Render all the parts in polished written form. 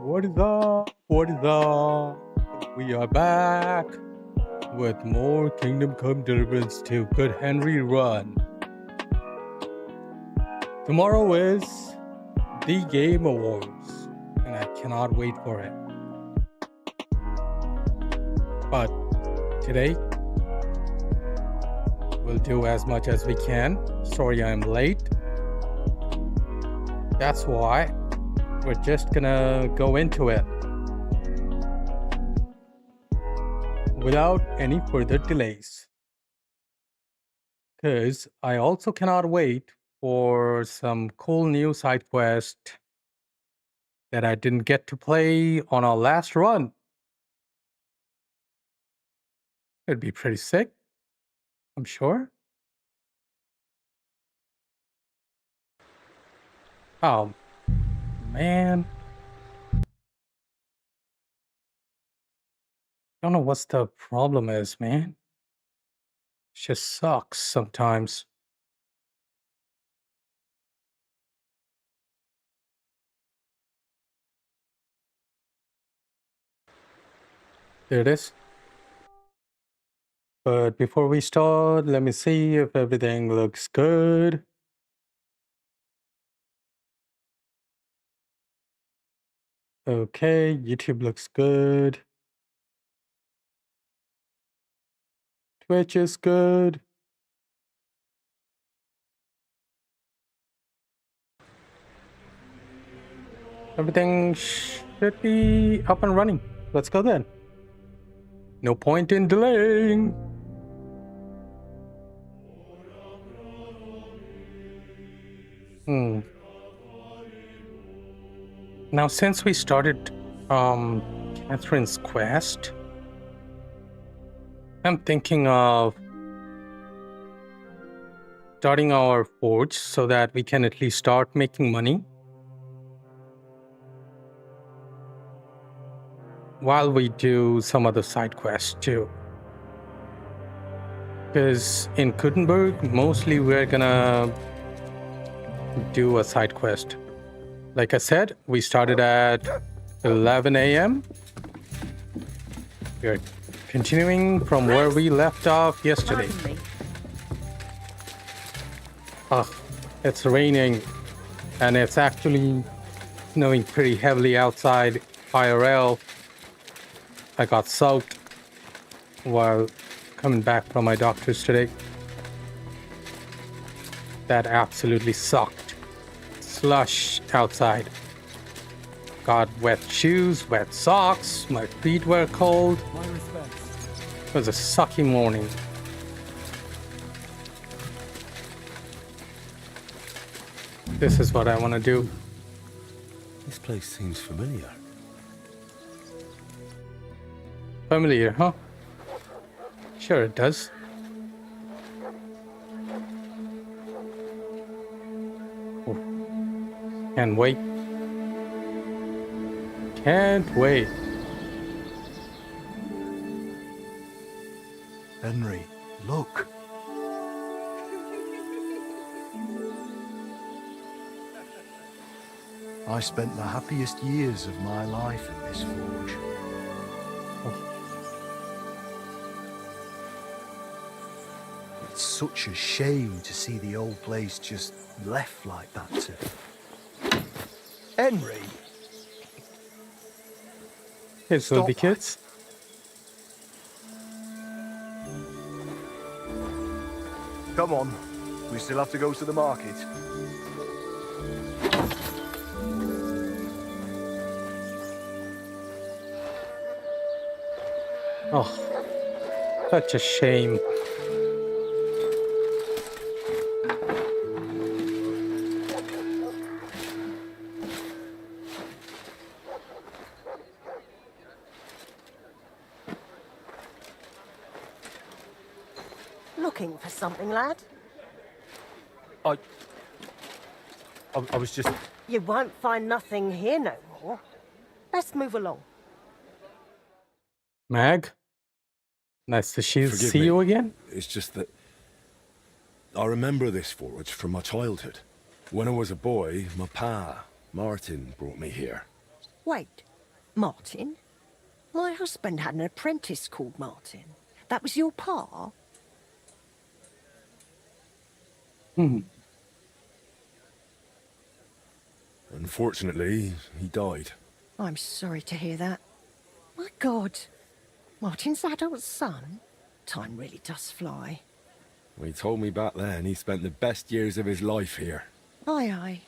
What is up? What is up? We are back with more Kingdom Come Deliverance 2 Good Henry Run. Tomorrow is the Game Awards, and I cannot wait for it. But today, we'll do as much as we can. Sorry I'm late. That's why we're just gonna go into it without any further delays. Because I also cannot wait for some cool new side quest that I didn't get to play on our last run. It'd be pretty sick, I'm sure. Oh, man. Don't know what's the problem is, man. It just sucks sometimes. There it is. But before we start, let me see if everything looks good. Okay, YouTube looks good. Twitch is good. Everything should be up and running. Let's go then. No point in delaying. Now, since we started Catherine's quest, I'm thinking of starting our forge so that we can at least start making money while we do some other side quests too. Because in Gutenberg, mostly we're gonna do a side quest. Like I said, we started at 11 a.m. We're continuing from where we left off yesterday. It's raining, and it's actually snowing pretty heavily outside IRL. I got soaked while coming back from my doctor's today. That absolutely sucked. Slush outside. Got wet shoes, wet socks, my feet were cold. It was a sucky morning. This is what I want to do. This place seems familiar. Familiar, huh? Sure it does. Oh. Can't wait. Can't wait. Henry, look. I spent the happiest years of my life in this forge. It's such a shame to see the old place just left like that to... Henry! Hey, Sylvie kids. Come on, we still have to go to the market. Oh, such a shame. Looking for something, lad? I was just... You won't find nothing here no more. Let's move along. Mag, nice to see you again. It's just that I remember this forge from my childhood. When I was a boy, my pa, Martin, brought me here. Wait, Martin? My husband had an apprentice called Martin. That was your pa? Unfortunately, he died. I'm sorry to hear that. My God. Martin's adult son? Time really does fly. He told me back then he spent the best years of his life here. Aye, aye.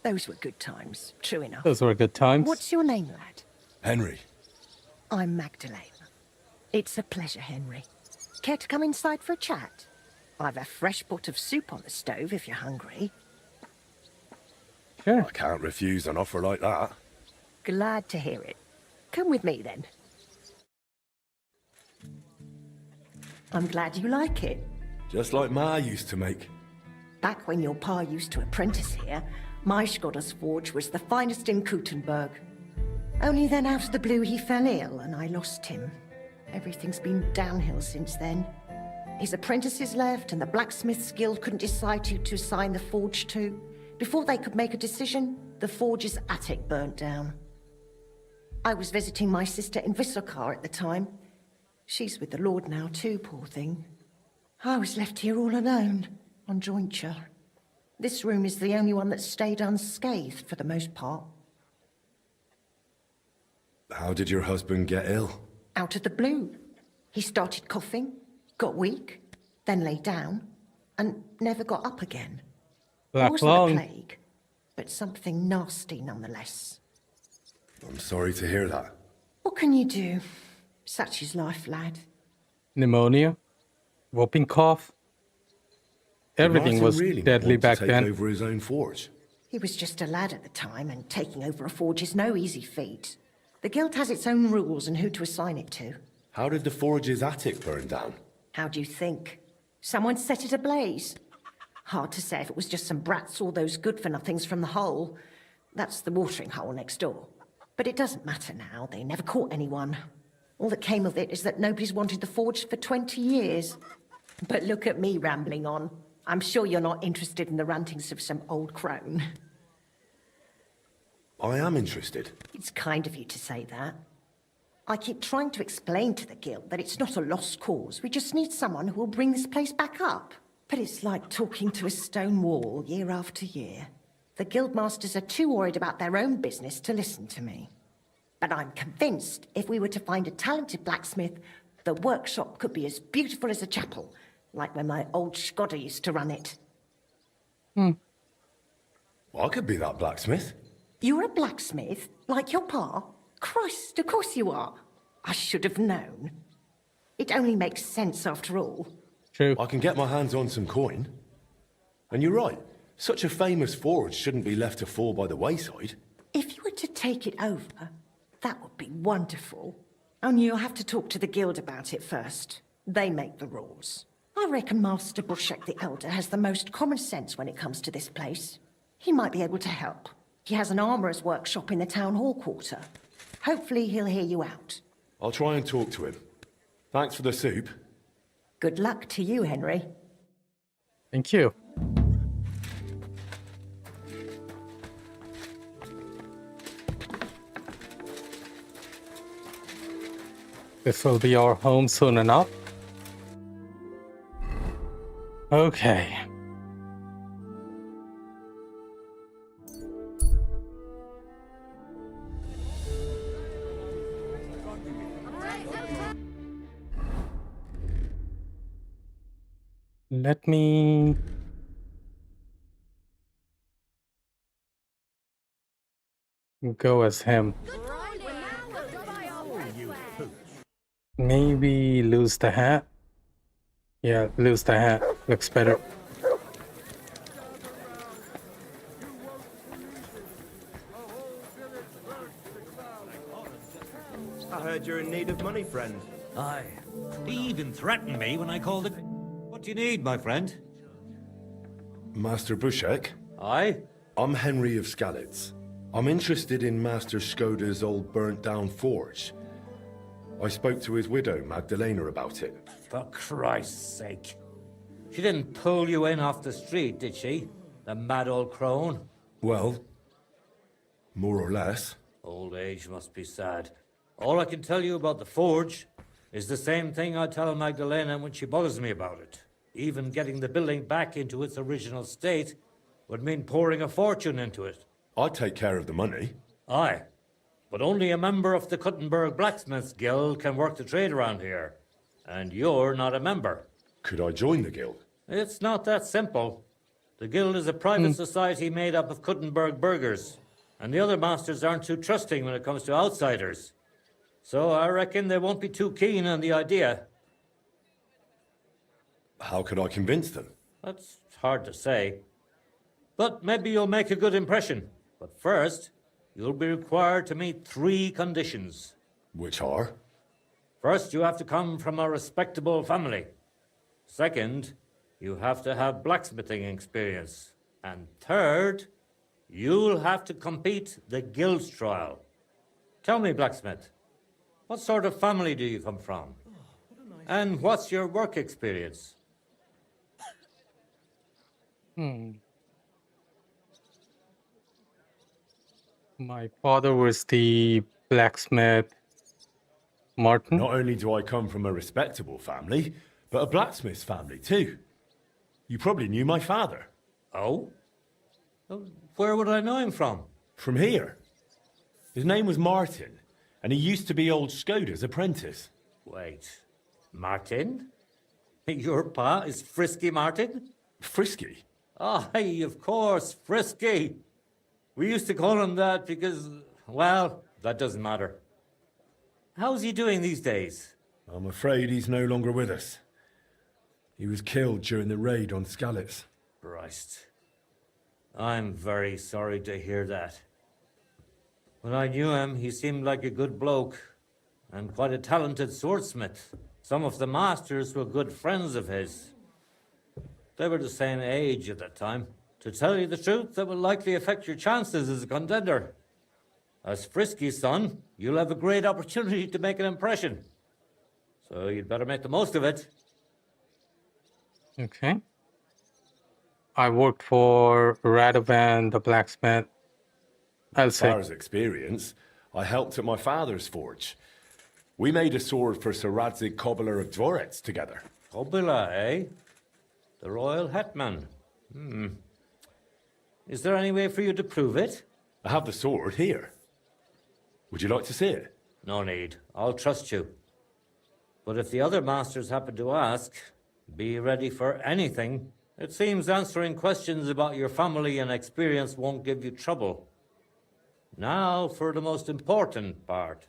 Those were good times, true enough. Those were good times. What's your name, lad? Henry. I'm Magdalene. It's a pleasure, Henry. Care to come inside for a chat? I've a fresh pot of soup on the stove if you're hungry. Sure. I can't refuse an offer like that. Glad to hear it. Come with me, then. I'm glad you like it. Just like Ma used to make. Back when your pa used to apprentice here, my Skodder's forge was the finest in Kuttenberg. Only then out of the blue he fell ill and I lost him. Everything's been downhill since then. His apprentices left and the blacksmith's guild couldn't decide who to assign the forge to. Before they could make a decision, the forge's attic burnt down. I was visiting my sister in Visokar at the time. She's with the Lord now too, poor thing. I was left here all alone, on jointure. This room is the only one that stayed unscathed for the most part. How did your husband get ill? Out of the blue. He started coughing, got weak, then lay down, and never got up again. It Black wasn't lung. a plague, but something nasty nonetheless. I'm sorry to hear that. What can you do? Such is life, lad. Pneumonia. Whooping cough. Did Everything Martin was really deadly want to back take then. over his own forge? He was just a lad at the time, and taking over a forge is no easy feat. The guild has its own rules and who to assign it to. How did the forge's attic burn down? How do you think? Someone set it ablaze. Hard to say if it was just some brats or those good-for-nothings from the hole. That's the watering hole next door. But it doesn't matter now. They never caught anyone. All that came of it is that nobody's wanted the forge for 20 years. But look at me rambling on. I'm sure you're not interested in the rantings of some old crone. I am interested. It's kind of you to say that. I keep trying to explain to the guild that it's not a lost cause. We just need someone who will bring this place back up. But it's like talking to a stone wall year after year. The guildmasters are too worried about their own business to listen to me. But I'm convinced if we were to find a talented blacksmith, the workshop could be as beautiful as a chapel, like when my old Skodder used to run it. Well, I could be that blacksmith. You're a blacksmith, like your pa? Christ, of course you are. I should have known. It only makes sense after all. True. I can get my hands on some coin. And you're right. Such a famous forge shouldn't be left to fall by the wayside. If you were to take it over, that would be wonderful. Only you'll have to talk to the guild about it first. They make the rules. I reckon Master Bushek the Elder has the most common sense when it comes to this place. He might be able to help. He has an armourer's workshop in the town hall quarter. Hopefully he'll hear you out. I'll try and talk to him. Thanks for the soup. Good luck to you, Henry. Thank you. This will be our home soon enough. Okay. Let me go as him. Maybe lose the hat. Yeah, lose the hat. Looks better. I heard you're in need of money, friend. Aye. He even threatened me when I called it. What do you need, my friend? Master Bushek, Aye? I'm Henry of Skalitz. I'm interested in Master Skoda's old burnt-down forge. I spoke to his widow, Magdalena, about it. For Christ's sake. She didn't pull you in off the street, did she? The mad old crone? Well, more or less. Old age must be sad. All I can tell you about the forge is the same thing I tell Magdalena when she bothers me about it. Even getting the building back into its original state would mean pouring a fortune into it. I'd take care of the money. Aye, but only a member of the Kuttenberg Blacksmiths Guild can work the trade around here. And you're not a member. Could I join the guild? It's not that simple. The guild is a private society made up of Kuttenberg burghers, and the other masters aren't too trusting when it comes to outsiders. So I reckon they won't be too keen on the idea. How could I convince them? That's hard to say. But maybe you'll make a good impression. But first, you'll be required to meet 3 conditions. Which are? First, you have to come from a respectable family. Second, you have to have blacksmithing experience. And third, you'll have to compete the guild trial. Tell me, blacksmith, what sort of family do you come from? And what's your work experience? My father was the blacksmith Martin. Not only do I come from a respectable family, but a blacksmith's family too. You probably knew my father. Oh? Where would I know him from? From here. His name was Martin, and he used to be old Skoda's apprentice. Wait, Martin? Your pa is Frisky Martin? Frisky? Aye, of course, Frisky. We used to call him that because, well, that doesn't matter. How's he doing these days? I'm afraid he's no longer with us. He was killed during the raid on Skalitz. Christ. I'm very sorry to hear that. When I knew him, he seemed like a good bloke and quite a talented swordsmith. Some of the masters were good friends of his. They were the same age at that time. To tell you the truth, that will likely affect your chances as a contender. As Frisky's son, you'll have a great opportunity to make an impression. So you'd better make the most of it. Okay. I worked for Radovan the blacksmith. I'll As far say. as experience, I helped at my father's forge. We made a sword for Sir Radzig Kobyla of Dvorets together. Kobyla, eh? The royal hetman. Is there any way for you to prove it? I have the sword here. Would you like to see it? No need. I'll trust you. But if the other masters happen to ask, be ready for anything. It seems answering questions about your family and experience won't give you trouble. Now for the most important part.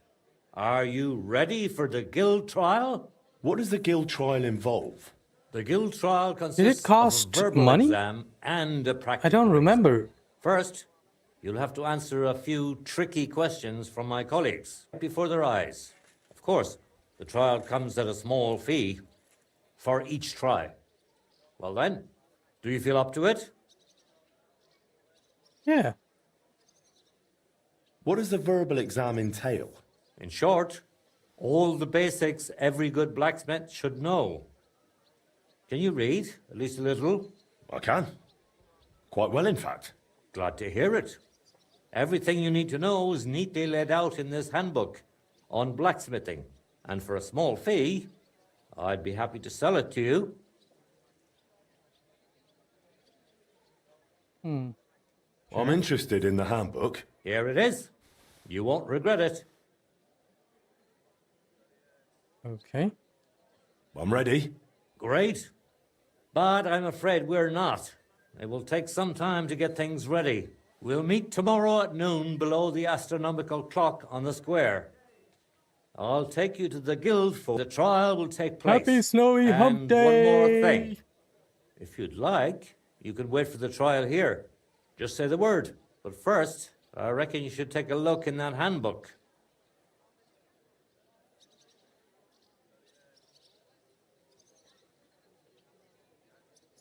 Are you ready for the guild trial? What does the guild trial involve? The guild trial consists cost of a verbal money? exam and a practical I don't remember. First, you'll have to answer a few tricky questions from my colleagues before their eyes. Of course, the trial comes at a small fee for each try. Well then, do you feel up to it? Yeah. What does the verbal exam entail? In short, all the basics every good blacksmith should know. Can you read, at least a little? I can. Quite well, in fact. Glad to hear it. Everything you need to know is neatly laid out in this handbook on blacksmithing. And for a small fee, I'd be happy to sell it to you. I'm interested in the handbook. Here it is. You won't regret it. Okay. I'm ready. Great. But I'm afraid we're not. It will take some time to get things ready. We'll meet tomorrow at noon below the astronomical clock on the square. I'll take you to the guild for the trial will take place. Happy snowy hump And one more day. thing. If you'd like, you can wait for the trial here. Just say the word. But first, I reckon you should take a look in that handbook.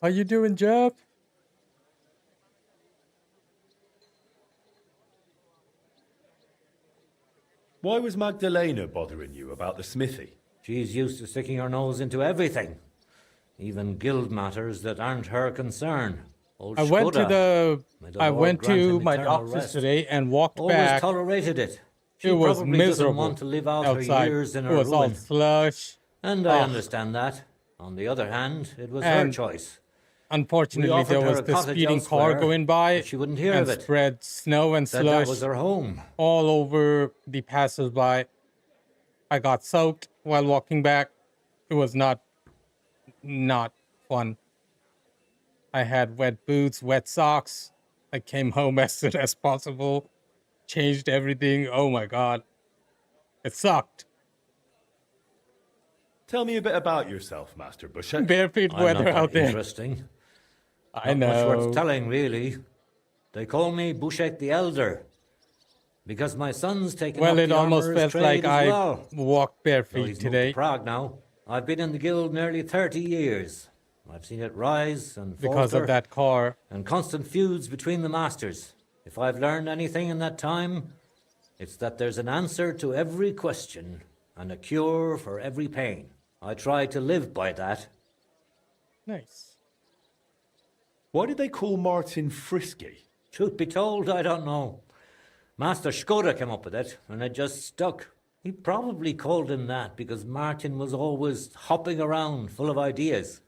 How you doing, Jeff? Why was Magdalena bothering you about the smithy? She's used to sticking her nose into everything. Even guild matters that aren't her concern. Old I went to Skoda, the may the I Lord went grant to him my eternal doctor's rest, today and walked always back. tolerated it. She it was probably doesn't miserable want to live out her outside. years in It her was all ruin. slush. And I Ugh. understand that. On the other hand, it was her And choice. We Unfortunately, offered there her was a this cottage speeding car elsewhere, going by but she wouldn't hear and of it. spread snow and Said that slush was her home. all over the passersby. I got soaked while walking back. It was not fun. I had wet boots, wet socks. I came home as soon as possible, changed everything. Oh my god. It sucked. Tell me a bit about yourself, Master Bushek. Bare feet I'm weather not out that there. interesting. I Not much worth know. telling, really. They call me Bushek the Elder, because my son's taken Well, up it the almost armourer's felt like trade as I well. walked bare Though feet he's moved today to Prague now. I've been in the guild nearly 30 years. I've seen it rise and because falter, of that car. and constant feuds between the masters. If I've learned anything in that time, it's that there's an answer to every question and a cure for every pain. I try to live by that. Nice. Why did they call Martin Frisky? Truth be told, I don't know. Master Skoda came up with it, and it just stuck. He probably called him that because Martin was always hopping around full of ideas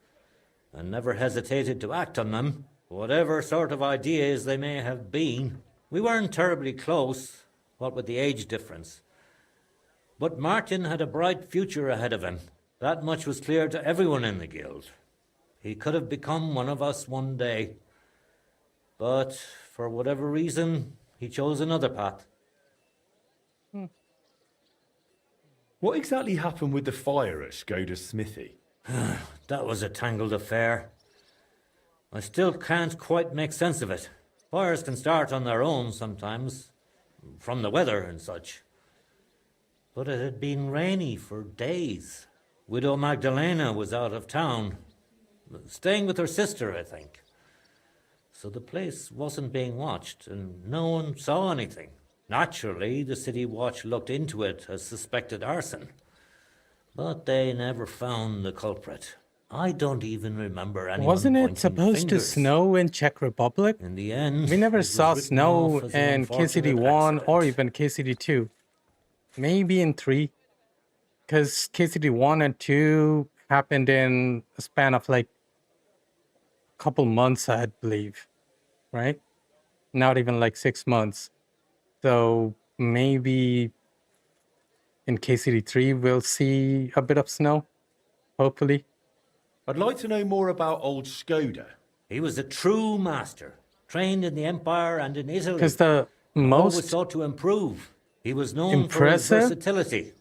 and never hesitated to act on them, whatever sort of ideas they may have been. We weren't terribly close, what with the age difference. But Martin had a bright future ahead of him. That much was clear to everyone in the guild. He could have become one of us one day. But for whatever reason, he chose another path. What exactly happened with the fire at Skoda's smithy? That was a tangled affair. I still can't quite make sense of it. Fires can start on their own sometimes, from the weather and such. But it had been rainy for days. Widow Magdalena was out of town, staying with her sister, I think. So the place wasn't being watched, and no one saw anything. Naturally, the city watch looked into it as suspected arson. But they never found the culprit. I don't even remember anyone Wasn't it pointing supposed to fingers. snow in Czech Republic? In the end, We never it was saw written snow off as an in KCD unfortunate 1 or accident. even KCD 2. Maybe in 3. Because KCD 1 and 2 happened in a span of like a couple months, I believe. Right? Not even like 6 months. So maybe in KCD 3 we'll see a bit of snow. Hopefully. I'd like to know more about old Skoda. He was a true master, trained in the Empire and in Italy. Because the Always most sought to improve. He was known impressive for his versatility.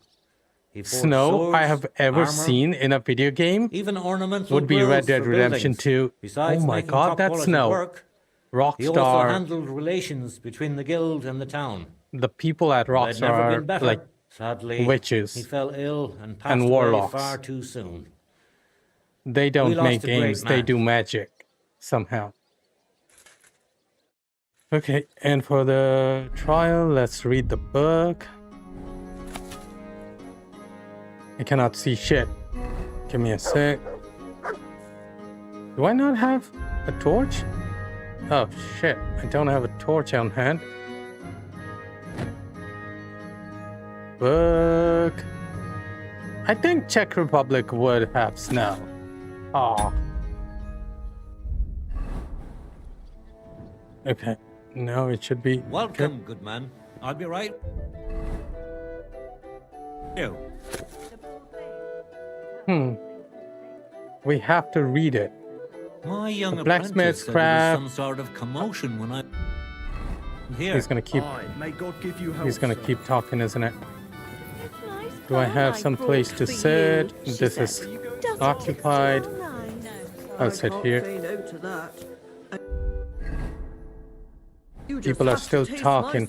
He forged snow I swords, have ever armor, seen in a video game even ornamental would be grills Red Dead for Redemption buildings. 2. Besides Oh my making god, top that quality snow. work, he also Rockstar, handled relations between the guild and the town. the people at They'd Rockstar never are been better. like Sadly, witches he fell ill and passed and away warlocks. far too soon. They don't lost make a great games, they man. do magic somehow. Okay, and for the trial, let's read the book. I cannot see shit. Give me a sec. Do I not have a torch? Oh shit, I don't have a torch on hand. Book. I think Czech Republic would have snow. Oh. Okay, now it should be Welcome, good man. I'll be right. You. We have to read it. My young The apprentice blacksmith's said there craft. was some sort of commotion when I... Here. He's gonna keep. Aye, may God give you health, He's gonna sir. keep talking, isn't it? Do I have some place to sit? This is occupied. I'll sit here. People are still talking.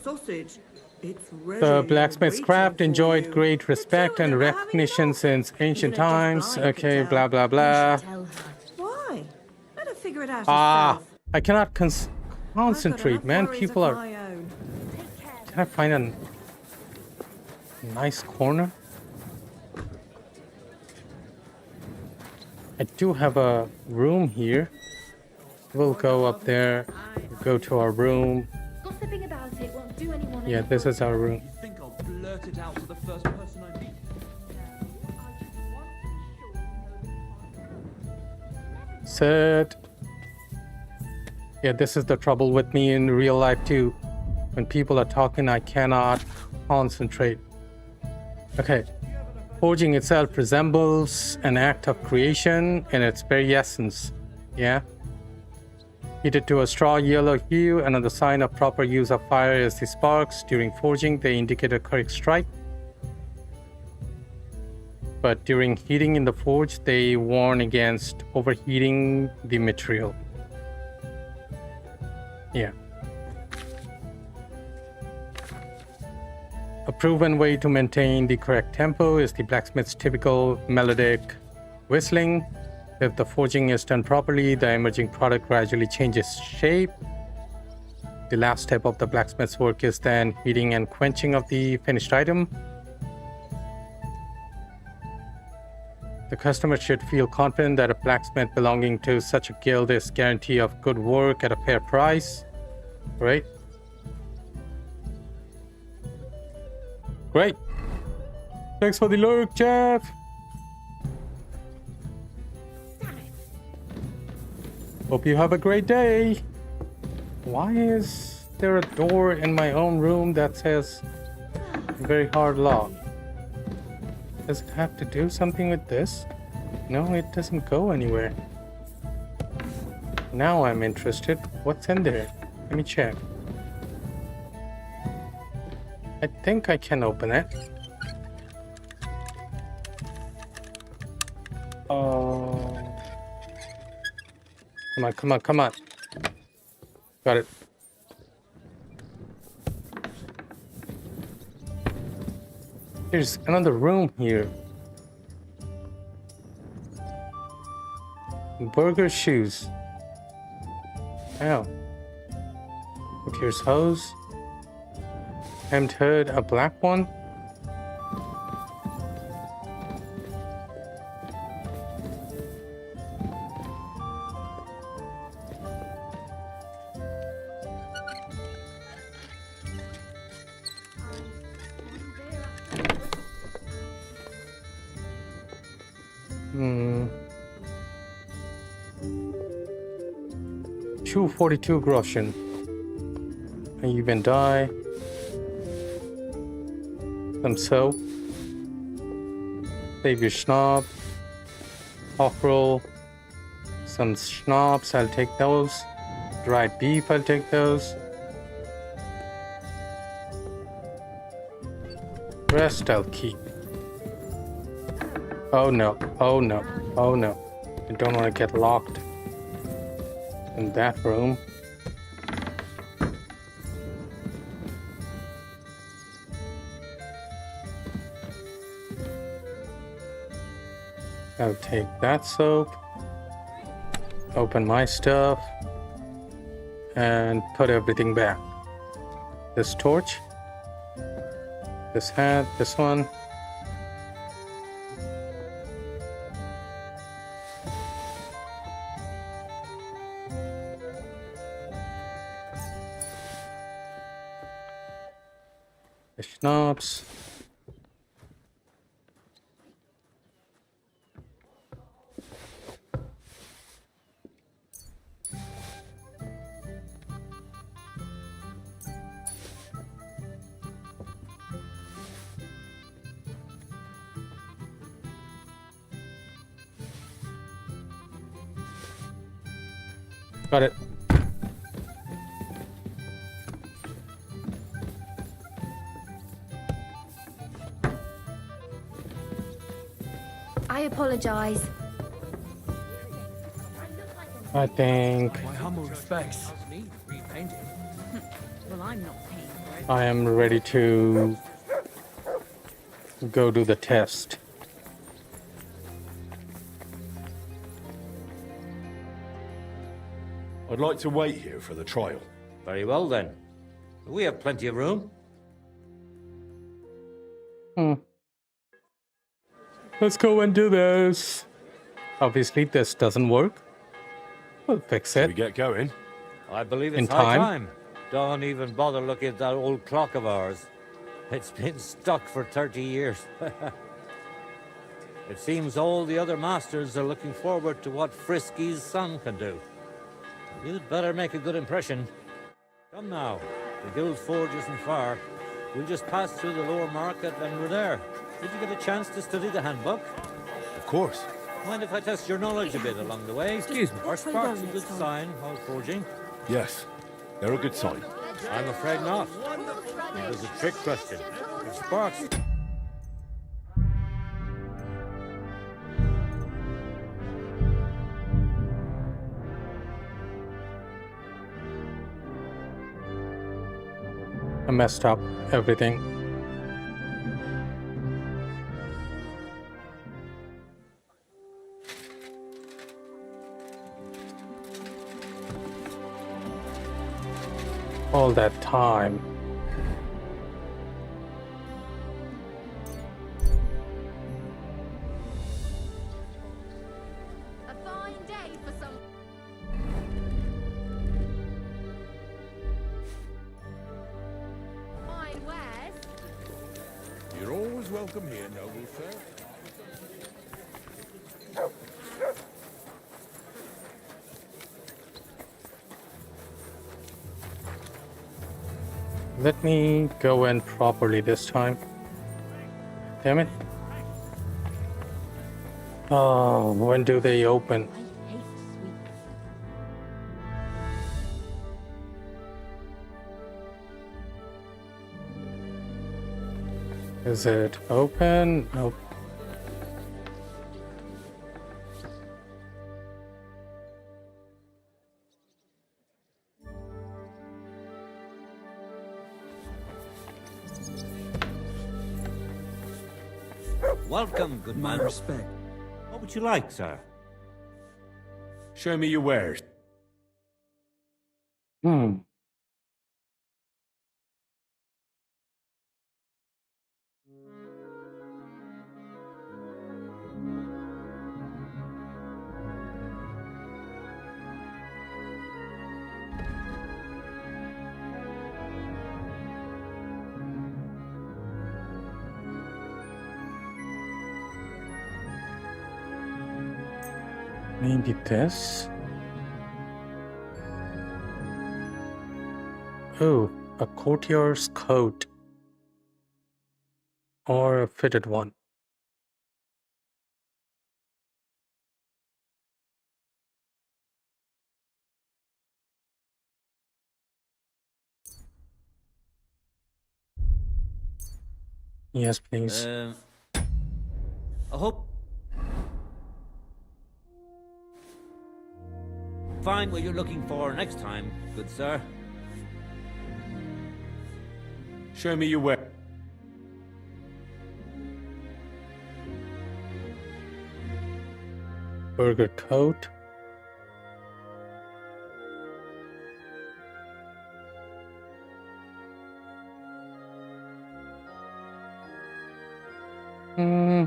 The blacksmith's craft enjoyed great respect and recognition since ancient times. Okay, blah blah blah. Why? Better figure it out Ah, yourself. I cannot concentrate, man. People are. Can I find a nice corner? I do have a room here. We'll go up there, go to our room. Gossiping about it won't do anyone Yeah, any this is our room. Think I'll blurt it out to the first person I meet. Sit. Yeah, this is the trouble with me in real life too. When people are talking, I cannot concentrate. Okay. Forging itself resembles an act of creation in its very essence. Yeah? Heated to a straw yellow hue, another sign of proper use of fire is the sparks. During forging, they indicate a correct strike. But during heating in the forge, they warn against overheating the material. Yeah. A proven way to maintain the correct tempo is the blacksmith's typical melodic whistling. If the forging is done properly, the emerging product gradually changes shape. The last step of the blacksmith's work is then heating and quenching of the finished item. The customer should feel confident that a blacksmith belonging to such a guild is guarantee of good work at a fair price. Right? Great. Thanks for the lurk, Jeff. Hope you have a great day. Why is there a door in my own room that says very hard lock? Does it have to do something with this? No, it doesn't go anywhere. Now I'm interested. What's in there? Let me check. I think I can open it. Come on, come on, come on. Got it. There's another room here. Burger shoes. Ow. Look, here's hose. Hemmed hood, a black one. Hmm. 242 groschen. An even dye. Some soap. Save your schnapp. Hawk roll. Some schnapps, I'll take those. Dried beef, I'll take those. Rest I'll keep. Oh no, oh no, oh no. I don't want to get locked in that room. I'll take that soap, open my stuff, and put everything back. This torch, this hat, this one. The schnapps. Got it. I apologize. I think My humble respects. Well, I'm not paying for it. I am ready to go do the test. I'd like to wait here for the trial. Very well then. We have plenty of room. Let's go and do this. Obviously, this doesn't work. We'll fix Shall we it. get going? I believe In it's high time? time. Don't even bother looking at that old clock of ours. It's been stuck for 30 years. It seems all the other masters are looking forward to what Frisky's son can do. You'd better make a good impression. Come now, the Guild Forge isn't far. We'll just pass through the lower market and we're there. Did you get a chance to study the handbook? Of course. Mind if I test your knowledge a bit along the way? Excuse me. Are sparks a good sign while forging? Yes, they're a good sign. I'm afraid not. It was a trick question. If sparks... I messed up everything. All that time. A fine day for some. Fine wares. You're always welcome here, noble sir. Let me go in properly this time. Damn it. Oh, when do they open? I hate sweets. Is it open? Nope. Welcome, good My man. respect. What would you like, sir? Show me your wares. Hmm. Maybe this? Oh, a courtier's coat. Or a fitted one. Yes, please. I hope... Find what you're looking for next time, good sir. Show me your wares. Burger coat. Hmm.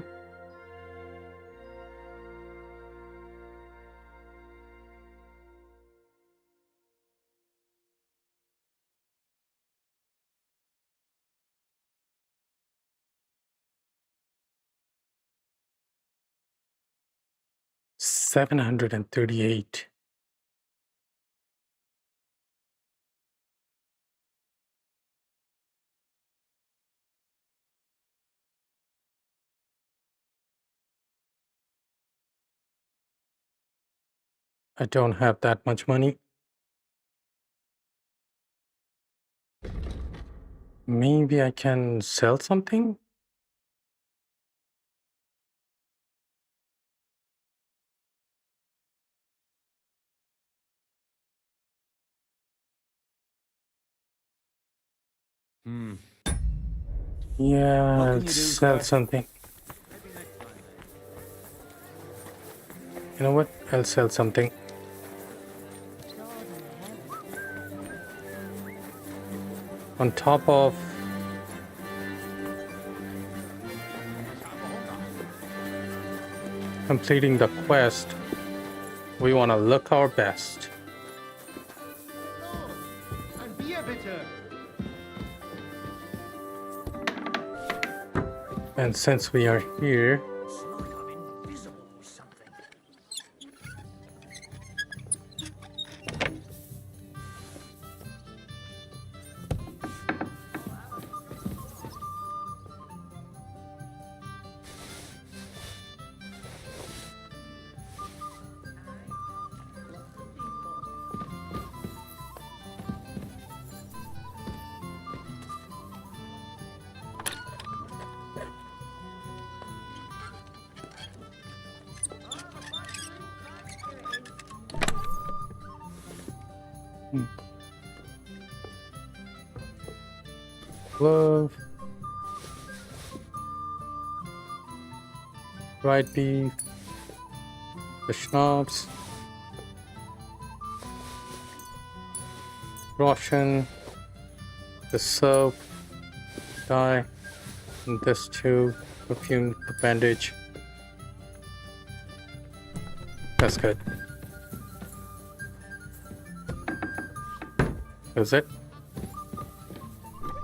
$738. I don't have that much money. Maybe I can sell something? Yeah, What can I'll you do, sell sir? something. You know what? I'll sell something. On top of completing the quest, we want to look our best. And since we are here, It's like I'm invisible or something. glove, dried beef, the schnapps, Russian, the soap, dye, and this too, perfume bandage. That's good. Is it?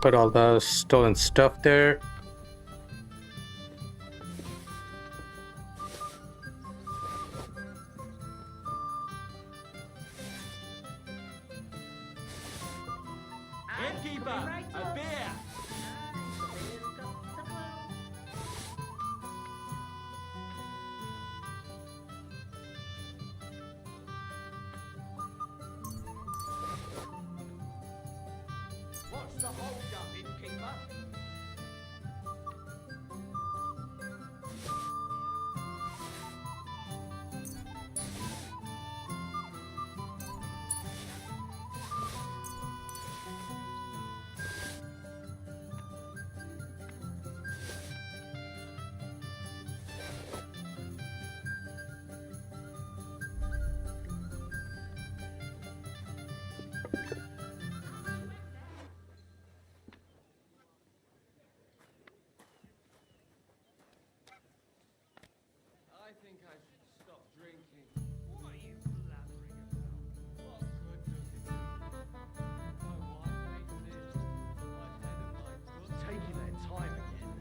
Put all the stolen stuff there. Innkeeper, a beer. What's the hold up, innkeeper? I think I should stop drinking. What are you blabbering about? What good does it do? My wife hates it. My head and my foot. Taking their time again.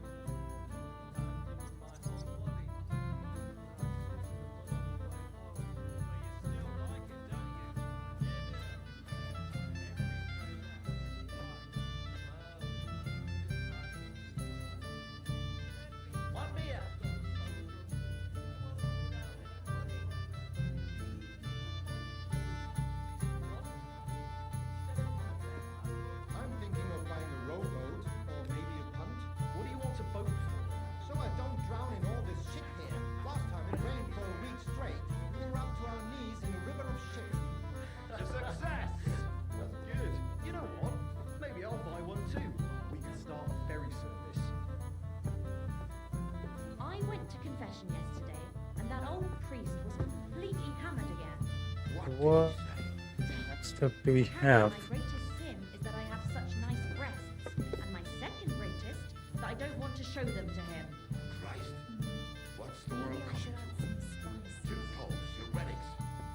My whole body. But you still like it, don't you? One beer. I'm thinking of buying a rowboat or maybe a punt. What do you want a boat for? So I don't drown in all this shit here. Last time it rained for a week straight. We were up to our knees in a river of shit. A success! That's good. You know what? Maybe I'll buy one too. We could start a ferry service. I went to confession yesterday, and that old priest was completely hammered again. What stuff do we have? My greatest sin is that I have such nice breasts, and my second greatest, that I don't want to show them to him. Christ. What's the Maybe world I coming should add to? some spice. Two popes, heretics,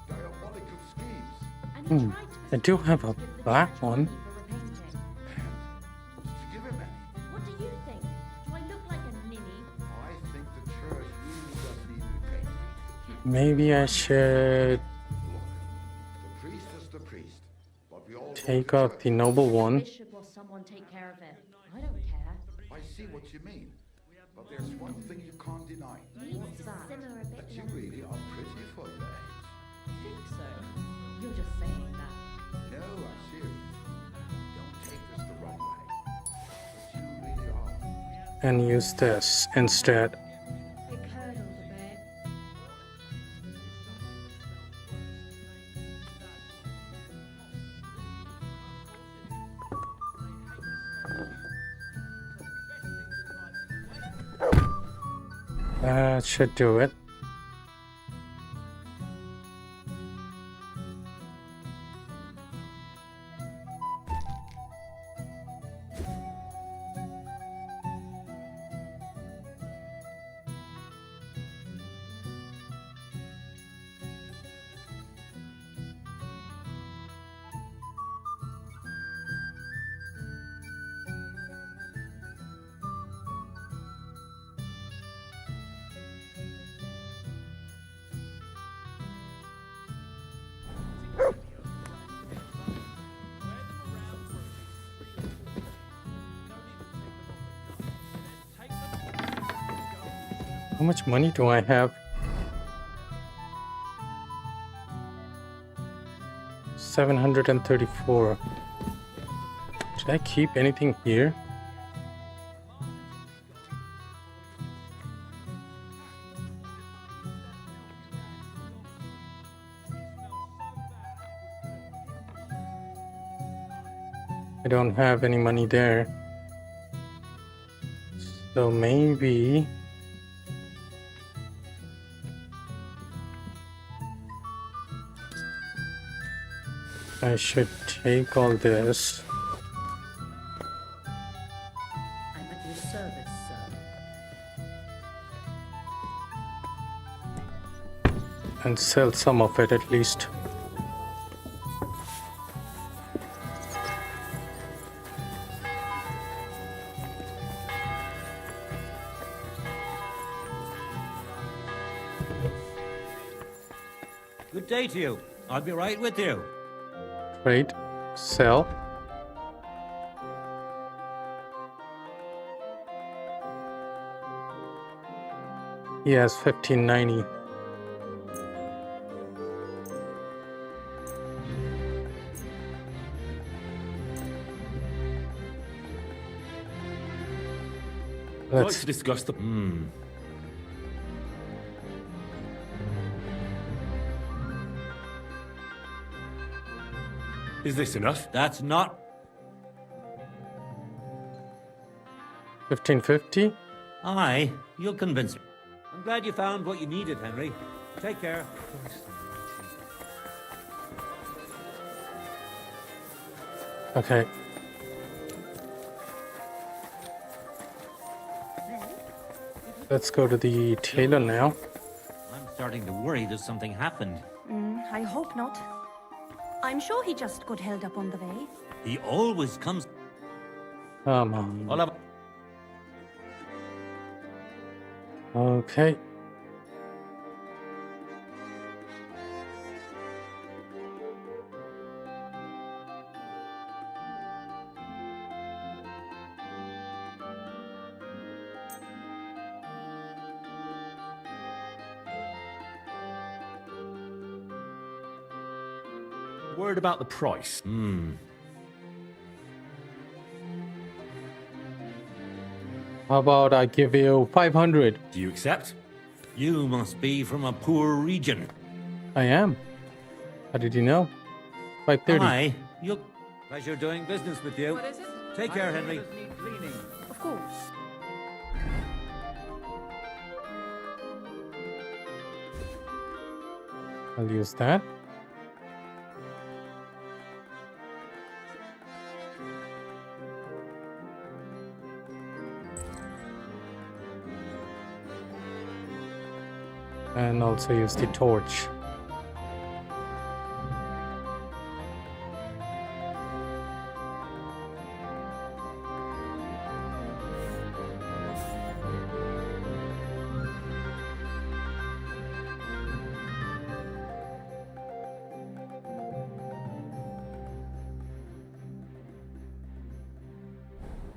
diabolical schemes. And he Hmm, tried to I do have a persuade me to give the black church one. money for repainting. And did you give him any? What do you think? Do I look like a ninny? I think the church really does need repainting. Maybe I should Look, the priest is the priest, but we all go take to off church. the noble The one. bishop or someone take care of it. I don't care. I see what you mean, but there's one thing you can't deny. What's that? Simmer a bit That you longer. really are pretty for your age. Think so? You're just saying that. No, I'm serious. Don't take this the wrong way. But you really are. And use this instead. It curdles a bit. That should do it. How much money do I have? 734. Did I keep anything here? I don't have any money there. So maybe I should take all this I'm at your service, sir. and sell some of it at least. Good day to you. I'll be right with you. Trade, sell. He has 1590. Let's discuss the. Is this enough? That's not. 1550. Aye, you'll convince me. I'm glad you found what you needed, Henry. Take care. Okay. Let's go to the tailor now. I'm starting to worry that something happened. I hope not. I'm sure he just got held up on the way. He always comes. Come on. I'll have... Okay. Word about the price. How about I give you 500? Do you accept? You must be from a poor region. I am. How did you know? 530. Aye, you'll... Pleasure doing business with you. What is it? Take care, Henry. Of course. I'll use that. And also use the torch.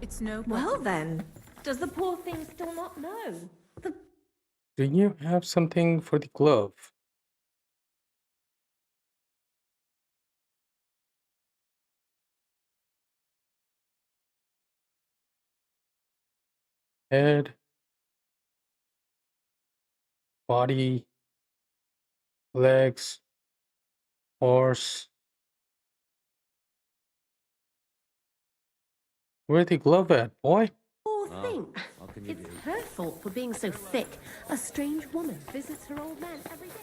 It's no Well then, Does the poor thing still not know? Do you have something for the glove? Head, body, legs, horse. Where's the glove at, boy? Poor Oh, thing. what can you It's do? her fault for being so thick. A strange woman visits her old man every day.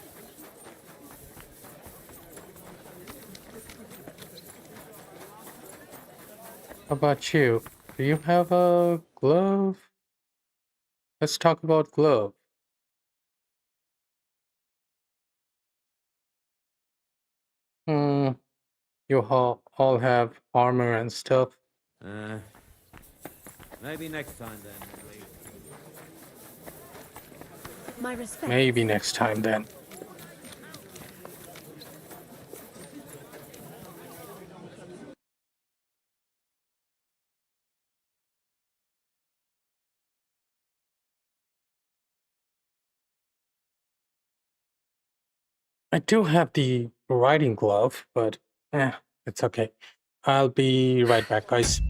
How about you? Do you have a glove? Let's talk about glove. Hmm. You all have armor and stuff. Maybe next time then, Henry. My respect. Maybe next time then. I do have the riding glove, but it's okay. I'll be right back, guys.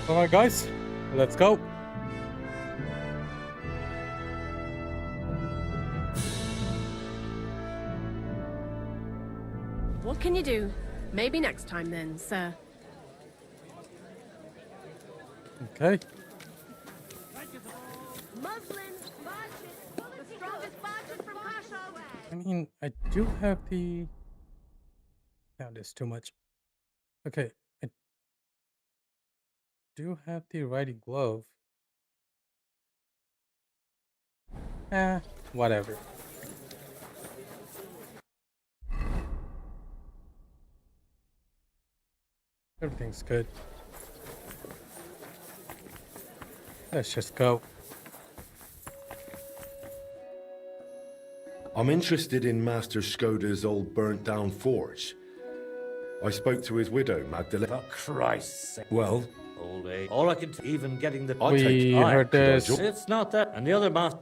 Alright, guys, let's go. What can you do? Maybe next time then, sir. Okay. Muslims, the strongest budget from Kasha. I mean, I do have the. No, there's too much. Okay, I do have the riding glove. Whatever. Everything's good. Let's just go. I'm interested in Master Skoda's old burnt-down forge. I spoke to his widow, Magdalene. For Christ's sake. Well, Old age. All I can even getting the... We heard this. It's not that. And the other master...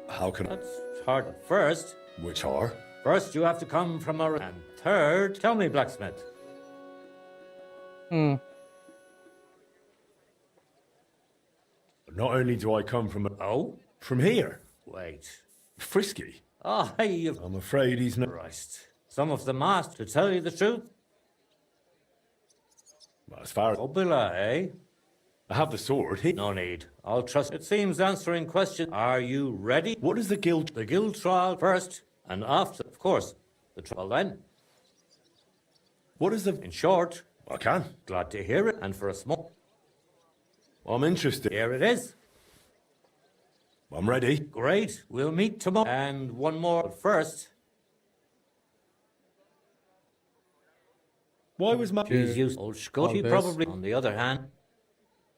How can... That's hard. First... Which are? First, you have to come from a... And third... Tell me, blacksmith. Hmm. Not only do I come from... Oh? From here. Wait. Frisky. Ah, you've... I'm afraid he's not... Christ. Some of the master, to tell you the truth. As far as... Kobyla, eh? I have the sword. No need. I'll trust. It seems answering question. Are you ready? What is the guild... The guild trial first, and after, of course, the trial then. What is the... In short... I can. Glad to hear it, and for a small... I'm interested. Here it is. I'm ready. Great. We'll meet tomorrow. And one more. But first... Why was my... He's used old Scotty, probably. On the other hand...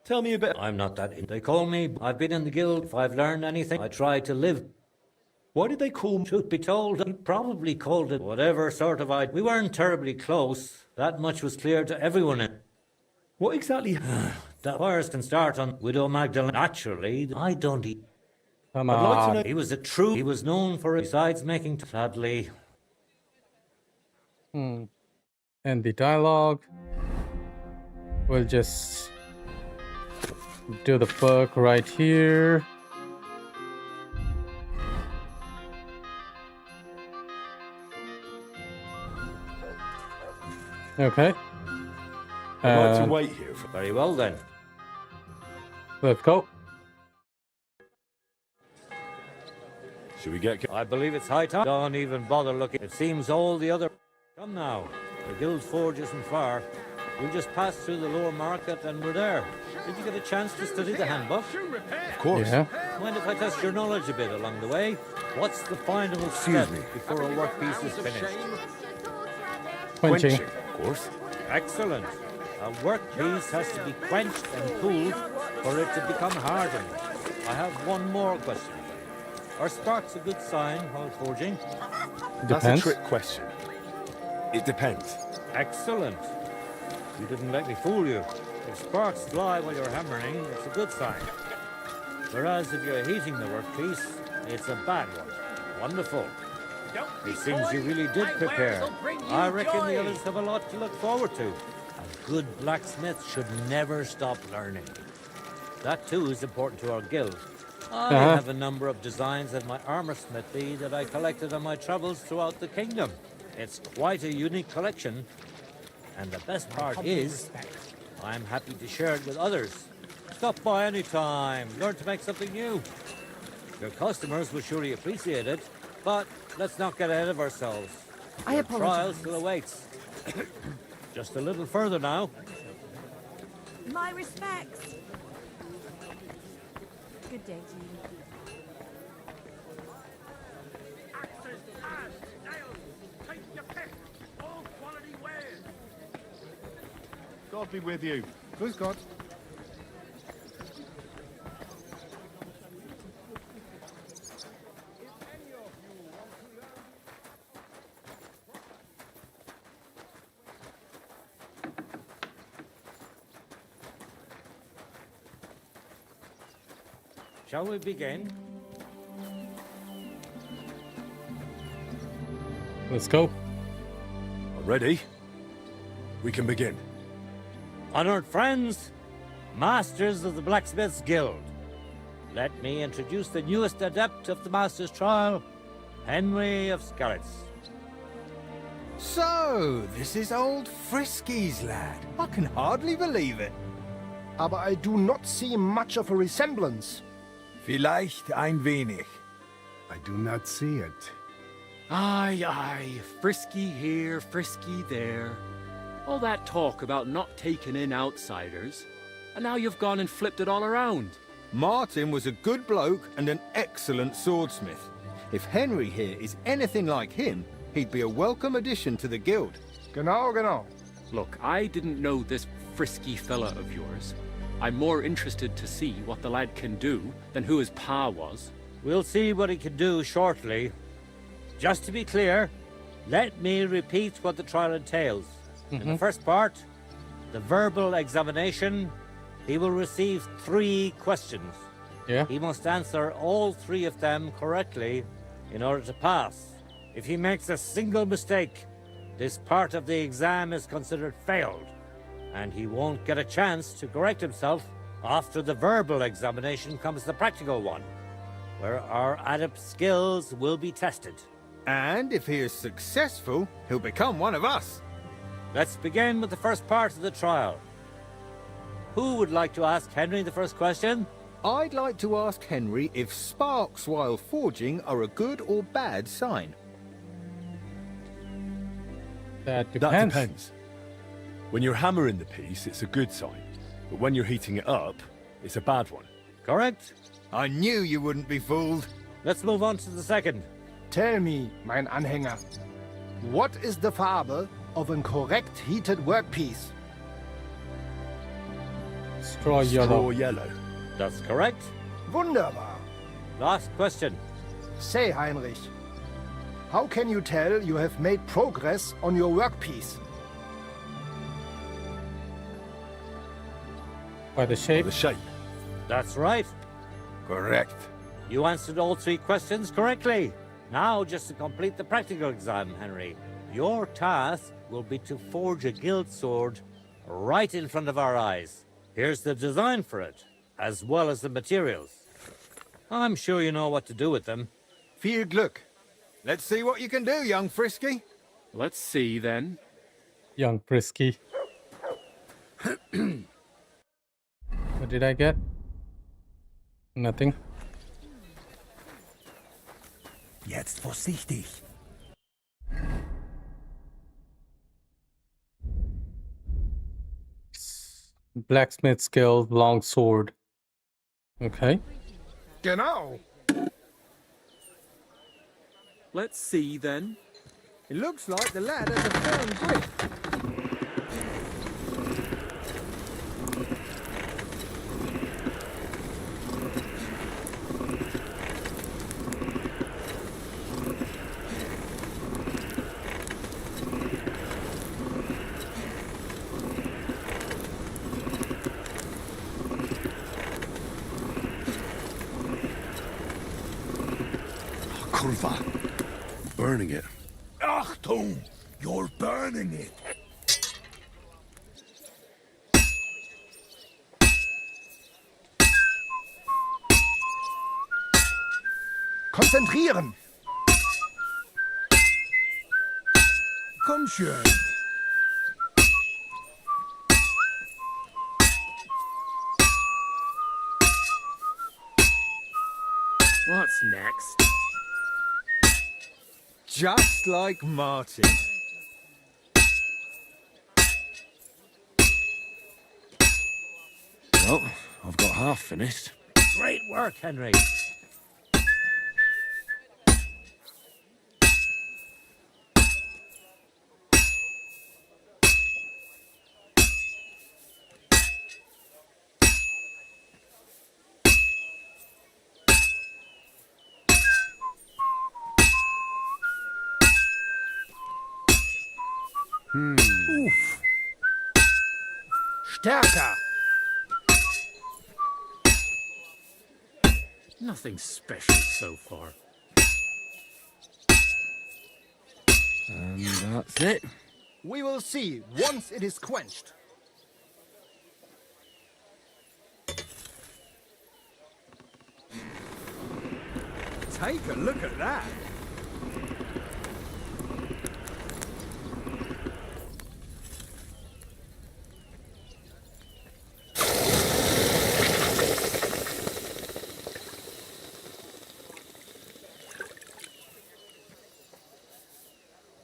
Tell me a bit... I'm not that in. They call me... I've been in the guild. If I've learned anything, I try to live. Why did they call me... Truth be told, he probably called it whatever sort of... We weren't terribly close. That much was clear to everyone. What exactly... The fires can start on Widow Magdalene. Naturally, I don't eat. Come I'd like to on. know... He was a true... He was known for, besides making... Sadly... Hmm. And the dialogue. We'll just do the book right here. Okay. I'd like to wait here for... Very well, then. Let's go. Should we get... I believe it's high time. Don't even bother looking. It seems all the other... Come now. The guild forge isn't far. We'll just pass through the lower market and we're there. Did you get a chance to study the handbook? Of course. Yeah. Mind if I test your knowledge a bit along the way? What's the final step before a workpiece is finished? Quenching. Of course. Excellent. A workpiece has to be quenched and cooled for it to become hardened. I have one more question. Are sparks a good sign while forging? That's a Depends. trick question. It depends. Excellent. You didn't let me fool you. If sparks fly while you're hammering, it's a good sign. Whereas if you're heating the workpiece, it's a bad one. Wonderful. It seems you really did prepare. I reckon the others have a lot to look forward to. A good blacksmith should never stop learning. That too is important to our guild. I have a number of designs in my armor smithy that I collected on my travels throughout the kingdom. It's quite a unique collection. And the best part is, I'm happy to share it with others. Stop by any time. Learn to make something new. Your customers will surely appreciate it, but let's not get ahead of ourselves. I Your apologize. trial still awaits. Just a little further now. My respects. Good day to you. Axes, knives, nails, take your pick. All quality wares. God be with you. Who's God? Shall we begin? Let's go. Ready? We can begin. Honored friends, masters of the Blacksmiths Guild, let me introduce the newest adept of the Master's Trial, Henry of Skalitz. So, this is old Frisky's lad. I can hardly believe it. Aber I do not see much of a resemblance. Vielleicht ein wenig. I do not see it. Aye, aye, Frisky here, Frisky there. All that talk about not taking in outsiders, and now you've gone and flipped it all around. Martin was a good bloke and an excellent swordsmith. If Henry here is anything like him, he'd be a welcome addition to the guild. Genau, genau. Look, I didn't know this Frisky fella of yours. I'm more interested to see what the lad can do than who his pa was. We'll see what he can do shortly. Just to be clear, let me repeat what the trial entails. In the first part, the verbal examination, he will receive 3 questions. Yeah. He must answer all 3 of them correctly in order to pass. If he makes a single mistake, this part of the exam is considered failed, and he won't get a chance to correct himself. After the verbal examination comes the practical one, where our adept skills will be tested. And if he is successful, he'll become one of us. Let's begin with the first part of the trial. Who would like to ask Henry the first question? I'd like to ask Henry if sparks while forging are a good or bad sign. That That depends. depends. When you're hammering the piece, it's a good sign. But when you're heating it up, it's a bad one. Correct? I knew you wouldn't be fooled. Let's move on to the second. Tell me, mein Anhänger, what is the Farbe of a correct heated workpiece? Straw Straw yellow. yellow. That's correct. Wunderbar. Last question. Say, Heinrich, how can you tell you have made progress on your workpiece? By the shape. The shape. That's right. Correct. You answered all 3 questions correctly. Now, just to complete the practical exam, Henry, your task will be to forge a guild sword right in front of our eyes. Here's the design for it, as well as the materials. I'm sure you know what to do with them. Viel Glück. Let's see what you can do, young Frisky. Let's see, then. Young Frisky. What did I get? Nothing. Jetzt vorsichtig. Blacksmith skill, long sword. Okay. Genau. Let's see, then. It looks like the lad has a firm grip. Kurva. Burning it. Achtung! You're burning it. Konzentrieren. Komm schön. What's next? Just like Martin. Well, I've got half finished. Great work, Henry. Uff. Stärker. Nothing special so far. And that's it. We will see once it is quenched. Take a look at that.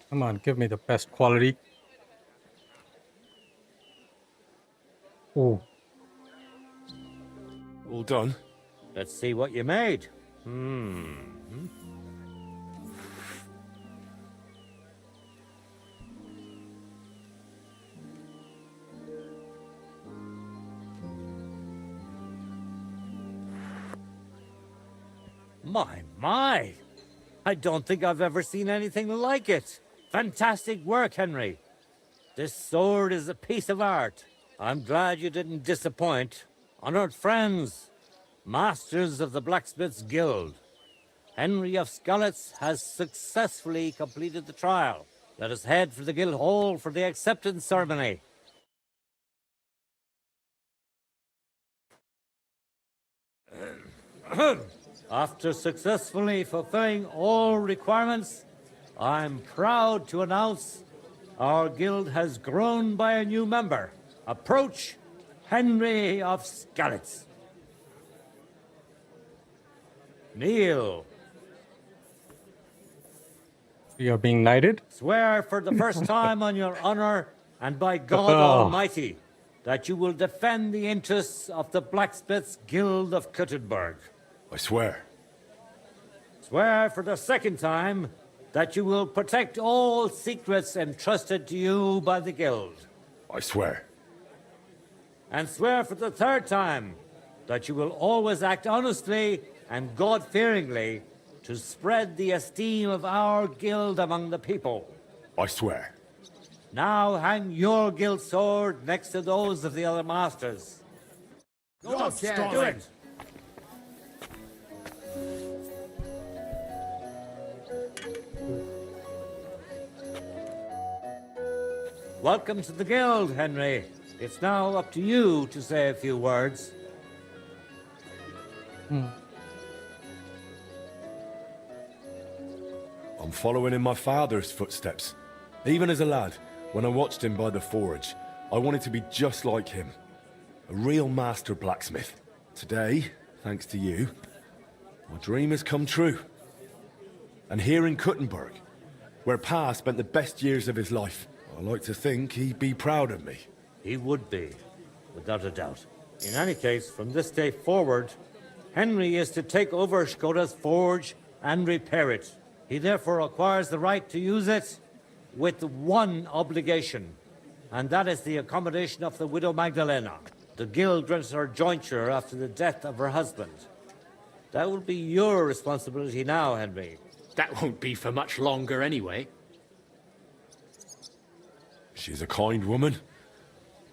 Come on, give me the best quality. Oh, All done? Let's see what you made. My! I don't think I've ever seen anything like it. Fantastic work, Henry. This sword is a piece of art. I'm glad you didn't disappoint. Honored friends, masters of the Blacksmith's Guild, Henry of Skalitz has successfully completed the trial. Let us head for the guild hall for the acceptance ceremony. After successfully fulfilling all requirements, I'm proud to announce our guild has grown by a new member. Approach Henry of Skalitz. Kneel. you're being knighted? Swear for the first time on your honor and by God Oh. Almighty that you will defend the interests of the Blacksmiths Guild of Kuttenberg. I swear. Swear for the second time that you will protect all secrets entrusted to you by the Guild. I swear. And swear for the third time that you will always act honestly and God-fearingly to spread the esteem of our guild among the people. I swear. Now hang your guild sword next to those of the other masters. Go on, stop do it. it! Welcome to the guild, Henry. It's now up to you to say a few words. I'm following in my father's footsteps. Even as a lad, when I watched him by the forge, I wanted to be just like him. A real master blacksmith. Today, thanks to you, my dream has come true. And here in Kuttenberg, where Pa spent the best years of his life, I like to think he'd be proud of me. He would be, without a doubt. In any case, from this day forward, Henry is to take over Skoda's forge and repair it. He therefore acquires the right to use it with one obligation, and that is the accommodation of the widow Magdalena. The guild grants her jointure after the death of her husband. That will be your responsibility now, Henry. That won't be for much longer anyway. She's a kind woman.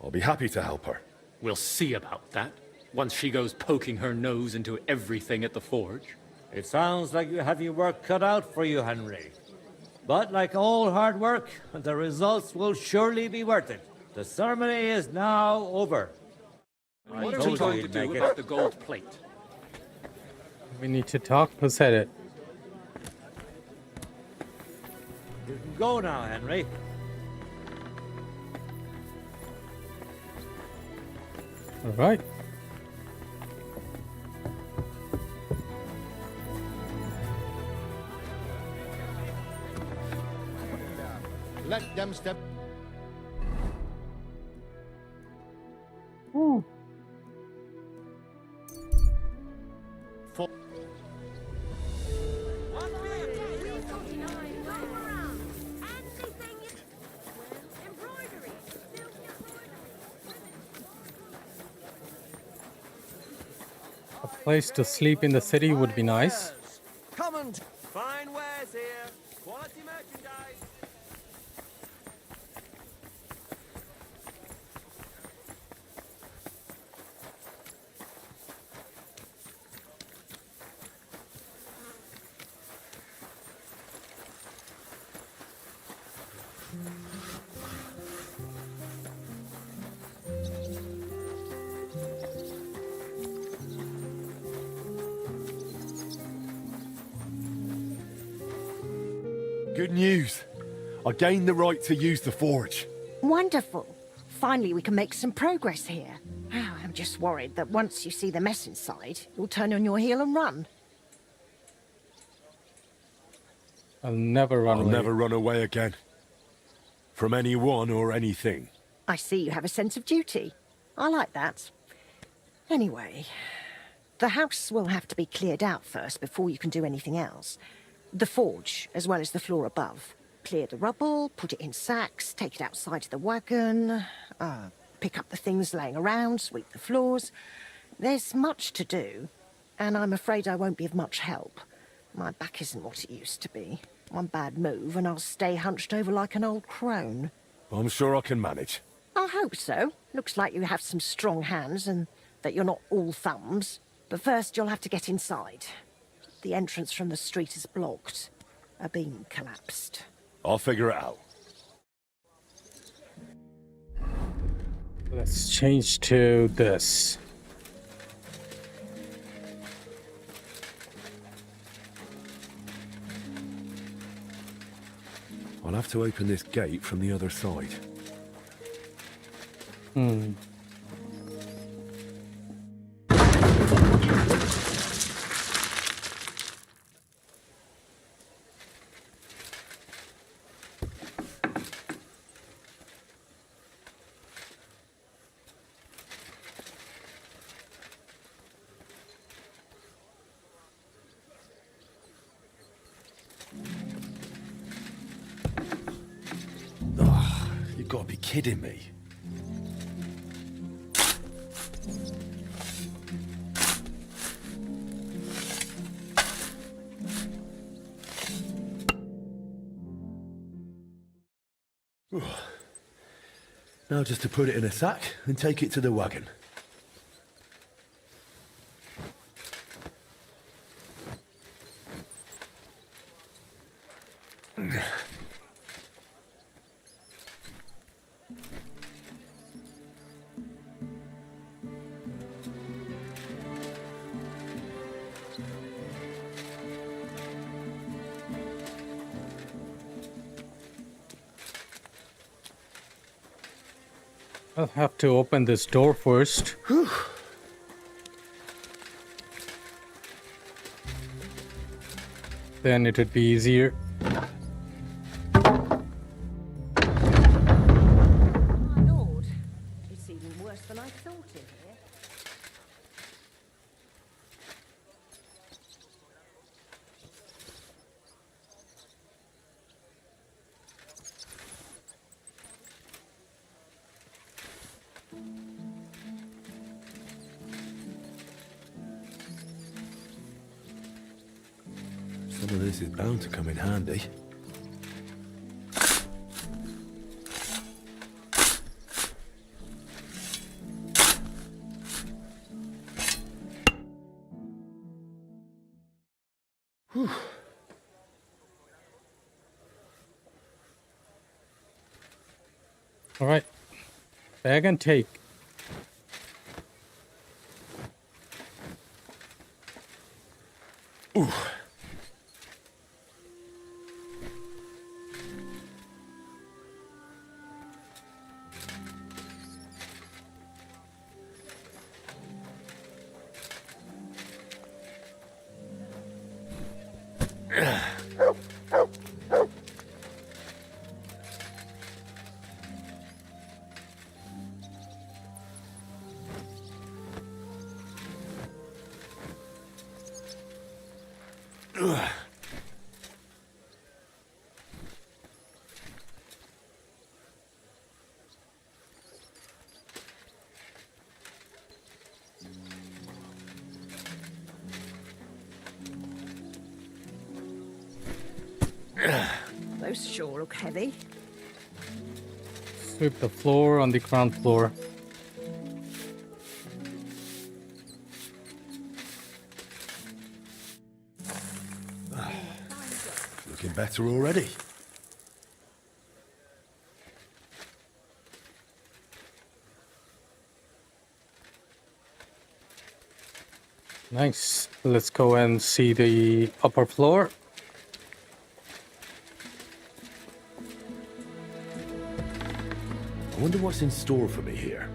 I'll be happy to help her. We'll see about that, once she goes poking her nose into everything at the forge. It sounds like you have your work cut out for you, Henry. But like all hard work, the results will surely be worth it. The ceremony is now over. What are told we you going to you'd do make it. about the gold plate? We need to talk. Who said it? You can go now, Henry. All right. Let them step. For A place to sleep in the city would be nice. Come and fine wares here. Quality merchandise. Good news. I gained the right to use the forge. Wonderful. Finally, we can make some progress here. I'm just worried that once you see the mess inside, you'll turn on your heel and run. I'll never run I'll away. never run away again. From anyone or anything. I see you have a sense of duty. I like that. Anyway, the house will have to be cleared out first before you can do anything else. The forge, as well as the floor above. Clear the rubble, put it in sacks, take it outside to the wagon, pick up the things laying around, sweep the floors. There's much to do, and I'm afraid I won't be of much help. My back isn't what it used to be. One bad move and I'll stay hunched over like an old crone. I'm sure I can manage. I hope so. Looks like you have some strong hands and that you're not all thumbs. But first you'll have to get inside. The entrance from the street is blocked. A beam collapsed. I'll figure it out. Let's change to this. I'll have to open this gate from the other side. You've got to be kidding me. Now just to put it in a sack and take it to the wagon. I'll have to open this door first. Then it would be easier. My lord, it's even worse than I thought in here. Some of this is bound to come in handy. Whew. All right, bag and take. Ooh. Those sure look heavy. Sweep the floor on the ground floor. Looking better already. Nice. Let's go and see the upper floor. I wonder what's in store for me here.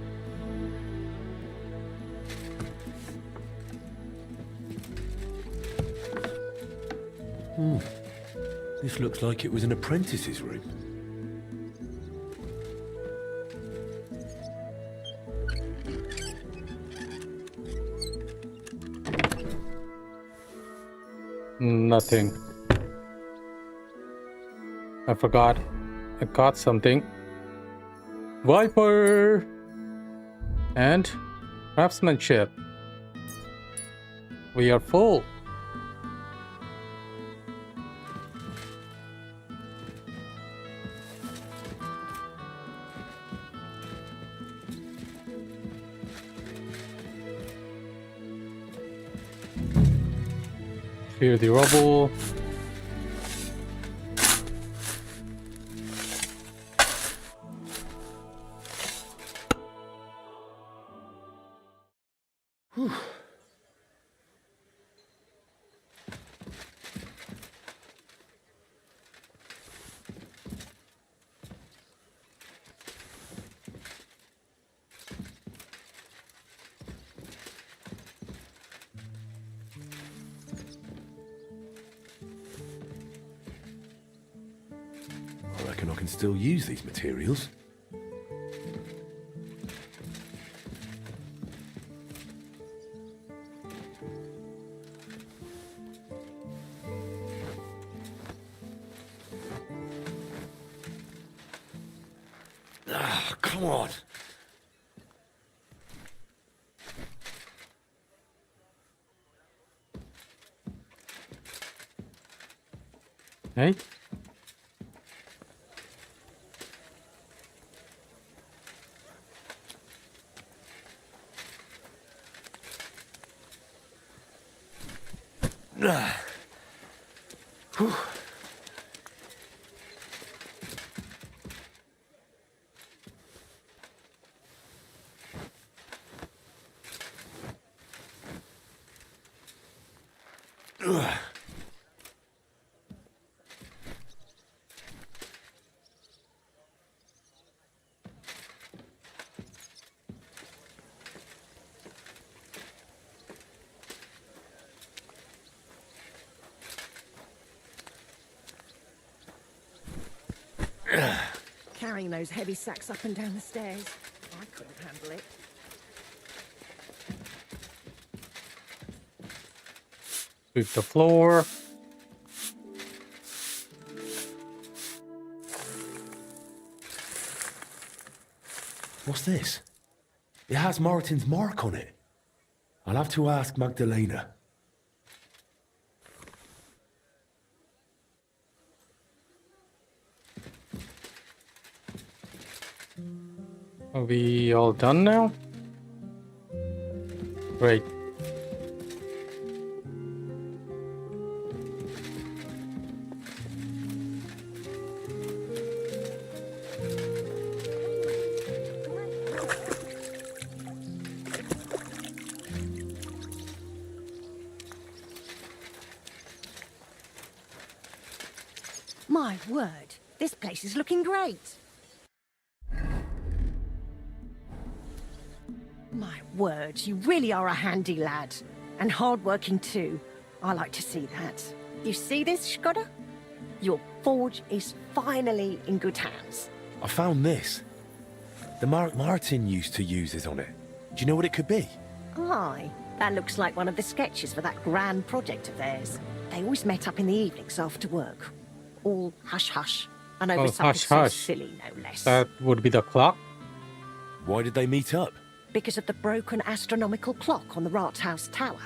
This looks like it was an apprentice's room. Nothing. I forgot. I got something. Viper! And craftsmanship. We are full. Clear the rubble. I reckon I can still use these materials. Ah, come on. Hey? Whew. Carrying those heavy sacks up and down the stairs. I couldn't handle it. Sweep the floor. What's this? It has Martin's mark on it. I'll have to ask Magdalena. Are we all done now? Great. My word, this place is looking great. My word, you really are a handy lad. And hard-working too. I like to see that. You see this, Skoda? Your forge is finally in good hands. I found this. The mark Martin used to use is on it. Do you know what it could be? Aye, that looks like one of the sketches for that grand project of theirs. They always met up in the evenings after work. All hush-hush. And over something hush, so hush. silly, no less. That would be the clock. Why did they meet up? Because of the broken astronomical clock on the Rathaus Tower.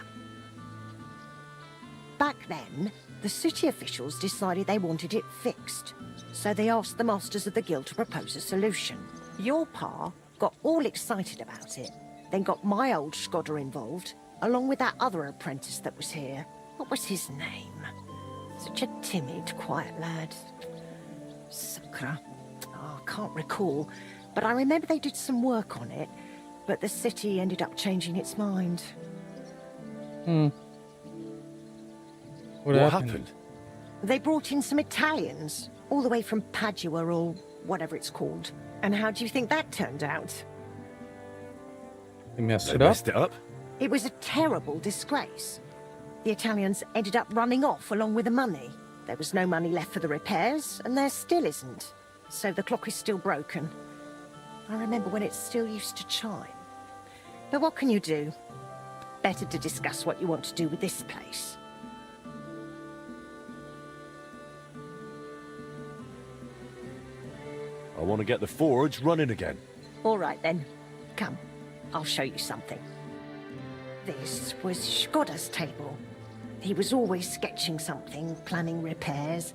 Back then, the city officials decided they wanted it fixed. So they asked the masters of the guild to propose a solution. Your pa got all excited about it, then got my old Skoda involved, along with that other apprentice that was here. What was his name? Such a timid, quiet lad. Sakura. Oh, I can't recall, but I remember they did some work on it, but the city ended up changing its mind. What happened? They brought in some Italians, all the way from Padua or whatever it's called. And how do you think that turned out? You messed They it up. messed it up? It was a terrible disgrace. The Italians ended up running off along with the money. There was no money left for the repairs, and there still isn't. So the clock is still broken. I remember when it still used to chime. But what can you do? Better to discuss what you want to do with this place. I want to get the forge running again. All right then. Come, I'll show you something. This was Skoda's table. He was always sketching something, planning repairs.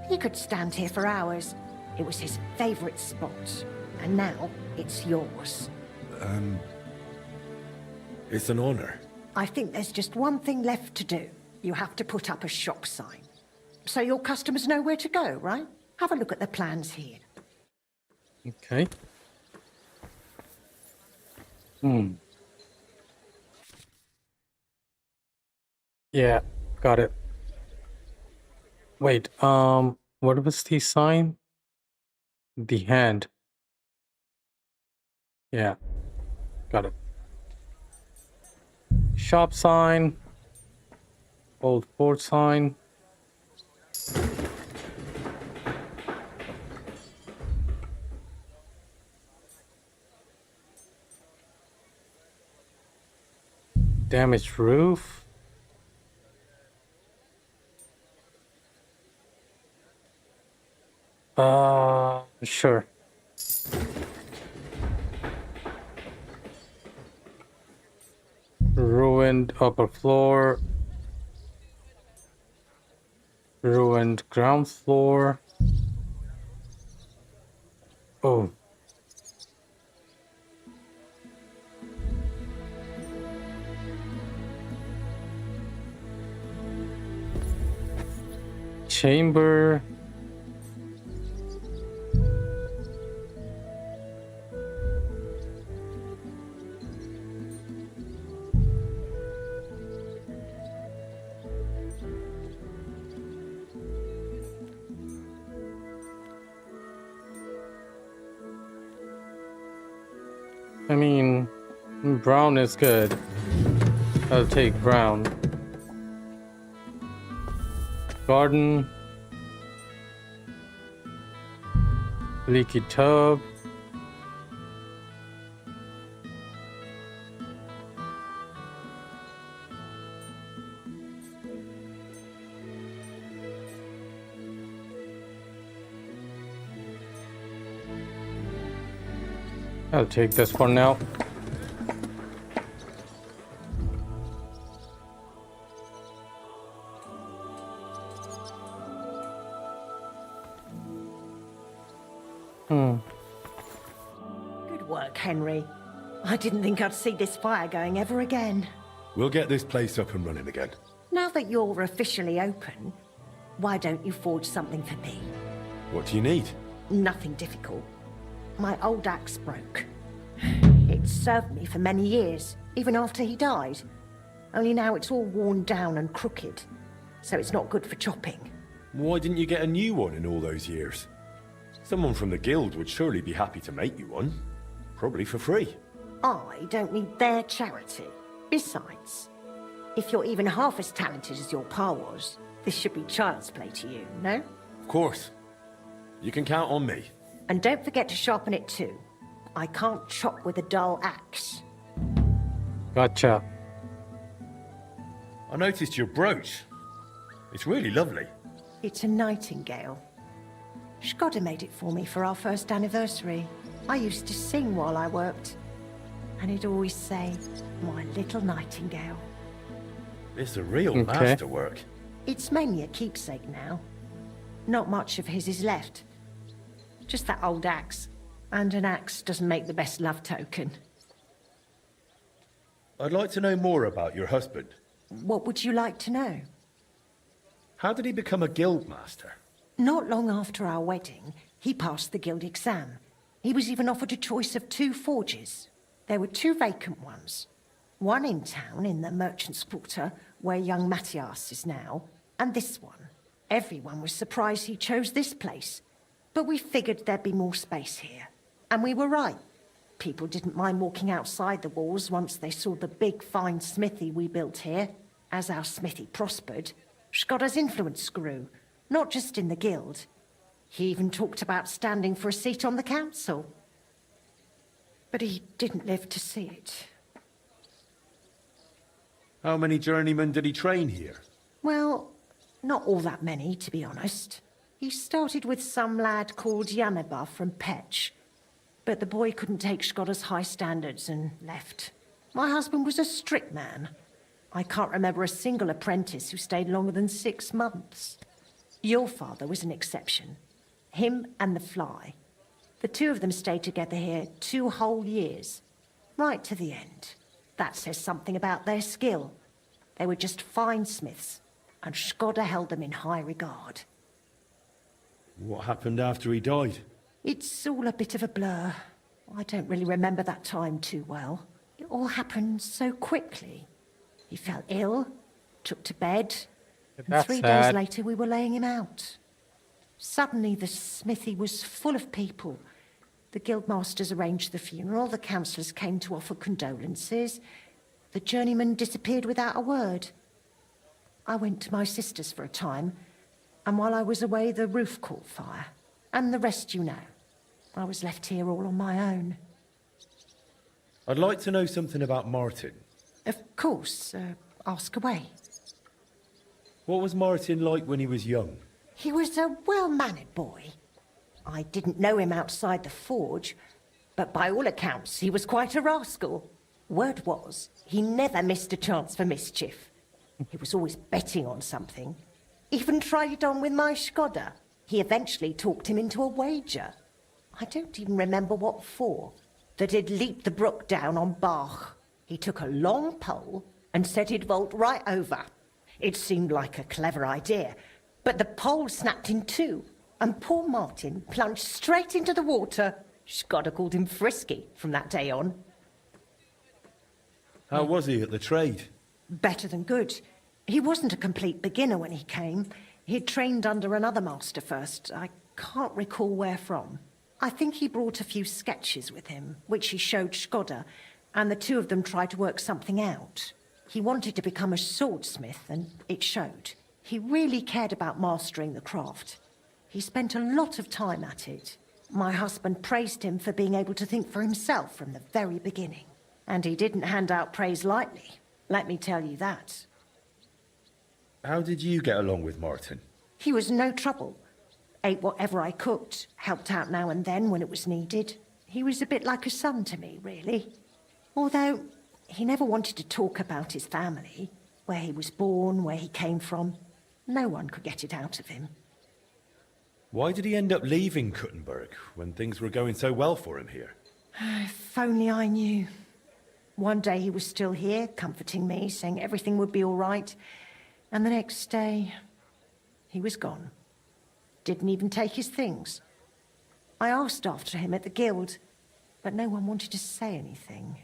He could stand here for hours. It was his favorite spot. And now it's yours. It's an honor. I think there's just one thing left to do. You have to put up a shop sign. So your customers know where to go, right? Have a look at the plans here. Okay. Yeah, got it. Wait, what was the sign? The hand. Yeah, got it. Shop sign. Old fort sign. Damaged roof. Sure. Ruined upper floor. Ruined ground floor. Oh. Chamber. I mean, brown is good. I'll take brown. Garden. Leaky tub. I'll take this for now. Good work, Henry. I didn't think I'd see this fire going ever again. We'll get this place up and running again. Now that you're officially open, why don't you forge something for me? What do you need? Nothing difficult. My old axe broke. It served me for many years, even after he died. Only now it's all worn down and crooked, so it's not good for chopping. Why didn't you get a new one in all those years? Someone from the guild would surely be happy to make you one. Probably for free. I don't need their charity. Besides, if you're even half as talented as your pa was, this should be child's play to you, no? Of course. You can count on me. And don't forget to sharpen it too. I can't chop with a dull axe. Gotcha. I noticed your brooch. It's really lovely. It's a nightingale. Skoda made it for me for our first anniversary. I used to sing while I worked. And he'd always say, "My little nightingale." It's a real Okay. masterwork. It's mainly a keepsake now. Not much of his is left. Just that old axe. And an axe doesn't make the best love token. I'd like to know more about your husband. What would you like to know? How did he become a guild master? Not long after our wedding, he passed the guild exam. He was even offered a choice of 2 forges. There were 2 vacant ones. One in town, in the Merchant's Quarter, where young Matthias is now, and this one. Everyone was surprised he chose this place. But we figured there'd be more space here. And we were right. People didn't mind walking outside the walls once they saw the big, fine smithy we built here. As our smithy prospered, Shkoda's influence grew, not just in the guild. He even talked about standing for a seat on the council. But he didn't live to see it. How many journeymen did he train here? Well, not all that many, to be honest. He started with some lad called Yaneba from Petch. But the boy couldn't take Shkoda's high standards and left. My husband was a strict man. I can't remember a single apprentice who stayed longer than 6 months. Your father was an exception. Him and the Fly. The two of them stayed together here 2 whole years. Right to the end. That says something about their skill. They were just fine smiths, and Shkoda held them in high regard. What happened after he died? It's all a bit of a blur. I don't really remember that time too well. It all happened so quickly. He fell ill, took to bed, and That's 3 sad. days later we were laying him out. Suddenly the smithy was full of people. The guildmasters arranged the funeral, the councillors came to offer condolences. The journeyman disappeared without a word. I went to my sister's for a time, and while I was away the roof caught fire. And the rest you know. I was left here all on my own. I'd like to know something about Martin. Of course, ask away. What was Martin like when he was young? He was a well-mannered boy. I didn't know him outside the forge, but by all accounts he was quite a rascal. Word was, he never missed a chance for mischief. He was always betting on something. Even tried it on with my Shkoda. He eventually talked him into a wager. I don't even remember what for. That he'd leap the brook down on Bach. He took a long pole and said he'd vault right over. It seemed like a clever idea, but the pole snapped in 2, and poor Martin plunged straight into the water. Shkoda called him Frisky from that day on. How was he at the trade? Better than good. He wasn't a complete beginner when he came. He'd trained under another master first. I can't recall where from. I think he brought a few sketches with him, which he showed Shkoda, and the two of them tried to work something out. He wanted to become a swordsmith, and it showed. He really cared about mastering the craft. He spent a lot of time at it. My husband praised him for being able to think for himself from the very beginning. And he didn't hand out praise lightly, let me tell you that. How did you get along with Martin? He was no trouble. Ate whatever I cooked, helped out now and then when it was needed. He was a bit like a son to me, really. Although he never wanted to talk about his family, where he was born, where he came from. No one could get it out of him. Why did he end up leaving Kuttenberg when things were going so well for him here? If only I knew. One day he was still here, comforting me, saying everything would be all right. And the next day, he was gone. Didn't even take his things. I asked after him at the guild, but no one wanted to say anything.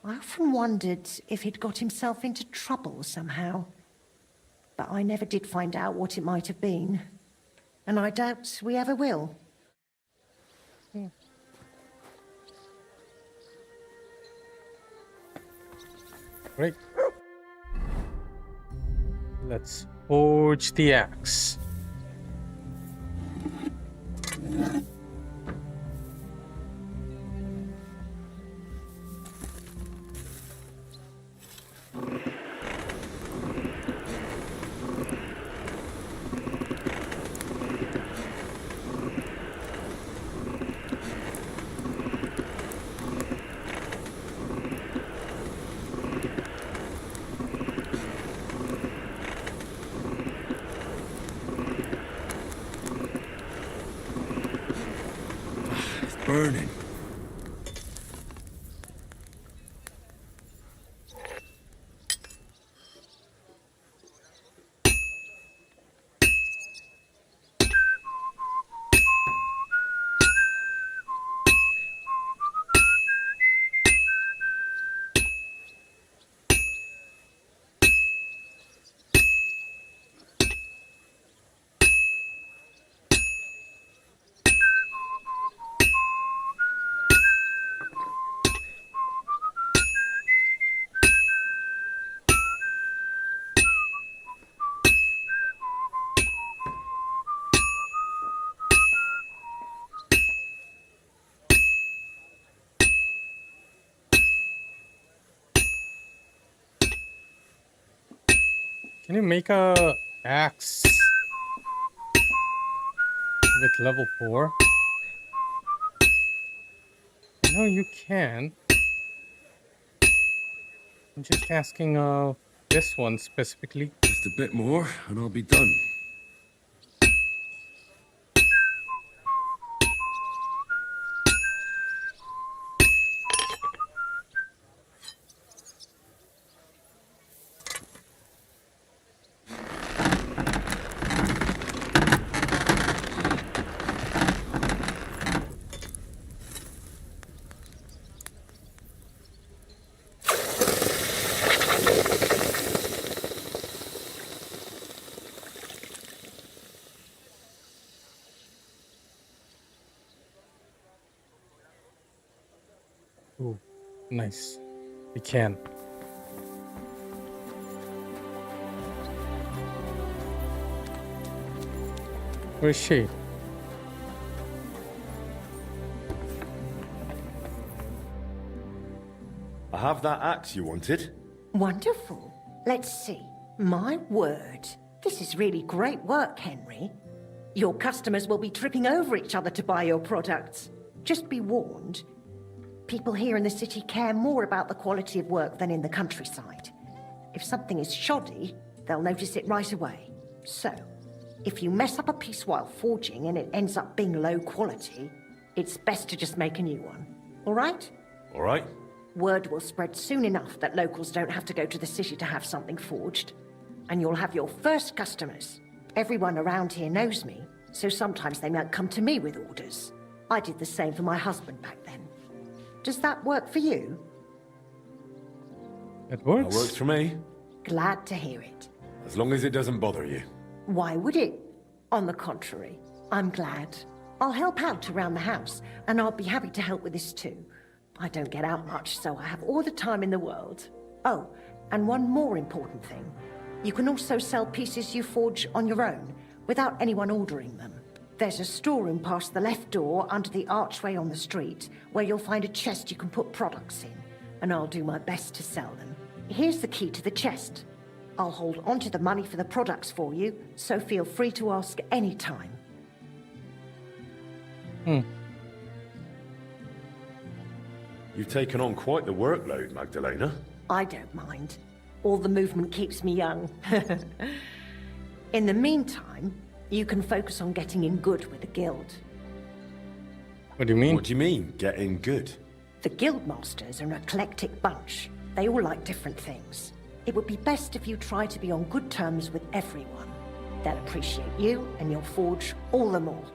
I often wondered if he'd got himself into trouble somehow. But I never did find out what it might have been. And I doubt we ever will. Right. Let's forge the axe. Burning. Can you make a axe with level 4? No, you can. I'm just asking this one specifically. Just a bit more, and I'll be done. Ooh, nice. We can. Where is she? I have that axe you wanted. Wonderful. Let's see. My word. This is really great work, Henry. Your customers will be tripping over each other to buy your products. Just be warned. People here in the city care more about the quality of work than in the countryside. If something is shoddy, they'll notice it right away. So, if you mess up a piece while forging and it ends up being low quality, it's best to just make a new one. All right? All right. Word will spread soon enough that locals don't have to go to the city to have something forged. And you'll have your first customers. Everyone around here knows me, so sometimes they might come to me with orders. I did the same for my husband back then. Does that work for you? It works. That works for me. Glad to hear it. As long as it doesn't bother you. Why would it? On the contrary, I'm glad. I'll help out around the house, and I'll be happy to help with this too. I don't get out much, so I have all the time in the world. Oh, and one more important thing. You can also sell pieces you forge on your own, without anyone ordering them. There's a storeroom past the left door under the archway on the street, where you'll find a chest you can put products in, and I'll do my best to sell them. Here's the key to the chest. I'll hold onto the money for the products for you, so feel free to ask any time. You've taken on quite the workload, Magdalena. I don't mind. All the movement keeps me young. In the meantime, you can focus on getting in good with the guild. What do you mean? What do you mean, getting good? The guild masters are an eclectic bunch. They all like different things. It would be best if you try to be on good terms with everyone. They'll appreciate you, and you'll forge all the more.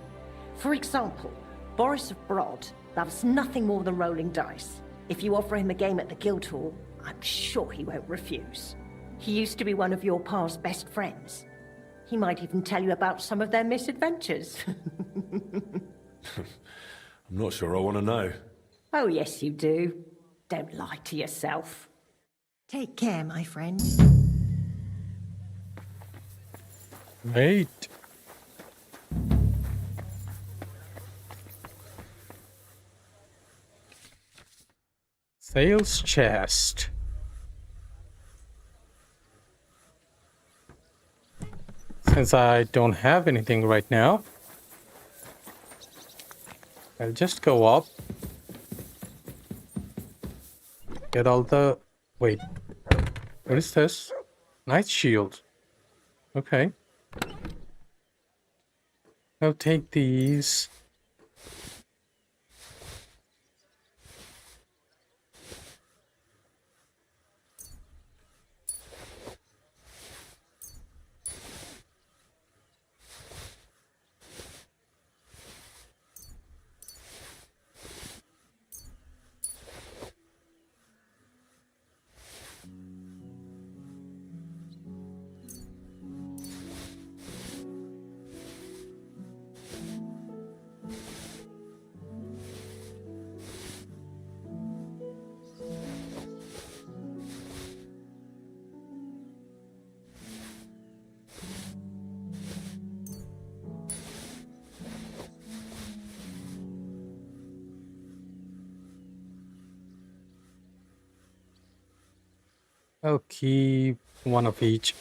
For example, Boris of Brod loves nothing more than rolling dice. If you offer him a game at the guild hall, I'm sure he won't refuse. He used to be one of your pa's best friends. He might even tell you about some of their misadventures. I'm not sure I want to know. Oh, yes, you do. Don't lie to yourself. Take care, my friend. Wait. Sales chest. Since I don't have anything right now, I'll just go up. Get all the... Wait. What is this? Night shield. Okay. I'll take these. I'll keep one of each.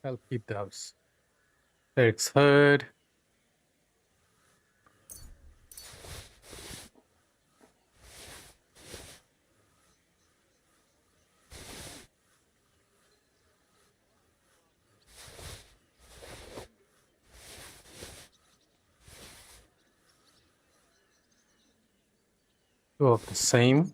I'll keep those. Eric's heard. Two of the same.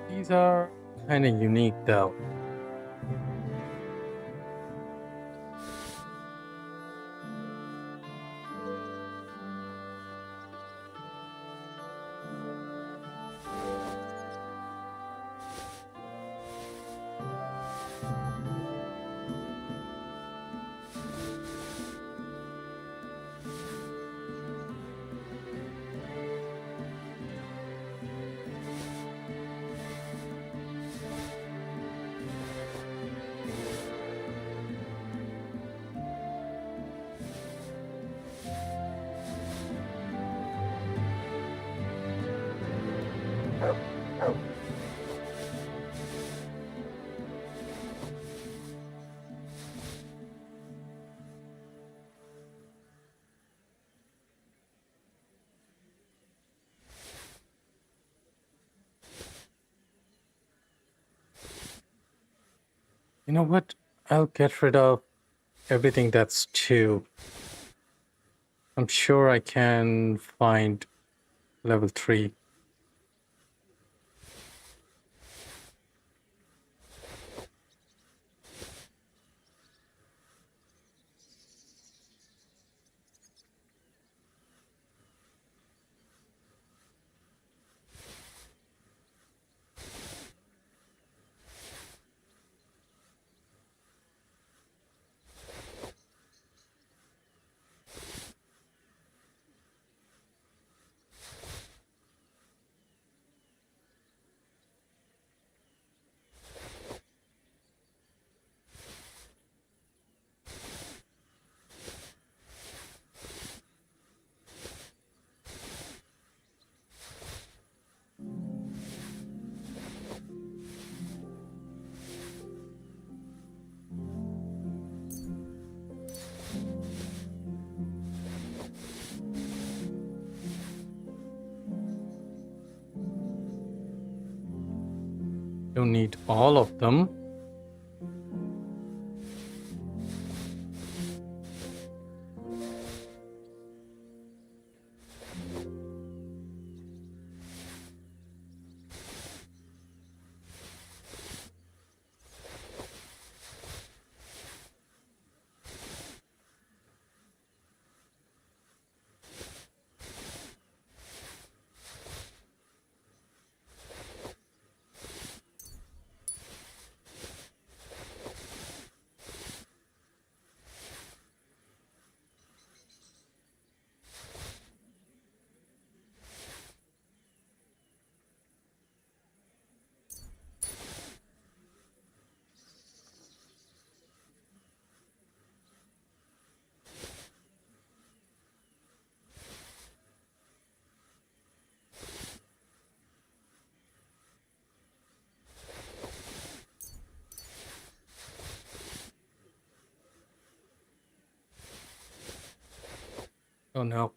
These are kind of unique though. You know what? I'll get rid of everything that's 2. I'm sure I can find level 3. Don't need all of them. Oh no.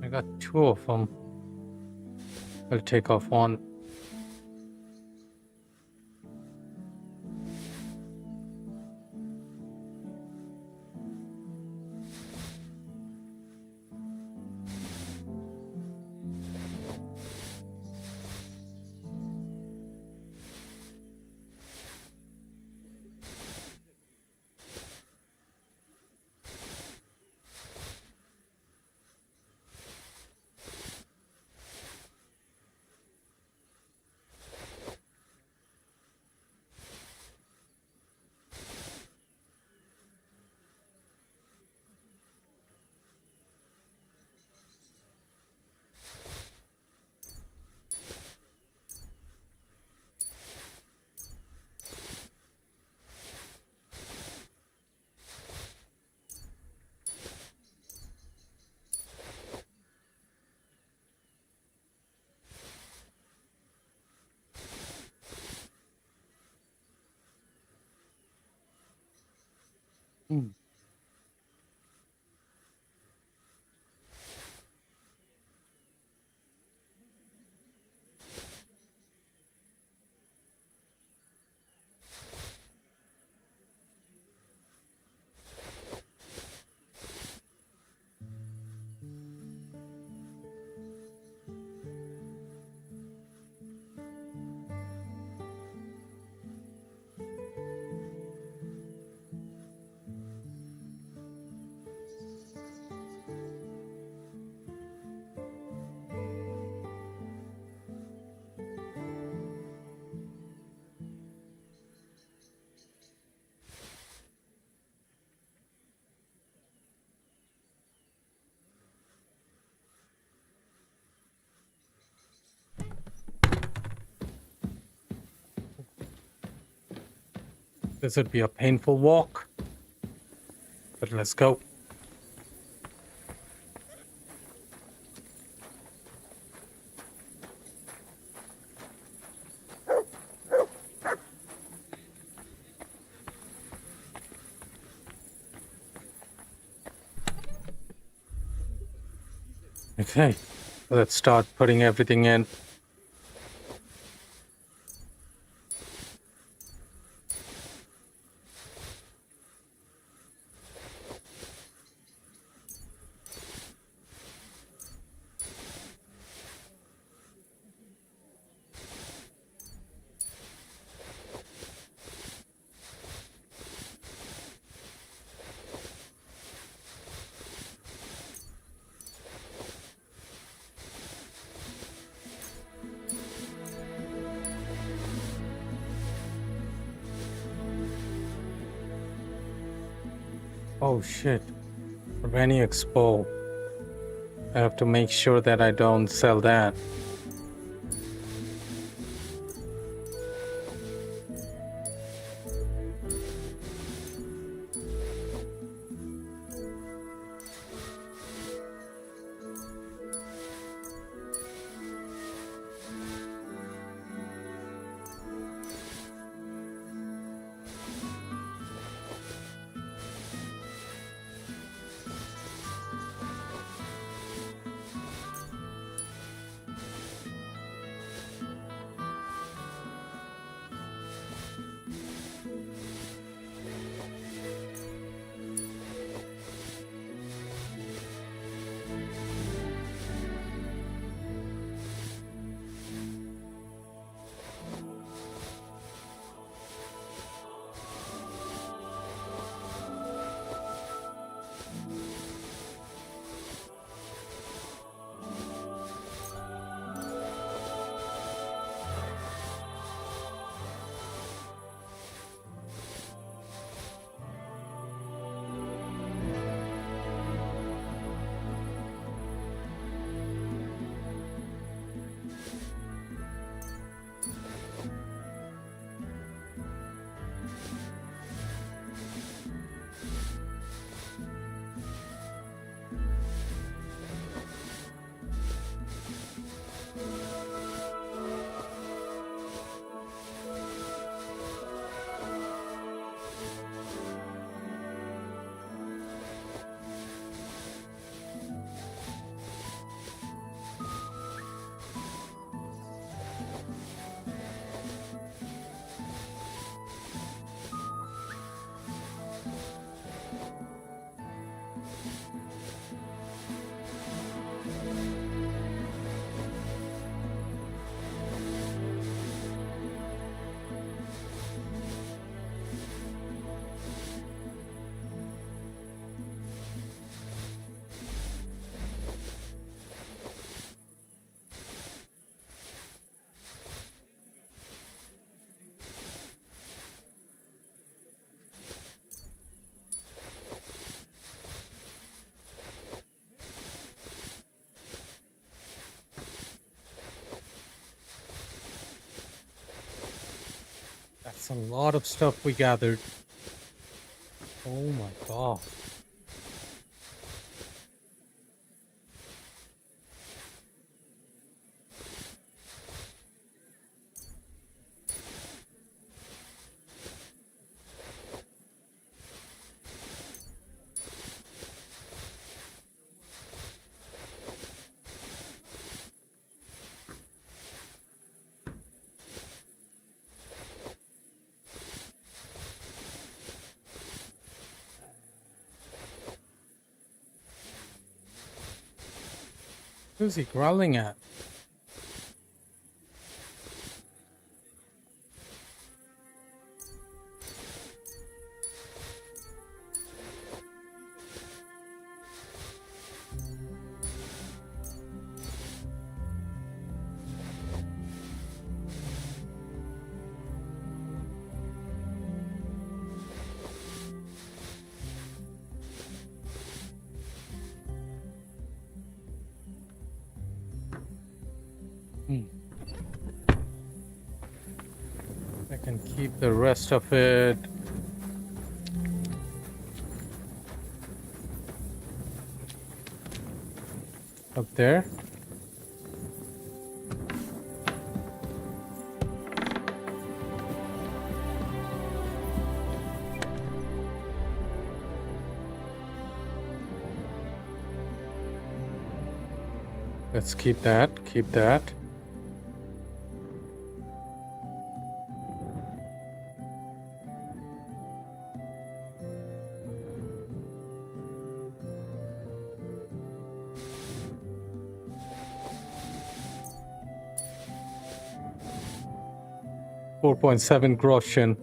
I got 2 of them. I'll take off 1. This would be a painful walk, but let's go. Okay, let's start putting everything in. Oh shit, Rennie Expo. I have to make sure that I don't sell that. a lot of stuff we gathered. Oh my god. Who's he growling at? I can keep the rest of it. Up there. Let's keep that, keep that. $4.7 groschen.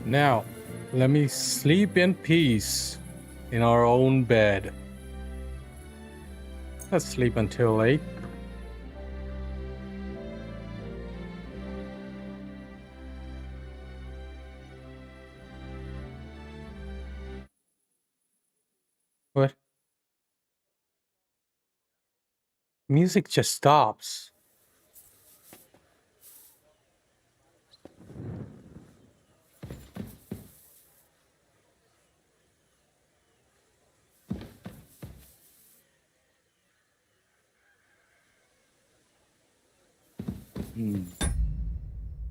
Now, let me sleep in peace in our own bed. Let's sleep until 8. What? Music just stops.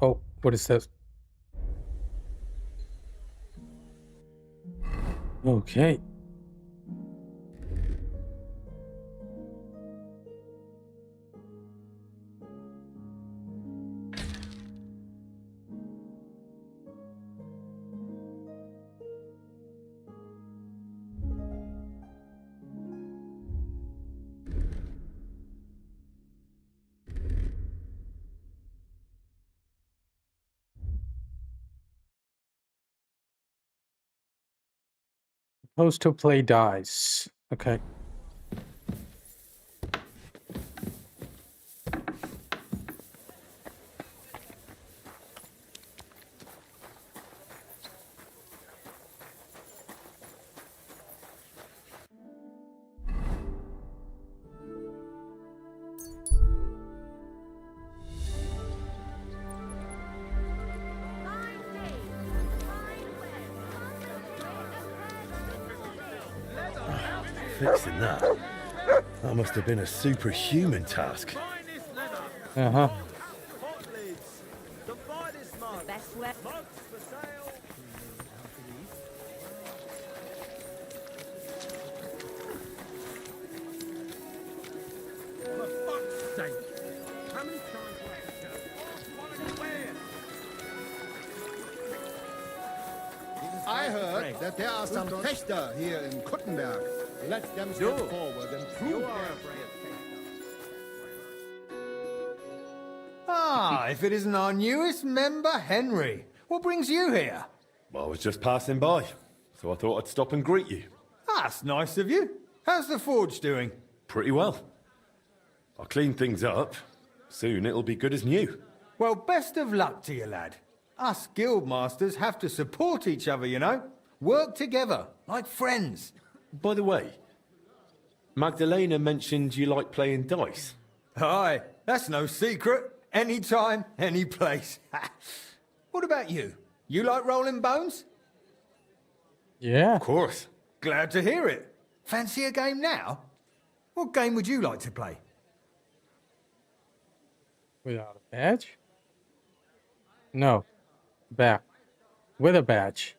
Oh, what is this? Okay. Supposed to play dice. Okay. Fixing that. That must have been a superhuman task. Uh-huh. The finest mugs. Best way. Mugs for sale. For fuck's sake! How many times will I tell you? Quality wear! I heard that there are some Fechter here in Kuttenberg. Let them step forward and prove their Ah, if it isn't our newest member, Henry. What brings you here? Well, I was just passing by, so I thought I'd stop and greet you. That's nice of you. How's the forge doing? Pretty well. I'll clean things up. Soon it'll be good as new. Well, best of luck to you, lad. Us guildmasters have to support each other, you know? Work together, like friends. By the way, Magdalena mentioned you like playing dice. Aye, that's no secret. Anytime, any place. What about you? You like rolling bones? Yeah. Of course. Glad to hear it. Fancy a game now? What game would you like to play? Without a badge? No. Back. With a badge.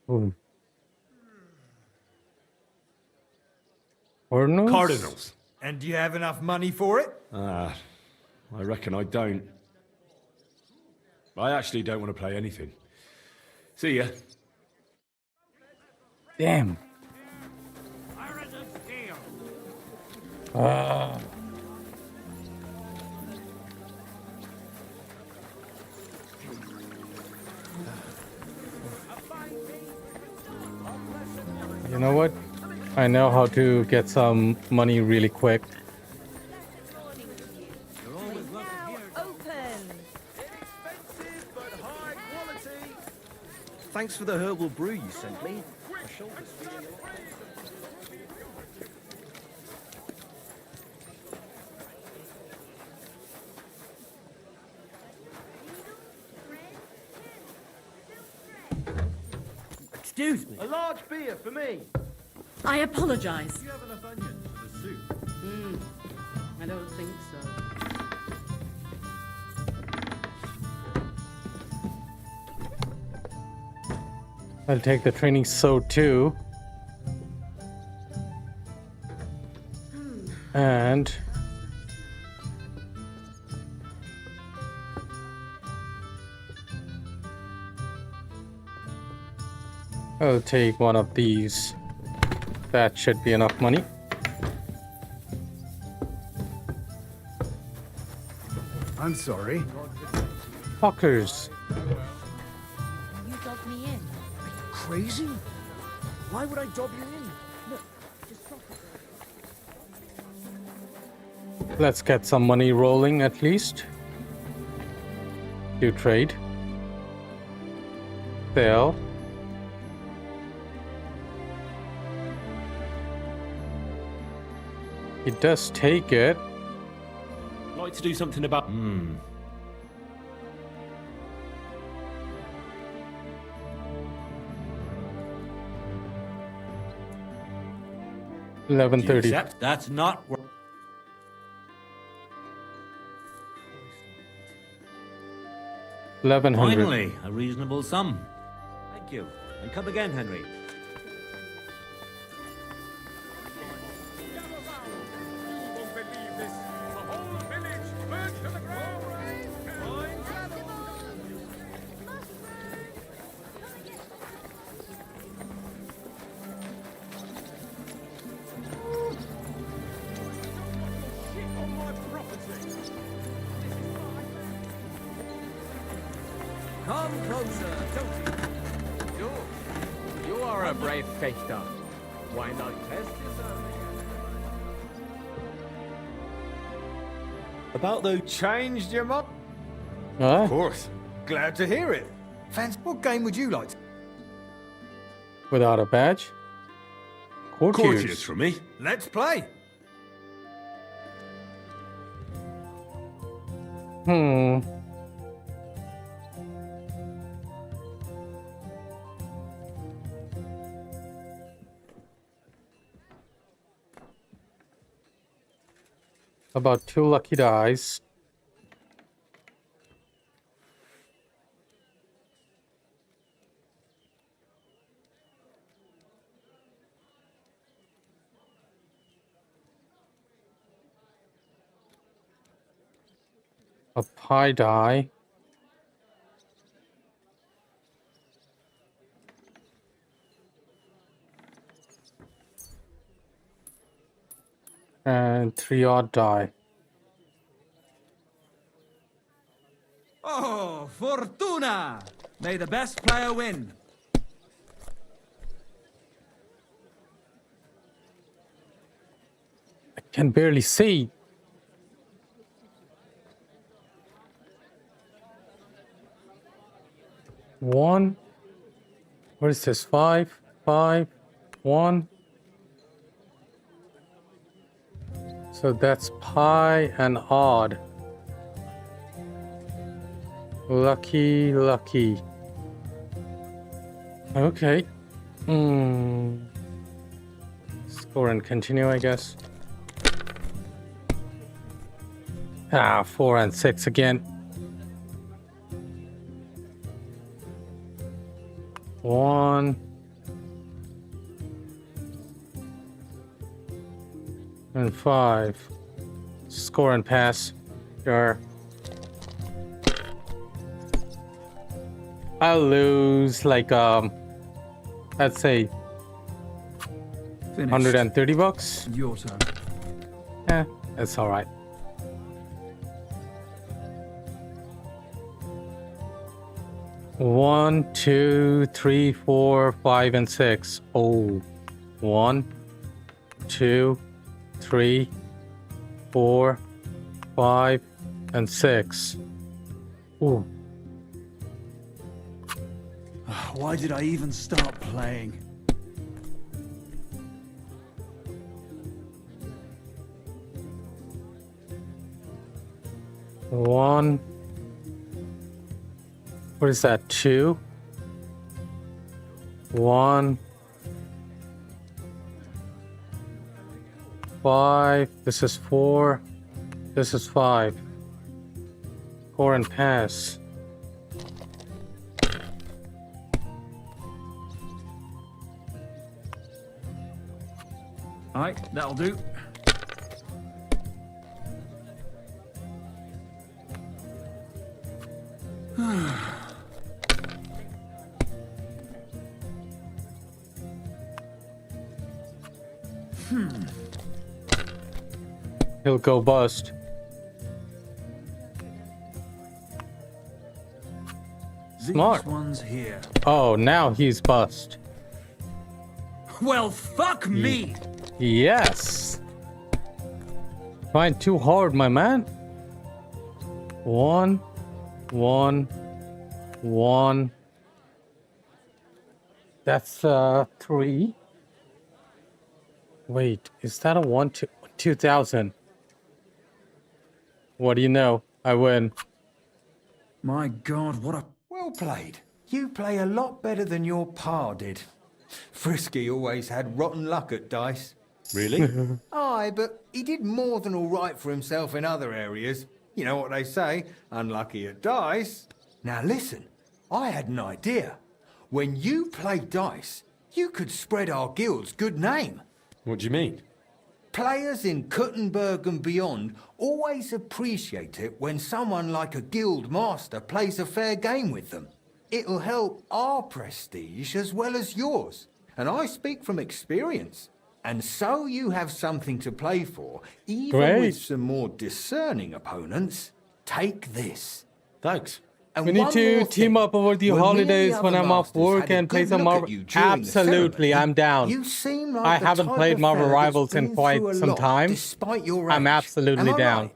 Boom. Cardinals? Cardinals. And do you have enough money for it? I reckon I don't. I actually don't want to play anything. See ya. Damn. Iron and steel! Ah. You know what? I know how to get some money really quick. Now open. Inexpensive but high quality. Thanks for the herbal brew you sent me. Excuse me. A large beer for me. I apologize. Do you have enough onions for the soup? I don't think so. I'll take the training sword too. And I'll take one of these. That should be enough money. I'm sorry. Fuckers. You dobbed me in. crazy? Why would I dob you in? Look, just drop it. Let's get some money rolling at least. Do trade. Sell. He does take it. Like to do something about... Do you 11:30. accept? That's not... 1100. Finally, a reasonable sum. Thank you. And come again, Henry. Come closer, don't you? You are a brave fechter. Why not test yourself? About those... Changed your mod? Huh? Of course. Glad to hear it. Fans, what game would you like to... Without a badge? Courtiers for me. Let's play. Hmm. About 2 lucky dice. A pie die. And 3 odd die. Oh, Fortuna! May the best player win. I can barely see. One. What is this? 5, 5, 1. So that's pie and odd. Lucky, lucky. Okay. Score and continue, I guess. 4 and 6 again. 1 and 5. Score and pass. Sure. I'll lose like let's say Finished. 130 bucks. Your turn. That's all right. One, 2, 3, 4, 5, and 6. Oh, 1, 2, 3, 4, 5, and 6. Ooh. Why did I even start playing? One. What is that? 2. 1. 5. This is 4. This is 5. Score and pass. Alright, that'll do. He'll go bust. Smart. These ones here. Oh, now he's bust. Well, fuck me! Yes. Trying too hard, my man. 1, 1, 1. That's 3. Wait, is that a 1 to 2000? What do you know? I win. My God, what a... Well played. You play a lot better than your pa did. Frisky always had rotten luck at dice. Really? Aye, but he did more than all right for himself in other areas. You know what they say, unlucky at dice. Now listen, I had an idea. When you play dice, you could spread our guild's good name. What do you mean? Players in Kuttenberg and beyond always appreciate it when someone like a guild master plays a fair game with them. It'll help our prestige as well as yours. And I speak from experience. And so you have something to play for, even with some more discerning opponents. Take this. Thanks. And We need to team up over the holidays when I'm off work and play some Marvel. Absolutely, I'm down. I haven't played Marvel Rivals in quite some time. I'm absolutely down.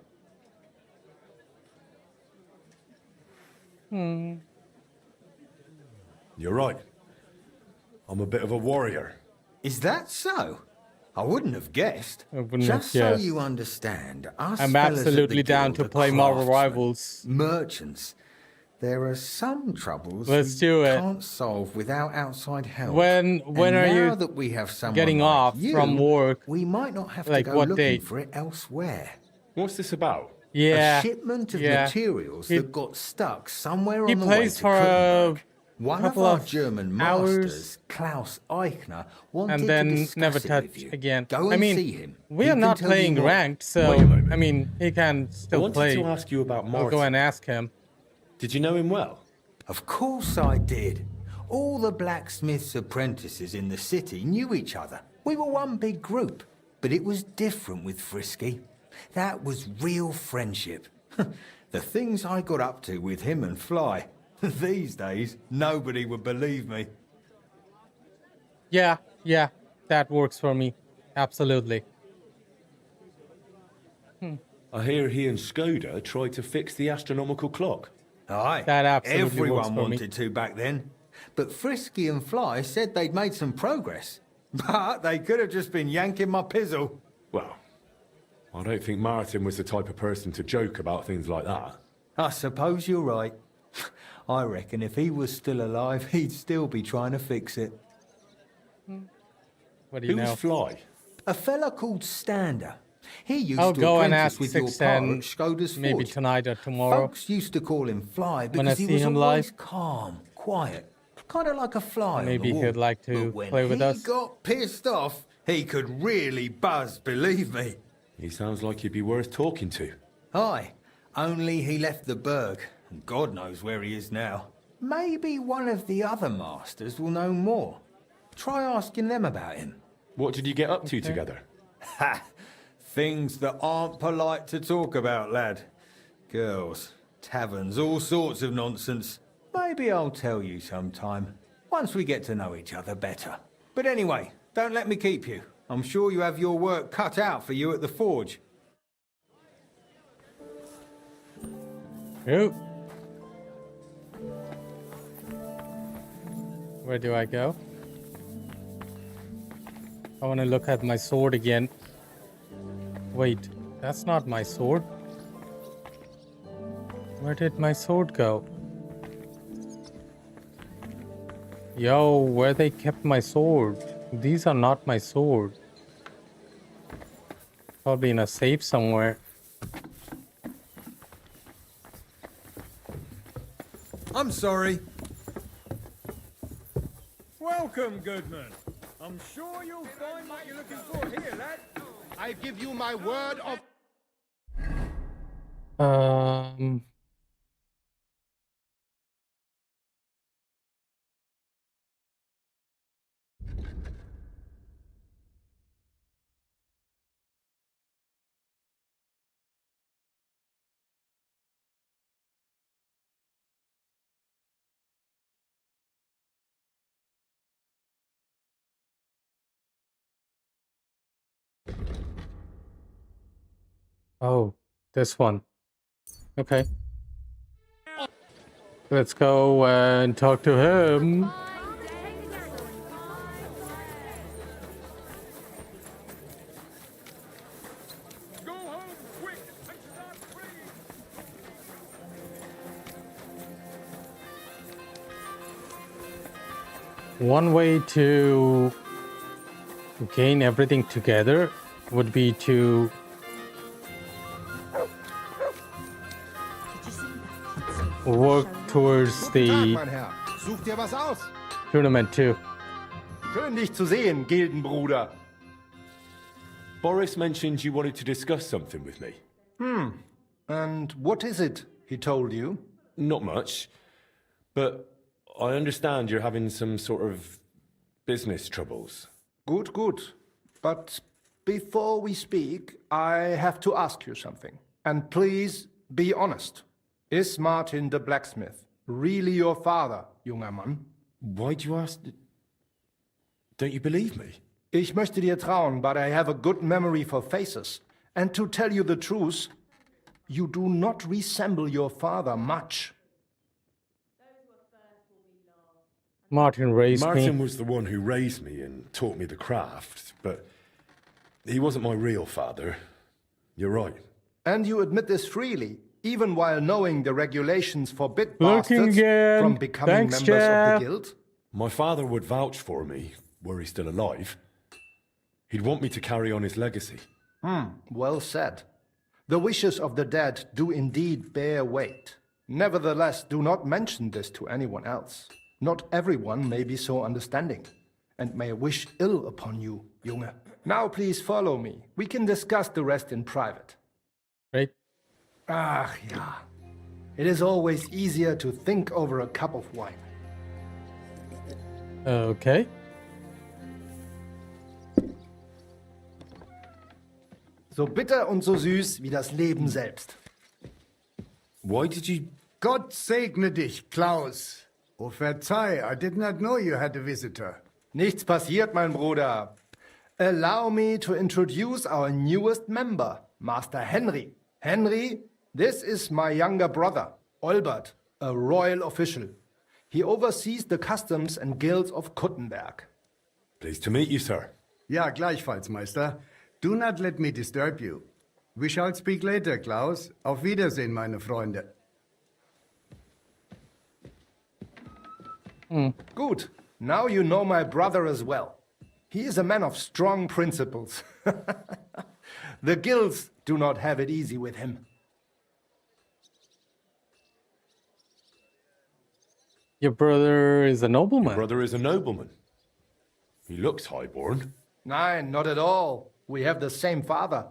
You're right. I'm a bit of a warrior. Is that so? I wouldn't have guessed. Just so you understand, us I'm fellas at absolutely the down guild to are play Marvel craftsmen, Rivals. Merchants. There are some troubles Let's we do it. can't solve without outside help. When and are now you that we have someone getting like off you, from work? we might not have Like to go what looking date? for it elsewhere. What's this about? Yeah. A shipment of yeah. materials He- that got stuck somewhere He on the way plays to for a Kuttenberg. One of couple our of German hours masters, Klaus Eichner, wanted and to then discuss never it with touch you. again. Go I and mean, see him. we He are can not tell you playing more. ranked, so Wait a moment. I mean, he can I still wanted play. to ask you about I'll Martin. go and ask him. Did you know him well? Of course I did. All the blacksmith's apprentices in the city knew each other. We were one big group, but it was different with Frisky. That was real friendship. The things I got up to with him and Fly. These days, nobody would believe me. Yeah, that works for me. Absolutely. I hear he and Skoda tried to fix the astronomical clock. Aye, That absolutely works everyone for me. wanted to back then. But Frisky and Fly said they'd made some progress. But they could have just been yanking my pizzle. Well, I don't think Martin was the type of person to joke about things like that. I suppose you're right. I reckon if he was still alive, he'd still be trying to fix it. What do you Who know? was Fly? A fella called Stander. He used I'll to go and apprentice ask with your Six pa at and Skoda's maybe forge. tonight or tomorrow. Folks used to call him Fly When I because he see was him always live. calm, quiet, kind of like a fly Maybe on the wall. he'd like to But when play with he us. got pissed off, he could really buzz, believe me. He sounds like he'd be worth talking to. Aye, only he left the Berg, and God knows where he is now. Maybe one of the other masters will know more. Try asking them about him. What did you get up to together? Ha! Things that aren't polite to talk about, lad. Girls, taverns, all sorts of nonsense. Maybe I'll tell you sometime, once we get to know each other better. But anyway, don't let me keep you. I'm sure you have your work cut out for you at the forge. Who? Where do I go? I want to look at my sword again. Wait, that's not my sword. Where did my sword go? Yo, where they kept my sword? These are not my sword. Probably in a safe somewhere. I'm sorry. Welcome, Goodman. I'm sure you'll find what you're looking for here, lad. I give you my word of... Oh, this one. Okay. Let's go and talk to him. Go home quick and start free. One way to gain everything together would be to work towards Guten Tag, the mein Herr. Such dir was aus. tournament too. Schön, dich zu sehen, Gildenbruder. Boris mentioned you wanted to discuss something with me. And what is it he told you? Not much, but I understand you're having some sort of business troubles. Good, good. But before we speak, I have to ask you something. And please be honest. Is Martin the blacksmith really your father, junger Mann? Why'd you ask? Don't you believe me? Ich möchte dir trauen, but I have a good memory for faces. And to tell you the truth, you do not resemble your father much. Martin raised Martin me. was the one who raised me and taught me the craft, but he wasn't my real father. You're right. And you admit this freely, even while knowing the regulations forbid Looking bastards again. from becoming Thanks, members of Jeff. the guild? My father would vouch for me, were he still alive. He'd want me to carry on his legacy. Well said. The wishes of the dead do indeed bear weight. Nevertheless, do not mention this to anyone else. Not everyone may be so understanding, and may wish ill upon you, Junge. Now please follow me. We can discuss the rest in private. Right? Ach ja. It is always easier to think over a cup of wine. Okay. So bitter und so süß wie das Leben selbst. Why did you... Gott segne dich, Klaus. Oh, verzeih, I did not know you had a visitor. Nichts passiert, mein Bruder. Allow me to introduce our newest member, Master Henry. Henry, this is my younger brother, Olbert, a royal official. He oversees the customs and guilds of Kuttenberg. Pleased to meet you, sir. Ja, gleichfalls, Meister. Do not let me disturb you. We shall speak later, Klaus. Auf Wiedersehen, meine Freunde. Good. Now you know my brother as well. He is a man of strong principles. The guilds do not have it easy with him. Your brother is a nobleman. Your brother is a nobleman. He looks highborn. Nein, not at all. We have the same father.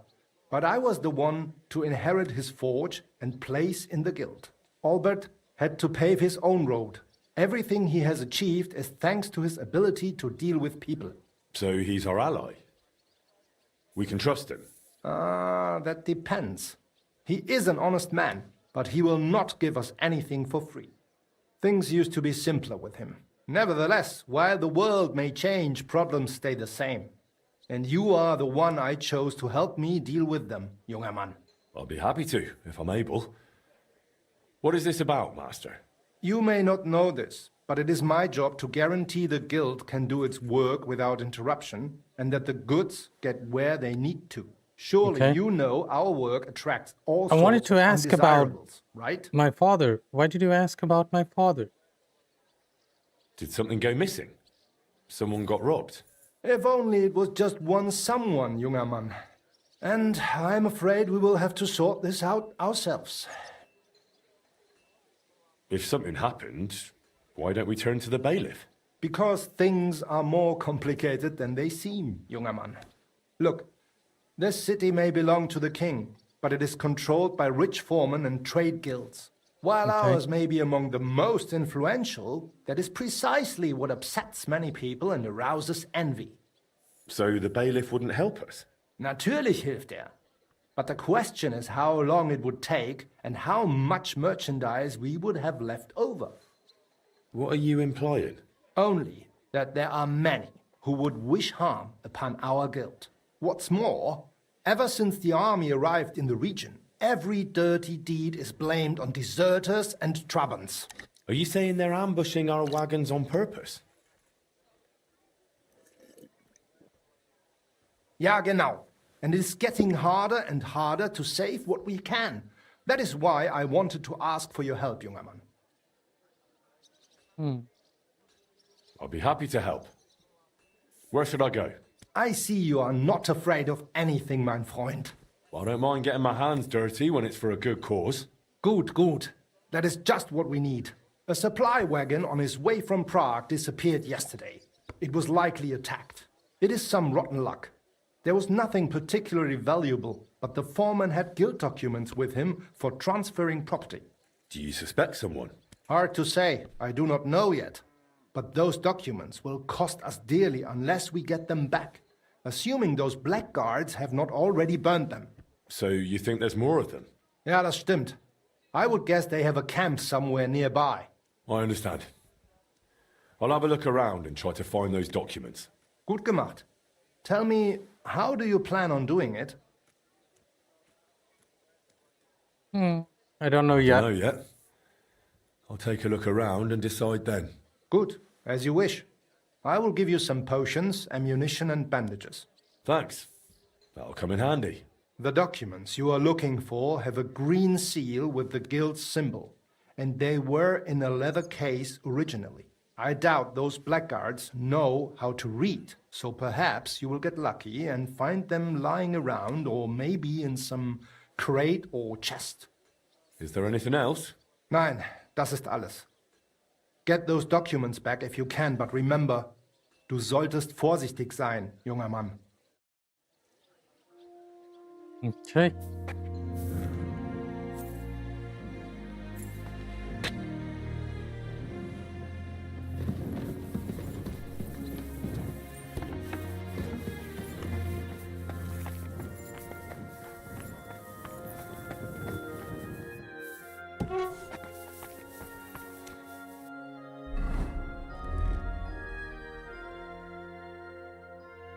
But I was the one to inherit his forge and place in the guild. Albert had to pave his own road. Everything he has achieved is thanks to his ability to deal with people. So he's our ally. We can trust him. That depends. He is an honest man, but he will not give us anything for free. Things used to be simpler with him. Nevertheless, while the world may change, problems stay the same. And you are the one I chose to help me deal with them, junger Mann. I'll be happy to, if I'm able. What is this about, Master? You may not know this, but it is my job to guarantee the guild can do its work without interruption, and that the goods get where they need to. Surely Okay. you know our work attracts all I wanted sorts to of ask about undesirables, right? my father. Why did you ask about my father? Did something go missing? Someone got robbed? If only it was just one someone, junger Mann. And I'm afraid we will have to sort this out ourselves. If something happened, why don't we turn to the bailiff? Because things are more complicated than they seem, junger Mann. Look, this city may belong to the king, but it is controlled by rich foremen and trade guilds. While ours may be among the most influential, that is precisely what upsets many people and arouses envy. So the bailiff wouldn't help us? Natürlich hilft er. But the question is how long it would take and how much merchandise we would have left over. What are you implying? Only that there are many who would wish harm upon our guild. What's more, ever since the army arrived in the region, every dirty deed is blamed on deserters and Trabants. Are you saying they're ambushing our wagons on purpose? Ja, genau. And it is getting harder and harder to save what we can. That is why I wanted to ask for your help, junger Mann. I'll be happy to help. Where should I go? I see you are not afraid of anything, mein Freund. Well, I don't mind getting my hands dirty when it's for a good cause. Good, good. That is just what we need. A supply wagon on his way from Prague disappeared yesterday. It was likely attacked. It is some rotten luck. There was nothing particularly valuable, but the foreman had guild documents with him for transferring property. Do you suspect someone? Hard to say. I do not know yet. But those documents will cost us dearly unless we get them back, assuming those blackguards have not already burned them. So you think there's more of them? Ja, das stimmt. I would guess they have a camp somewhere nearby. I understand. I'll have a look around and try to find those documents. Gut gemacht. Tell me, how do you plan on doing it? I don't know yet. Don't know yet. I'll take a look around and decide then. Good, as you wish. I will give you some potions, ammunition, and bandages. Thanks. That'll come in handy. The documents you are looking for have a green seal with the guild's symbol, and they were in a leather case originally. I doubt those blackguards know how to read, so perhaps you will get lucky and find them lying around or maybe in some crate or chest. Is there anything else? Nein, das ist alles. Get those documents back if you can, but remember, du solltest vorsichtig sein, junger Mann. Okay.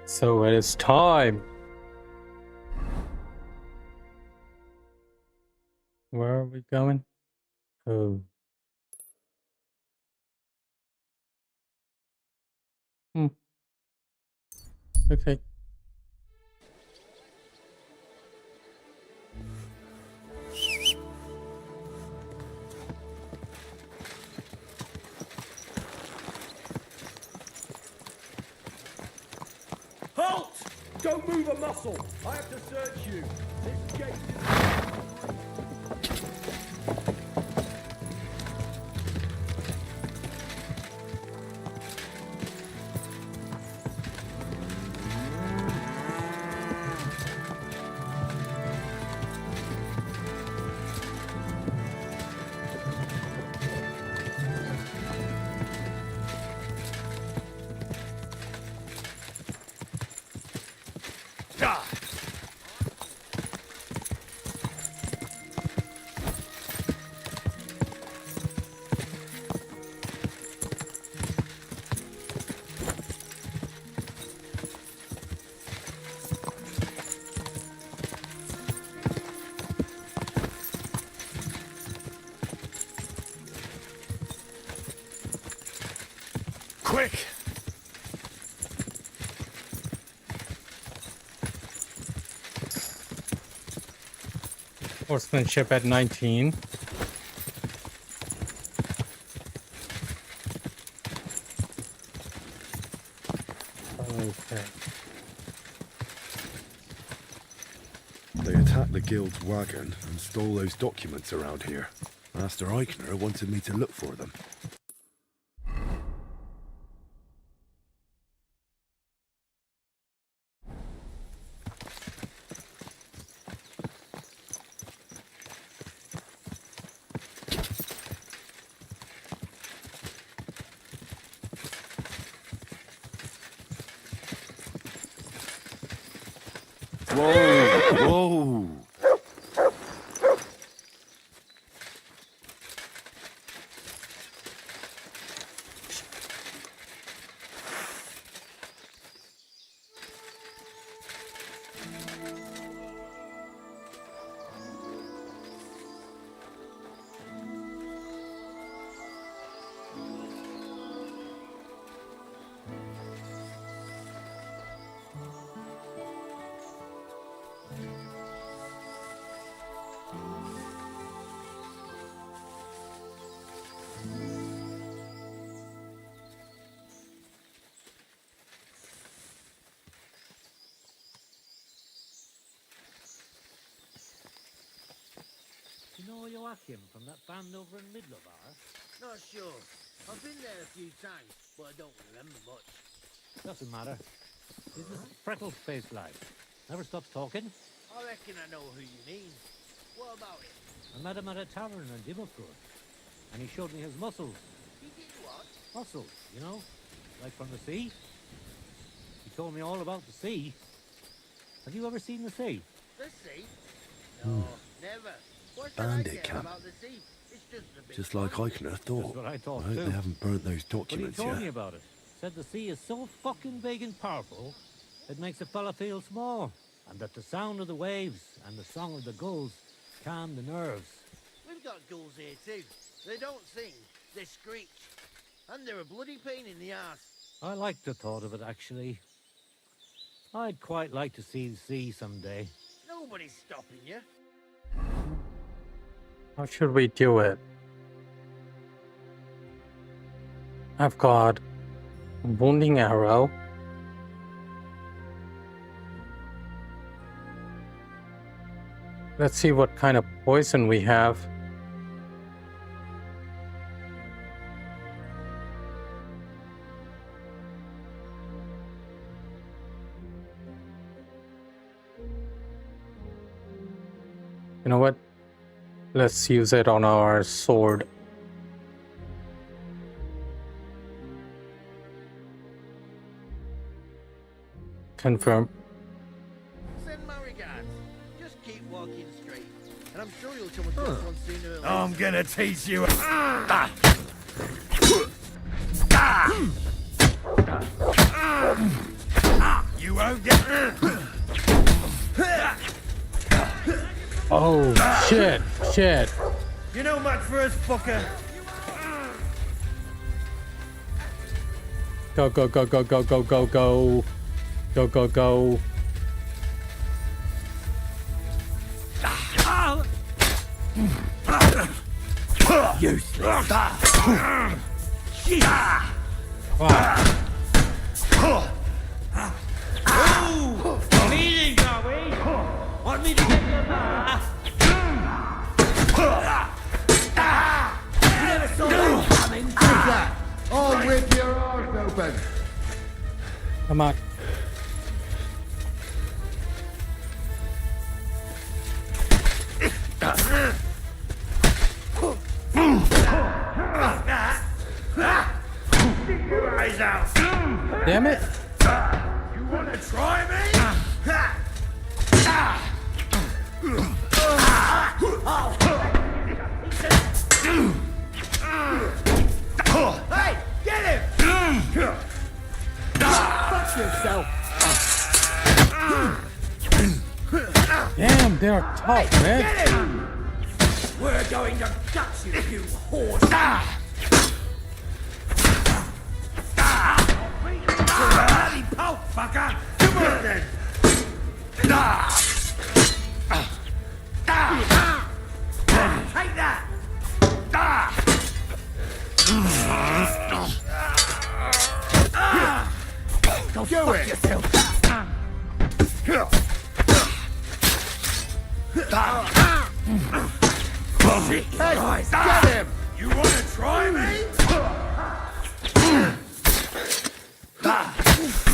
So it is time. Where are we going? Oh. Okay. Halt! Don't move a muscle! I have to search you. This gate Quick! Horsemanship at 19. Okay. They attacked the guild's wagon and stole those documents around here. Master Eichner wanted me to look for them. Whoa! Whoa! You know Joachim from that band over in Midlovar? Not sure. I've been there a few times, but I don't remember much. Doesn't matter. He's a freckle-faced lad. Never stops talking. I reckon I know who you mean. What about it? I met him at a tavern in Dimmerford, and he showed me his muscles. He did what? Muscles, you know, like from the sea. He told me all about the sea. Have you ever seen the sea? The sea? No, never. What's there Bandit like camp. about the sea? It's just a big Just like pond. Eichner thought. That's what I thought hope too. they haven't burnt those But he documents told yet. me about it. Said the sea is so fucking big and powerful, it makes a fella feel small. And that the sound of the waves and the song of the gulls calm the nerves. We've got gulls here too. They don't sing, they screech. And they're a bloody pain in the arse. I like the thought of it, actually. I'd quite like to see the sea someday. Nobody's stopping you. How should we do it? I've got wounding arrow. Let's see what kind of poison we have. You know what? Let's use it on our sword. Confirm. Send my regards. Just keep walking straight, and I'm sure you'll come across one sooner or later. I'm gonna teach you. You won't get. Oh, shit. You know much for us, fucker. Go. Go. Useless. Meetings, are we? Want me to get your bar? You never saw that coming. Take that! I'll rip your arse open! Come on. Stick your eyes out. Damn it. You wanna try me? Hey, get him! Fuck yourself. Damn, they're tough, man. Get him! We're going to gut you horse. Bloody pulp, fucker! Come on then! Take that! Go fuck yourself! Hey, get him! You wanna try me?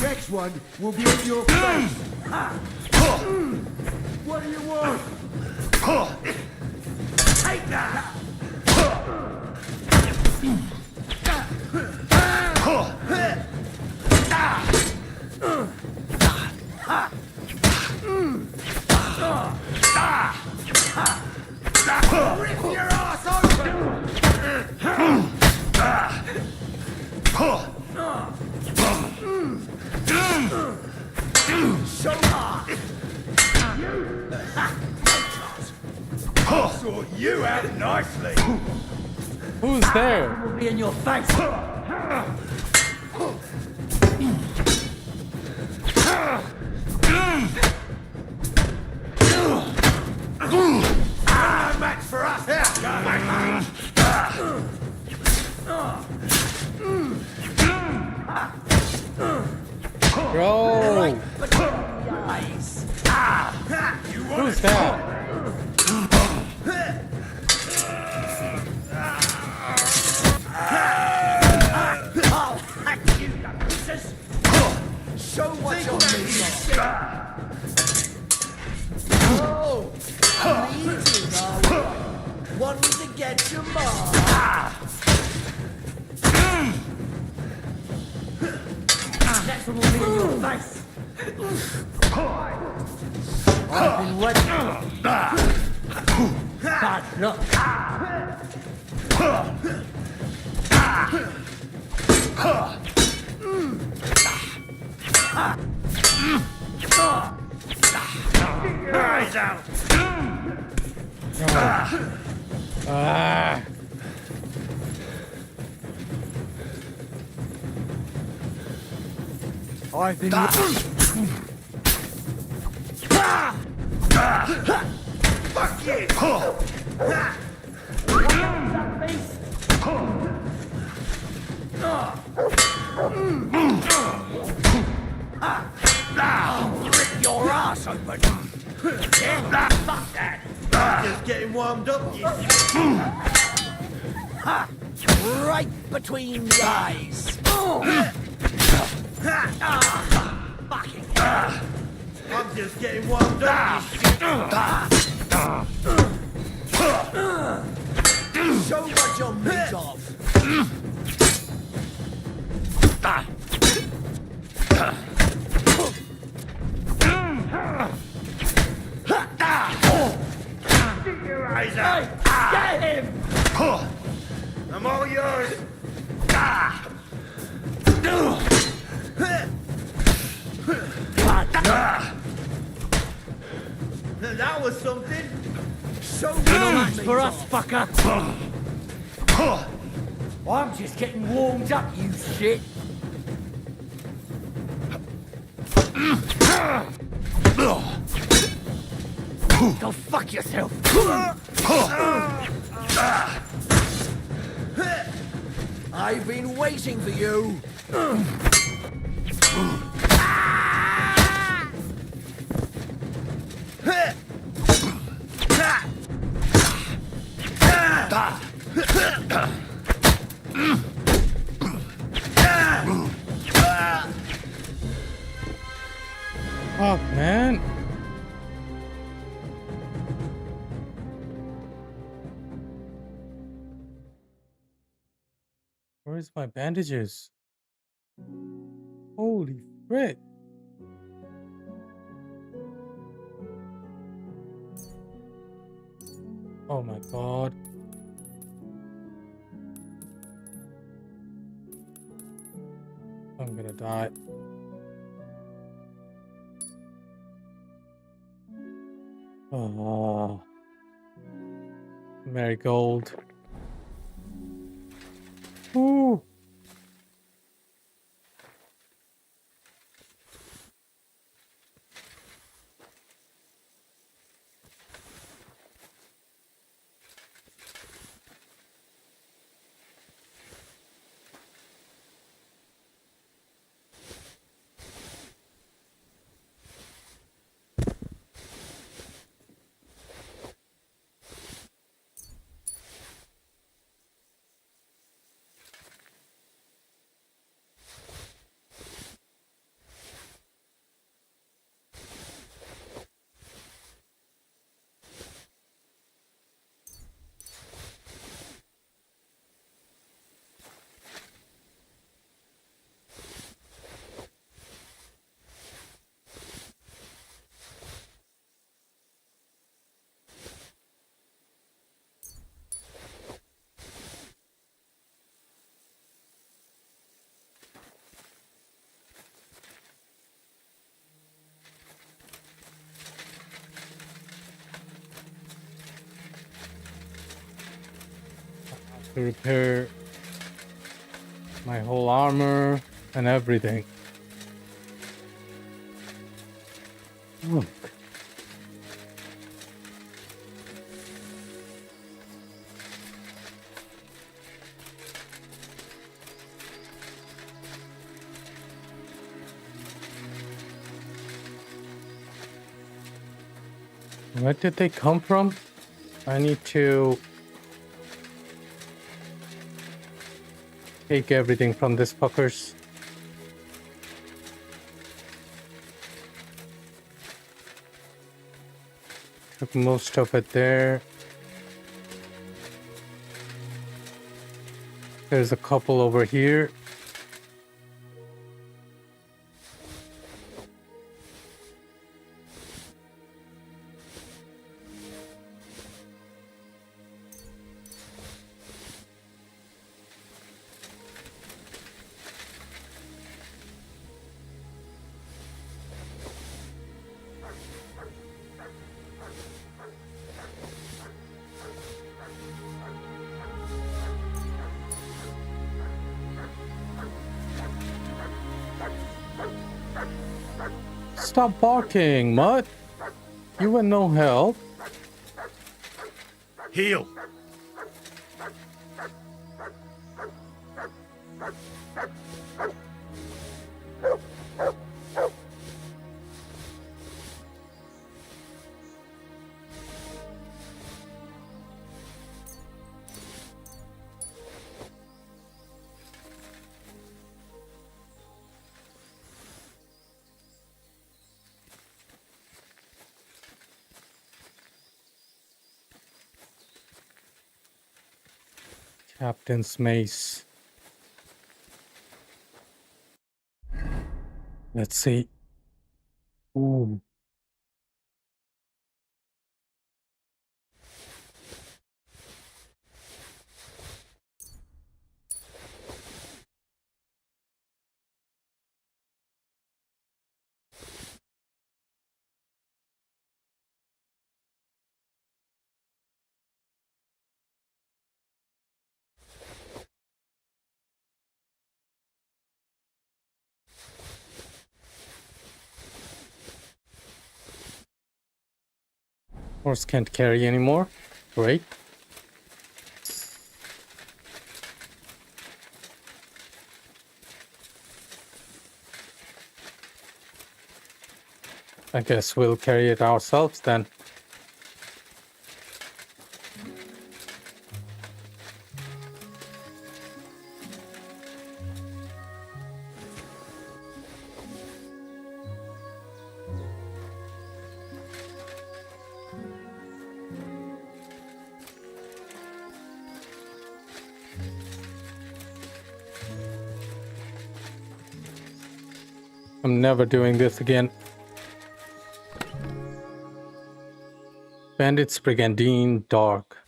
Next one will be in your face! What do you want? Take that! Rip your ass open! So hard! I'll sort you out nicely! Who's there? Will be in your face! No match for us! Bro! Who's that? I'll hack you, you pieces! Show what you're made of! Oh! Meeting, are we? Want me to get your mark? Next one will be in your face! I've been waiting. Bad luck. Eyes out! I think. Fuck you! Rip your ass open! Yeah, fuck that! Just getting warmed up, you Ha! Right between the eyes. Fucking I'm just getting warmed up, you Show what you're made of. Keep your eyes out. Get him! I'm all yours. That was something. So That's for us, fucker. I'm just getting warmed up, you shit. Go fuck yourself. I've been waiting for you. Oh, man. Where's my bandages? Holy frick. Oh my god. I'm gonna die. Oh. Marigold. Ooh. To repair my whole armor and everything. Look. Where did they come from? I need to take everything from this fuckers. Took most of it there. There's a couple over here. Stop barking, Mutt. You were no help. Heal. Captain's mace. Let's see. Ooh. Horse can't carry anymore. Great. I guess we'll carry it ourselves then. I'm never doing this again. Bandits, Brigandine, Dark.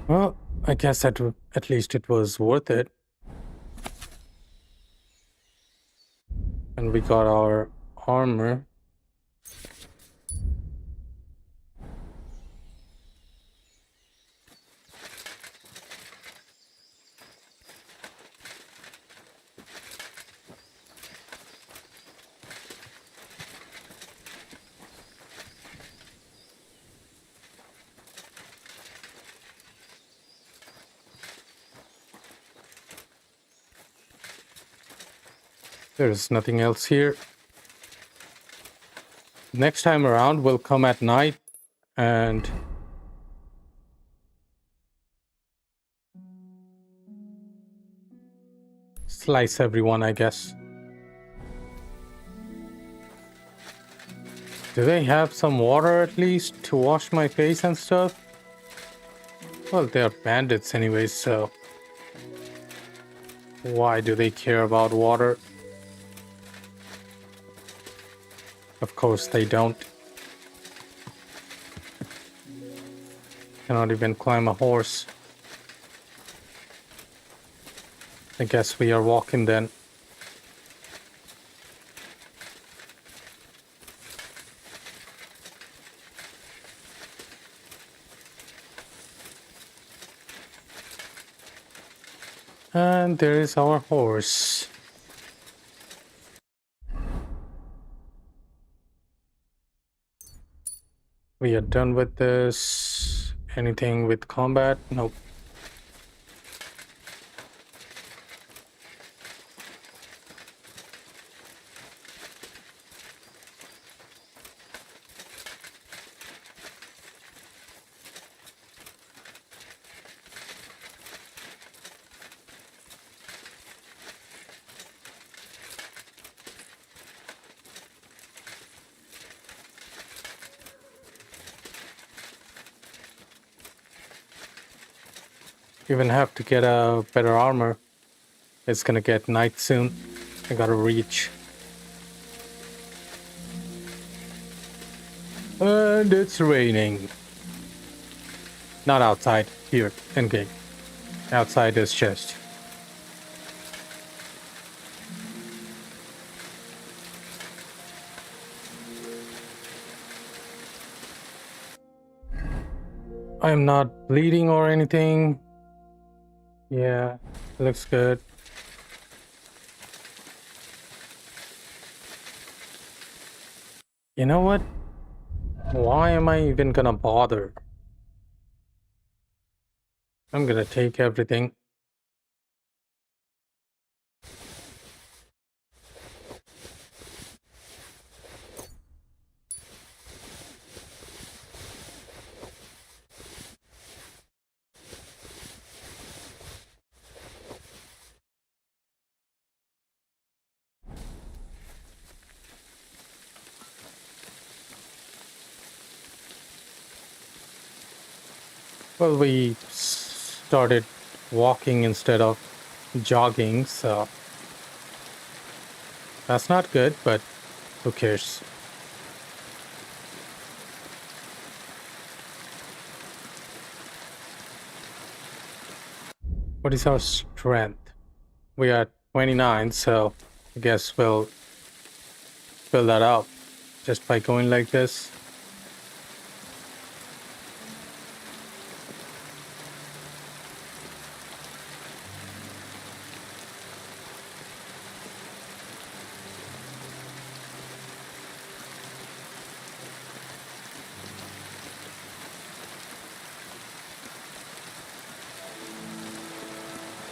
Well, I guess at least it was worth it. And we got our armor. There's nothing else here. Next time around, we'll come at night and slice everyone, I guess. Do they have some water at least to wash my face and stuff? Well, they're bandits anyways, so why do they care about water? Of course they don't. Cannot even climb a horse. I guess we are walking then. And there is our horse. We are done with this. Anything with combat? Nope. Even have to get a better armor. It's gonna get night soon. I gotta reach. And it's raining. Not outside, here, in game. Outside is just. I am not bleeding or anything. Yeah, looks good. You know what? Why am I even gonna bother? I'm gonna take everything. Well, we started walking instead of jogging, so that's not good, but who cares? What is our strength? We are 29, so I guess we'll fill that up just by going like this.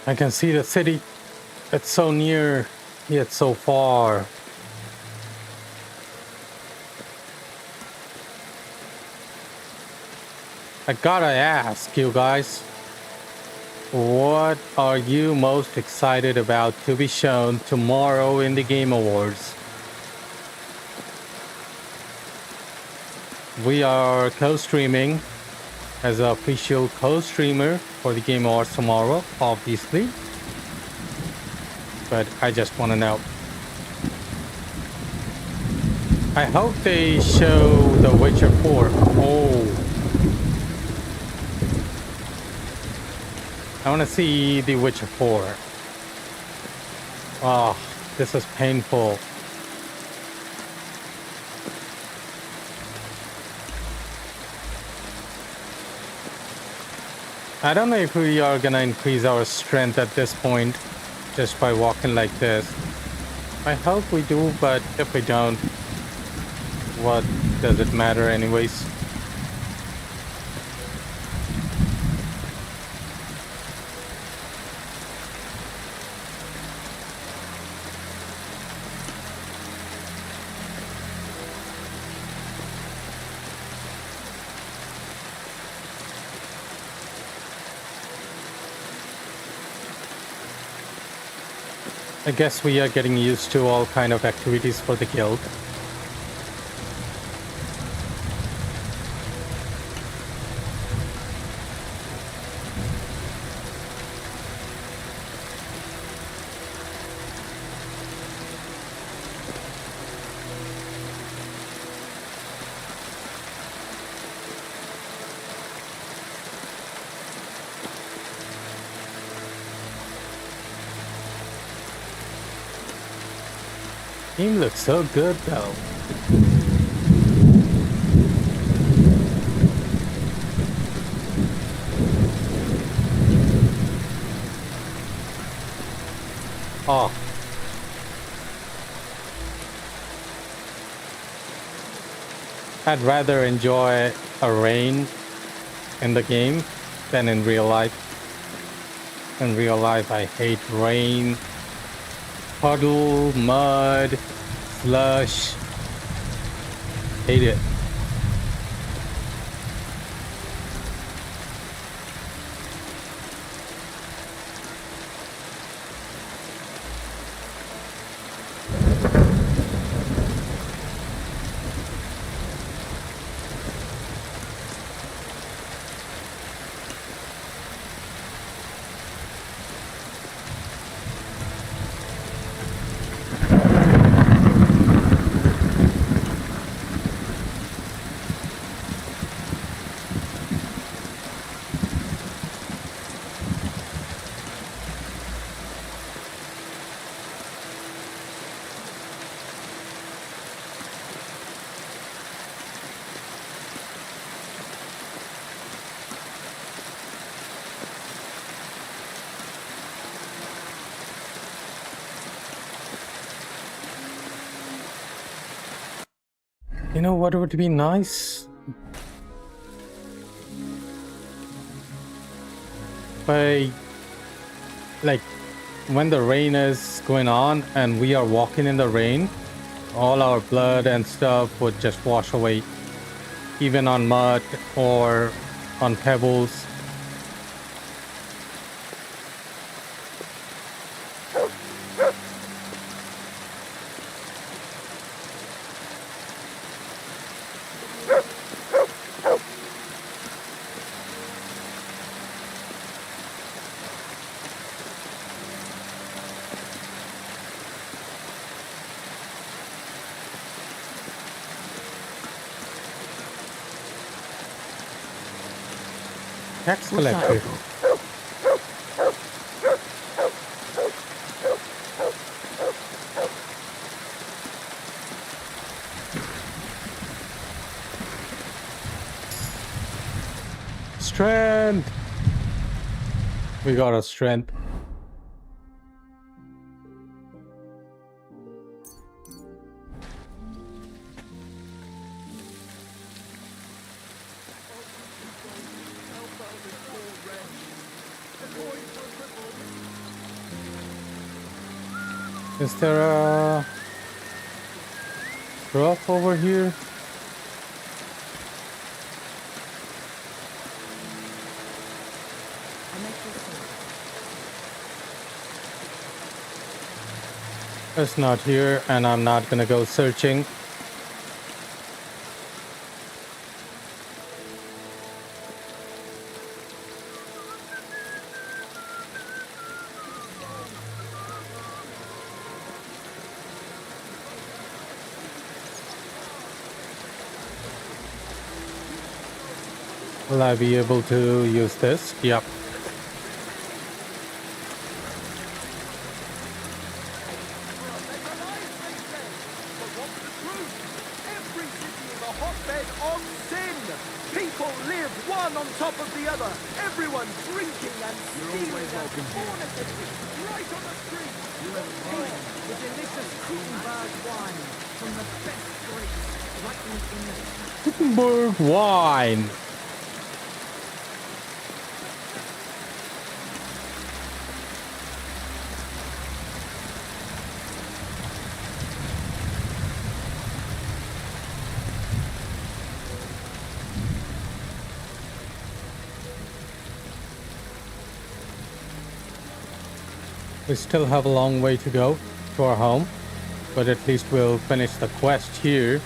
I can see the city. It's so near, yet so far. I gotta ask you guys, what are you most excited about to be shown tomorrow in the Game Awards? We are co-streaming as an official co-streamer for the Game Awards tomorrow, obviously. But I just want to know. I hope they show The Witcher 4. Oh. I want to see The Witcher 4. Oh, this is painful. I don't know if we are gonna increase our strength at this point just by walking like this. I hope we do, but if we don't, what does it matter anyways? I guess we are getting used to all kind of activities for the guild. Team looks so good though. Oh. I'd rather enjoy a rain in the game than in real life. In real life, I hate rain. Puddle, mud, slush. Hate it. You know what would be nice? By, like, when the rain is going on and we are walking in the rain, all our blood and stuff would just wash away, even on mud or on pebbles. Tax What's that? collector. Strength. We got a strength. Is there a drop over here? It's not here, and I'm not gonna go searching. Will I be able to use this? Yep. Every city is a hotbed of sin. People live one on top of the other. Everyone drinking and stealing and fornicating right on the street. The delicious Kobyla wine from the best grapes ripening in the Gutenberg wine. We still have a long way to go to our home, but at least we'll finish the quest here.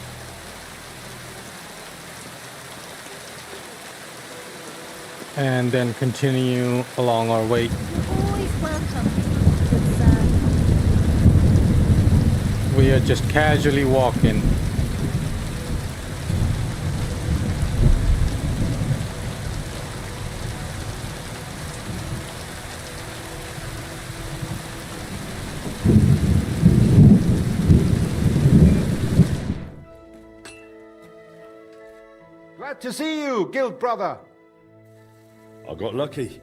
And then continue along our way. Always welcome, good sir. We are just casually walking. Glad to see you, guild brother. I got lucky.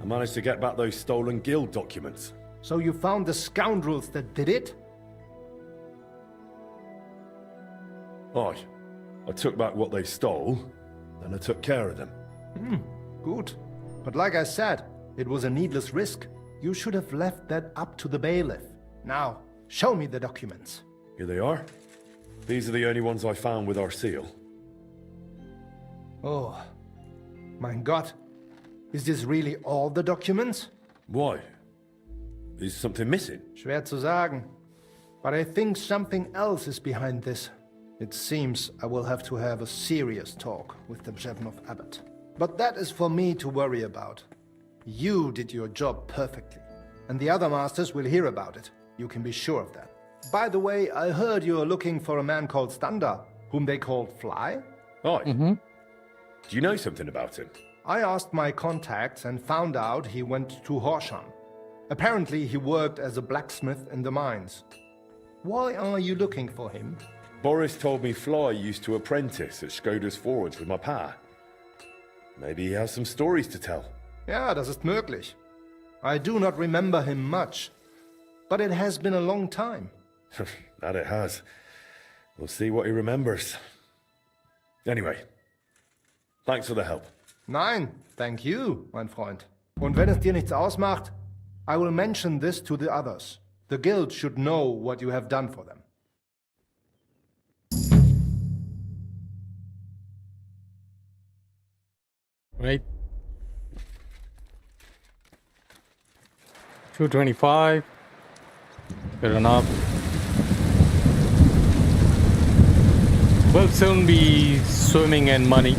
I managed to get back those stolen guild documents. So you found the scoundrels that did it? Aye. I took back what they stole, then I took care of them. Good. But like I said, it was a needless risk. You should have left that up to the bailiff. Now, show me the documents. Here they are. These are the only ones I found with our seal. Oh, mein Gott. Is this really all the documents? Why? Is something missing? Schwer zu sagen. But I think something else is behind this. It seems I will have to have a serious talk with the Jevnov Abbot. But that is for me to worry about. You did your job perfectly, and the other masters will hear about it. You can be sure of that. By the way, I heard you're looking for a man called Standa, whom they called Fly? Aye. Do you know something about him? I asked my contacts and found out he went to Horshan. Apparently he worked as a blacksmith in the mines. Why are you looking for him? Boris told me Fly used to apprentice at Skoda's Forge with my pa. Maybe he has some stories to tell. Ja, das ist möglich. I do not remember him much, but it has been a long time. That it has. We'll see what he remembers. Anyway, thanks for the help. Nein, thank you, mein Freund. Und wenn es dir nichts ausmacht, I will mention this to the others. The guild should know what you have done for them. Right. 225. Good enough. We'll soon be swimming in money,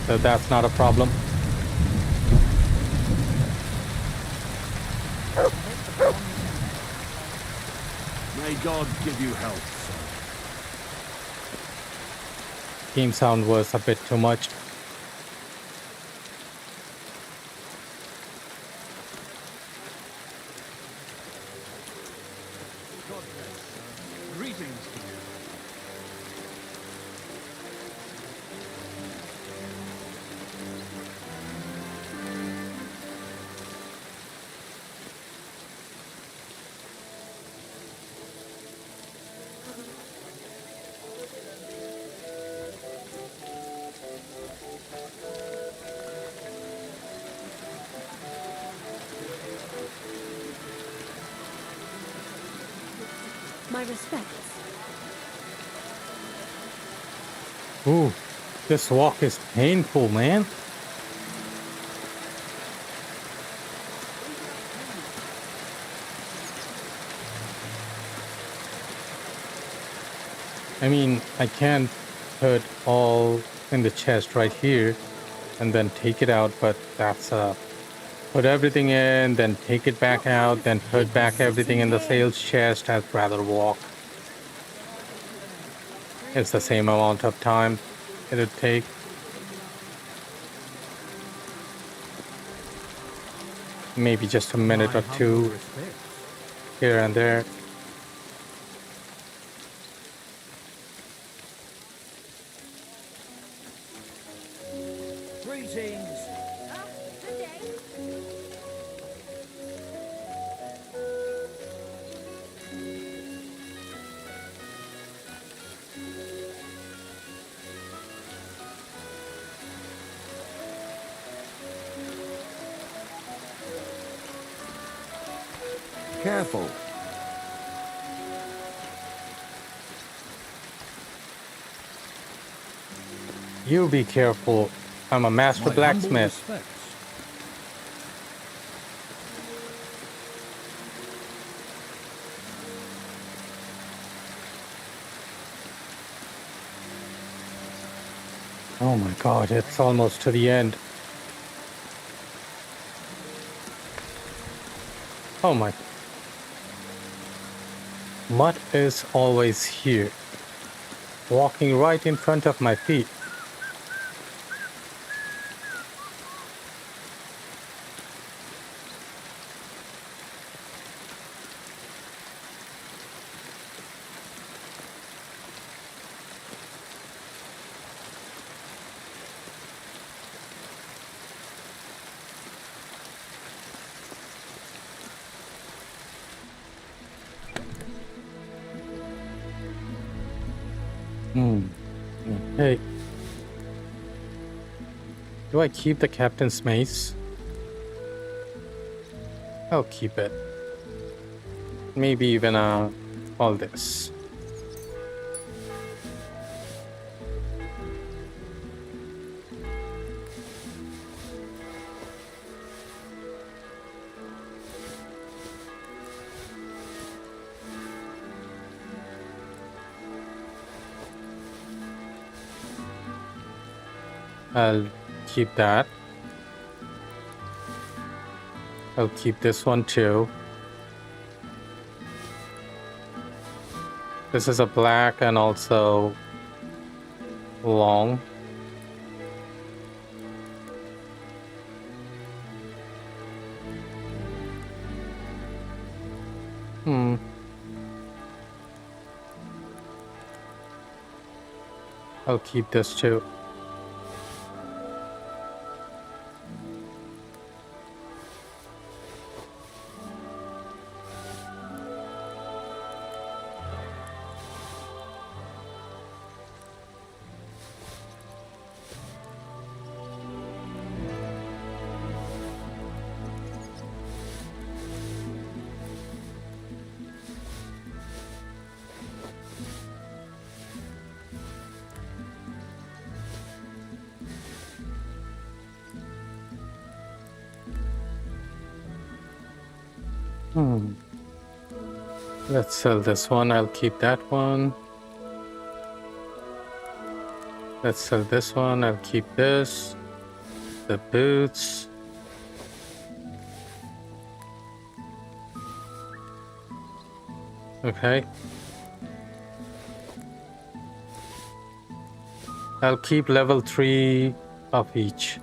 so that's not a problem. May God give you help, sir. Game sound was a bit too much. My respects. Ooh, this walk is painful, man. I mean, I can't put all in the chest right here and then take it out, but that's put everything in, then take it back out, then put back everything in the sales chest. I'd rather walk. It's the same amount of time it'd take. Maybe just a minute or two here and there. Greetings. Good day. Careful. You be careful. I'm a master blacksmith. Oh my god, it's almost to the end. Oh my. Mutt is always here, walking right in front of my feet. Okay. Do I keep the captain's mace? I'll keep it. Maybe even all this. I'll keep that. I'll keep this one too. This is a black and also long. I'll keep this too. Let's sell this one. I'll keep that one. Let's sell this one. I'll keep this. The boots. Okay. I'll keep level 3 of each.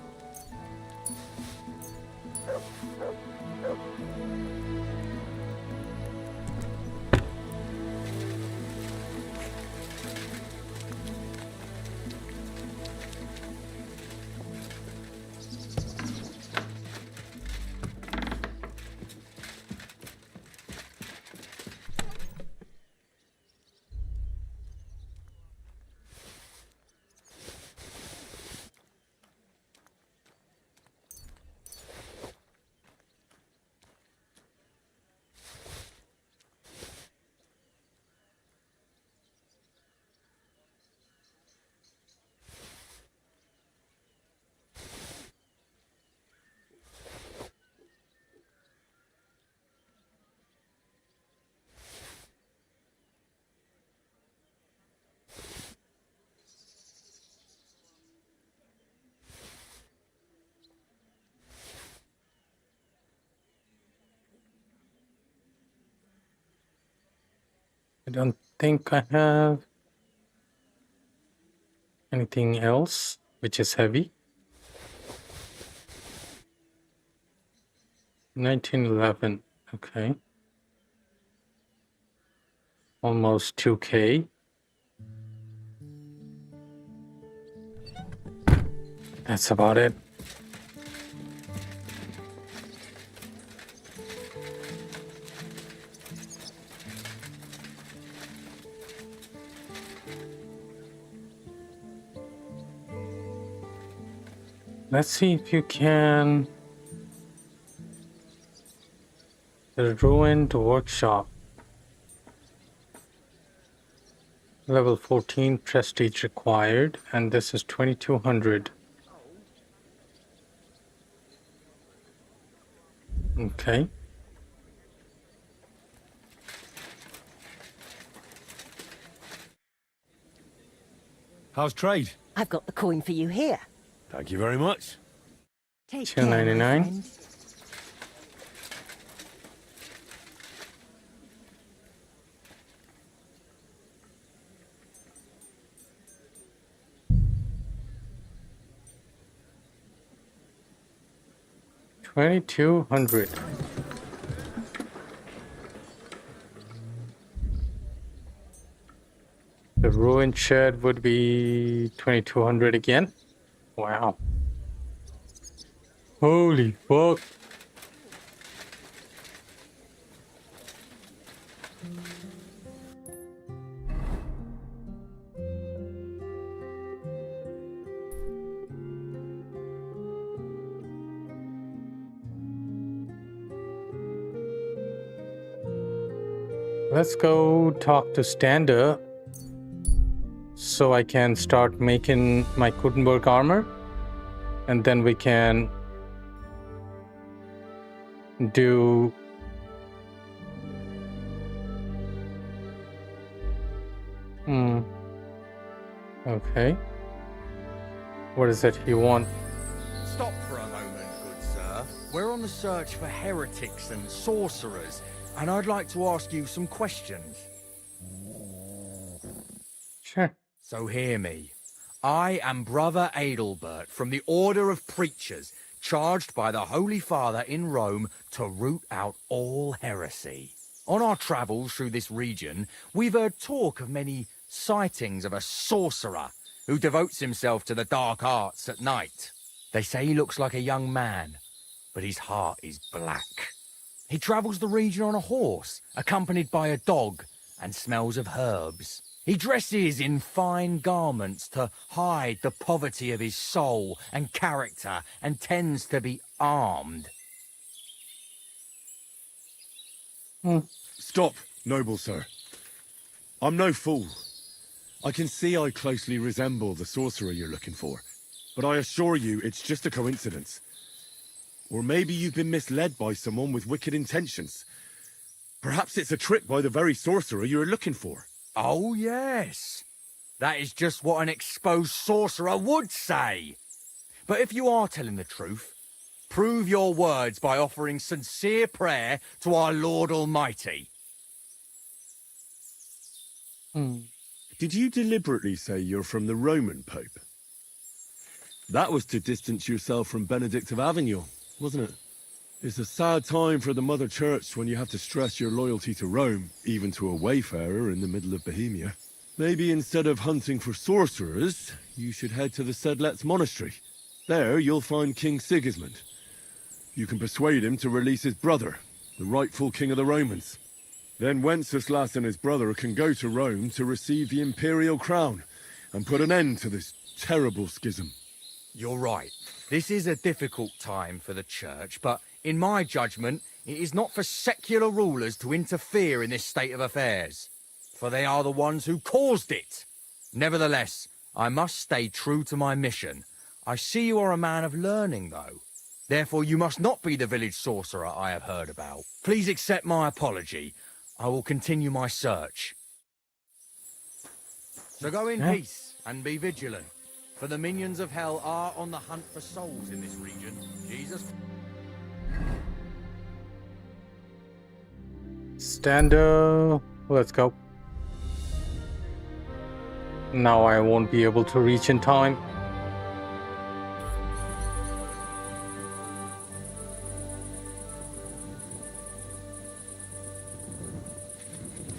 I don't think I have anything else which is heavy. 1911. Okay. Almost 2K. That's about it. Let's see if you can. The ruined workshop. Level 14 prestige required, and this is 2200. Okay. How's trade? I've got the coin for you here. Thank you very much. Take care, my 299. friend. $2,200. The ruined shed would be 2,200 again. Wow. Holy fuck. Let's go talk to Stander so I can start making my Gutenberg armor, and then we can do okay. What is it you want? Stop for a moment, good sir. We're on the search for heretics and sorcerers, and I'd like to ask you some questions. Sure. So hear me. I am Brother Adelbert from the Order of Preachers, charged by the Holy Father in Rome to root out all heresy. On our travels through this region, we've heard talk of many sightings of a sorcerer who devotes himself to the dark arts at night. They say he looks like a young man, but his heart is black. He travels the region on a horse, accompanied by a dog, and smells of herbs. He dresses in fine garments to hide the poverty of his soul and character, and tends to be armed. Stop, noble sir. I'm no fool. I can see I closely resemble the sorcerer you're looking for, but I assure you it's just a coincidence. Or maybe you've been misled by someone with wicked intentions. Perhaps it's a trick by the very sorcerer you're looking for. Oh, yes. That is just what an exposed sorcerer would say. But if you are telling the truth, prove your words by offering sincere prayer to our Lord Almighty. Did you deliberately say you're from the Roman Pope? That was to distance yourself from Benedict of Avignon, wasn't it? It's a sad time for the Mother Church when you have to stress your loyalty to Rome, even to a wayfarer in the middle of Bohemia. Maybe instead of hunting for sorcerers, you should head to the Sedlets Monastery. There you'll find King Sigismund. You can persuade him to release his brother, the rightful king of the Romans. Then Wenceslas and his brother can go to Rome to receive the imperial crown and put an end to this terrible schism. You're right. This is a difficult time for the Church, but in my judgment, it is not for secular rulers to interfere in this state of affairs, for they are the ones who caused it. Nevertheless, I must stay true to my mission. I see you are a man of learning, though. Therefore, you must not be the village sorcerer I have heard about. Please accept my apology. I will continue my search. So go in peace and be vigilant, for the minions of hell are on the hunt for souls in this region. Jesus. Stander, let's go. Now I won't be able to reach in time.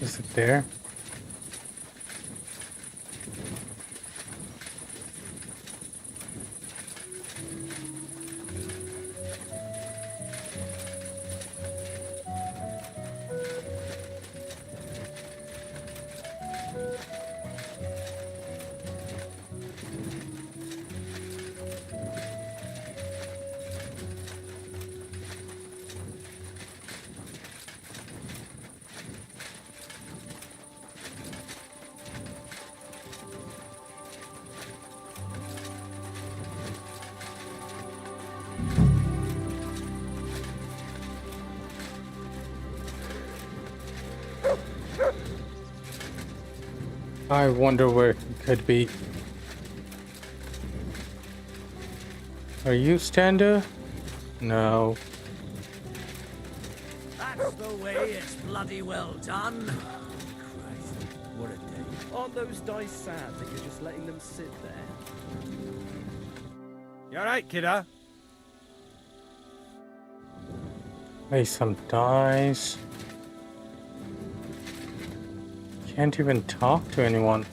Is it there? I wonder where he could be. Are you Stander? No. That's the way, it's bloody well done. Christ, what a day. Aren't those dice sad that you're just letting them sit there? You alright, kiddo? Play some dice. Can't even talk to anyone.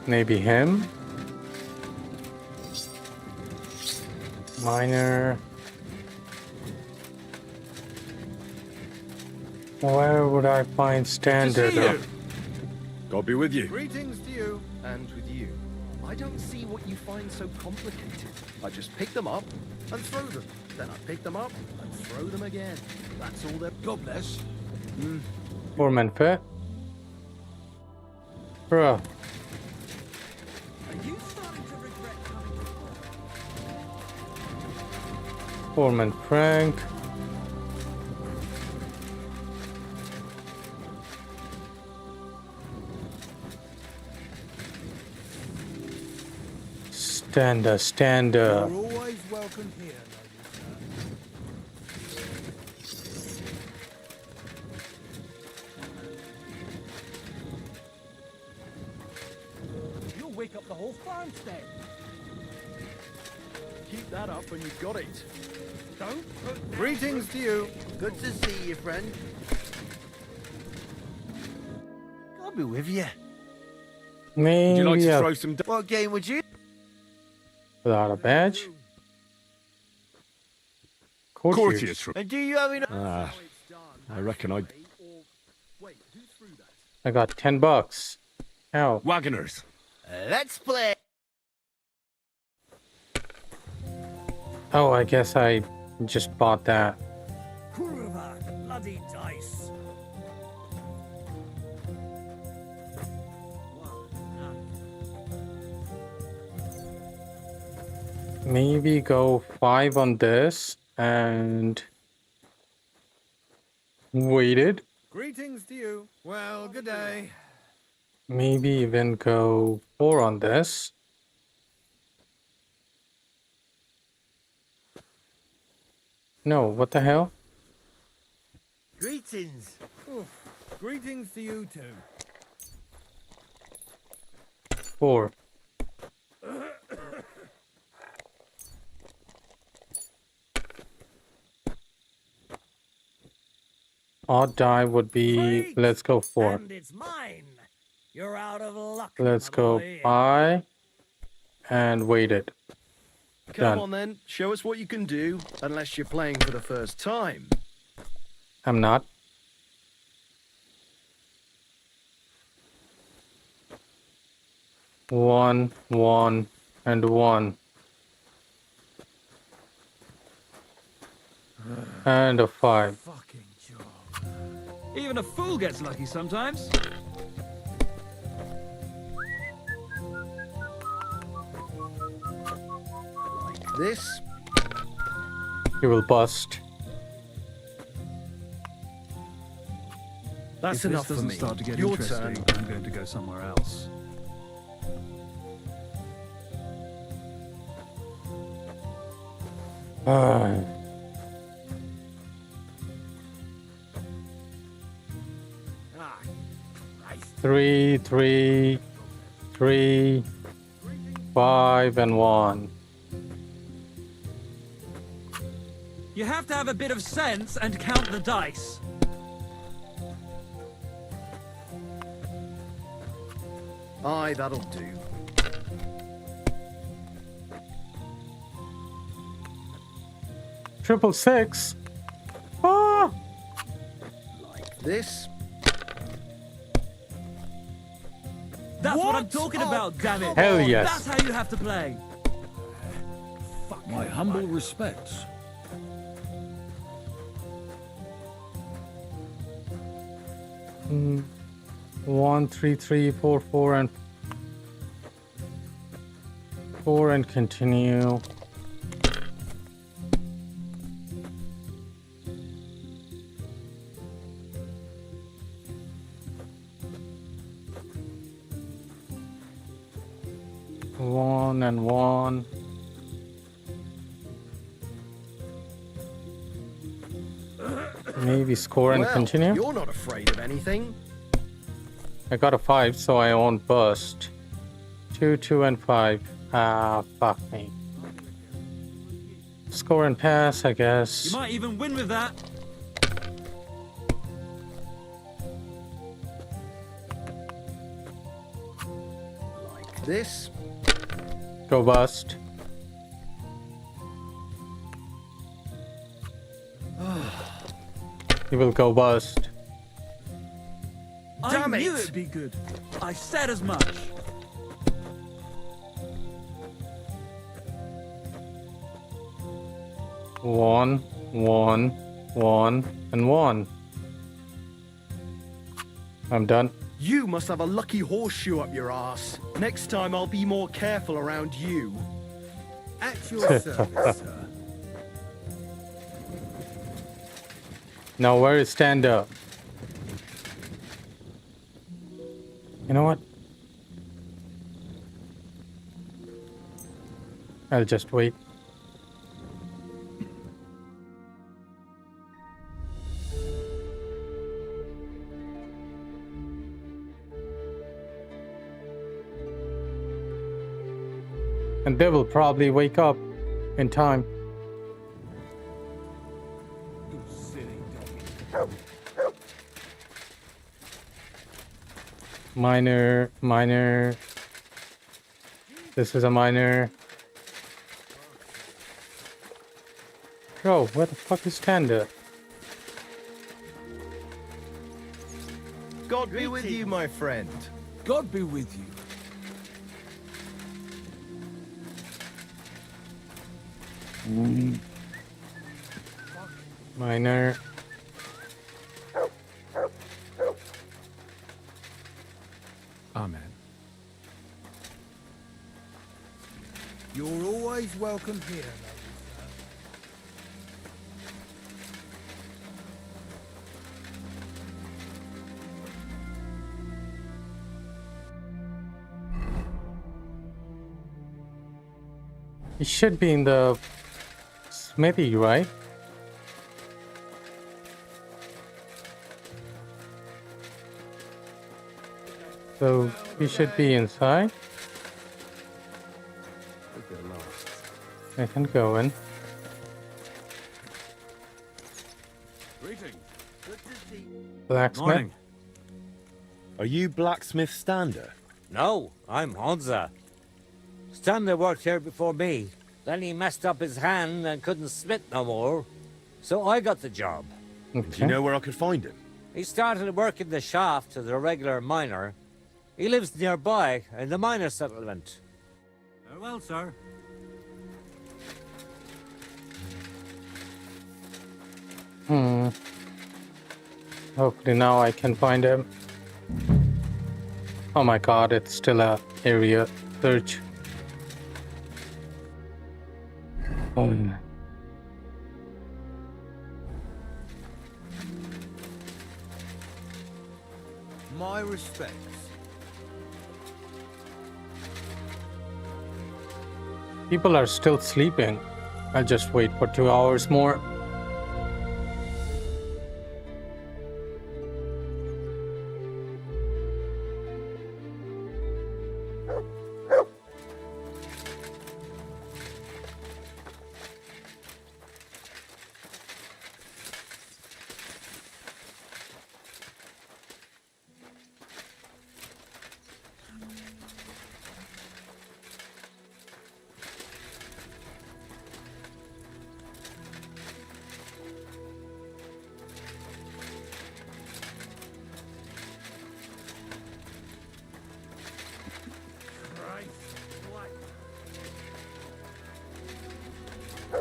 Maybe him? Minor. Where would I find Standard? God be with you. Greetings to you, and with you. I don't see what you find so complicated. I just pick them up and throw them. Then I pick them up and throw them again. That's all they're... God bless. Poor man fit. Bruh. Are you starting to regret coming to... Poor man Frank. Stander. You're always welcome here, You'll wake up the whole farmstead. Keep that up and you've got it. Don't put down... Greetings to you. Good to see you, friend. I'll be with you. Maybe Would you like to throw some... What game would you? without a badge. Courtiers. And do you have enough? I reckon I... I got $10. How? Wagoners. Let's play. Oh, I guess I just bought that. Kurva, bloody dice. Maybe go 5 on this and waited. Greetings to you. Well, good day. Maybe even go 4 on this. No, what the hell? Greetings. Greetings to you too. 4. Odd die would be, let's go 4. And it's mine. You're out of luck. Let's go buy and wait it. Come Done. on then, show us what you can do, unless you're playing for the first time. I'm not. One, and 1. And a 5. Fucking job. Even a fool gets lucky sometimes. This? You will bust. That's If enough this for doesn't me. start to get Your interesting, turn. I'm going to go somewhere else. 3, 3, 3, 5, and 1. You have to have a bit of sense and count the dice. Aye, that'll do. Triple 6. Ah! Like this. That's what I'm talking about, damn it! Hell yes. That's how you have to play. My humble respects. Mm. 1, 3, 3, 4, 4, and 4, and continue. One and 1. Maybe score and Well, continue. You're not afraid of anything. I got a 5, so I won't burst. 2, 2, and 5. Ah, fuck me. Score and pass, I guess. You might even win with that. Like this. Go bust. He will go bust. I knew it'd be good. I said as much. One, 1, 1, and 1. I'm done. You must have a lucky horseshoe up your ass. Next time I'll be more careful around you. At your service, sir. Now where is stand up? You know what? I'll just wait. And they will probably wake up in time. Minor, minor. This is a minor. Bro, where the fuck is Tanda? God be with you, my friend. God be with you. Minor. Amen. You're always welcome here, noble sir. He should be in the smithy, right? So he should be inside. I can go in. Blacksmith. Morning. Are you blacksmith Stander? No, I'm Honza. Stander worked here before me. Then he messed up his hand and couldn't smith no more. So I got the job. Do you know where I could find him? He started working the shaft as a regular miner. He lives nearby in the miner settlement. Farewell, sir. Hopefully now I can find him. Oh my god, it's still a area search. Oh. My respects. People are still sleeping. I'll just wait for 2 hours more.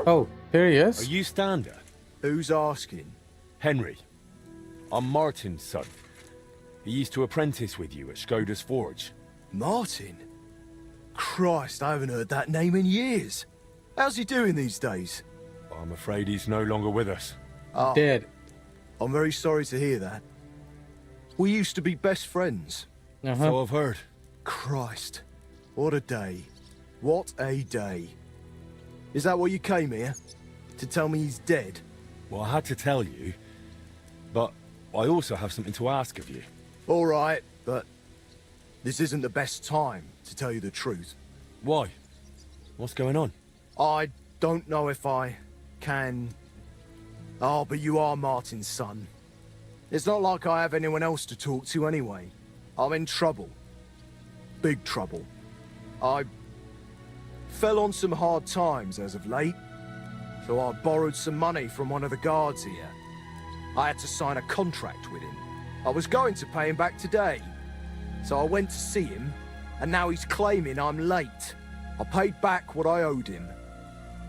Oh, here he Are is. you Stander? Who's asking? Henry. I'm Martin's son. He used to apprentice with you at Skoda's Forge. Martin? Christ, I haven't heard that name in years. How's he doing these days? I'm afraid he's no longer with us. Oh, Dead. I'm very sorry to hear that. We used to be best friends. So I've heard. Christ, what a day. What a day. Is that what you came here? To tell me he's dead? Well, I had to tell you, but I also have something to ask of you. All right, but this isn't the best time, to tell you the truth. Why? What's going on? I don't know if I can... Oh, but you are Martin's son. It's not like I have anyone else to talk to anyway. I'm in trouble. Big trouble. I fell on some hard times as of late, so I borrowed some money from one of the guards here. I had to sign a contract with him. I was going to pay him back today, so I went to see him, and now he's claiming I'm late. I paid back what I owed him,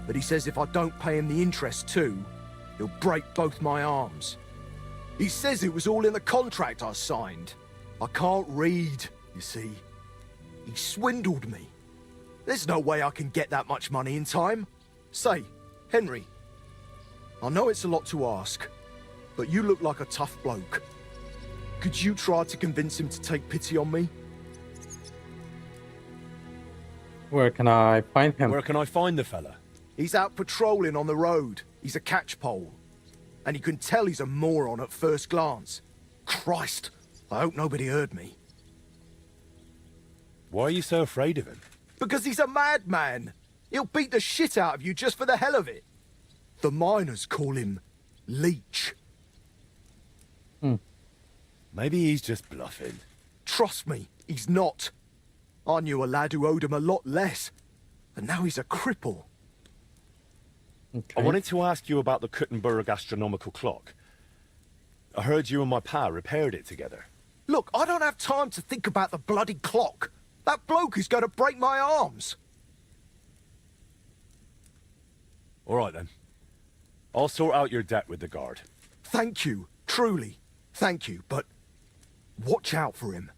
but he says if I don't pay him the interest too, he'll break both my arms. He says it was all in the contract I signed. I can't read, you see. He swindled me. There's no way I can get that much money in time. Say, Henry, I know it's a lot to ask, but you look like a tough bloke. Could you try to convince him to take pity on me? Where can I find him? Where can I find the fella? He's out patrolling on the road. He's a catchpole. And you can tell he's a moron at first glance. Christ, I hope nobody heard me. Why are you so afraid of him? Because he's a madman. He'll beat the shit out of you just for the hell of it. The miners call him Leech. Maybe he's just bluffing. Trust me, he's not. I knew a lad who owed him a lot less, and now he's a cripple. I wanted to ask you about the Kuttenberg astronomical clock. I heard you and my pa repaired it together. Look, I don't have time to think about the bloody clock. That bloke is going to break my arms. All right, then. I'll sort out your debt with the guard. Thank you, truly. Thank you, but watch out for him.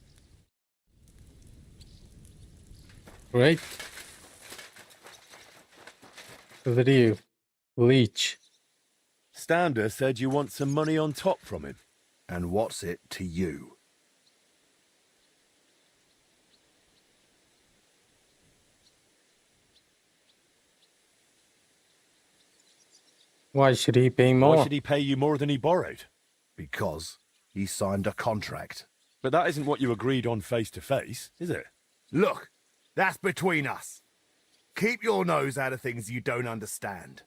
Great. Over to you. Leech. Stander said you want some money on top from him. And what's it to you? Why should he pay more? Why should he pay you more than he borrowed? Because he signed a contract. But that isn't what you agreed on face to face, is it? Look, that's between us. Keep your nose out of things you don't understand.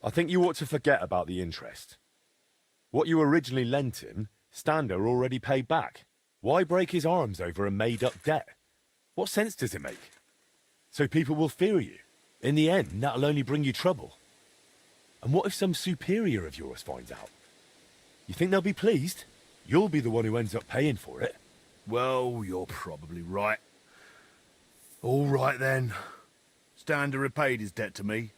I think you ought to forget about the interest. What you originally lent him, Stander already paid back. Why break his arms over a made-up debt? What sense does it make? So people will fear you. In the end, that'll only bring you trouble. And what if some superior of yours finds out? You think they'll be pleased? You'll be the one who ends up paying for it. Well, you're probably right. All right, then. Stander repaid his debt to me.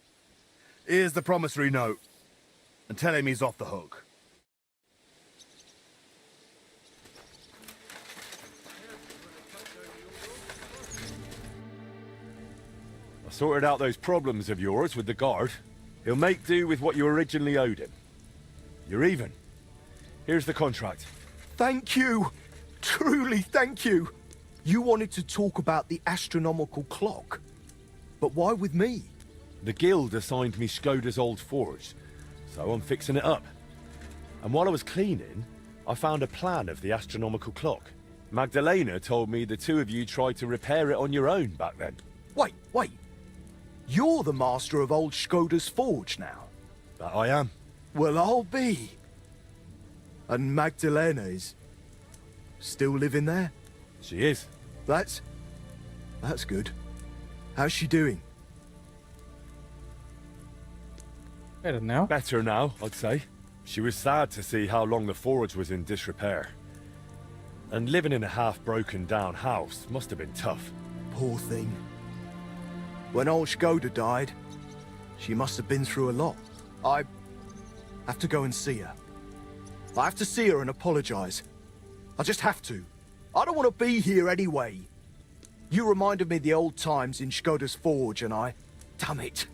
Here's the promissory note. And tell him he's off the hook. I sorted out those problems of yours with the guard. He'll make do with what you originally owed him. You're even. Here's the contract. Thank you. Truly, thank you. You wanted to talk about the astronomical clock. But why with me? The guild assigned me Skoda's old forge, so I'm fixing it up. And while I was cleaning, I found a plan of the astronomical clock. Magdalena told me the two of you tried to repair it on your own back then. Wait. You're the master of old Skoda's forge now. That I am. Well, I'll be. And Magdalena is still living there? She is. That's good. How's she doing? Better now. Better now, I'd say. She was sad to see how long the forge was in disrepair. And living in a half-broken down house must have been tough. Poor thing. When old Skoda died, she must have been through a lot. I have to go and see her. I have to see her and apologize. I just have to. I don't want to be here anyway. You reminded me of the old times in Skoda's forge and damn it.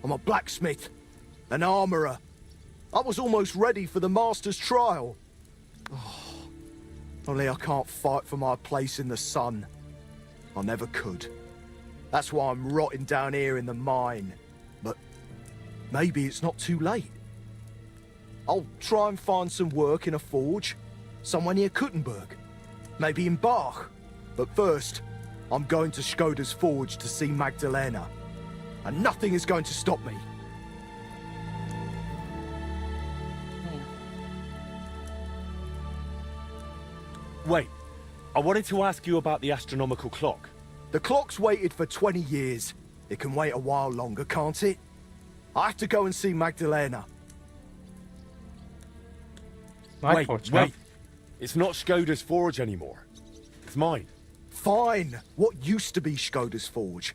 I'm a blacksmith, an armorer. I was almost ready for the master's trial. Oh, only I can't fight for my place in the sun. I never could. That's why I'm rotting down here in the mine. But maybe it's not too late. I'll try and find some work in a forge, somewhere near Kuttenberg. Maybe in Bach. But first, I'm going to Skoda's forge to see Magdalena. And nothing is going to stop me. Wait, I wanted to ask you about the astronomical clock. The clock's waited for 20 years. It can wait a while longer, can't it? I have to go and see Magdalena. Wait. It's not Skoda's forge anymore. It's mine. Fine. What used to be Skoda's forge?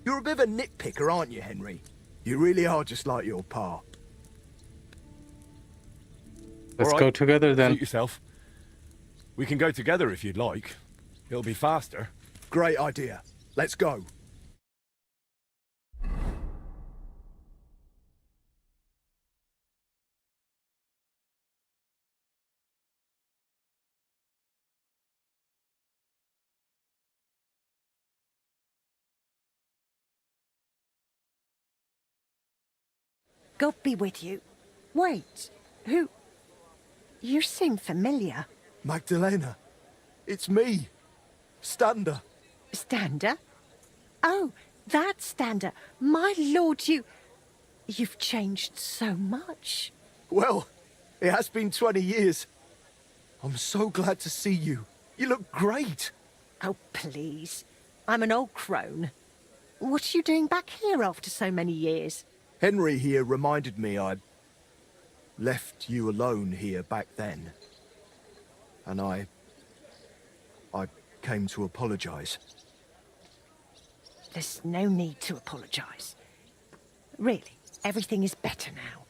You're a bit of a nitpicker, aren't you, Henry? You really are just like your pa. Let's go together then. Suit yourself. We can go together if you'd like. It'll be faster. Great idea. Let's go. God be with you. Wait, who? You seem familiar. Magdalena. It's me. Stander. Stander? Oh, that Stander. My lord, you've changed so much. Well, it has been 20 years. I'm so glad to see you. You look great. Oh, please. I'm an old crone. What are you doing back here after so many years? Henry here reminded me I'd left you alone here back then. And I came to apologize. There's no need to apologize. Really, everything is better now.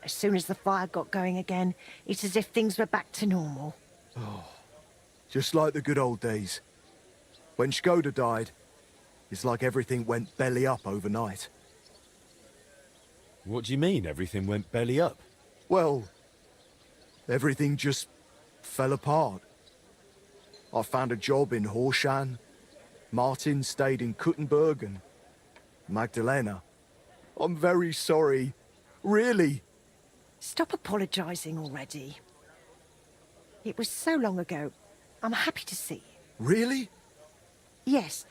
As soon as the fire got going again, it's as if things were back to normal. Oh, just like the good old days. When Skoda died, it's like everything went belly up overnight. What do you mean, everything went belly up? Well, everything just fell apart. I found a job in Horshan. Martin stayed in Kuttenberg and Magdalena. I'm very sorry. Really. Stop apologizing already. It was so long ago. I'm happy to see you. Really? Yes,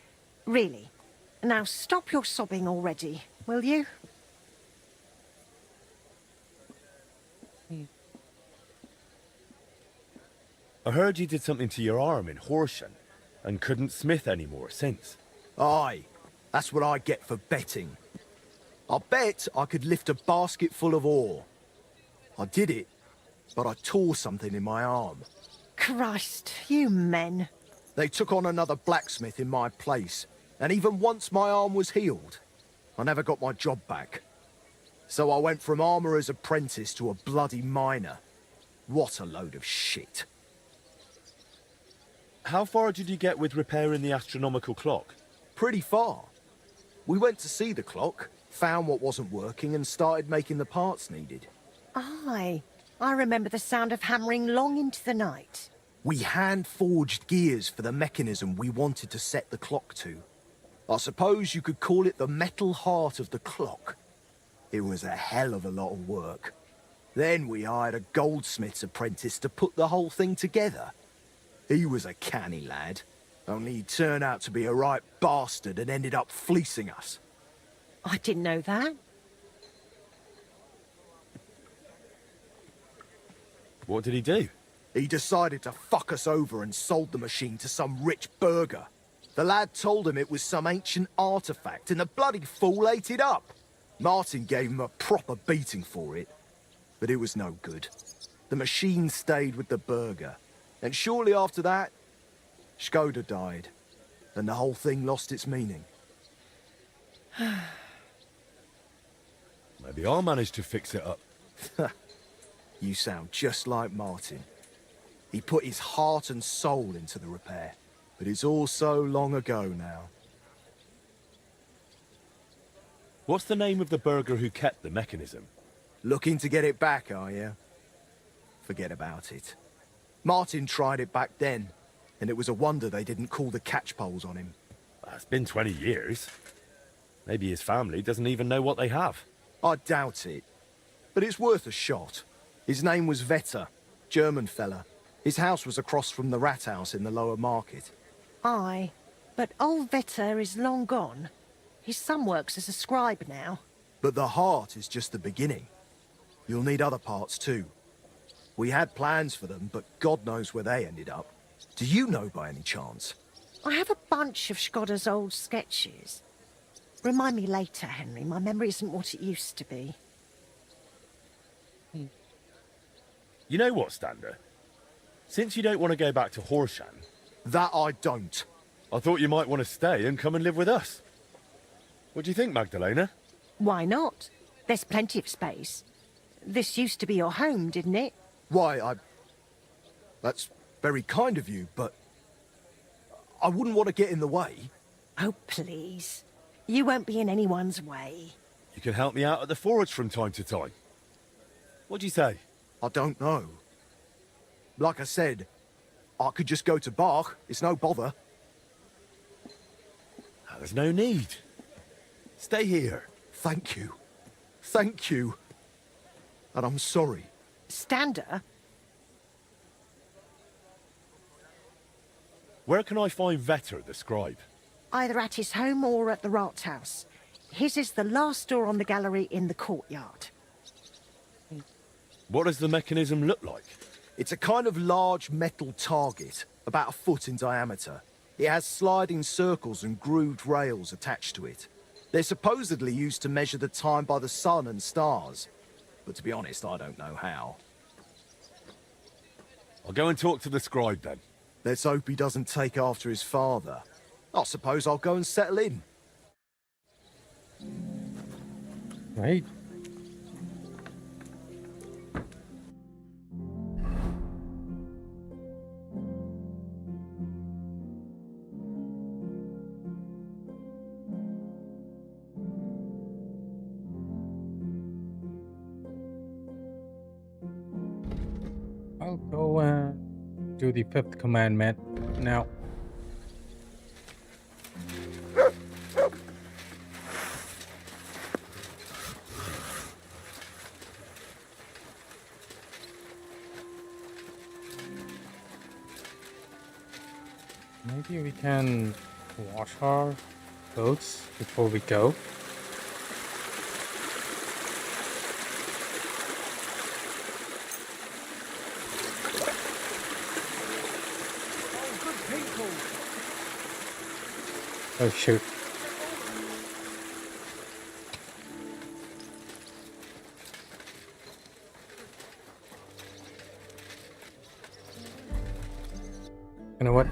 really. Now stop your sobbing already, will you? I heard you did something to your arm in Horsham and couldn't smith anymore since. Aye, that's what I get for betting. I bet I could lift a basket full of ore. I did it, but I tore something in my arm. Christ, you men. They took on another blacksmith in my place, and even once my arm was healed, I never got my job back. So I went from armourer's apprentice to a bloody miner. What a load of shit. How far did you get with repairing the astronomical clock? Pretty far. We went to see the clock, found what wasn't working, and started making the parts needed. Aye, I remember the sound of hammering long into the night. We hand-forged gears for the mechanism we wanted to set the clock to. I suppose you could call it the metal heart of the clock. It was a hell of a lot of work. Then we hired a goldsmith's apprentice to put the whole thing together. He was a canny lad, only he turned out to be a right bastard and ended up fleecing us. I didn't know that. What did he do? He decided to fuck us over and sold the machine to some rich burgher. The lad told him it was some ancient artifact, and the bloody fool ate it up. Martin gave him a proper beating for it, but it was no good. The machine stayed with the burgher, and shortly after that, Skoda died, and the whole thing lost its meaning. Maybe I'll manage to fix it up. You sound just like Martin. He put his heart and soul into the repair, but it's all so long ago now. What's the name of the burgher who kept the mechanism? Looking to get it back, are you? Forget about it. Martin tried it back then, and it was a wonder they didn't call the catchpoles on him. It's been 20 years. Maybe his family doesn't even know what they have. I doubt it, but it's worth a shot. His name was Vetter, German fella. His house was across from the rat house in the lower market. Aye, but old Vetter is long gone. His son works as a scribe now. But the heart is just the beginning. You'll need other parts too. We had plans for them, but God knows where they ended up. Do you know by any chance? I have a bunch of Skoda's old sketches. Remind me later, Henry. My memory isn't what it used to be. You know what, Stander? Since you don't want to go back to Horsham... That I don't. I thought you might want to stay and come and live with us. What do you think, Magdalena? Why not? There's plenty of space. This used to be your home, didn't it? Why, That's very kind of you, but... I wouldn't want to get in the way. Oh, please. You won't be in anyone's way. You can help me out at the forge from time to time. What do you say? I don't know. Like I said, I could just go to Bach. It's no bother. There's no need. Stay here. Thank you. Thank you. And I'm sorry. Stander? Where can I find Vetter, the scribe? Either at his home or at the Rathaus. His is the last door on the gallery in the courtyard. What does the mechanism look like? It's a kind of large metal target, about 1 foot in diameter. It has sliding circles and grooved rails attached to it. They're supposedly used to measure the time by the sun and stars. But to be honest, I don't know how. I'll go and talk to the scribe then. Let's hope he doesn't take after his father. I suppose I'll go and settle in. Right. I'll go and do the 5th commandment now. Maybe we can wash our clothes before we go. Oh shoot. You know what?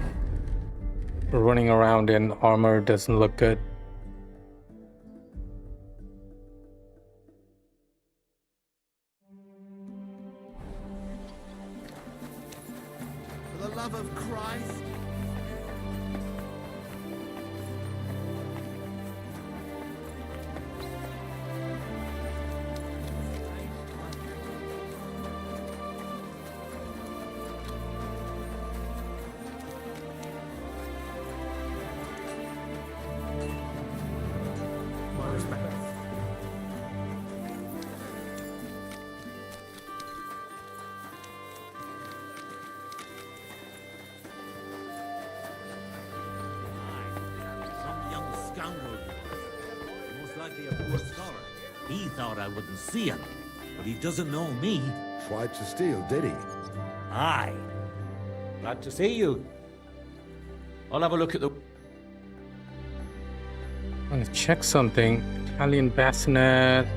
Running around in armor doesn't look good. For the love of Christ. Most likely a poor scholar. He thought I wouldn't see him, but he doesn't know me. Tried to steal, did he? Aye. Glad to see you. I'll have a look at the... I want to check something. Italian bassinet.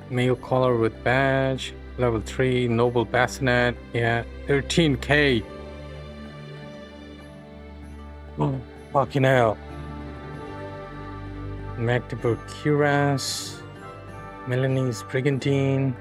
Male collar with badge. Level 3 noble bassinet. Yeah, 13k. Oh, fucking hell. Magdeburg cuirass, Milanese brigantine.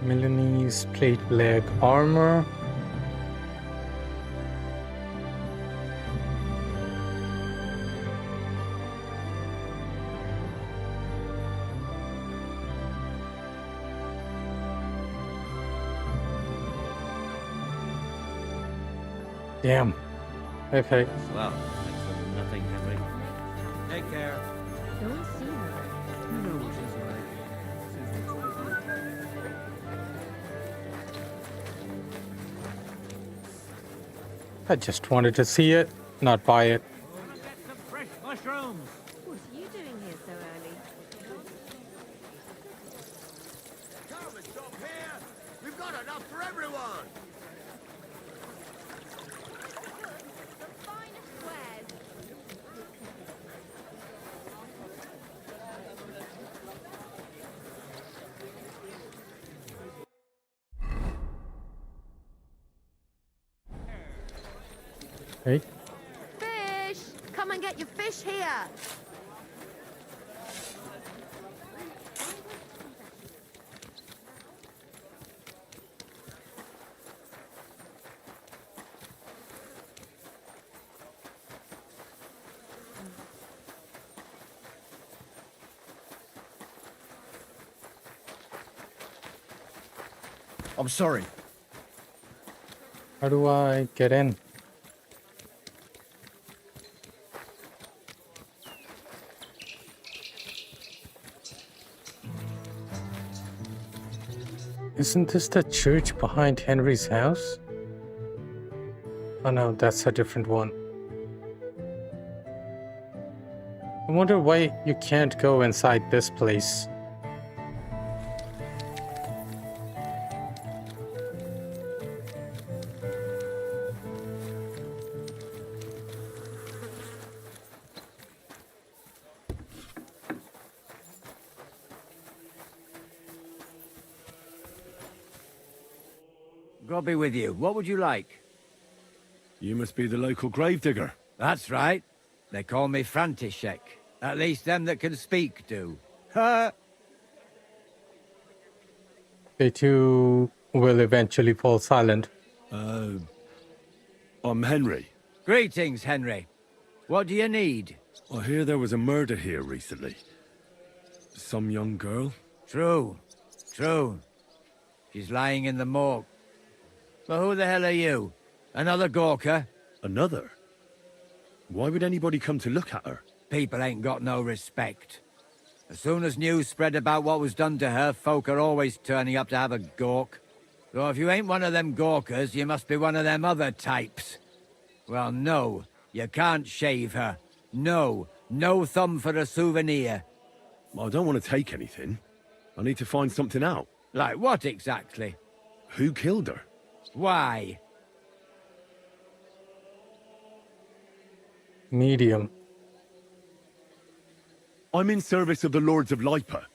Milanese plate leg armor. Damn. Okay. Well, thanks for nothing, Henry. Take care. Go and see her. You know what she's like. I just wanted to see it, not buy it. Fresh mushrooms. What are you doing here so early? Come and stop here. We've got enough for everyone. The finest wares. Hey. Fish! Come and get your fish here. I'm sorry. How do I get in? Isn't this the church behind Henry's house? Oh no, that's a different one. I wonder why you can't go inside this place. God be with you. What would you like? You must be the local gravedigger. That's right. They call me František. At least them that can speak do. Ha! They too will eventually fall silent. I'm Henry. Greetings, Henry. What do you need? I hear there was a murder here recently. Some young girl? True. True. She's lying in the morgue. But who the hell are you? Another Gawker? Another? Why would anybody come to look at her? People ain't got no respect. As soon as news spread about what was done to her, folk are always turning up to have a gawk. So if you ain't one of them Gawkers, you must be one of them other types. Well, no, you can't shave her. No, no thumb for a souvenir. I don't want to take anything. I need to find something out. Like what exactly? Who killed her? Why? Medium. I'm in service of the Lords of Lipa.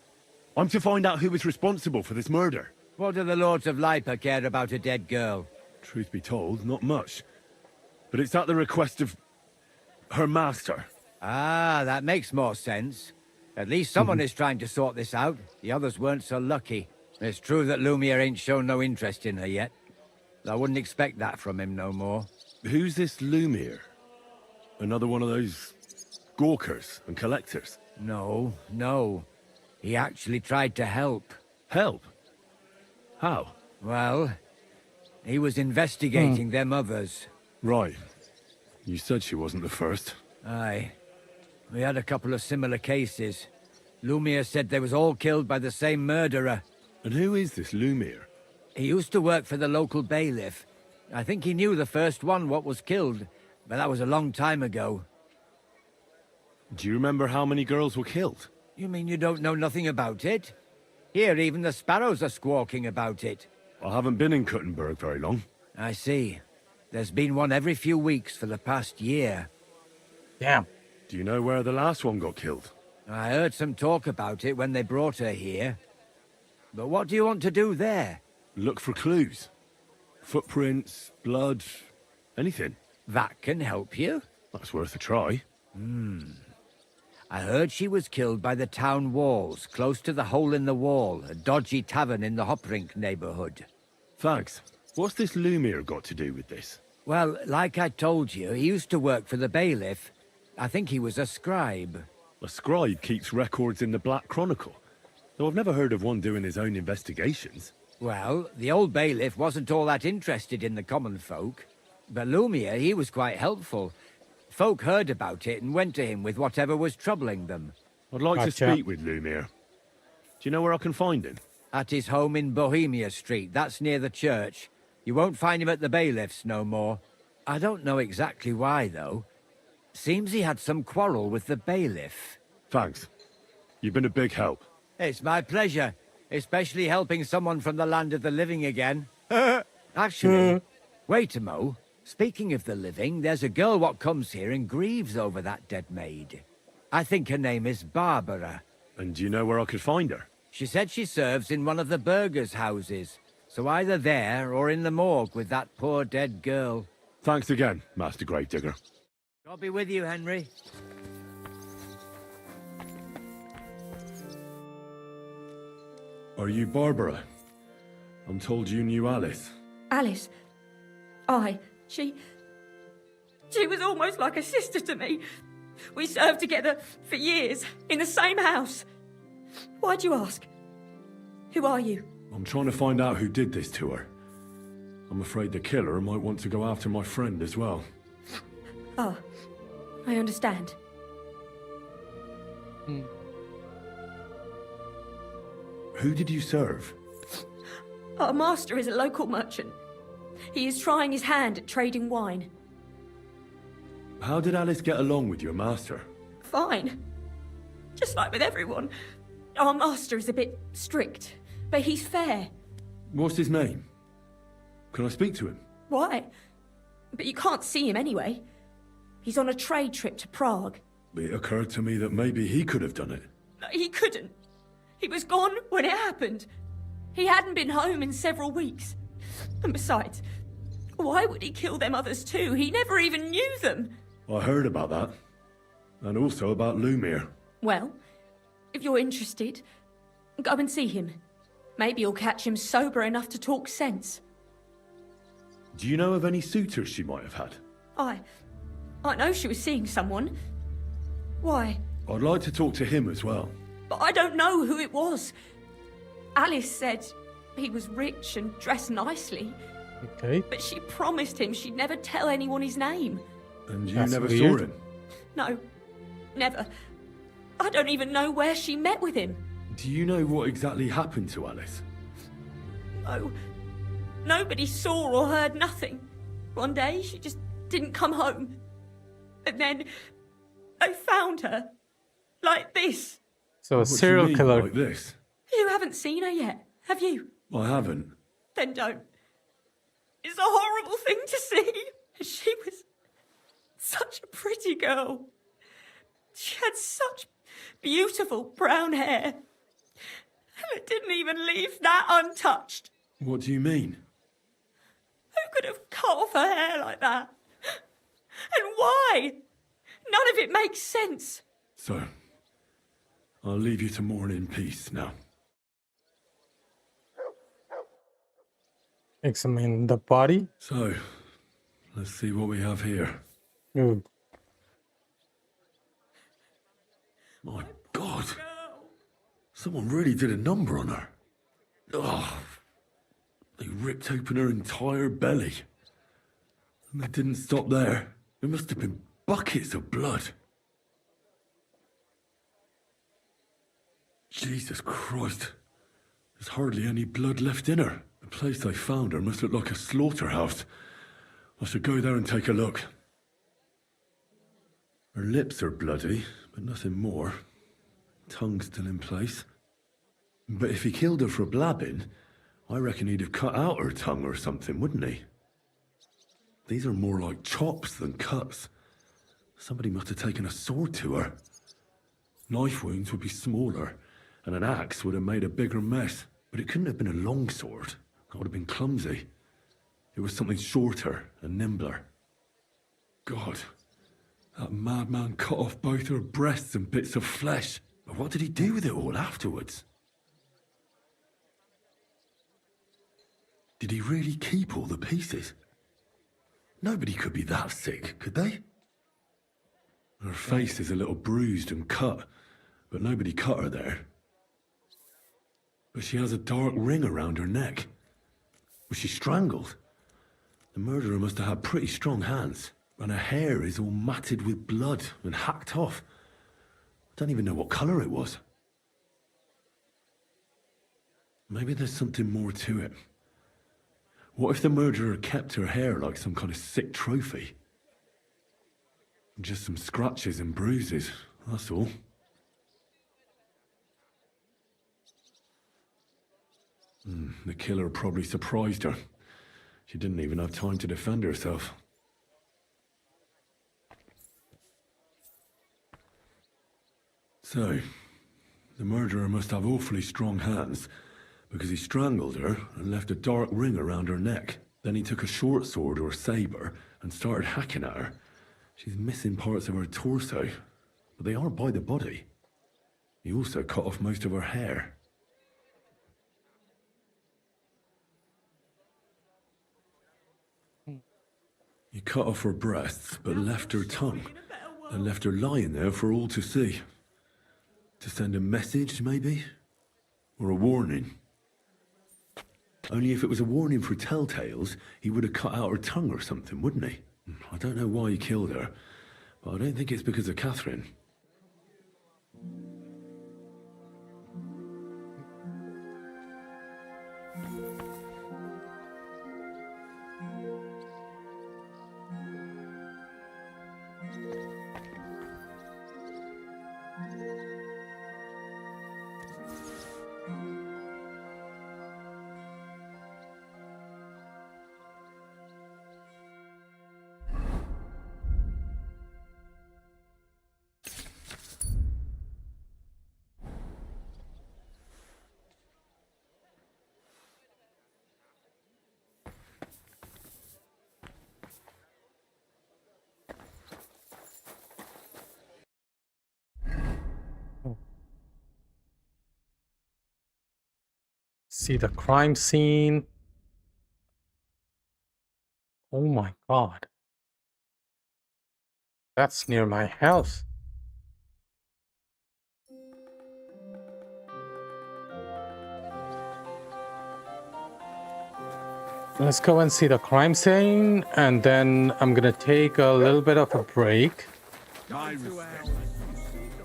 I'm to find out who was responsible for this murder. What do the Lords of Lipa care about a dead girl? Truth be told, not much. But it's at the request of her master. Ah, that makes more sense. At least someone is trying to sort this out. The others weren't so lucky. It's true that Lumiere ain't shown no interest in her yet. I wouldn't expect that from him no more. Who's this Lumiere? Another one of those gawkers and collectors? No, no. He actually tried to help. Help? How? Well, he was investigating them others. Right. You said she wasn't the first. Aye. We had a couple of similar cases. Lumiere said they was all killed by the same murderer. And who is this Lumiere? He used to work for the local bailiff. I think he knew the first one what was killed, but that was a long time ago. Do you remember how many girls were killed? You mean you don't know nothing about it? Here, even the sparrows are squawking about it. I haven't been in Kuttenberg very long. I see. There's been one every few weeks for the past year. Damn. Do you know where the last one got killed? I heard some talk about it when they brought her here. But what do you want to do there? Look for clues. Footprints, blood, anything. That can help you? That's worth a try. I heard she was killed by the town walls, close to the Hole in the Wall, a dodgy tavern in the Hoprink neighborhood. Thanks. What's this Lumiere got to do with this? Well, like I told you, he used to work for the bailiff. I think he was a scribe. A scribe keeps records in the Black Chronicle, though I've never heard of one doing his own investigations. Well, the old bailiff wasn't all that interested in the common folk. But Lumiere, he was quite helpful. Folk heard about it and went to him with whatever was troubling them. I'd like to Gotcha. speak with Lumiere. Do you know where I can find him? At his home in Bohemia Street, that's near the church. You won't find him at the bailiff's no more. I don't know exactly why, though. Seems he had some quarrel with the bailiff. Thanks. You've been a big help. It's my pleasure, especially helping someone from the land of the living again. Actually, wait a mo. Speaking of the living, there's a girl what comes here and grieves over that dead maid. I think her name is Barbara. And do you know where I could find her? She said she serves in one of the burgers' houses, so either there or in the morgue with that poor dead girl. Thanks again, Master Gravedigger. God be with you, Henry. Are you Barbara? I'm told you knew Alice. Alice? Aye, she was almost like a sister to me. We served together for years, in the same house. Why'd you ask? Who are you? I'm trying to find out who did this to her. I'm afraid the killer might want to go after my friend as well. Oh, I understand. Who did you serve? Our master is a local merchant. He is trying his hand at trading wine. How did Alice get along with your master? Fine. Just like with everyone. Our master is a bit strict, but he's fair. What's his name? Can I speak to him? Why? But you can't see him anyway. He's on a trade trip to Prague. It occurred to me that maybe he could have done it. No, he couldn't. He was gone when it happened. He hadn't been home in several weeks. And besides, why would he kill them others too? He never even knew them. I heard about that. And also about Lumiere. Well, if you're interested, go and see him. Maybe you'll catch him sober enough to talk sense. Do you know of any suitors she might have had? I know she was seeing someone. Why? I'd like to talk to him as well. But I don't know who it was. Alice said he was rich and dressed nicely. Okay. But she promised him she'd never tell anyone his name. And you That's never weird. saw him? No, never. I don't even know where she met with him. Do you know what exactly happened to Alice? No. Nobody saw or heard nothing. One day, she just didn't come home. And then they found her. Like this. So a What do you serial mean, killer. like this? You haven't seen her yet, have you? I haven't. Then don't. It's a horrible thing to see. She was such a pretty girl. She had such beautiful brown hair. And it didn't even leave that untouched. What do you mean? Who could have cut off her hair like that? And why? None of it makes sense. So, I'll leave you to mourn in peace now. Examine the body. So, let's see what we have here. Ooh. My God. Someone really did a number on her. Oh, they ripped open her entire belly. And they didn't stop there. There must have been buckets of blood. Jesus Christ. There's hardly any blood left in her. The place they found her must look like a slaughterhouse. I should go there and take a look. Her lips are bloody, but nothing more. Tongue still in place. But if he killed her for blabbing, I reckon he'd have cut out her tongue or something, wouldn't he? These are more like chops than cuts. Somebody must have taken a sword to her. Knife wounds would be smaller, and an axe would have made a bigger mess. But it couldn't have been a long sword. That would have been clumsy. It was something shorter and nimbler. God, that madman cut off both her breasts and bits of flesh. But what did he do with it all afterwards? Did he really keep all the pieces? Nobody could be that sick, could they? Her face is a little bruised and cut, but nobody cut her there. But she has a dark ring around her neck. Was she strangled? The murderer must have had pretty strong hands, and her hair is all matted with blood and hacked off. I don't even know what colour it was. Maybe there's something more to it. What if the murderer kept her hair like some kind of sick trophy? Just some scratches and bruises, that's all. The killer probably surprised her. She didn't even have time to defend herself. So, the murderer must have awfully strong hands, because he strangled her and left a dark ring around her neck. Then he took a short sword or saber and started hacking at her. She's missing parts of her torso, but they aren't by the body. He also cut off most of her hair. He cut off her breasts, but left her tongue, and left her lying there for all to see. To send a message, maybe? Or a warning? Only if it was a warning for telltales, he would have cut out her tongue or something, wouldn't he? I don't know why he killed her, but I don't think it's because of Catherine. See the crime scene. Oh my god. That's near my house. Let's go and see the crime scene, and then I'm gonna take a little bit of a break.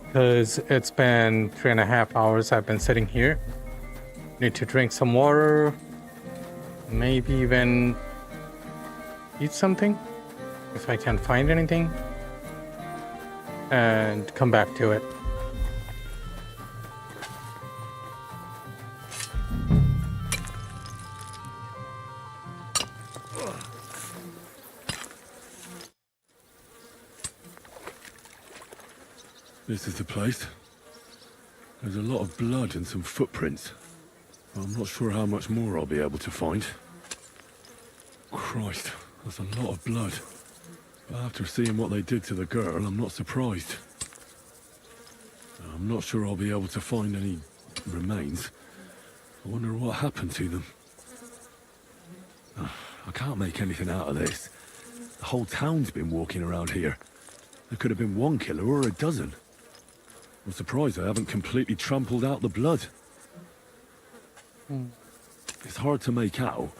Because it's been 3.5 hours I've been sitting here. Need to drink some water. Maybe even eat something if I can find anything. And come back to it. This is the place. There's a lot of blood and some footprints. I'm not sure how much more I'll be able to find. Christ, that's a lot of blood. But after seeing what they did to the girl, I'm not surprised. I'm not sure I'll be able to find any remains. I wonder what happened to them. I can't make anything out of this. The whole town's been walking around here. There could have been one killer or a dozen. I'm surprised I haven't completely trampled out the blood. It's hard to make out,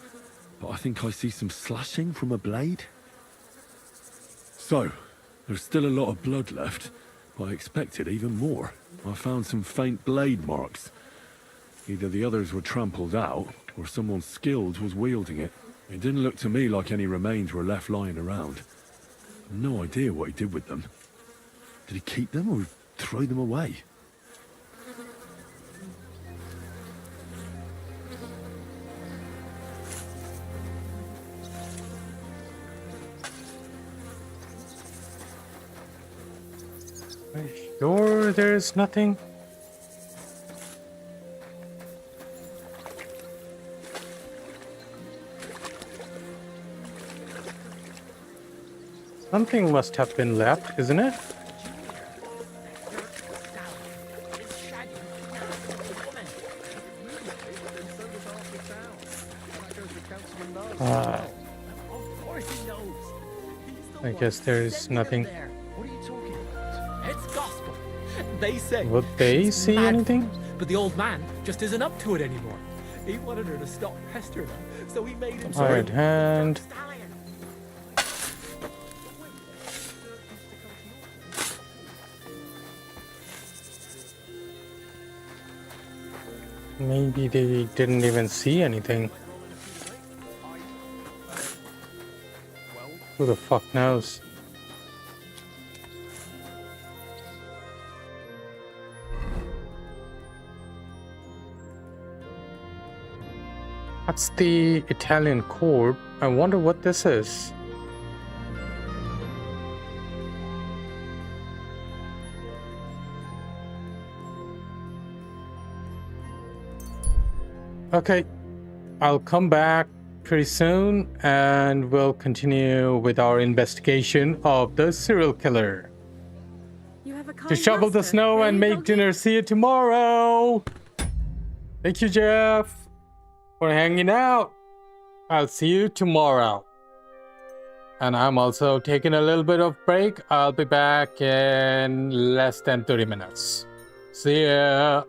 but I think I see some slashing from a blade. So, there's still a lot of blood left, but I expected even more. I found some faint blade marks. Either the others were trampled out, or someone skilled was wielding it. It didn't look to me like any remains were left lying around. I've no idea what he did with them. Did he keep them or throw them away? Are you sure there's nothing? Something must have been left, isn't it? I guess there's nothing. What are you talking about? It's gospel. They say. Would they she's see mad, anything? But the old man just isn't up to it anymore. He wanted her to stop pestering him, so he made him. Hired hand. Maybe they didn't even see anything. Who the fuck knows? That's the Italian court. I wonder what this is. Okay, I'll come back pretty soon and we'll continue with our investigation of the serial killer. You have a To shovel the snow and make dinner. See you tomorrow. Thank you, Jeff, for hanging out. I'll see you tomorrow. And I'm also taking a little bit of break. I'll be back in less than 30 minutes. See ya.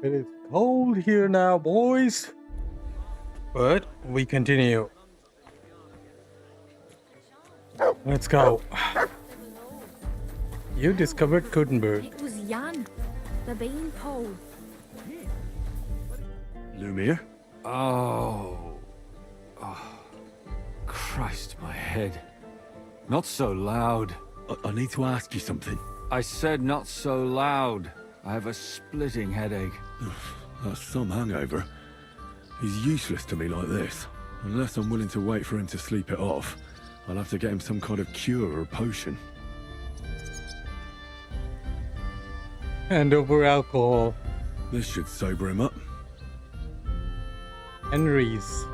It is cold here now, boys. But we continue. Let's go. You discovered Gutenberg. It was Jan, the beanpole. Lumir? Oh. Christ, my head. Not so loud. I need to ask you something. I said not so loud. I have a splitting headache. That's some hangover. He's useless to me like this. Unless I'm willing to wait for him to sleep it off, I'll have to get him some kind of cure or potion. Hand over alcohol. This should sober him up. Henry's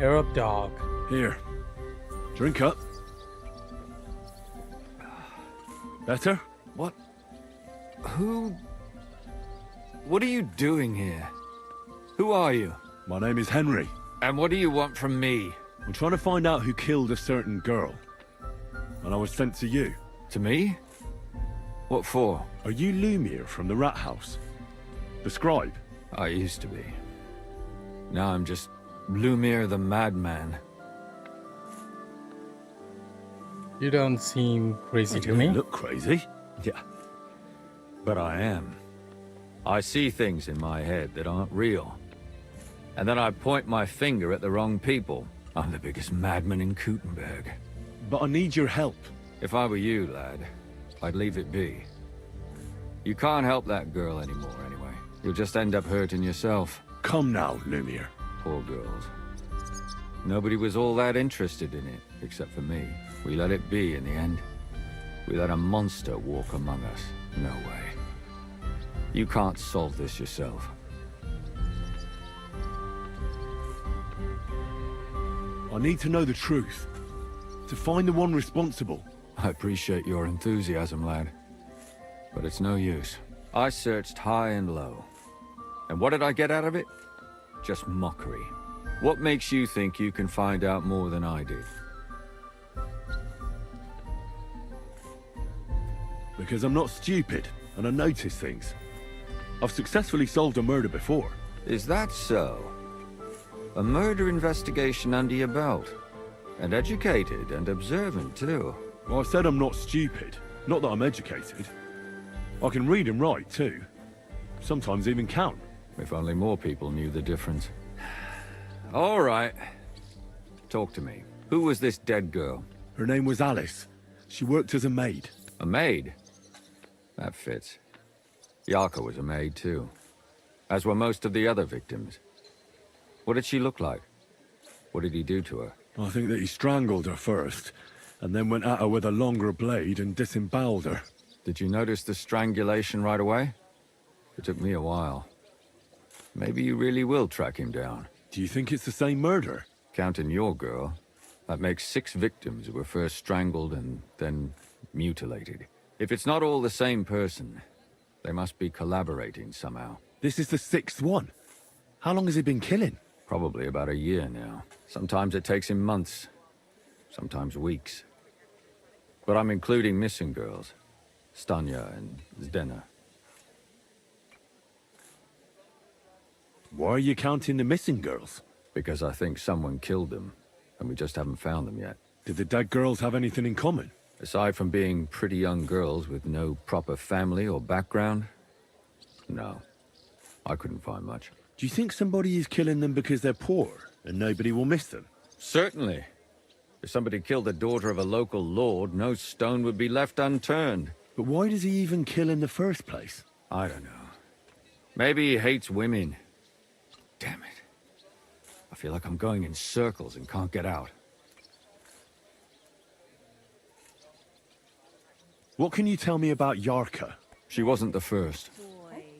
Arab dog. Here. Drink up. Better? What? Who... What are you doing here? Who are you? My name is Henry. And what do you want from me? I'm trying to find out who killed a certain girl. And I was sent to you. To me? What for? Are you Lumir from the rat house? The scribe? I used to be. Now I'm just Lumir the madman. You don't seem crazy to You me. don't look crazy. Yeah. But I am. I see things in my head that aren't real. And then I point my finger at the wrong people. I'm the biggest madman in Gutenberg. But I need your help. If I were you, lad, I'd leave it be. You can't help that girl anymore, anyway. You'll just end up hurting yourself. Come now, Lumir. Poor girls. Nobody was all that interested in it, except for me. We let it be in the end. We let a monster walk among us. No way. You can't solve this yourself. I need to know the truth. To find the one responsible. I appreciate your enthusiasm, lad. But it's no use. I searched high and low. And what did I get out of it? Just mockery. What makes you think you can find out more than I did? Because I'm not stupid, and I notice things. I've successfully solved a murder before. Is that so? A murder investigation under your belt. And educated and observant, too. Well, I said I'm not stupid. Not that I'm educated. I can read and write, too. Sometimes even count. If only more people knew the difference. All right. Talk to me. Who was this dead girl? Her name was Alice. She worked as a maid. A maid? That fits. Yarka was a maid, too. As were most of the other victims. What did she look like? What did he do to her? I think that he strangled her first, and then went at her with a longer blade and disemboweled her. Did you notice the strangulation right away? It took me a while. Maybe you really will track him down. Do you think it's the same murder? Counting your girl, that makes 6 victims who were first strangled and then mutilated. If it's not all the same person, they must be collaborating somehow. This is the 6th one. How long has he been killing? Probably about a year now. Sometimes it takes him months, sometimes weeks. But I'm including missing girls. Stanya and Zdena. Why are you counting the missing girls? Because I think someone killed them, and we just haven't found them yet. Did the dead girls have anything in common? Aside from being pretty young girls with no proper family or background, no. I couldn't find much. Do you think somebody is killing them because they're poor, and nobody will miss them? Certainly. If somebody killed the daughter of a local lord, no stone would be left unturned. But why does he even kill in the first place? I don't know. Maybe he hates women. Damn it. I feel like I'm going in circles and can't get out. What can you tell me about Yarka? She wasn't the first.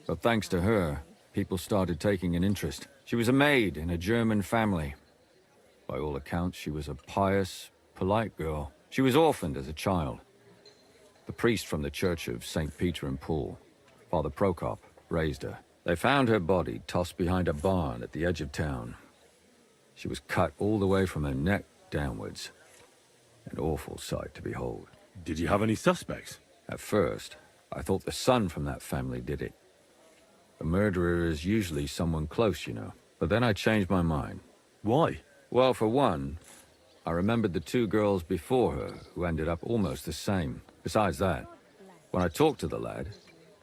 But thanks to her, people started taking an interest. She was a maid in a German family. By all accounts, she was a pious, polite girl. She was orphaned as a child. The priest from the Church of St. Peter and Paul, Father Prokop, raised her. They found her body tossed behind a barn at the edge of town. She was cut all the way from her neck downwards. An awful sight to behold. Did you have any suspects? At first, I thought the son from that family did it. A murderer is usually someone close, you know. But then I changed my mind. Why? Well, for one, I remembered the two girls before her who ended up almost the same. Besides that, when I talked to the lad,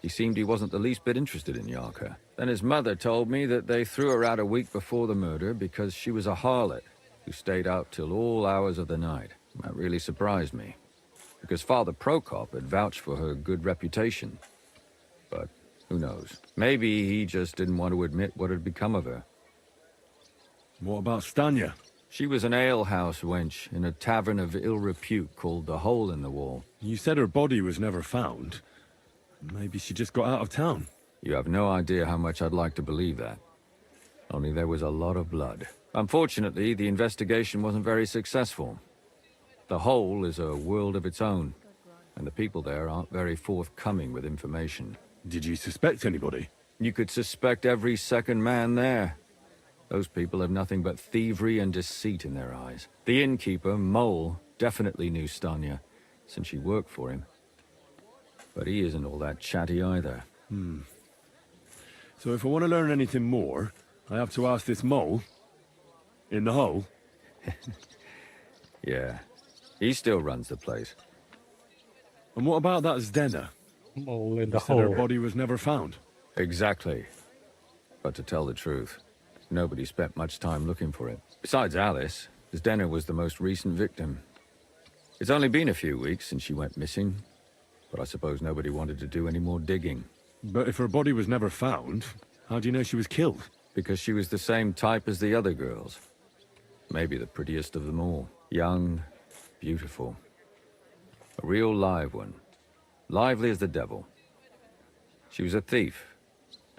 he seemed he wasn't the least bit interested in Yarka. Then his mother told me that they threw her out a week before the murder because she was a harlot who stayed out till all hours of the night. That really surprised me, because Father Prokop had vouched for her good reputation. But who knows? Maybe he just didn't want to admit what had become of her. What about Stanya? She was an alehouse wench in a tavern of ill repute called the Hole in the Wall. You said her body was never found. Maybe she just got out of town. You have no idea how much I'd like to believe that. Only there was a lot of blood. Unfortunately, the investigation wasn't very successful. The Hole is a world of its own, and the people there aren't very forthcoming with information. Did you suspect anybody? You could suspect every second man there. Those people have nothing but thievery and deceit in their eyes. The innkeeper, Mole, definitely knew Stanya, since she worked for him. But he isn't all that chatty either. So if I want to learn anything more, I have to ask this Mole? In the Hole? Yeah. He still runs the place. And what about that Zdena? All in the You said her hole. body was never found. Exactly. But to tell the truth, nobody spent much time looking for it. Besides Alice, Zdena was the most recent victim. It's only been a few weeks since she went missing, but I suppose nobody wanted to do any more digging. But if her body was never found, how do you know she was killed? Because she was the same type as the other girls. Maybe the prettiest of them all. Young, beautiful. A real live one. Lively as the devil. She was a thief.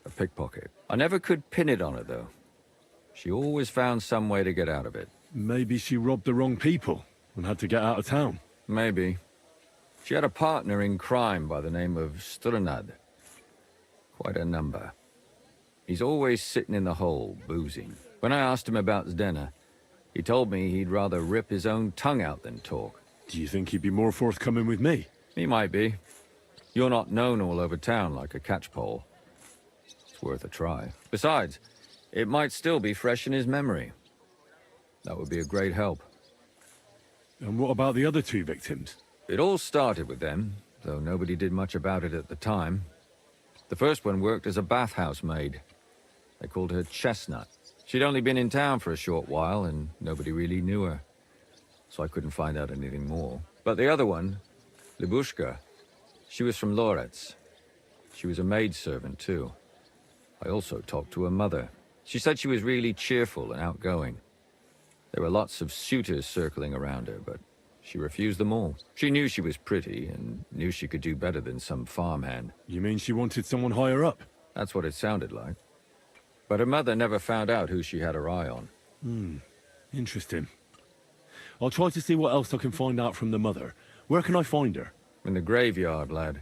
A pickpocket. I never could pin it on her, though. She always found some way to get out of it. Maybe she robbed the wrong people and had to get out of town. Maybe. She had a partner in crime by the name of Strunad. Quite a number. He's always sitting in the hole, boozing. When I asked him about Zdena, he told me he'd rather rip his own tongue out than talk. Do you think he'd be more forthcoming with me? He might be. You're not known all over town like a catchpole. It's worth a try. Besides, it might still be fresh in his memory. That would be a great help. And what about the other two victims? It all started with them, though nobody did much about it at the time. The first one worked as a bathhouse maid. They called her Chestnut. She'd only been in town for a short while, and nobody really knew her. So I couldn't find out anything more. But the other one, Libushka, she was from Loretz. She was a maidservant, too. I also talked to her mother. She said she was really cheerful and outgoing. There were lots of suitors circling around her, but she refused them all. She knew she was pretty, and knew she could do better than some farmhand. You mean she wanted someone higher up? That's what it sounded like. But her mother never found out who she had her eye on. Interesting. I'll try to see what else I can find out from the mother. Where can I find her? In the graveyard, lad.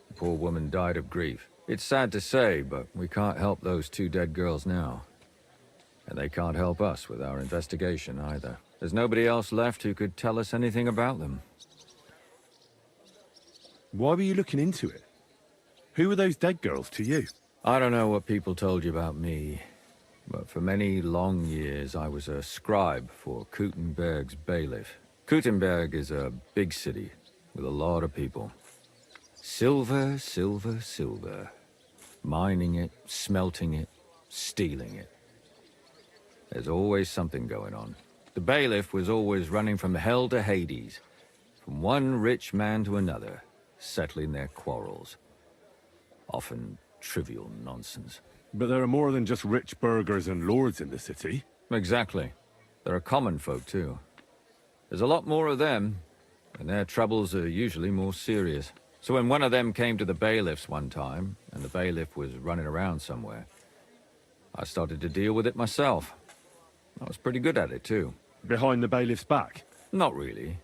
The poor woman died of grief. It's sad to say, but we can't help those two dead girls now. And they can't help us with our investigation either. There's nobody else left who could tell us anything about them. Why were you looking into it? Who were those dead girls to you? I don't know what people told you about me, but for many long years I was a scribe for Kuttenberg's bailiff. Kuttenberg is a big city with a lot of people. Silver, silver, silver. Mining it, smelting it, stealing it. There's always something going on. The bailiff was always running from hell to Hades, from one rich man to another, settling their quarrels. Often trivial nonsense. But there are more than just rich burghers and lords in the city. Exactly. There are common folk, too. There's a lot more of them, and their troubles are usually more serious. So when one of them came to the bailiff's one time, and the bailiff was running around somewhere, I started to deal with it myself. I was pretty good at it, too. Behind the bailiff's back? Not really.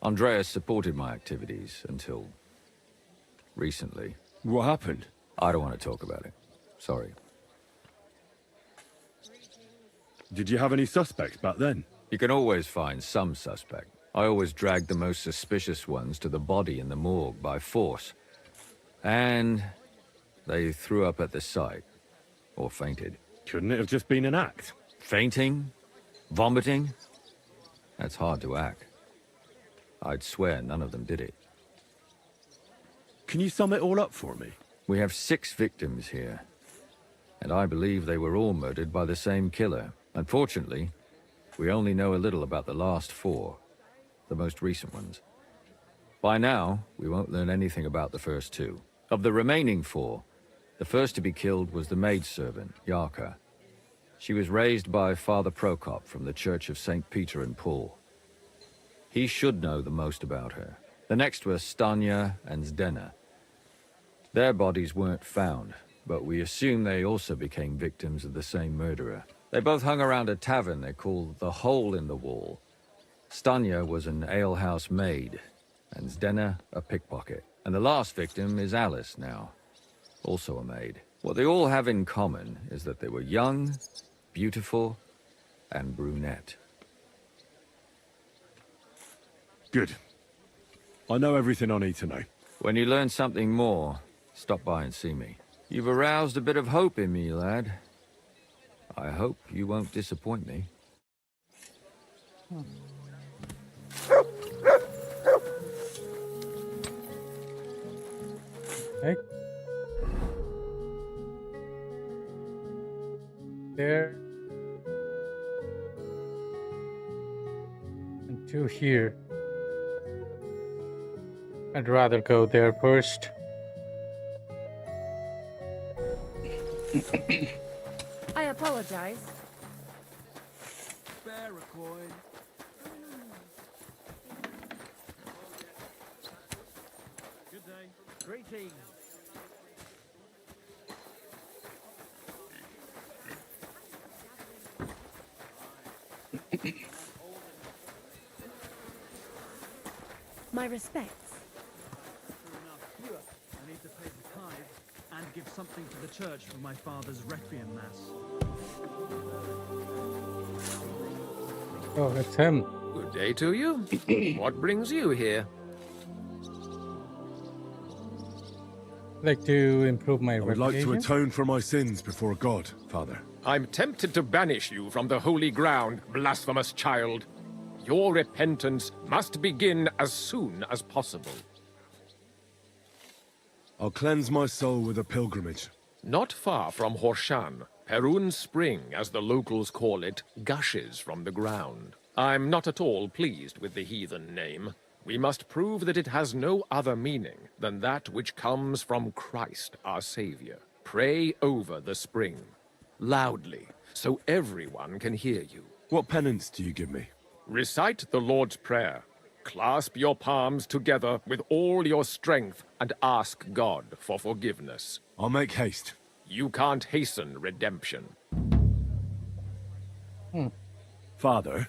Andreas supported my activities until recently. What happened? I don't want to talk about it. Sorry. Did you have any suspects back then? You can always find some suspect. I always dragged the most suspicious ones to the body in the morgue by force. And They threw up at the sight. Or fainted. Couldn't it have just been an act? Fainting? Vomiting? That's hard to act. I'd swear none of them did it. Can you sum it all up for me? We have 6 victims here. And I believe they were all murdered by the same killer. Unfortunately, we only know a little about the last 4. The most recent ones. By now, we won't learn anything about the first 2. Of the remaining 4, the first to be killed was the maidservant, Yarka. She was raised by Father Prokop from the Church of St. Peter and Paul. He should know the most about her. The next were Stanya and Zdena. Their bodies weren't found, but we assume they also became victims of the same murderer. They both hung around a tavern they called the Hole in the Wall. Stanya was an alehouse maid, and Zdena a pickpocket. And the last victim is Alice now, also a maid. What they all have in common is that they were young, beautiful, and brunette. Good. I know everything I need to know. When you learn something more, stop by and see me. You've aroused a bit of hope in me, lad. I hope you won't disappoint me. Okay. There. And 2 here. I'd rather go there first. I apologize. Spare a coin. Good day. Greetings. My respects. I need to pay the tithe and give something to the church for my father's requiem mass. Oh, it's him. Good day to you. What brings you here? I'd like to improve my I would like to reputation. atone for my sins before God, Father. I'm tempted to banish you from the holy ground, blasphemous child. Your repentance must begin as soon as possible. I'll cleanse my soul with a pilgrimage. Not far from Horshan, Perun Spring, as the locals call it, gushes from the ground. I'm not at all pleased with the heathen name. We must prove that it has no other meaning than that which comes from Christ, our Savior. Pray over the spring, loudly, so everyone can hear you. What penance do you give me? Recite the Lord's Prayer. Clasp your palms together with all your strength and ask God for forgiveness. I'll make haste. You can't hasten redemption. Father,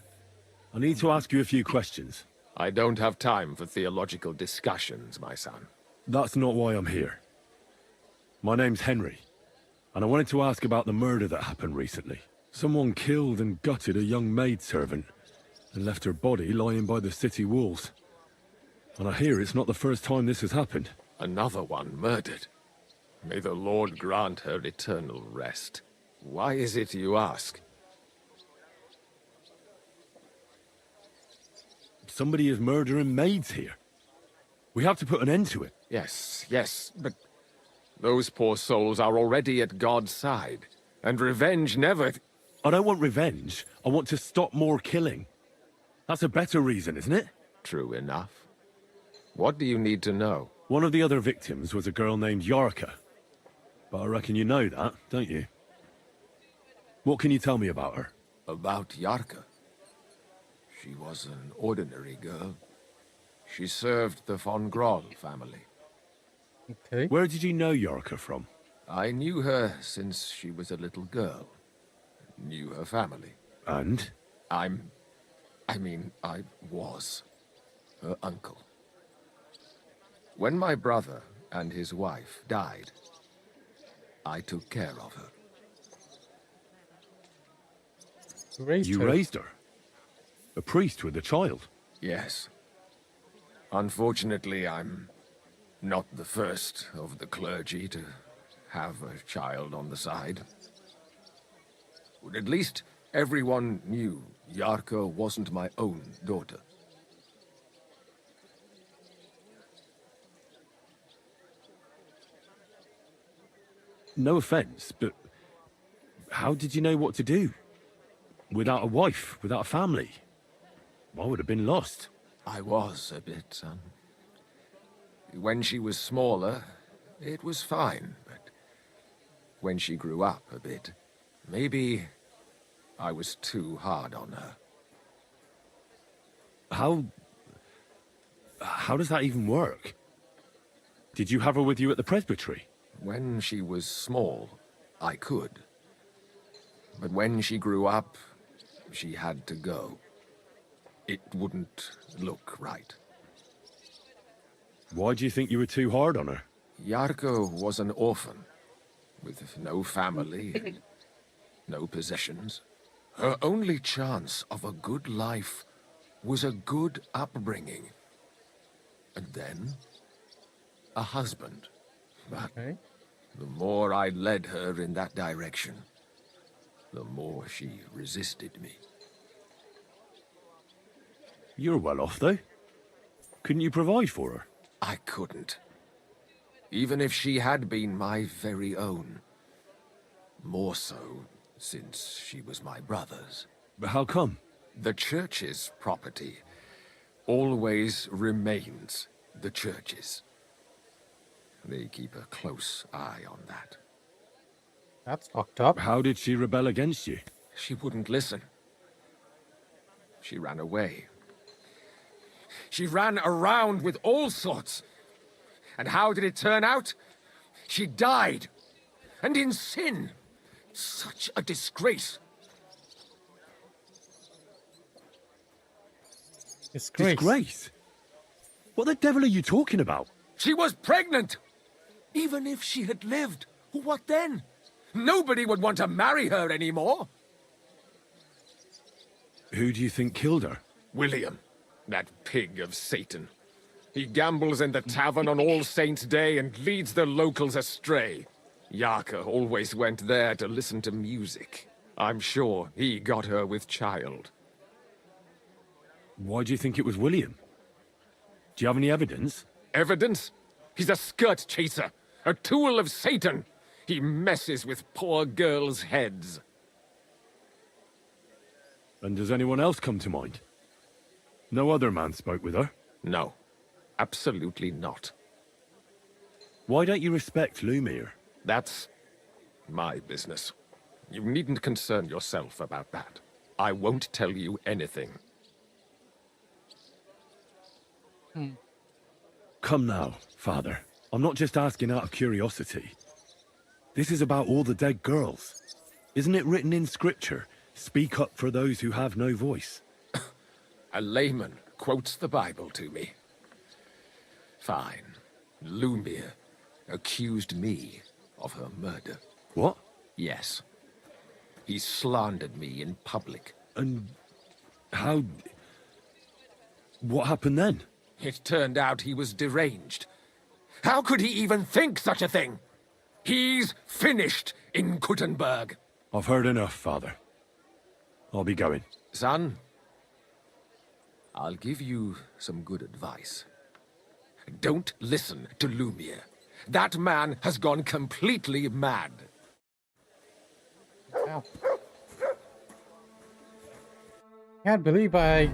I need to ask you a few questions. I don't have time for theological discussions, my son. That's not why I'm here. My name's Henry, and I wanted to ask about the murder that happened recently. Someone killed and gutted a young maidservant and left her body lying by the city walls. And I hear it's not the first time this has happened. Another one murdered. May the Lord grant her eternal rest. Why is it you ask? Somebody is murdering maids here. We have to put an end to it. Yes, but those poor souls are already at God's side, and revenge never... I don't want revenge. I want to stop more killing. That's a better reason, isn't it? True enough. What do you need to know? One of the other victims was a girl named Yarka. But I reckon you know that, don't you? What can you tell me about her? About Yarka? She was an ordinary girl. She served the von Groll family. Okay. Where did you know Yarka from? I knew her since she was a little girl. Knew her family. And? I was her uncle. When my brother and his wife died, I took care of her. You raised her? A priest with a child? Yes. Unfortunately, I'm not the first of the clergy to have a child on the side. But at least everyone knew Yarka wasn't my own daughter. No offense, but how did you know what to do? Without a wife, without a family? I would have been lost. I was a bit, son. When she was smaller, it was fine, but when she grew up a bit, maybe I was too hard on her. How does that even work? Did you have her with you at the presbytery? When she was small, I could. But when she grew up, she had to go. It wouldn't look right. Why do you think you were too hard on her? Yarko was an orphan, with no family, and no possessions. Her only chance of a good life was a good upbringing. And then, a husband. But the more I led her in that direction, the more she resisted me. You're well off, though. Couldn't you provide for her? I couldn't. Even if she had been my very own. More so, since she was my brother's. But how come? The church's property always remains the church's. They keep a close eye on that. That's fucked up. How did she rebel against you? She wouldn't listen. She ran away. She ran around with all sorts. And how did it turn out? She died. And in sin. Such a disgrace. Disgrace? What the devil are you talking about? She was pregnant! Even if she had lived, what then? Nobody would want to marry her anymore. Who do you think killed her? William, that pig of Satan. He gambles in the tavern on All Saints' Day and leads the locals astray. Yarka always went there to listen to music. I'm sure he got her with child. Why do you think it was William? Do you have any evidence? Evidence? He's a skirt chaser, a tool of Satan. He messes with poor girls' heads. And does anyone else come to mind? No other man spoke with her? No, absolutely not. Why don't you respect Lumir? That's my business. You needn't concern yourself about that. I won't tell you anything. Come now, Father. I'm not just asking out of curiosity. This is about all the dead girls. Isn't it written in Scripture, speak up for those who have no voice? A layman quotes the Bible to me. Fine. Lumir accused me of her murder. What? Yes. He slandered me in public. And how... What happened then? It turned out he was deranged. How could he even think such a thing? He's finished in Kuttenberg. I've heard enough, Father. I'll be going. Son, I'll give you some good advice. Don't listen to Lumir. That man has gone completely mad. Wow. Can't believe I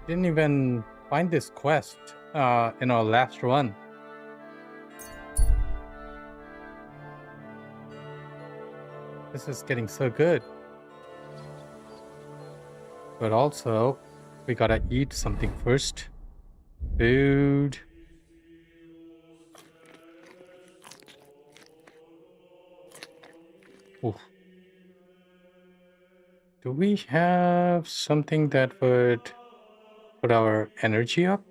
didn't even find this quest in our last run. This is getting so good. But also, we gotta eat something first. Food. Oof. Do we have something that would put our energy up?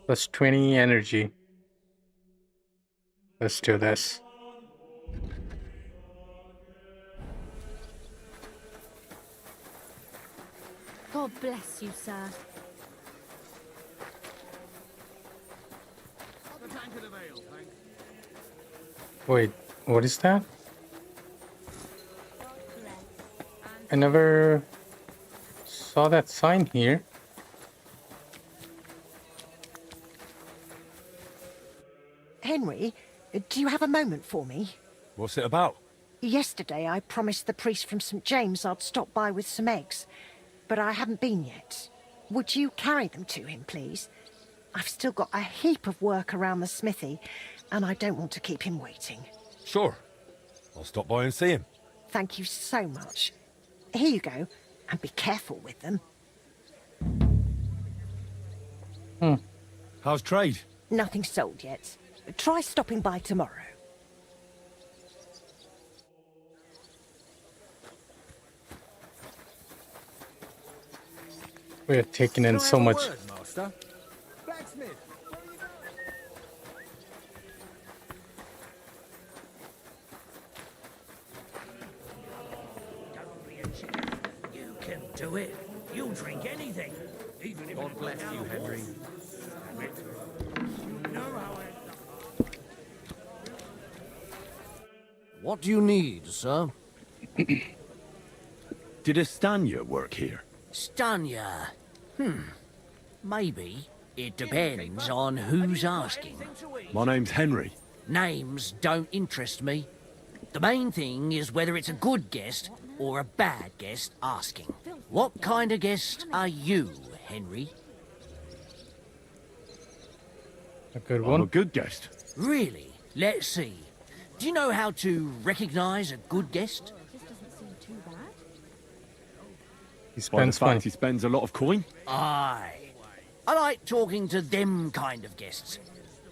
Plus 20 energy. Let's do this. God bless you, sir. The tank of the veil, thanks. Wait, what is that? I never saw that sign here. Henry, do you have a moment for me? What's it about? Yesterday I promised the priest from St. James I'd stop by with some eggs, but I haven't been yet. Would you carry them to him, please? I've still got a heap of work around the smithy, and I don't want to keep him waiting. Sure. I'll stop by and see him. Thank you so much. Here you go, and be careful with them. How's trade? Nothing sold yet. Try stopping by tomorrow. We're taking in so much. Master. Blacksmith. You can do it. You'll drink anything, even if God bless you, Henry. What do you need, sir? Did Estanya work here? Stanya. Maybe. It depends on who's asking. My name's Henry. Names don't interest me. The main thing is whether it's a good guest or a bad guest asking. What kind of guest are you, Henry? A good I'm one. a good guest. Really? Let's see. Do you know how to recognize a good guest? He By the spends money. fact he spends a lot of coin? Aye. I like talking to them kind of guests.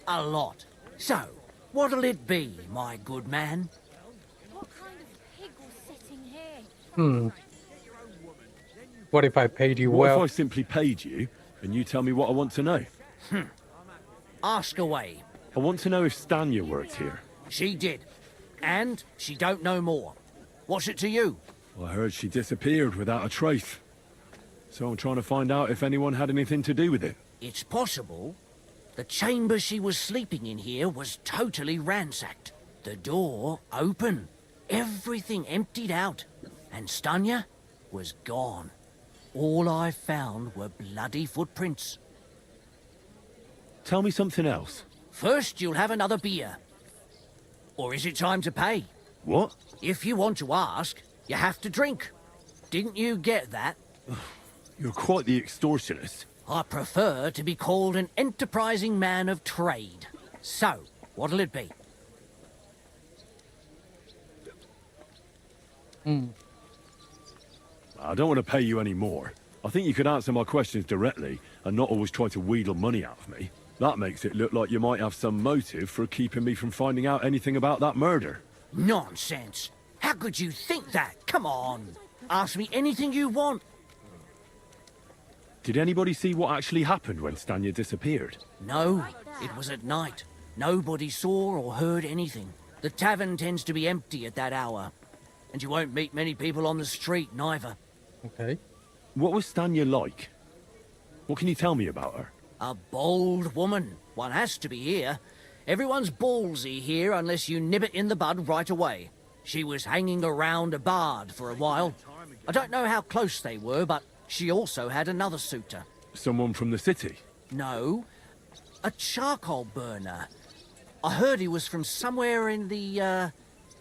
A lot. So, what'll it be, my good man? What kind of pig was sitting here? What if I paid you What well? if I simply paid you and you tell me what I want to know? Ask away. I want to know if Stanya worked here. She did. And she don't know more. What's it to you? I heard she disappeared without a trace. So I'm trying to find out if anyone had anything to do with it. It's possible. The chamber she was sleeping in here was totally ransacked. The door open. Everything emptied out. And Stanya was gone. All I found were bloody footprints. Tell me something else. First, you'll have another beer. Or is it time to pay? What? If you want to ask, you have to drink. Didn't you get that? You're quite the extortionist. I prefer to be called an enterprising man of trade. So, what'll it be? I don't want to pay you any more. I think you could answer my questions directly and not always try to wheedle money out of me. That makes it look like you might have some motive for keeping me from finding out anything about that murder. Nonsense. How could you think that? Come on. Ask me anything you want. Did anybody see what actually happened when Stanya disappeared? No, it was at night. Nobody saw or heard anything. The tavern tends to be empty at that hour. And you won't meet many people on the street, neither. Okay. What was Stanya like? What can you tell me about her? A bold woman. One has to be here. Everyone's ballsy here unless you nib it in the bud right away. She was hanging around a bard for a while. I don't know how close they were, but she also had another suitor. Someone from the city? No, a charcoal burner. I heard he was from somewhere in the,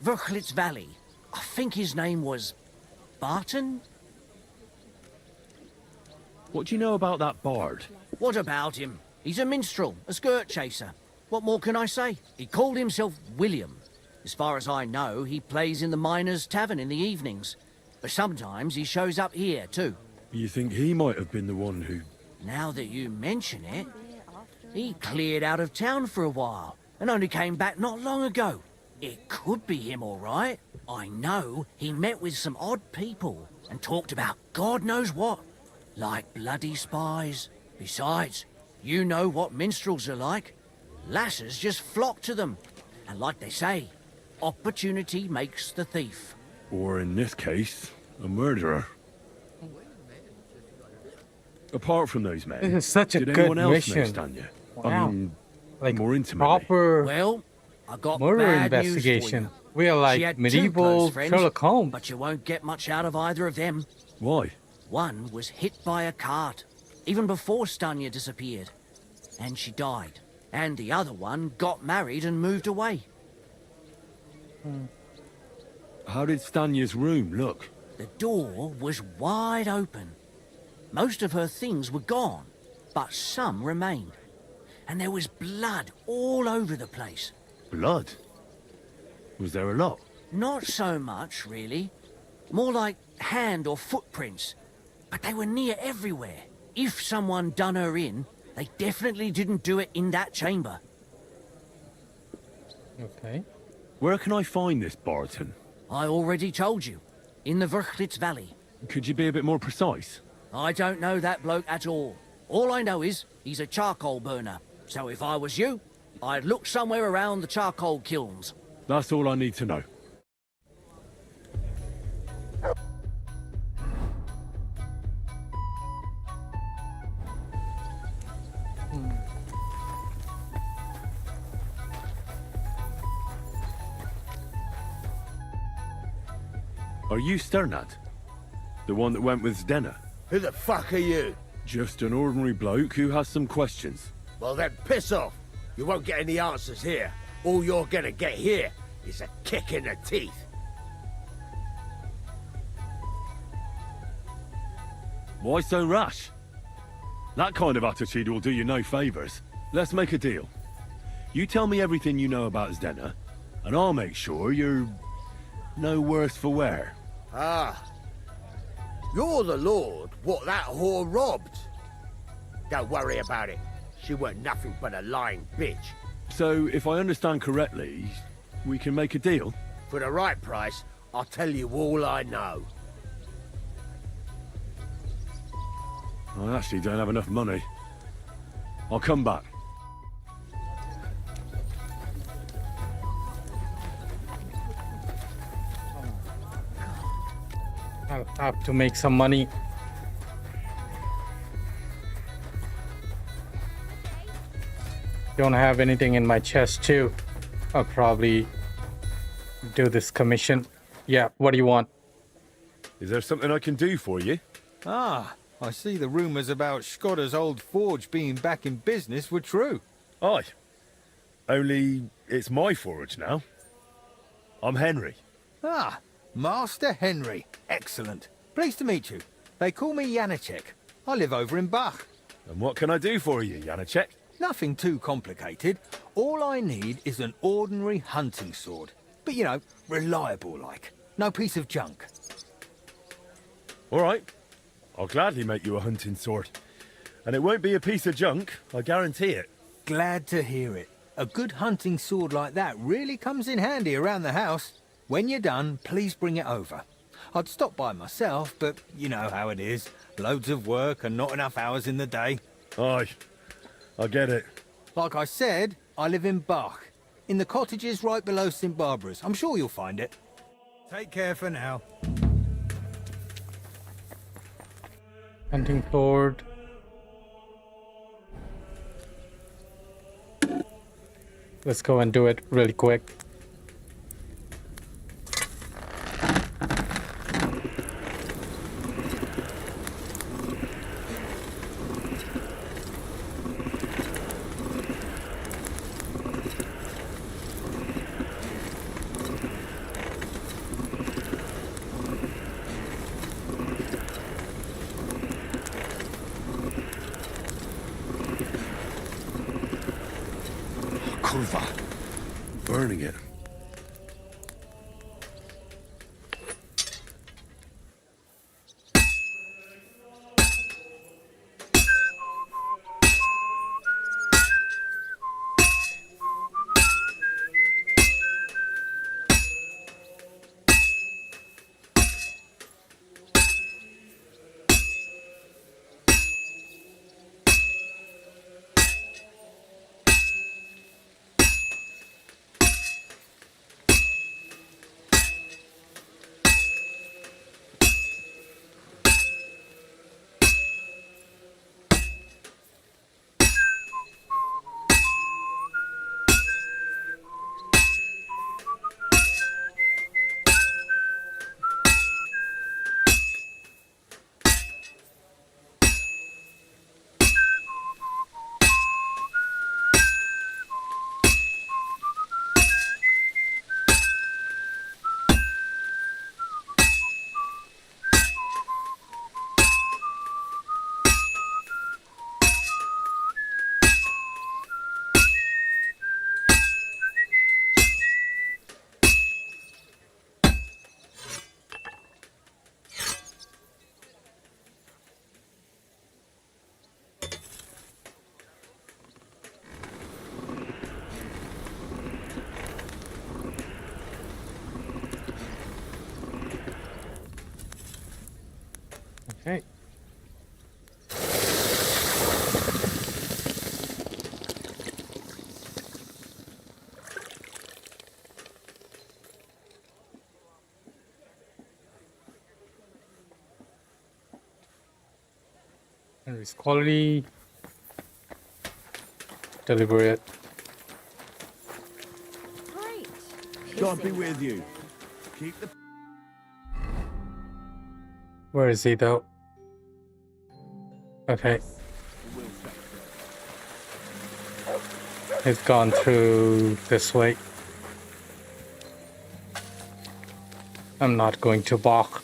Verchlitz Valley. I think his name was Barton? What do you know about that bard? What about him? He's a minstrel, a skirt chaser. What more can I say? He called himself William. As far as I know, he plays in the Miners' Tavern in the evenings. But sometimes he shows up here, too. You think he might have been the one who... Now that you mention it, he cleared out of town for a while and only came back not long ago. It could be him, all right. I know he met with some odd people and talked about God knows what, like bloody spies. Besides, you know what minstrels are like. Lasses just flock to them. And like they say, opportunity makes the thief. Or in this case, a murderer. Apart from those men, This is such a did good anyone else mission. know Stanya? Wow. I mean, Like more intimately. proper. Well, I got Murder bad investigation. News for you. We are like She had two medieval close friends, Sherlock Holmes. but you won't get much out of either of them. Why? One was hit by a cart, even before Stanya disappeared, and she died. And the other one got married and moved away. How did Stanya's room look? The door was wide open. Most of her things were gone, but some remained. And there was blood all over the place. Blood? Was there a lot? Not so much, really. More like hand or footprints. But they were near everywhere. If someone done her in, they definitely didn't do it in that chamber. Okay. Where can I find this Barton? I already told you. In the Verchlitz Valley. Could you be a bit more precise? I don't know that bloke at all. All I know is he's a charcoal burner. So if I was you, I'd look somewhere around the charcoal kilns. That's all I need to know. Are you Sternad? The one that went with Zdenna? Who the fuck are you? Just an ordinary bloke who has some questions. Well then, piss off. You won't get any answers here. All you're gonna get here is a kick in the teeth. Why so rash? That kind of attitude will do you no favours. Let's make a deal. You tell me everything you know about Zdenna, and I'll make sure you're no worse for wear. Ah. You're the lord what that whore robbed. Don't worry about it. She weren't nothing but a lying bitch. So, if I understand correctly, we can make a deal? For the right price, I'll tell you all I know. I actually don't have enough money. I'll come back. I'll have to make some money. Don't have anything in my chest too. I'll probably do this commission. Yeah, what do you want? Is there something I can do for you? Ah, I see the rumours about Skoda's old forge being back in business were true. Aye. Only it's my forge now. I'm Henry. Ah, Master Henry. Excellent. Pleased to meet you. They call me Janacek. I live over in Bach. And what can I do for you, Janacek? Nothing too complicated. All I need is an ordinary hunting sword. But, you know, reliable like. No piece of junk. All right. I'll gladly make you a hunting sword. And it won't be a piece of junk, I guarantee it. Glad to hear it. A good hunting sword like that really comes in handy around the house. When you're done, please bring it over. I'd stop by myself, but you know how it is. Loads of work and not enough hours in the day. Aye, I get it. Like I said, I live in Bach, in the cottages right below St. Barbara's. I'm sure you'll find it. Take care for now. Hunting sword. Let's go and do it really quick. Kurva. Burning it. Okay. Increase quality. Deliver it. Great. God be with you. Keep the... Where is he though? Okay. He's gone through this way. I'm not going to balk.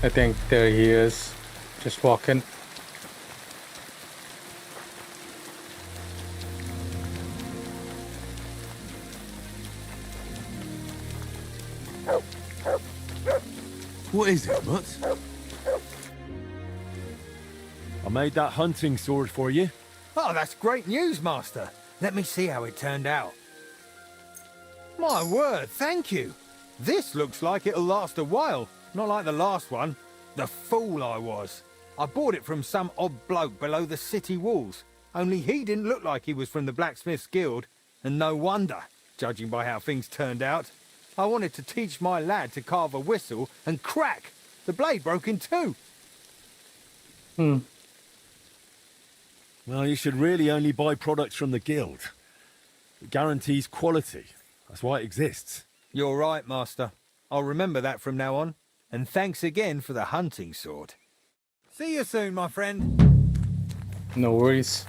I think there he is, just walking. What is it, Mutt? I made that hunting sword for you. Oh, that's great news, Master. Let me see how it turned out. My word, thank you. This looks like it'll last a while, not like the last one. The fool I was. I bought it from some odd bloke below the city walls. Only he didn't look like he was from the Blacksmith's Guild, and no wonder, judging by how things turned out. I wanted to teach my lad to carve a whistle, and crack! The blade broke in two. Well, you should really only buy products from the guild. It guarantees quality. That's why it exists. You're right, Master. I'll remember that from now on. And thanks again for the hunting sword. See you soon, my friend. No worries.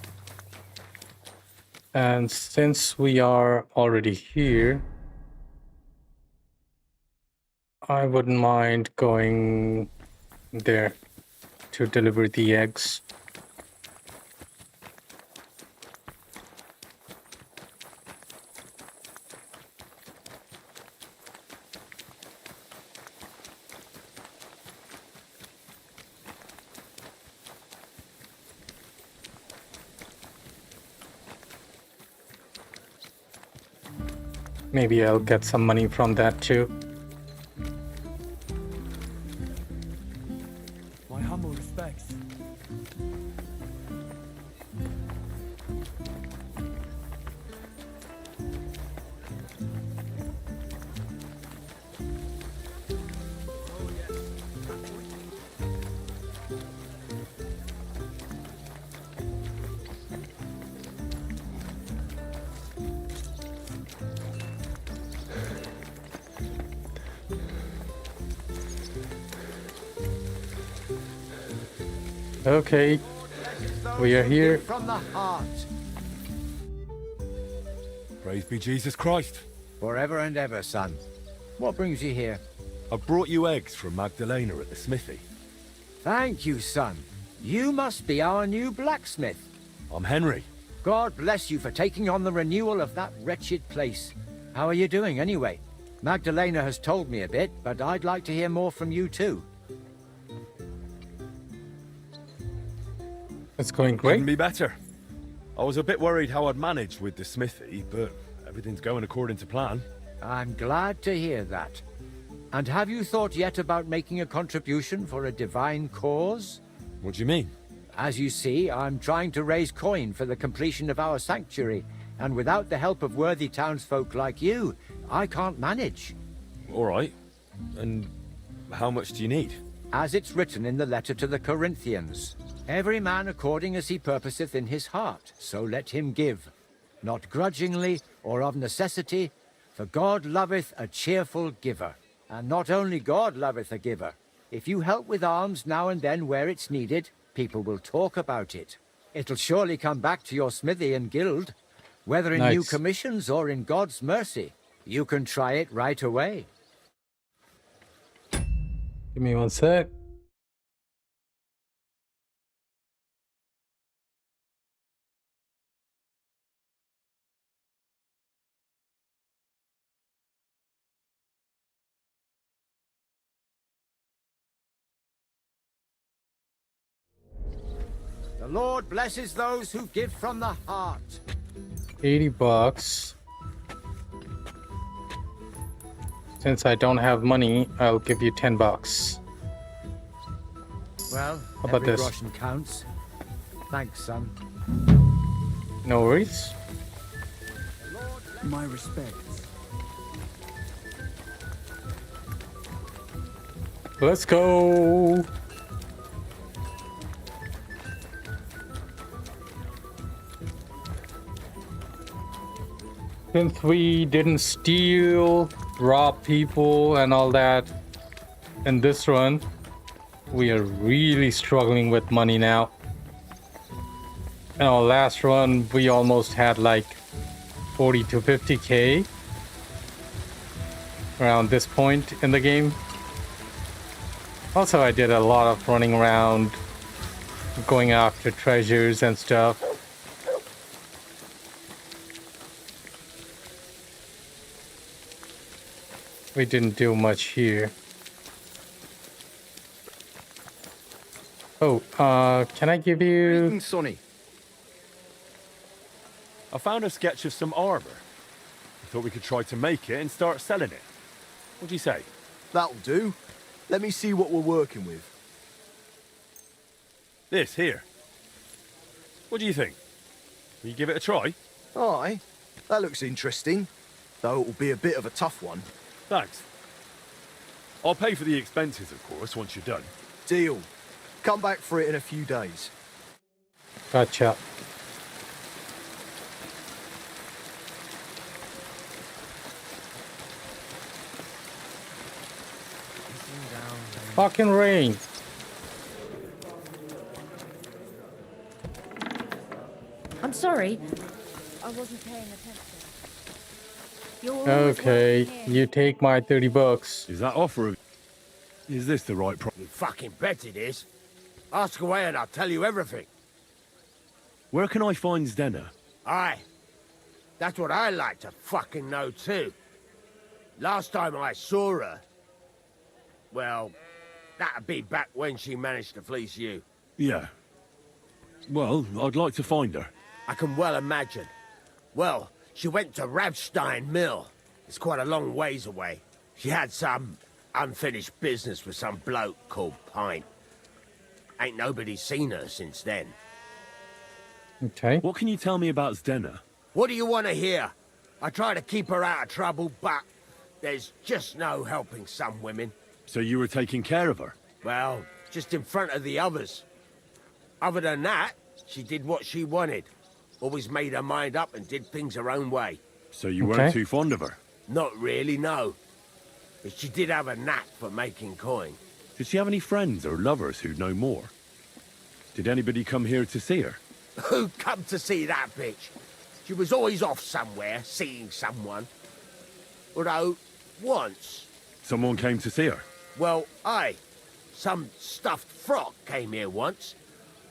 And since we are already here, I wouldn't mind going there to deliver the eggs. Maybe I'll get some money from that too. My humble respects. Okay, we are here. From the heart. Praise be Jesus Christ. Forever and ever, son. What brings you here? I brought you eggs from Magdalena at the smithy. Thank you, son. You must be our new blacksmith. I'm Henry. God bless you for taking on the renewal of that wretched place. How are you doing, anyway? Magdalena has told me a bit, but I'd like to hear more from you, too. It's going great. Couldn't be better. I was a bit worried how I'd manage with the smithy, but everything's going according to plan. I'm glad to hear that. And have you thought yet about making a contribution for a divine cause? What do you mean? As you see, I'm trying to raise coin for the completion of our sanctuary, and without the help of worthy townsfolk like you, I can't manage. All right. And how much do you need? As it's written in the letter to the Corinthians, every man according as he purposeth in his heart, so let him give, not grudgingly or of necessity, for God loveth a cheerful giver. And not only God loveth a giver. If you help with alms now and then where it's needed, people will talk about it. It'll surely come back to your smithy and guild, whether in new commissions or in God's mercy. You can try it right away. Give me one sec. The Lord blesses those who give from the heart. 80 bucks. Since I don't have money, I'll give you 10 bucks. Well, how about every this? groschen counts. Thanks, son. No worries. My respects. Let's go. Since we didn't steal, rob people, and all that in this run, we are really struggling with money now. In our last run, we almost had like 40 to 50k around this point in the game. Also, I did a lot of running around, going after treasures and stuff. We didn't do much here. Oh, can I give you... Greetings, Sonny. I found a sketch of some armor. I thought we could try to make it and start selling it. What do you say? That'll do. Let me see what we're working with. This, here. What do you think? Will you give it a try? Aye, that looks interesting. Though it'll be a bit of a tough one. Thanks. I'll pay for the expenses, of course, once you're done. Deal. Come back for it in a few days. Gotcha. Fucking rain. I'm sorry. I wasn't paying attention. Okay, you take my 30 bucks. Is that offer of... Is this the right price? You fucking bet it is. Ask away and I'll tell you everything. Where can I find Zdenna? Aye. That's what I like to fucking know too. Last time I saw her... Well, that'd be back when she managed to fleece you. Yeah. Well, I'd like to find her. I can well imagine. Well, she went to Rabstein Mill. It's quite a long ways away. She had some unfinished business with some bloke called Pine. Ain't nobody seen her since then. Okay. What can you tell me about Zdenna? What do you want to hear? I try to keep her out of trouble, but there's just no helping some women. So you were taking care of her? Well, just in front of the others. Other than that, she did what she wanted. Always made her mind up and did things her own way. So you weren't too fond of her? Not really, no. But she did have a knack for making coin. Did she have any friends or lovers who'd know more? Did anybody come here to see her? Who'd come to see that bitch? She was always off somewhere, seeing someone. Although, once... Someone came to see her? Well, aye. Some stuffed frock came here once.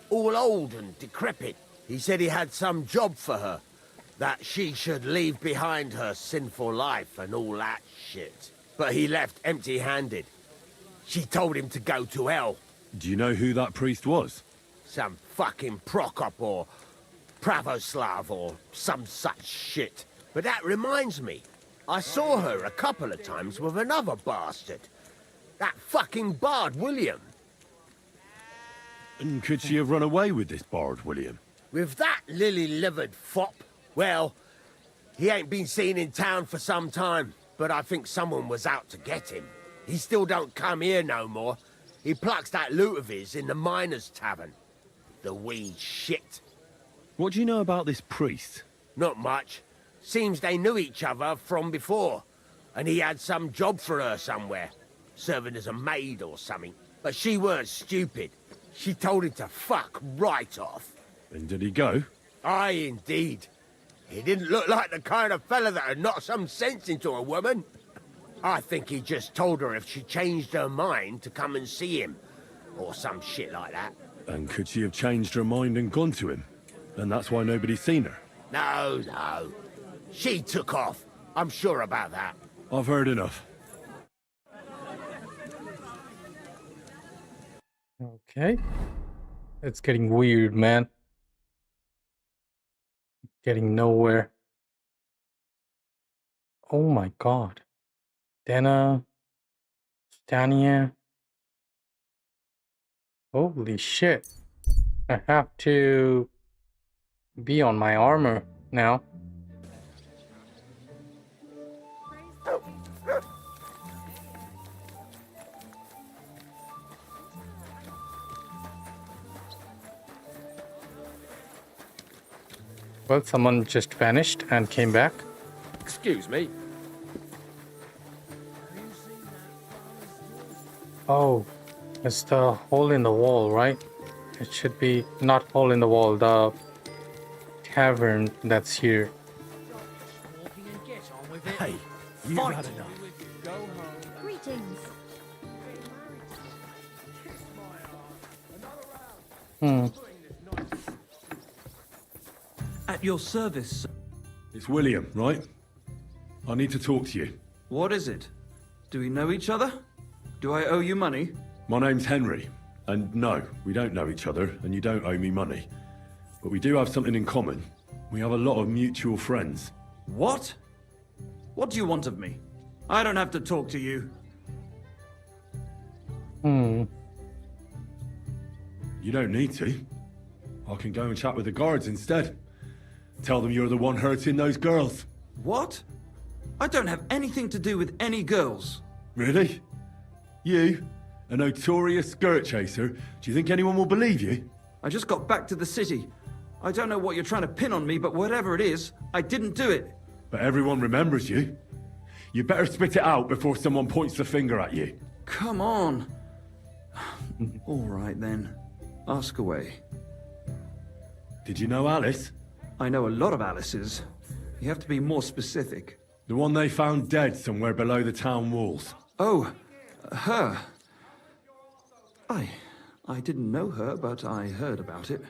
All old and decrepit. He said he had some job for her. That she should leave behind her sinful life and all that shit. But he left empty-handed. She told him to go to hell. Do you know who that priest was? Some fucking Prokop or Pravoslav or some such shit. But that reminds me. I saw her a couple of times with another bastard. That fucking bard, William. And could she have run away with this bard, William? With that lily-livered fop? Well, he ain't been seen in town for some time, but I think someone was out to get him. He still don't come here no more. He plucks that loot of his in the miners' tavern. The weed shit. What do you know about this priest? Not much. Seems they knew each other from before, and he had some job for her somewhere, serving as a maid or something. But she weren't stupid. She told him to fuck right off. And did he go? Aye, indeed. He didn't look like the kind of fella that had knocked some sense into a woman. I think he just told her if she changed her mind to come and see him, or some shit like that. And could she have changed her mind and gone to him? And that's why nobody's seen her? No, no. She took off. I'm sure about that. I've heard enough. Okay. It's getting weird, man. Getting nowhere. Oh my god. Dana. Stania. Holy shit. I have to be on my armor now. Well, someone just vanished and came back. Excuse me. Oh, it's the hole in the wall, right? It should be not hole in the wall, the tavern that's here. Hey, you've had enough. Greetings. Hmm. At your service, sir. It's William, right? I need to talk to you. What is it? Do we know each other? Do I owe you money? My name's Henry, and no, we don't know each other, and you don't owe me money. But we do have something in common. We have a lot of mutual friends. What? What do you want of me? I don't have to talk to you. Hmm. You don't need to. I can go and chat with the guards instead. Tell them you're the one hurting those girls. What? I don't have anything to do with any girls. Really? You? A notorious skirt chaser? Do you think anyone will believe you? I just got back to the city. I don't know what you're trying to pin on me, but whatever it is, I didn't do it. But everyone remembers you. You better spit it out before someone points the finger at you. Come on. All right then. Ask away. Did you know Alice? I know a lot of Alices. You have to be more specific. The one they found dead somewhere below the town walls. Oh, her. I didn't know her, but I heard about it.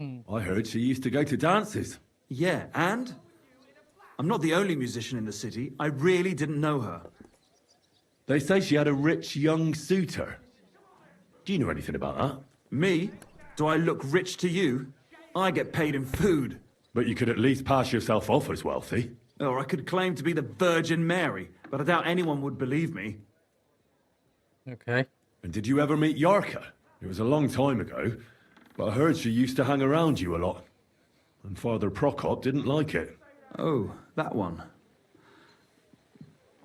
I heard she used to go to dances. Yeah, and? I'm not the only musician in the city. I really didn't know her. They say she had a rich young suitor. Do you know anything about that? Me? Do I look rich to you? I get paid in food. But you could at least pass yourself off as wealthy. Or I could claim to be the Virgin Mary, but I doubt anyone would believe me. Okay. And did you ever meet Yarka? It was a long time ago, but I heard she used to hang around you a lot. And Father Prokop didn't like it. Oh, that one.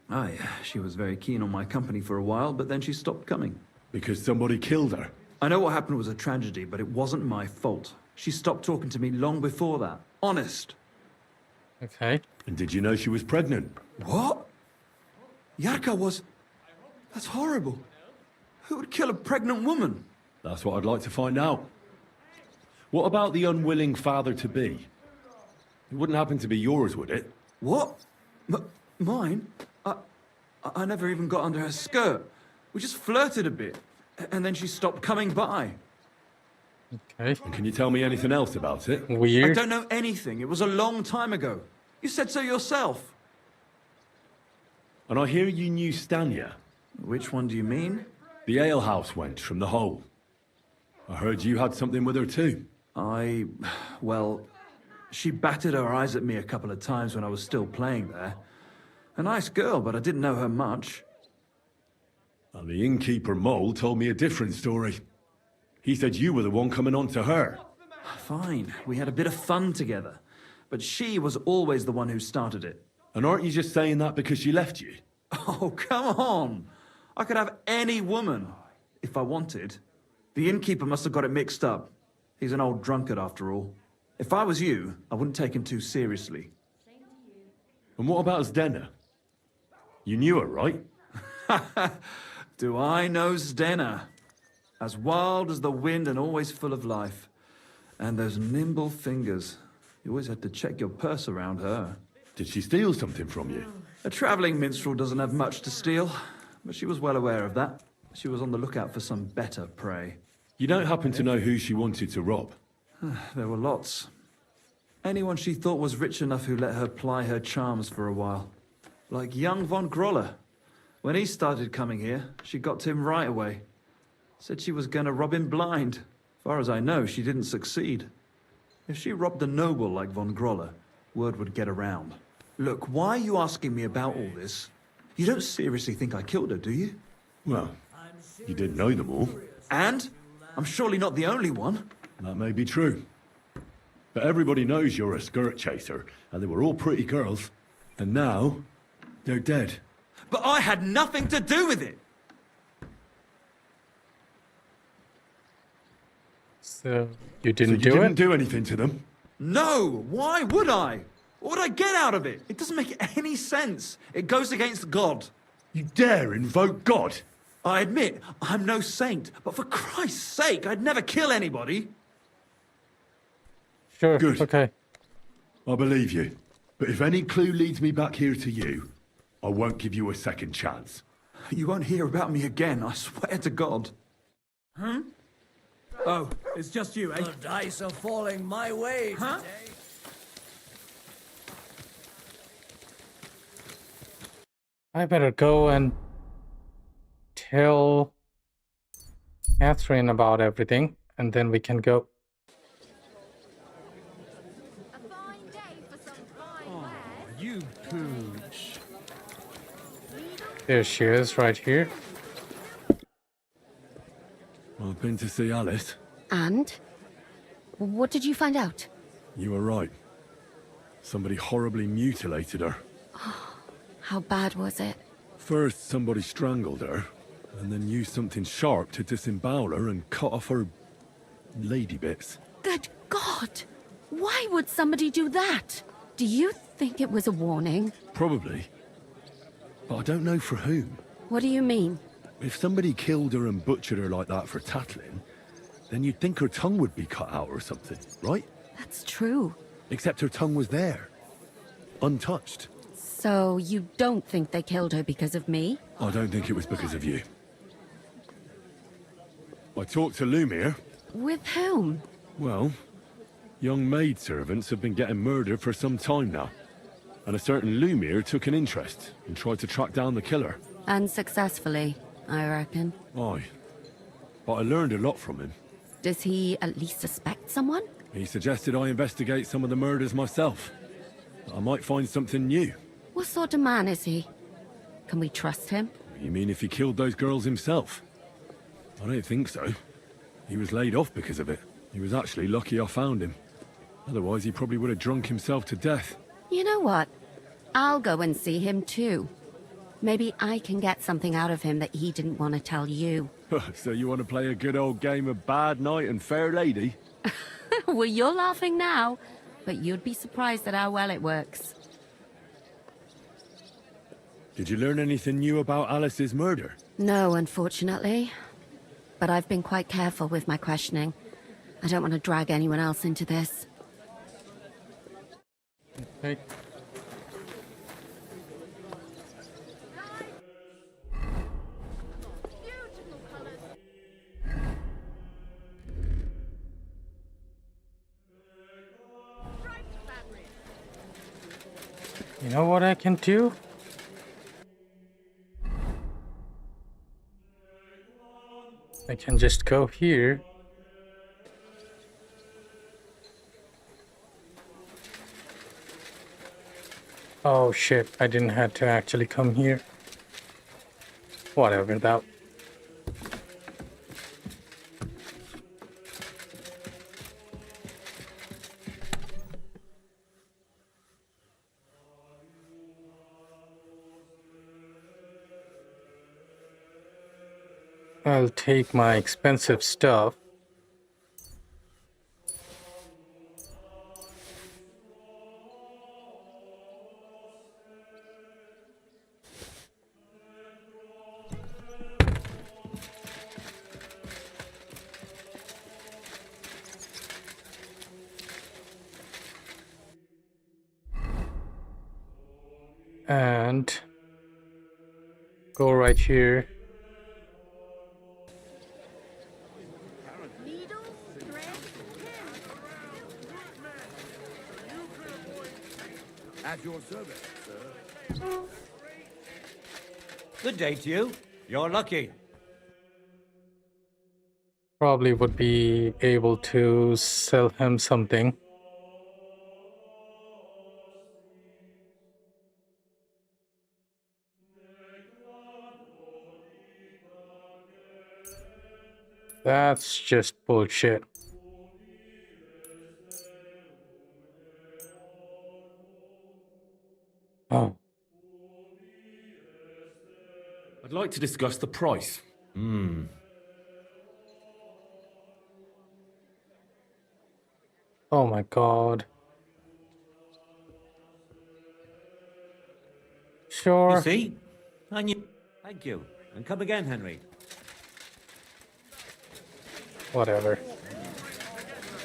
Aye, she was very keen on my company for a while, but then she stopped coming. Because somebody killed her? I know what happened was a tragedy, but it wasn't my fault. She stopped talking to me long before that. Honest. Okay. And did you know she was pregnant? What? Yarka was... That's horrible. Who would kill a pregnant woman? That's what I'd like to find out. What about the unwilling father-to-be? It wouldn't happen to be yours, would it? What? Mine? I never even got under her skirt. We just flirted a bit, and then she stopped coming by. Okay. And can you tell me anything else about it? Weird. I don't know anything. It was a long time ago. You said so yourself. And I hear you knew Stania. Which one do you mean? The alehouse wench from the hole. I heard you had something with her too. Well, she batted her eyes at me a couple of times when I was still playing there. A nice girl, but I didn't know her much. And the innkeeper Mole told me a different story. He said you were the one coming on to her. Fine, we had a bit of fun together. But she was always the one who started it. And aren't you just saying that because she left you? Oh, come on! I could have any woman, if I wanted. The innkeeper must have got it mixed up. He's an old drunkard after all. If I was you, I wouldn't take him too seriously. And what about Zdena? You knew her, right? Do I know Zdena? As wild as the wind and always full of life. And those nimble fingers. You always had to check your purse around her. Did she steal something from you? A travelling minstrel doesn't have much to steal, but she was well aware of that. She was on the lookout for some better prey. You don't happen to know who she wanted to rob? There were lots. Anyone she thought was rich enough who let her ply her charms for a while. Like young von Groller. When he started coming here, she got to him right away. Said she was gonna rob him blind. Far as I know, she didn't succeed. If she robbed a noble like von Groller, word would get around. Look, why are you asking me about all this? You don't seriously think I killed her, do you? Well, you didn't know them all. And? I'm surely not the only one. That may be true. But everybody knows you're a skirt chaser, and they were all pretty girls. And now, they're dead. But I had nothing to do with it! So, you didn't you do didn't it? do anything to them? No! Why would I? What would I get out of it? It doesn't make any sense. It goes against God. You dare invoke God? I admit, I'm no saint, but for Christ's sake, I'd never kill anybody. Sure, Good. Okay. I believe you. But if any clue leads me back here to you, I won't give you a second chance. You won't hear about me again, I swear to God. Huh? Oh, it's just you, eh? The dice are falling my way Huh? today. I better go and tell Catherine about everything, and then we can go. You pooch. There she is, right here. I've been to see Alice. And? What did you find out? You were right. Somebody horribly mutilated her. How bad was it? First, somebody strangled her, and then used something sharp to disembowel her and cut off her lady bits. Good God! Why would somebody do that? Do you think it was a warning? Probably. But I don't know for whom. What do you mean? If somebody killed her and butchered her like that for tattling, then you'd think her tongue would be cut out or something, right? That's true. Except her tongue was there. Untouched. So you don't think they killed her because of me? I don't think it was because of you. I talked to Lumiere. With whom? Well, young maidservants have been getting murdered for some time now. And a certain Lumiere took an interest and tried to track down the killer. Unsuccessfully, I reckon. Aye. But I learned a lot from him. Does he at least suspect someone? He suggested I investigate some of the murders myself. I might find something new. What sort of man is he? Can we trust him? You mean if he killed those girls himself? I don't think so. He was laid off because of it. He was actually lucky I found him. Otherwise, he probably would have drunk himself to death. You know what? I'll go and see him too. Maybe I can get something out of him that he didn't want to tell you. So you want to play a good old game of bad knight and fair lady? Well, you're laughing now, but you'd be surprised at how well it works. Did you learn anything new about Alice's murder? No, unfortunately. But I've been quite careful with my questioning. I don't want to drag anyone else into this. Okay. You know what I can do? I can just go here. Oh shit, I didn't have to actually come here. Whatever, that. I'll take my expensive stuff. And go right here. At your service, sir. Good day to you. You're lucky. Probably would be able to sell him something. That's just bullshit. Oh. I'd like to discuss the price. Oh my god. Sure. You see? I knew. Thank you. And come again, Henry. Whatever.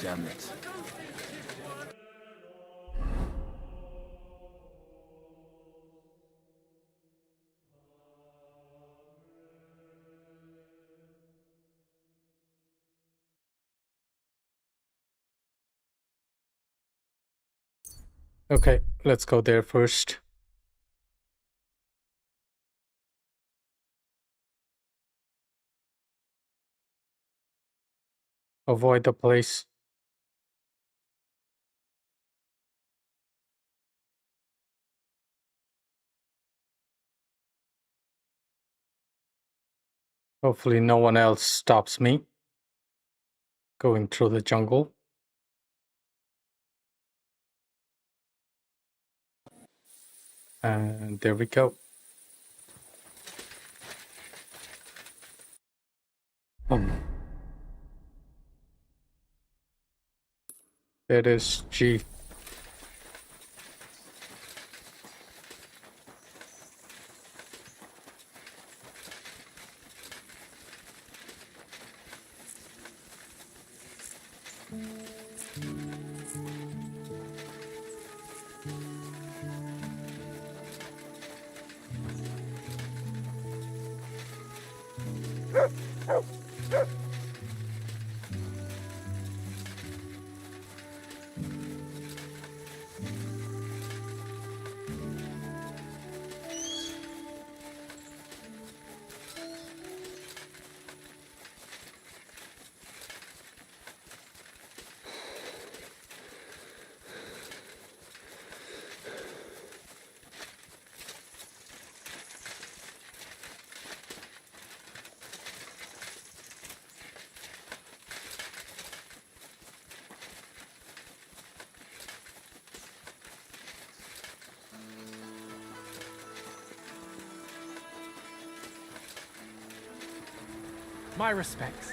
Damn it. Okay, let's go there first. Avoid the place. Hopefully no one else stops me going through the jungle. And there we go. It is G. My respects.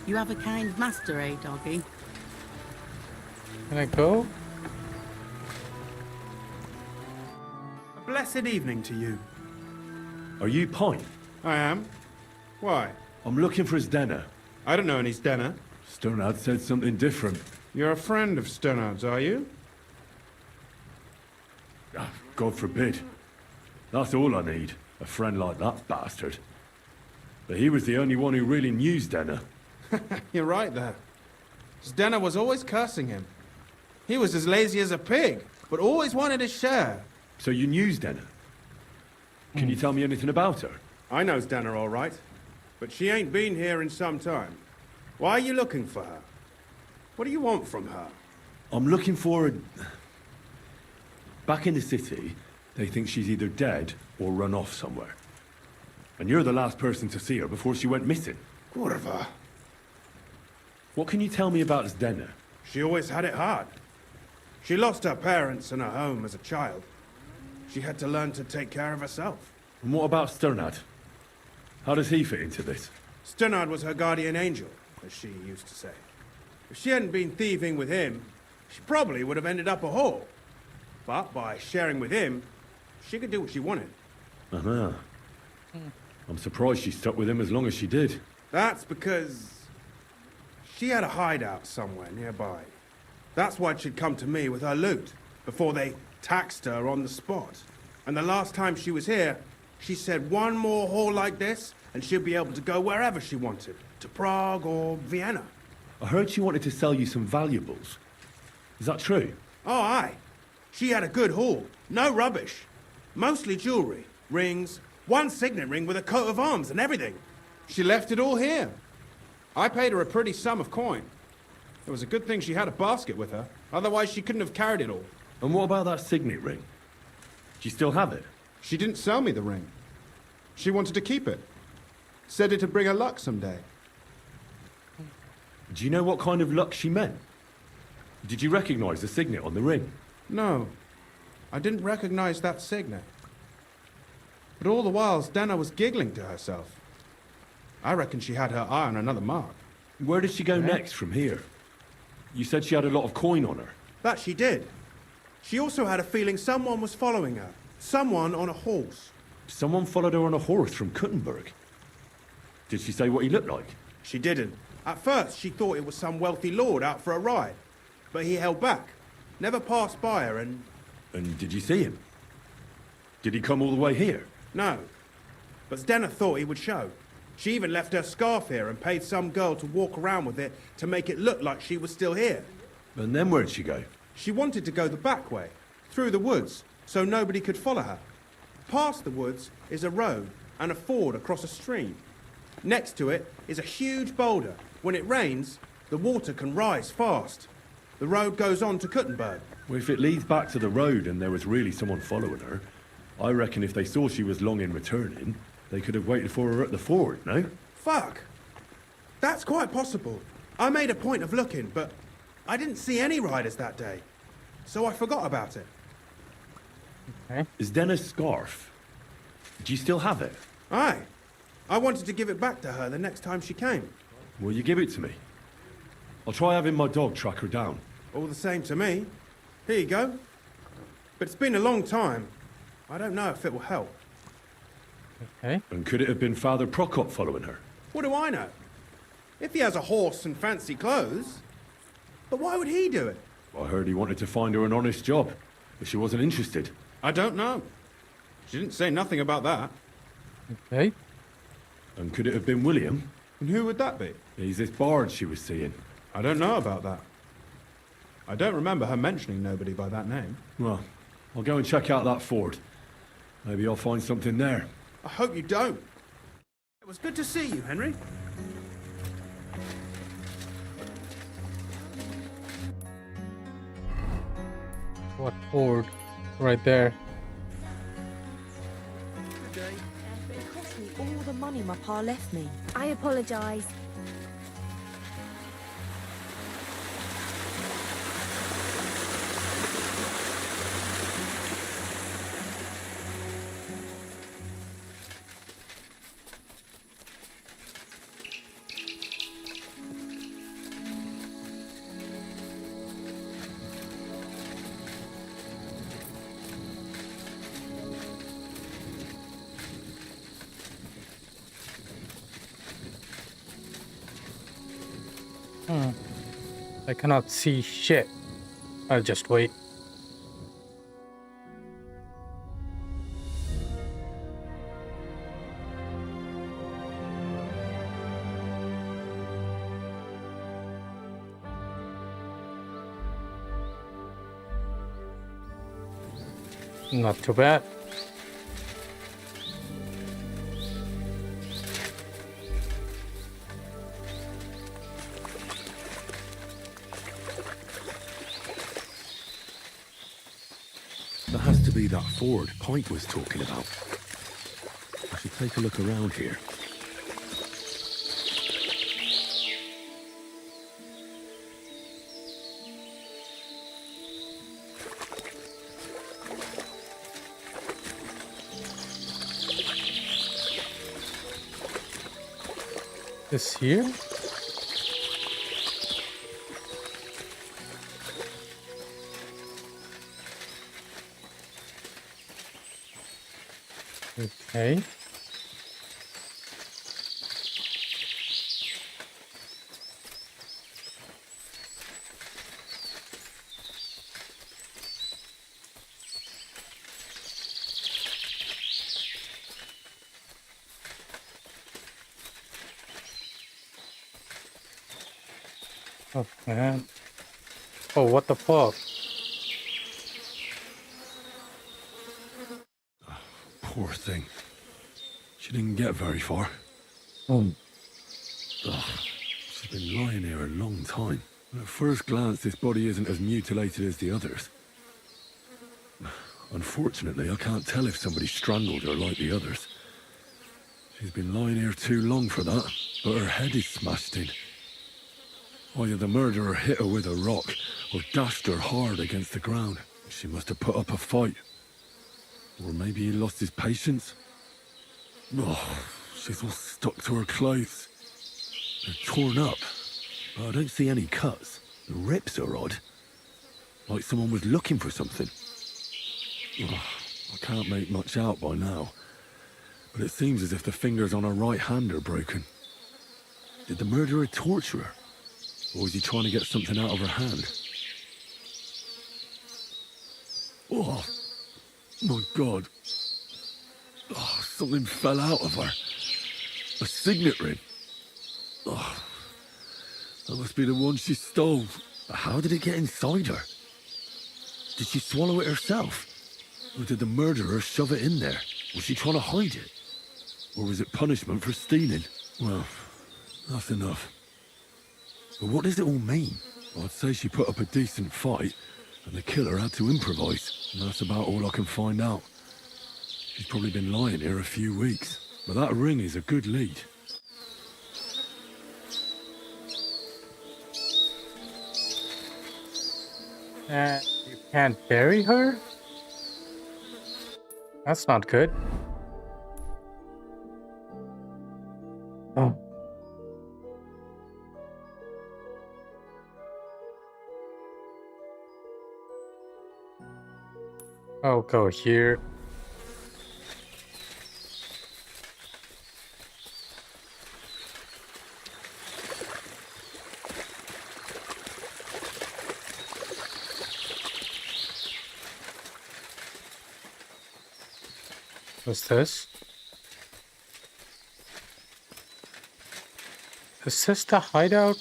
You have a kind master, eh, doggy? Can I go? A blessed evening to you. Are you Pine? I am. Why? I'm looking for his dinner. I don't know any Stenner. Sternad said something different. You're a friend of Sternard's, are you? God forbid. That's all I need. A friend like that bastard. But he was the only one who really knew Stenner. You're right there. Stenner was always cursing him. He was as lazy as a pig, but always wanted his share. So you knew Stenner? Can you tell me anything about her? I know Stenner all right, but she ain't been here in some time. Why are you looking for her? What do you want from her? I'm looking for her... Back in the city, they think she's either dead or run off somewhere. And you're the last person to see her before she went missing. Kurva. What can you tell me about Stenner? She always had it hard. She lost her parents and her home as a child. She had to learn to take care of herself. And what about Sternad? How does he fit into this? Sternard was her guardian angel, as she used to say. If she hadn't been thieving with him, she probably would have ended up a whore. But by sharing with him, she could do what she wanted. Uh-huh. I'm surprised she stuck with him as long as she did. That's because she had a hideout somewhere nearby. That's why she'd come to me with her loot, before they taxed her on the spot. And the last time she was here, she said one more haul like this, and she'd be able to go wherever she wanted, to Prague or Vienna. I heard she wanted to sell you some valuables. Is that true? Oh, aye. She had a good haul. No rubbish. Mostly jewelry, rings, one signet ring with a coat of arms and everything. She left it all here. I paid her a pretty sum of coin. It was a good thing she had a basket with her. Otherwise, she couldn't have carried it all. And what about that signet ring? Do you still have it? She didn't sell me the ring. She wanted to keep it. Said it'd bring her luck someday. Do you know what kind of luck she meant? Did you recognize the signet on the ring? No, I didn't recognize that signet. But all the while, Dana was giggling to herself. I reckon she had her eye on another mark. Where did she go next from here? You said she had a lot of coin on her. That she did. She also had a feeling someone was following her. Someone on a horse. Someone followed her on a horse from Kuttenberg. Did she say what he looked like? She didn't. At first, she thought it was some wealthy lord out for a ride. But he held back. Never passed by her and... And did you see him? Did he come all the way here? No. But Zdenna thought he would show. She even left her scarf here and paid some girl to walk around with it to make it look like she was still here. And then where'd she go? She wanted to go the back way, through the woods, so nobody could follow her. Past the woods is a road and a ford across a stream. Next to it is a huge boulder. When it rains, the water can rise fast. The road goes on to Kuttenberg. Well, if it leads back to the road and there was really someone following her, I reckon if they saw she was long in returning, they could have waited for her at the ford, no? Fuck! That's quite possible. I made a point of looking, but I didn't see any riders that day. So I forgot about it. Okay. Is Denna's scarf? Do you still have it? Aye. I wanted to give it back to her the next time she came. Will you give it to me? I'll try having my dog track her down. All the same to me. Here you go. But it's been a long time. I don't know if it will help. Okay. And could it have been Father Prokop following her? What do I know? If he has a horse and fancy clothes. But why would he do it? I heard he wanted to find her an honest job, but she wasn't interested. I don't know. She didn't say nothing about that. Okay. And could it have been William? And who would that be? He's this bard she was seeing. I don't know about that. I don't remember her mentioning nobody by that name. Well, I'll go and check out that ford. Maybe I'll find something there. I hope you don't. It was good to see you, Henry. What ford? Right there. It cost me all the money my pa left me. I apologise. I cannot see shit. I'll just wait. Not too bad. That has to be that ford Pike was talking about. I should take a look around here. This here? Okay. Oh man. Oh, what the fuck? Poor thing. She didn't get very far. She's been lying here a long time. At first glance, this body isn't as mutilated as the others. Unfortunately, I can't tell if somebody strangled her like the others. She's been lying here too long for that, but her head is smashed in. Either the murderer hit her with a rock, or dashed her hard against the ground. She must have put up a fight. Or maybe he lost his patience. Oh, she's all stuck to her clothes. They're torn up, but I don't see any cuts. The rips are odd. Like someone was looking for something. Oh, I can't make much out by now, but it seems as if the fingers on her right hand are broken. Did the murderer torture her? Or was he trying to get something out of her hand? Oh, my God. Oh, something fell out of her. A signet ring. Oh, that must be the one she stole. But how did it get inside her? Did she swallow it herself? Or did the murderer shove it in there? Was she trying to hide it? Or was it punishment for stealing? Well, that's enough. But what does it all mean? I'd say she put up a decent fight, and the killer had to improvise, and that's about all I can find out. She's probably been lying here a few weeks, but that ring is a good lead. You can't bury her? That's not good. Oh. I'll go here. What's this? Is this the hideout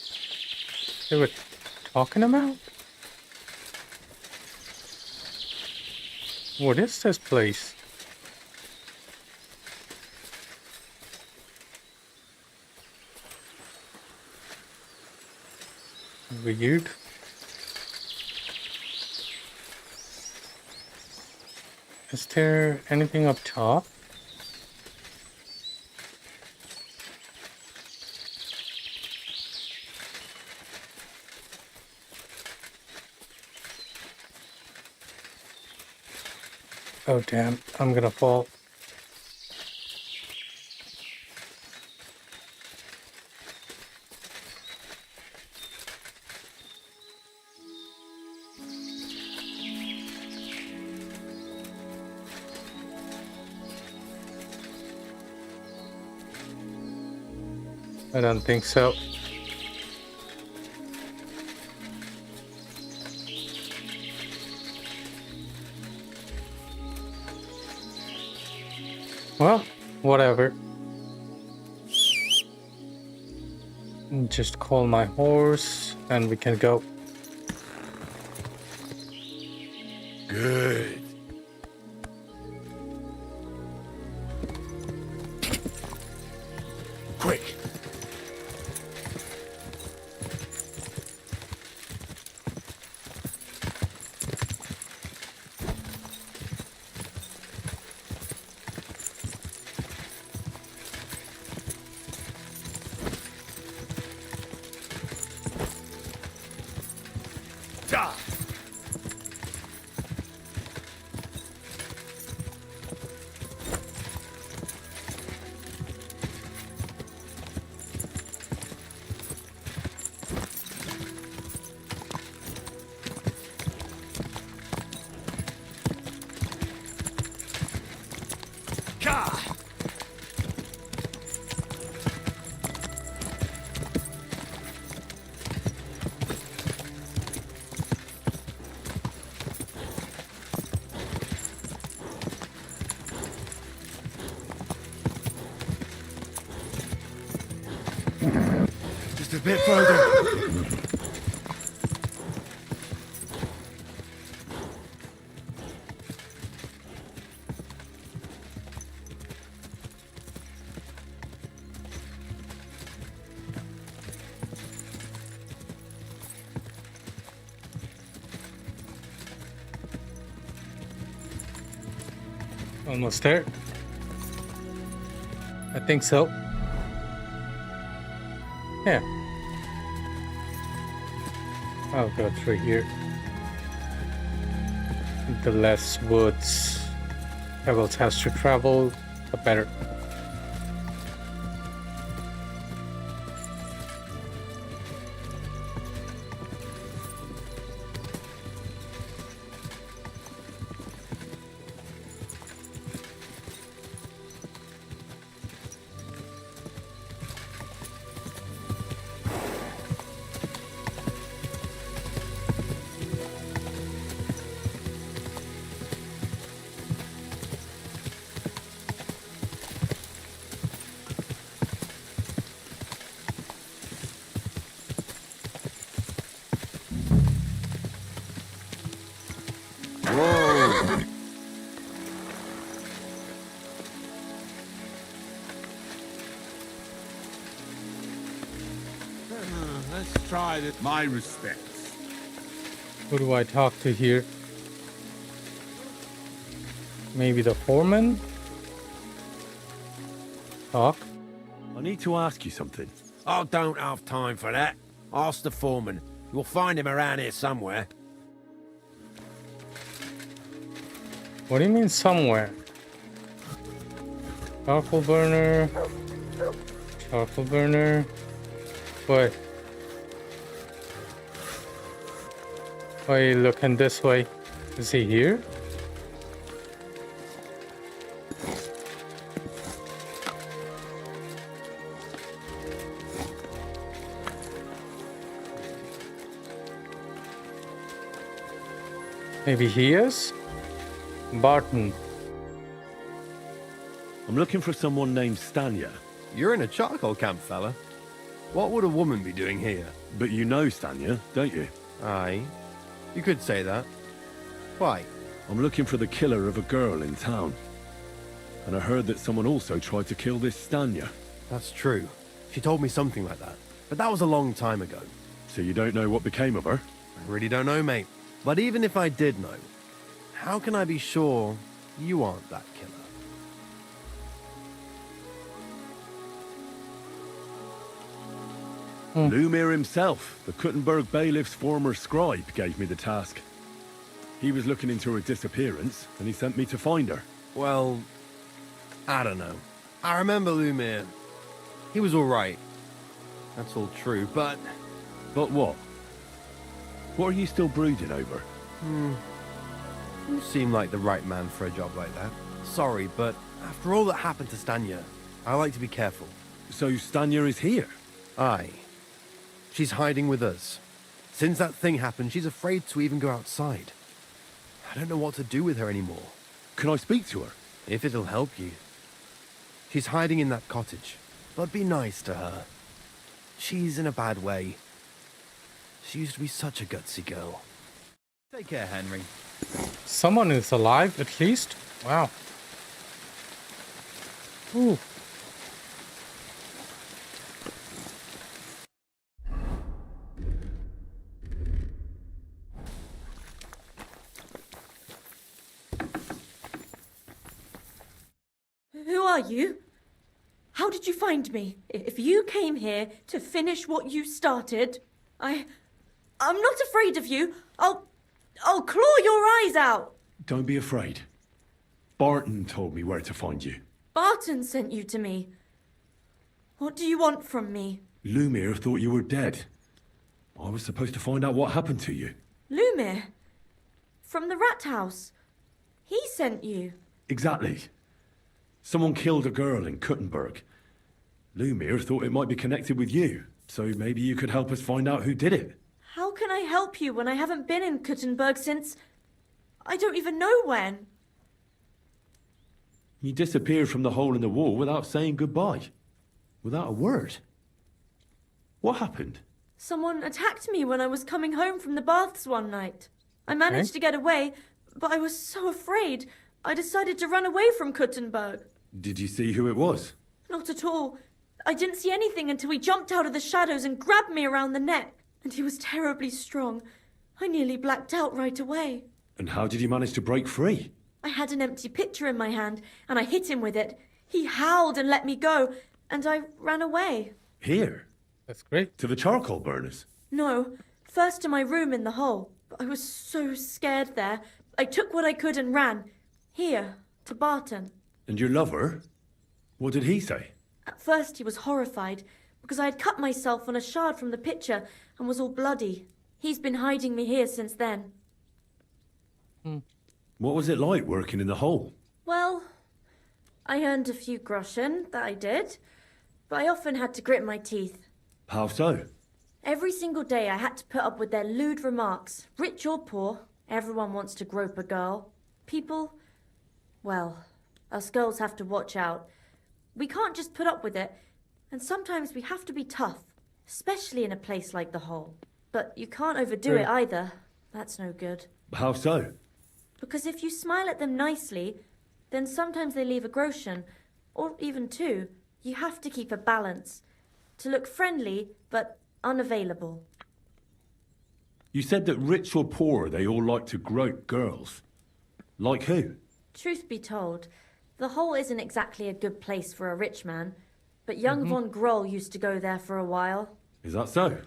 they were talking about? What is this place? Weird. Is there anything up top? Oh damn, I'm gonna fall. I don't think so. Well, whatever. Just call my horse and we can go. Good. Quick! Die! Just a bit further. Almost there. I think so. Yeah. I'll go through here. The less woods Pebbles has to travel, the better. Let's try this. My respects. Who do I talk to here? Maybe the foreman? Talk? I need to ask you something. I don't have time for that. Ask the foreman. You'll find him around here somewhere. What do you mean somewhere? Charcoal burner. Charcoal burner. What? Why are you looking this way? Is he here? Maybe he is? Barton. I'm looking for someone named Stanya. You're in a charcoal camp, fella. What would a woman be doing here? But you know Stanya, don't you? Aye. You could say that. Why? I'm looking for the killer of a girl in town. And I heard that someone also tried to kill this Stanya. That's true. She told me something like that. But that was a long time ago. So you don't know what became of her? I really don't know, mate. But even if I did know, how can I be sure you aren't that killer? Lumir himself, the Kuttenberg bailiff's former scribe, gave me the task. He was looking into her disappearance, and he sent me to find her. Well, I don't know. I remember Lumir. He was all right. That's all true, but... But what? What are you still brooding over? You seem like the right man for a job like that. Sorry, but after all that happened to Stanya, I like to be careful. So Stanya is here? Aye. She's hiding with us. Since that thing happened, she's afraid to even go outside. I don't know what to do with her anymore. Can I speak to her? If it'll help you. She's hiding in that cottage, but be nice to her. She's in a bad way. She used to be such a gutsy girl. Take care, Henry. Someone is alive, at least? Wow. Ooh. Who are you? How did you find me? If you came here to finish what you started, I'm not afraid of you. I'll claw your eyes out. Don't be afraid. Barton told me where to find you. Barton sent you to me. What do you want from me? Lumir thought you were dead. I was supposed to find out what happened to you. Lumir? From the rat house. He sent you. Exactly. Someone killed a girl in Kuttenberg. Lumir thought it might be connected with you, so maybe you could help us find out who did it. How can I help you when I haven't been in Kuttenberg since... I don't even know when. You disappeared from the hole in the wall without saying goodbye. Without a word. What happened? Someone attacked me when I was coming home from the baths one night. I managed to get away, but I was so afraid. I decided to run away from Kuttenberg. Did you see who it was? Not at all. I didn't see anything until he jumped out of the shadows and grabbed me around the neck. And he was terribly strong. I nearly blacked out right away. And how did you manage to break free? I had an empty pitcher in my hand, and I hit him with it. He howled and let me go, and I ran away. Here? That's great. To the charcoal burners? No, first to my room in the hole. I was so scared there. I took what I could and ran. Here, to Barton. And your lover? What did he say? At first he was horrified, because I had cut myself on a shard from the pitcher and was all bloody. He's been hiding me here since then. What was it like working in the hole? Well, I earned a few groschen, that I did. But I often had to grit my teeth. How so? Every single day I had to put up with their lewd remarks. Rich or poor, everyone wants to grope a girl. People, well, us girls have to watch out. We can't just put up with it, and sometimes we have to be tough, especially in a place like the hole. But you can't overdo it either. That's no good. How so? Because if you smile at them nicely, then sometimes they leave a groschen, or even two. You have to keep a balance. To look friendly, but unavailable. You said that rich or poor, they all like to grope girls. Like who? Truth be told, the hole isn't exactly a good place for a rich man, but young von Groll used to go there for a while. Is that so?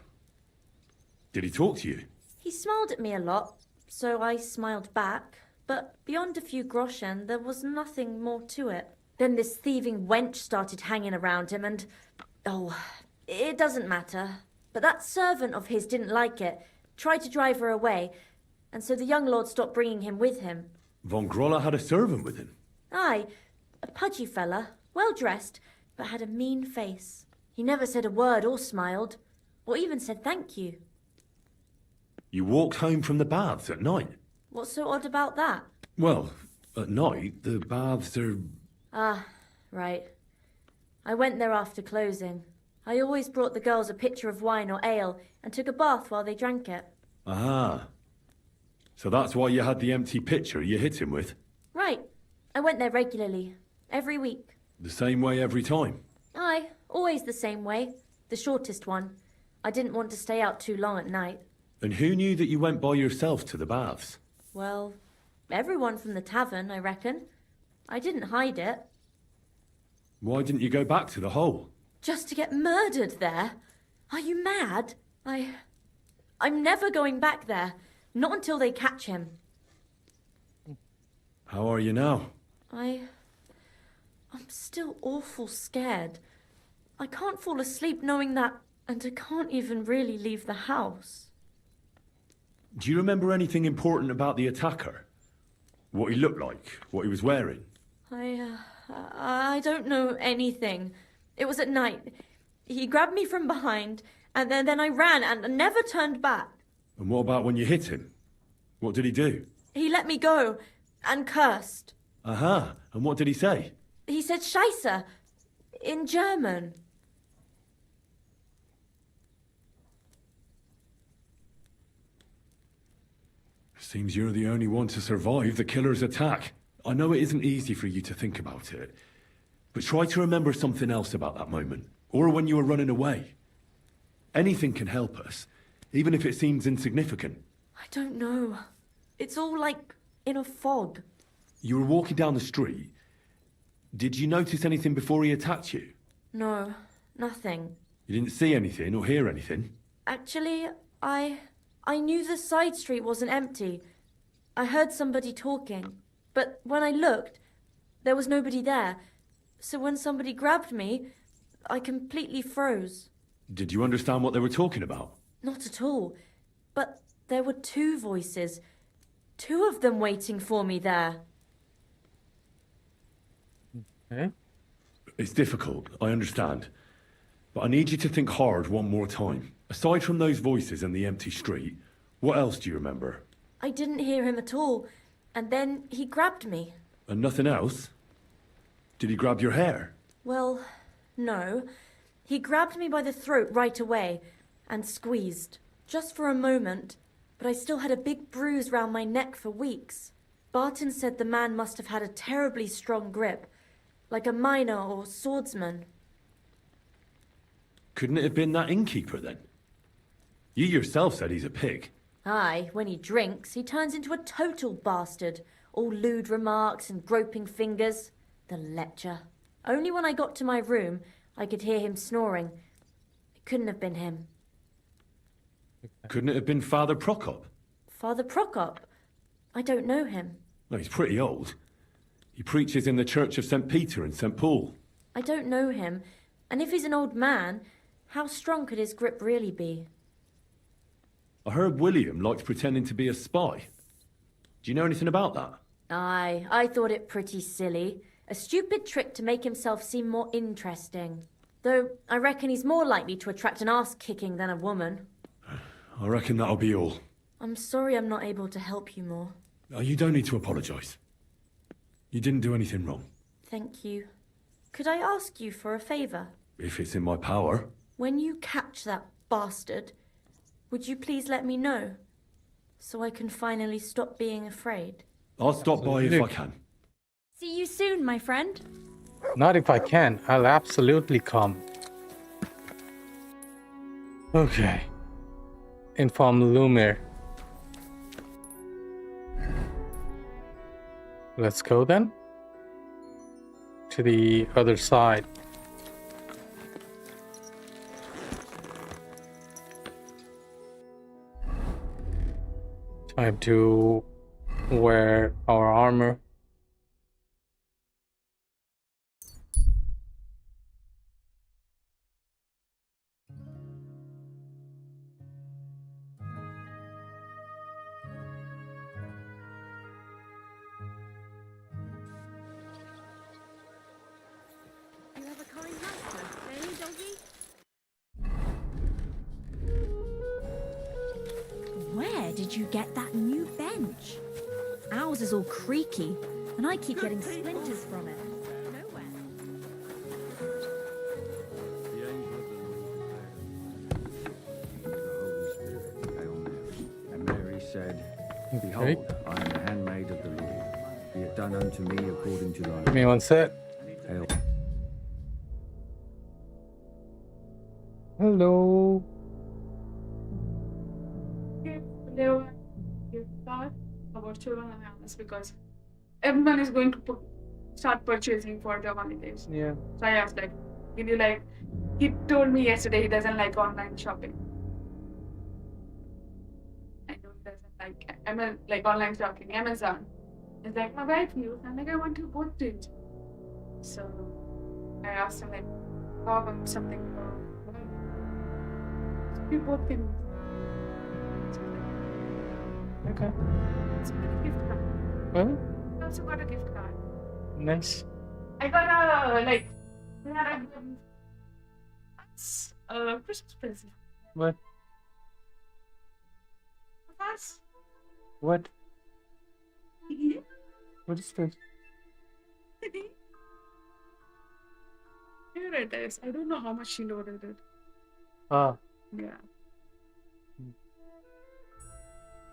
Did he talk to you? He smiled at me a lot, so I smiled back, but beyond a few groschen, there was nothing more to it. Then this thieving wench started hanging around him and... oh, it doesn't matter. But that servant of his didn't like it, tried to drive her away, and so the young lord stopped bringing him with him. Von Grolla had a servant with him? Aye, a pudgy fella, well-dressed, but had a mean face. He never said a word or smiled, or even said thank you. You walked home from the baths at night? What's so odd about that? Well, at night, the baths are... Ah, right. I went there after closing. I always brought the girls a pitcher of wine or ale and took a bath while they drank it. Ah. So that's why you had the empty pitcher you hit him with? Right. I went there regularly. Every week. The same way every time? Aye, always the same way. The shortest one. I didn't want to stay out too long at night. And who knew that you went by yourself to the baths? Well, everyone from the tavern, I reckon. I didn't hide it. Why didn't you go back to the hole? Just to get murdered there? Are you mad? I'm never going back there. Not until they catch him. How are you now? I'm still awful scared. I can't fall asleep knowing that, and I can't even really leave the house. Do you remember anything important about the attacker? What he looked like? What he was wearing? I don't know anything. It was at night. He grabbed me from behind, and then I ran and never turned back. And what about when you hit him? What did he do? He let me go, and cursed. Aha, and what did he say? He said Scheisse, in German. Seems you're the only one to survive the killer's attack. I know it isn't easy for you to think about it, but try to remember something else about that moment, or when you were running away. Anything can help us, even if it seems insignificant. I don't know. It's all like in a fog. You were walking down the street. Did you notice anything before he attacked you? No, nothing. You didn't see anything or hear anything? Actually, I knew the side street wasn't empty. I heard somebody talking, but when I looked, there was nobody there. So when somebody grabbed me, I completely froze. Did you understand what they were talking about? Not at all. But there were two voices. Two of them waiting for me there. Okay. It's difficult, I understand. But I need you to think hard one more time. Aside from those voices and the empty street, what else do you remember? I didn't hear him at all. And then he grabbed me. And nothing else? Did he grab your hair? Well, no. He grabbed me by the throat right away and squeezed. Just for a moment, but I still had a big bruise round my neck for weeks. Barton said the man must have had a terribly strong grip, like a miner or swordsman. Couldn't it have been that innkeeper then? You yourself said he's a pig. Aye, when he drinks, he turns into a total bastard. All lewd remarks and groping fingers. The lecher. Only when I got to my room, I could hear him snoring. It couldn't have been him. Couldn't it have been Father Prokop? Father Prokop? I don't know him. No, he's pretty old. He preaches in the Church of St. Peter and St. Paul. I don't know him. And if he's an old man, how strong could his grip really be? I heard William liked pretending to be a spy. Do you know anything about that? Aye, I thought it pretty silly. A stupid trick to make himself seem more interesting. Though I reckon he's more likely to attract an ass-kicking than a woman. I reckon that'll be all. I'm sorry I'm not able to help you more. Oh, you don't need to apologise. You didn't do anything wrong. Thank you. Could I ask you for a favour? If it's in my power. When you catch that bastard, would you please let me know? So I can finally stop being afraid. I'll stop by if I can. See you soon, my friend. Not if I can. I'll absolutely come. Okay. Inform Lumiere. Let's go then. To the other side. Time to wear our armor. You have a kind master, eh, doggy? Where did you get that new bench? Ours is all creaky, and I keep getting splinters from it. Nowhere. And Mary said, Behold, I am the handmaid of the Lord. Be it done unto me according to thy Give me one sec. Hail. Hello. They were thought about children and animals because everyone is going to start purchasing for the holidays. Yeah. So I asked like, did you like? He told me yesterday he doesn't like online shopping. I know he doesn't like online shopping. Amazon. It's like my wife used. I'm like I want to both do it. So I asked him like, how about something for we both can. Okay. It's a good gift card. Well, I also got a gift card. nice. I got a we had a Christmas present. What? Us. What? What is this? Here it is. I don't know how much she loaded it. Ah. Yeah.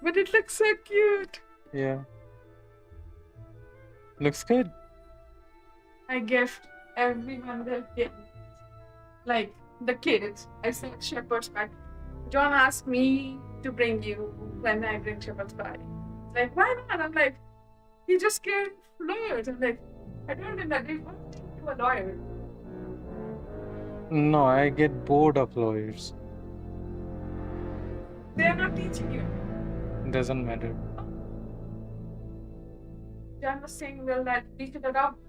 But it looks so cute. Yeah. Looks good. I gift everyone their kids. Like the kids. I said shepherd's pie. John asked me to bring you when I bring shepherd's pie. Like, why not? I'm like, he just scared lawyers. I'm like, I don't think that they want to a lawyer. No, I get bored of lawyers. They're not teaching you. Doesn't matter. John was saying, well, that we should adopt.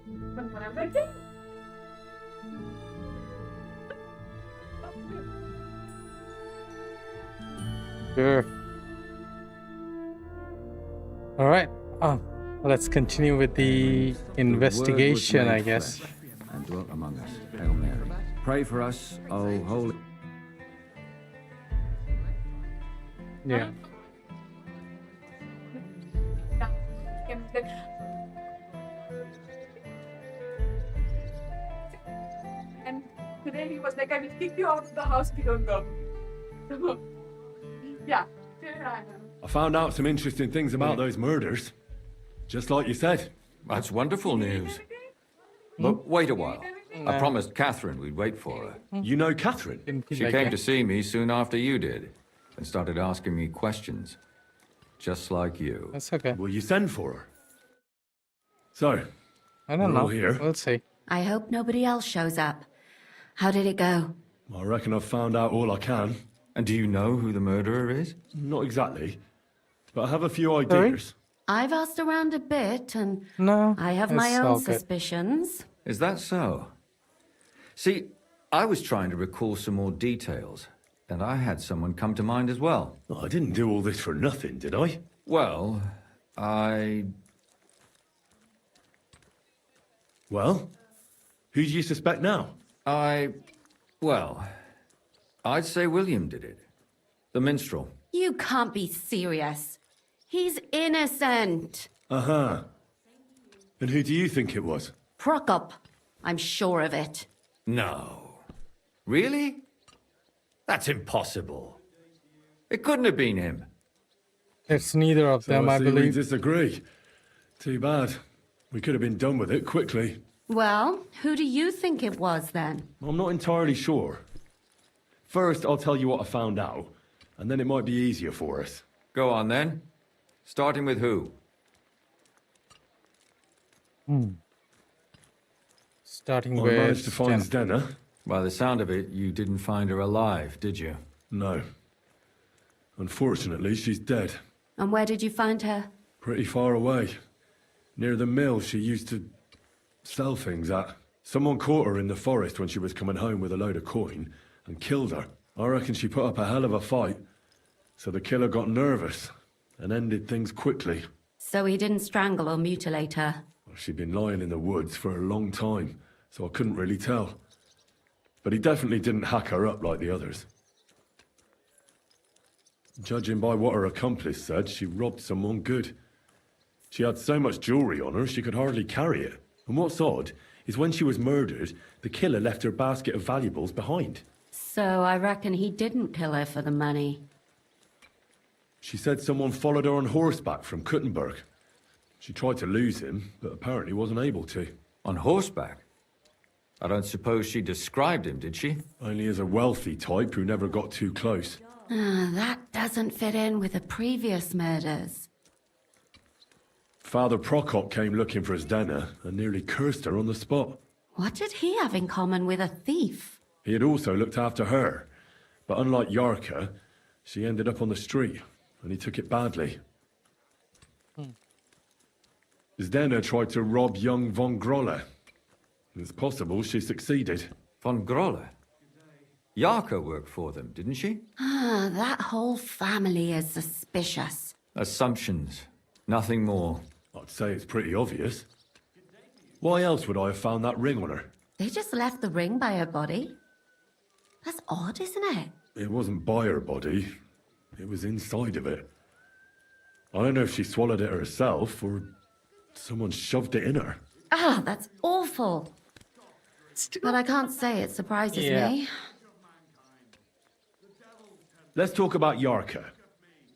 But I'm like, yeah. Sure. All right. Let's continue with the investigation, I guess. And dwelt among us. Hail Mary. Pray for us, O holy. Yeah. And today he was like, I will kick you out of the house if you don't go. Yeah. I found out some interesting things about those murders. Just like you said. That's wonderful news. But wait a while. I promised Catherine we'd wait for her. You know Catherine? She came to see me soon after you did and started asking me questions. Just like you. That's okay. Will you send for her? So, I don't we're all know. here. We'll see. I hope nobody else shows up. How did it go? I reckon I've found out all I can. And do you know who the murderer is? Not exactly, but I have a few ideas. I've asked around a bit, and No, I have my it's all own good. suspicions. Is that so? See, I was trying to recall some more details, and I had someone come to mind as well. Oh, I didn't do all this for nothing, did I? Well, Well? Who do you suspect now? Well, I'd say William did it. The minstrel. You can't be serious. He's innocent. Uh-huh. And who do you think it was? Prokop. I'm sure of it. No. Really? That's impossible. It couldn't have been him. It's neither of them, I see we believe. disagree. Too bad. We could have been done with it quickly. Well, who do you think it was then? I'm not entirely sure. First, I'll tell you what I found out, and then it might be easier for us. Go on then. Starting with who? Starting I with managed to find Jenna. Stena. By the sound of it, you didn't find her alive, did you? No. Unfortunately, she's dead. And where did you find her? Pretty far away. Near the mill she used to sell things at. Someone caught her in the forest when she was coming home with a load of coin and killed her. I reckon she put up a hell of a fight. So the killer got nervous and ended things quickly. So he didn't strangle or mutilate her? She'd been lying in the woods for a long time, so I couldn't really tell. But he definitely didn't hack her up like the others. Judging by what her accomplice said, she robbed someone good. She had so much jewelry on her, she could hardly carry it. And what's odd is when she was murdered, the killer left her basket of valuables behind. So I reckon he didn't kill her for the money. She said someone followed her on horseback from Kuttenberg. She tried to lose him, but apparently wasn't able to. On horseback? I don't suppose she described him, did she? Only as a wealthy type who never got too close. That doesn't fit in with the previous murders. Father Prokop came looking for Zdena and nearly cursed her on the spot. What did he have in common with a thief? He had also looked after her, but unlike Yarka, she ended up on the street, and he took it badly. Zdena tried to rob young von Grolle. It's possible she succeeded. Von Grolle? Yarka worked for them, didn't she? That whole family is suspicious. Assumptions. Nothing more. I'd say it's pretty obvious. Why else would I have found that ring on her? They just left the ring by her body. That's odd, isn't it? It wasn't by her body. It was inside of it. I don't know if she swallowed it herself or someone shoved it in her. That's awful. But I can't say it surprises me. Let's talk about Yarka,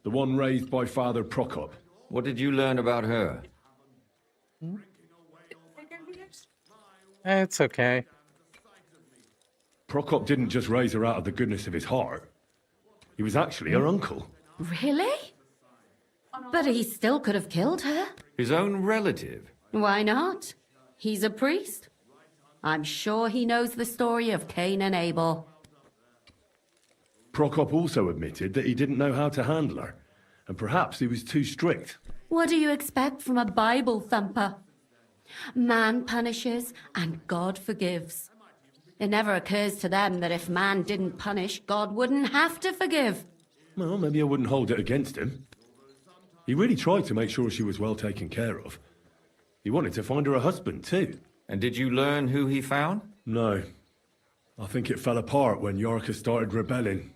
the one raised by Father Prokop. What did you learn about her? It's okay. Prokop didn't just raise her out of the goodness of his heart. He was actually her uncle. Really? But he still could have killed her. His own relative? Why not? He's a priest. I'm sure he knows the story of Cain and Abel. Prokop also admitted that he didn't know how to handle her, and perhaps he was too strict. What do you expect from a Bible thumper? Man punishes and God forgives. It never occurs to them that if man didn't punish, God wouldn't have to forgive. Well, maybe I wouldn't hold it against him. He really tried to make sure she was well taken care of. He wanted to find her a husband, too. And did you learn who he found? No. I think it fell apart when Yarka started rebelling.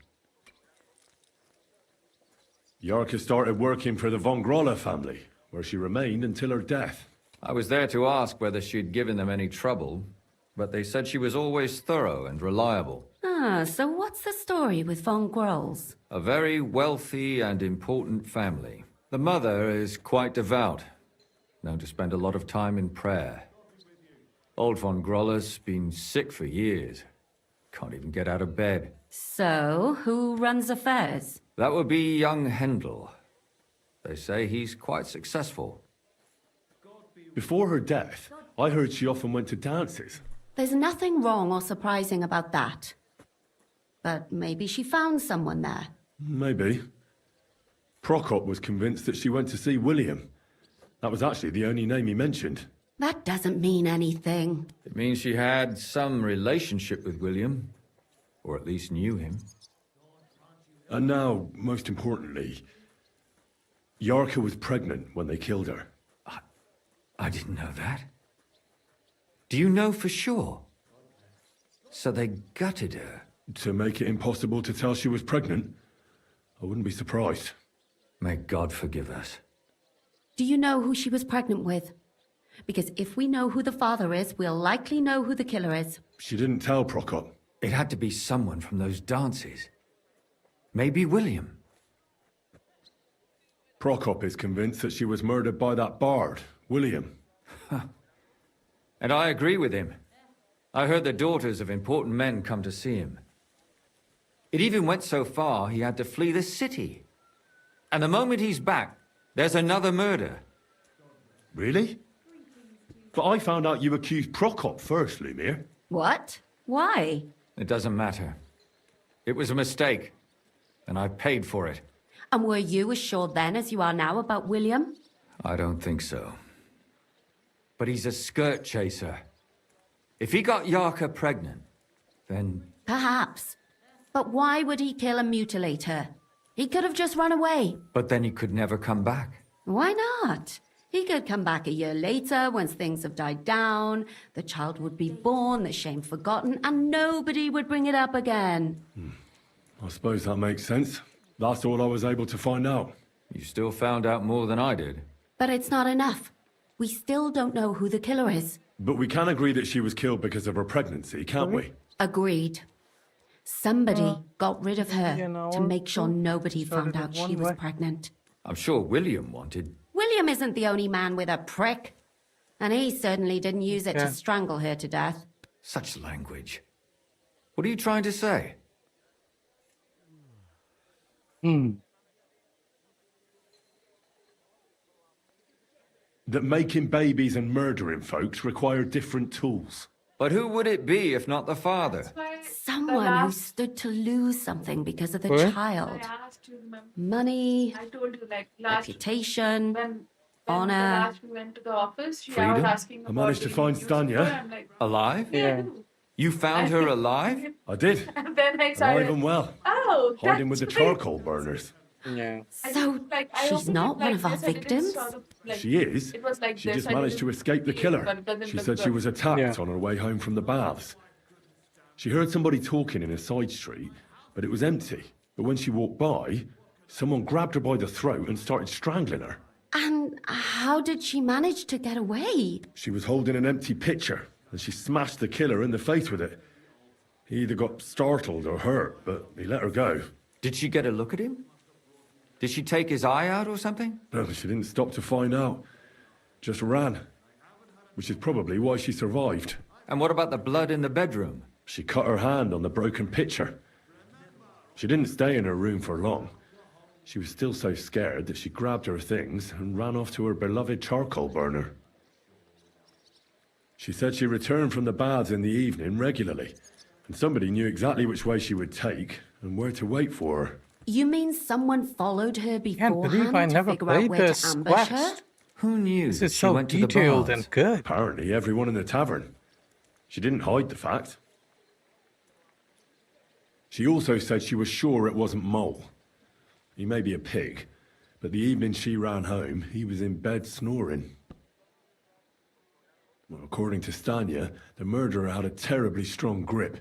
Yarka started working for the von Grolle family, where she remained until her death. I was there to ask whether she'd given them any trouble, but they said she was always thorough and reliable. So what's the story with von Grolls? A very wealthy and important family. The mother is quite devout, known to spend a lot of time in prayer. Old von Grolle's been sick for years. Can't even get out of bed. So, who runs affairs? That would be young Hendel. They say he's quite successful. Before her death, I heard she often went to dances. There's nothing wrong or surprising about that. But maybe she found someone there. Maybe. Prokop was convinced that she went to see William. That was actually the only name he mentioned. That doesn't mean anything. It means she had some relationship with William, or at least knew him. And now, most importantly, Yarka was pregnant when they killed her. I didn't know that. Do you know for sure? So they gutted her? To make it impossible to tell she was pregnant? I wouldn't be surprised. May God forgive us. Do you know who she was pregnant with? Because if we know who the father is, we'll likely know who the killer is. She didn't tell Prokop. It had to be someone from those dances. Maybe William. Prokop is convinced that she was murdered by that bard, William. And I agree with him. I heard the daughters of important men come to see him. It even went so far he had to flee the city. And the moment he's back, there's another murder. Really? But I found out you accused Prokop first, Lumir. What? Why? It doesn't matter. It was a mistake, and I paid for it. And were you as sure then as you are now about William? I don't think so. But he's a skirt chaser. If he got Yarka pregnant, then... Perhaps. But why would he kill and mutilate her? He could have just run away. But then he could never come back. Why not? He could come back a year later, once things have died down, the child would be born, the shame forgotten, and nobody would bring it up again. I suppose that makes sense. That's all I was able to find out. You still found out more than I did. But it's not enough. We still don't know who the killer is. But we can agree that she was killed because of her pregnancy, can't we? Agreed. Somebody got rid of her to make sure nobody found out she was pregnant. I'm sure William wanted... William isn't the only man with a prick. And he certainly didn't use it to strangle her to death. Such language. What are you trying to say? That making babies and murdering folks require different tools. But who would it be if not the father? Someone who stood to lose something because of the child. Money, I told you, like, last reputation, when honor. last we went to the office, she was Freedom? asking I managed to find Stanya. Alive? Yeah. You found her alive? I did. And then I Alive started, and well. oh, Hiding with the that's great. charcoal burners. Yeah. So, I she's opened not it one like of our this, I didn't victims? sort of, like, She is. It was like She this, just I managed to didn't escape the see it, killer. but it doesn't She look said she good. was attacked on her way home from the baths. She heard somebody talking in a side street, but it was empty. But when she walked by, someone grabbed her by the throat and started strangling her. And how did she manage to get away? She was holding an empty pitcher, and she smashed the killer in the face with it. He either got startled or hurt, but he let her go. Did she get a look at him? Did she take his eye out or something? No, she didn't stop to find out. Just ran. Which is probably why she survived. And what about the blood in the bedroom? She cut her hand on the broken pitcher. She didn't stay in her room for long. She was still so scared that she grabbed her things and ran off to her beloved charcoal burner. She said she returned from the baths in the evening regularly, and somebody knew exactly which way she would take and where to wait for her. You mean someone followed her beforehand I to never figure out played where this. to ambush her? Quest. Who knew This is she so went to the detailed baths? and good. Apparently everyone in the tavern. She didn't hide the fact. She also said she was sure it wasn't Mole. He may be a pig, but the evening she ran home, he was in bed snoring. Well, according to Stanya, the murderer had a terribly strong grip.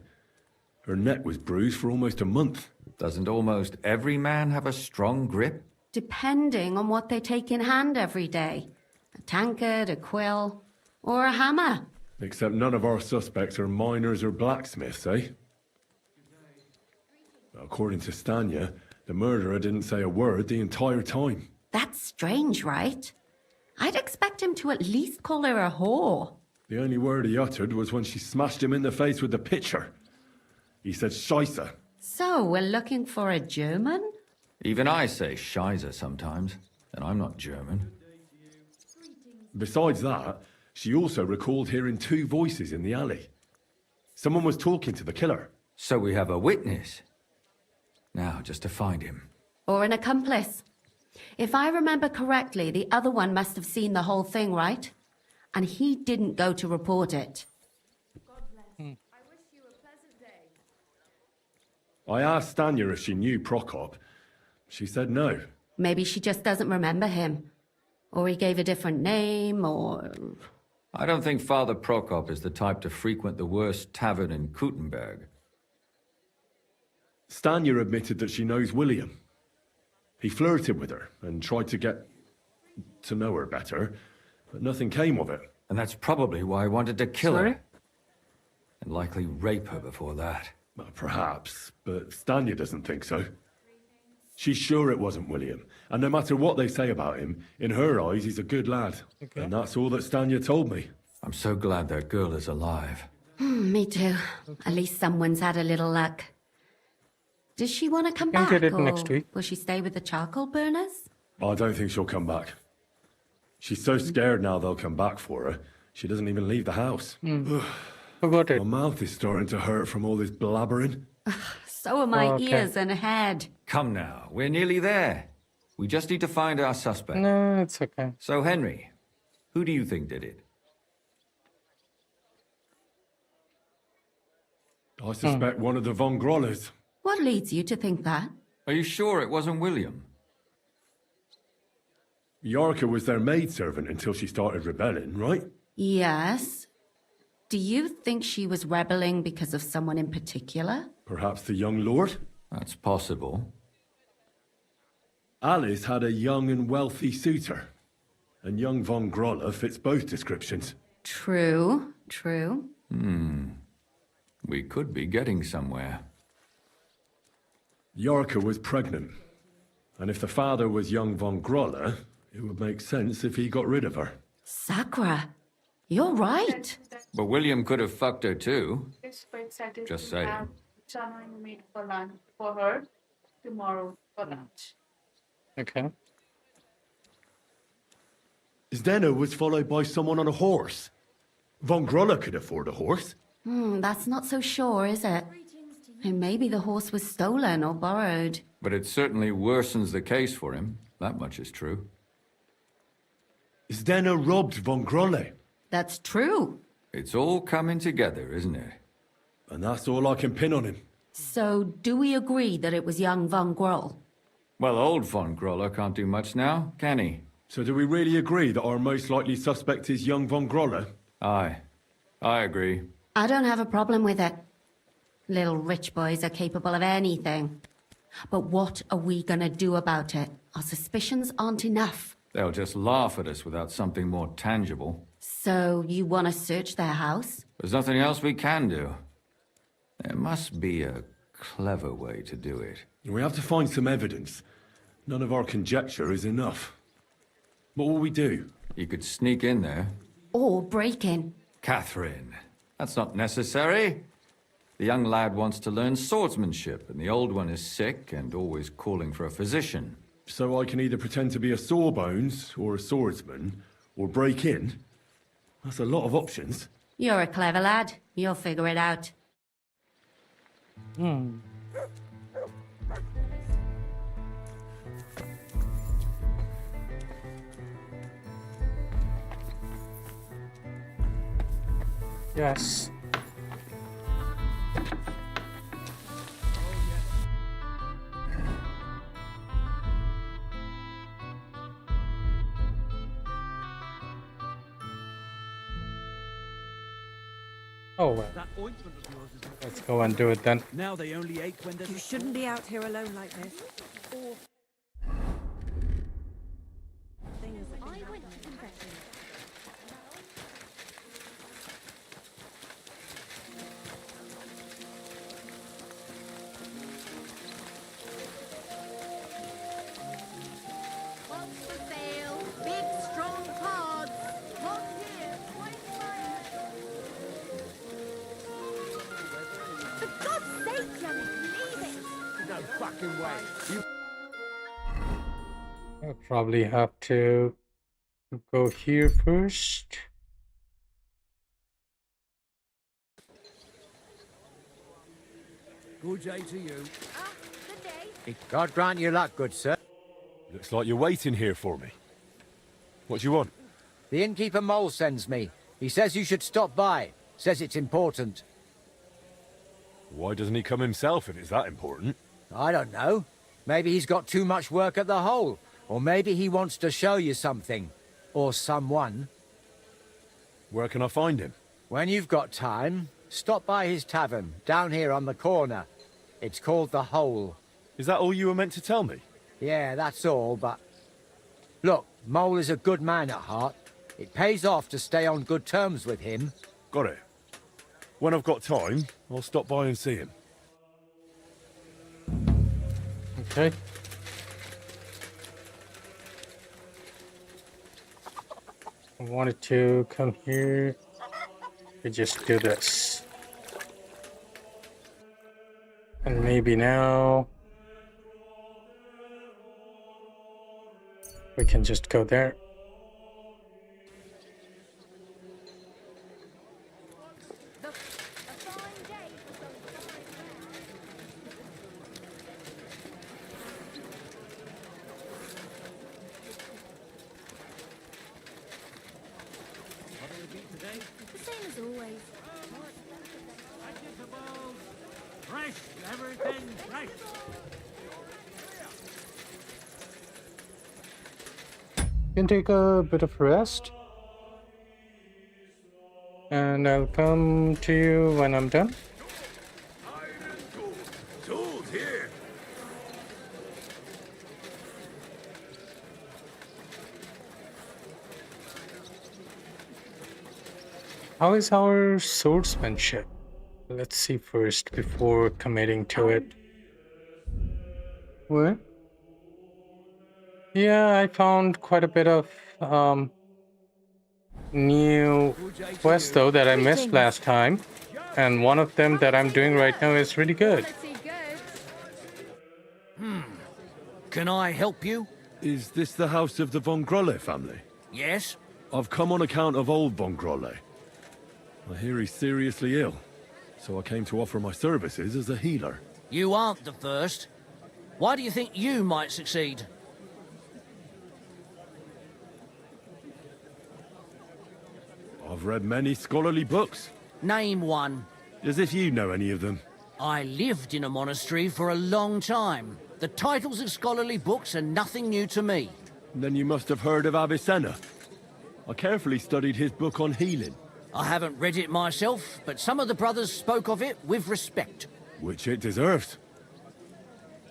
Her neck was bruised for almost a month. Doesn't almost every man have a strong grip? Depending on what they take in hand every day. A tankard, a quill, or a hammer. Except none of our suspects are miners or blacksmiths, eh? According to Stanya, the murderer didn't say a word the entire time. That's strange, right? I'd expect him to at least call her a whore. The only word he uttered was when she smashed him in the face with the pitcher. He said Scheisse. So, we're looking for a German? Even I say Scheiße sometimes, and I'm not German. Besides that, she also recalled hearing 2 voices in the alley. Someone was talking to the killer. So we have a witness. Now, just to find him. Or an accomplice. If I remember correctly, the other one must have seen the whole thing, right? And he didn't go to report it. I asked Stanya if she knew Prokop. She said no. Maybe she just doesn't remember him. Or he gave a different name, or... I don't think Father Prokop is the type to frequent the worst tavern in Kuttenberg. Stanya admitted that she knows William. He flirted with her and tried to get to know her better, but nothing came of it. And that's probably why he wanted to kill her. And likely rape her before that. Well, perhaps, but Stanya doesn't think so. She's sure it wasn't William, and no matter what they say about him, in her eyes he's a good lad. Okay. And that's all that Stanya told me. I'm so glad that girl is alive. Me too. At least someone's had a little luck. Does she want to come back, get it or next week. will she stay with the charcoal burners? I don't think she'll come back. She's so scared now they'll come back for her, she doesn't even leave the house. Forgot it. My mouth is starting to hurt from all this blabbering. So are my ears and head. Come now, we're nearly there. We just need to find our suspect. No, it's okay. So, Henry, who do you think did it? I suspect one of the Von Grollers. What leads you to think that? Are you sure it wasn't William? Yarka was their maidservant until she started rebelling, right? Yes. Do you think she was rebelling because of someone in particular? Perhaps the young lord? That's possible. Alice had a young and wealthy suitor, and young Von Groller fits both descriptions. True, true. We could be getting somewhere. Yarka was pregnant, and if the father was young Von Groller, it would make sense if he got rid of her. Sakura, you're right. But William could have fucked her too. It's quite excited Just to saying. have chana made for lunch for her tomorrow for lunch. Okay. Zdeno was followed by someone on a horse. Von Groller could afford a horse. That's not so sure, is it? And maybe the horse was stolen or borrowed. But it certainly worsens the case for him. That much is true. Zdeno robbed Von Grolle. That's true. It's all coming together, isn't it? And that's all I can pin on him. So, do we agree that it was young Von Groll? Well, old Von Groller can't do much now, can he? So do we really agree that our most likely suspect is young Von Groller? Aye. I agree. I don't have a problem with it. Little rich boys are capable of anything. But what are we gonna do about it? Our suspicions aren't enough. They'll just laugh at us without something more tangible. So, you want to search their house? There's nothing else we can do. There must be a clever way to do it. We have to find some evidence. None of our conjecture is enough. What will we do? You could sneak in there. Or break in? Catherine, that's not necessary. The young lad wants to learn swordsmanship, and the old one is sick and always calling for a physician. So I can either pretend to be a sawbones or a swordsman, or break in? That's a lot of options. You're a clever lad. You'll figure it out. Yes. Oh well. That ointment of yours is Let's go and do it then. Now they only ache when they're... You shouldn't be out here alone like this. I went to confession. What's for sale? Big, strong cards. Look here. For God's sake, Janet, leave it! No fucking way. I'll probably have to Go here first. Good day to you. God grant you luck, good sir. Looks like you're waiting here for me. What do you want? The innkeeper Mole sends me. He says you should stop by. Says it's important. Why doesn't he come himself if it's that important? I don't know. Maybe he's got too much work at the hole. Or maybe he wants to show you something. Or someone. Where can I find him? When you've got time, stop by his tavern, down here on the corner. It's called The Hole. Is that all you were meant to tell me? Yeah, that's all, but... Look, Mole is a good man at heart. It pays off to stay on good terms with him. Got it. When I've got time, I'll stop by and see him. Okay. I wanted to come here. We just do this. And maybe now we can just go there. The same as always. Fresh, everything fresh. Can take a bit of rest. And I'll come to you when I'm done. Tools here. How is our swordsmanship? Let's see first before committing to it. What? Yeah, I found quite a bit of new quests though that I missed last time. And one of them that I'm doing right now is really good. Can I help you? Is this the house of the Von Grolle family? Yes? I've come on account of old Von Grolle. I hear he's seriously ill, so I came to offer my services as a healer. You aren't the first. Why do you think you might succeed? I've read many scholarly books. Name one. As if you know any of them. I lived in a monastery for a long time. The titles of scholarly books are nothing new to me. Then you must have heard of Avicenna. I carefully studied his book on healing. I haven't read it myself, but some of the brothers spoke of it with respect. Which it deserves.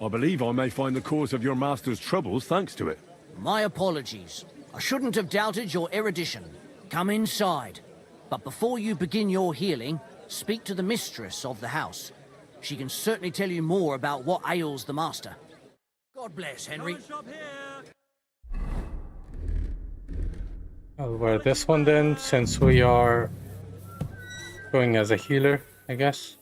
I believe I may find the cause of your master's troubles thanks to it. My apologies. I shouldn't have doubted your erudition. Come inside. But before you begin your healing, speak to the mistress of the house. She can certainly tell you more about what ails the master. God bless, Henry. I'll wear this one then, since we are going as a healer, I guess.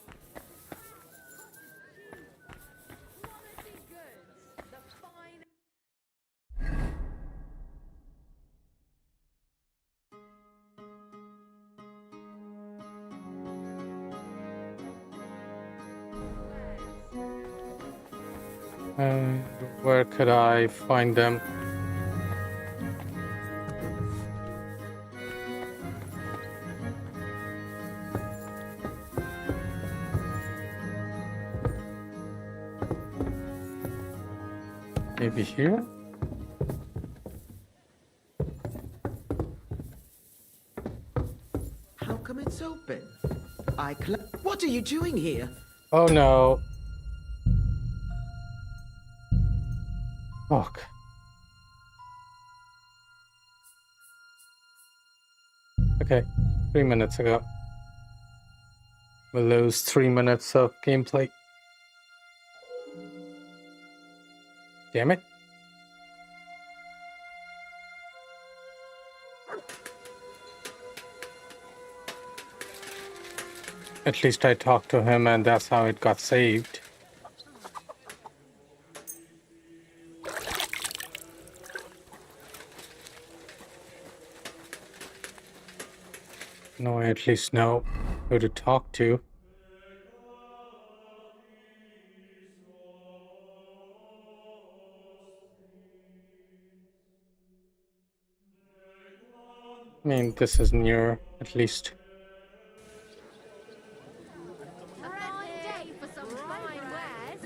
And where could I find them? Maybe here? How come it's open? What are you doing here? Oh no. Fuck. Okay, 3 minutes ago. We'll lose 3 minutes of gameplay. Damn it. At least I talked to him and that's how it got saved. No, I at least know who to talk to. I mean, this is near, at least. A fine day for some fine wares.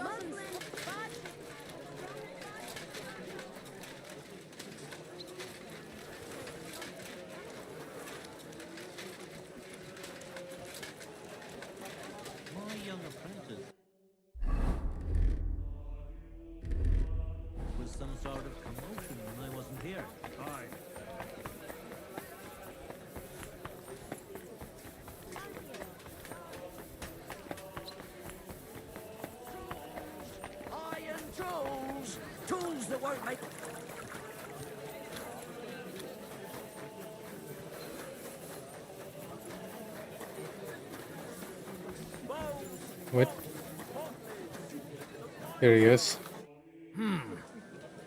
My young apprentice was some sort of commotion when I wasn't here. Aye. Iron tools! Tools that won't make... What? Here he is.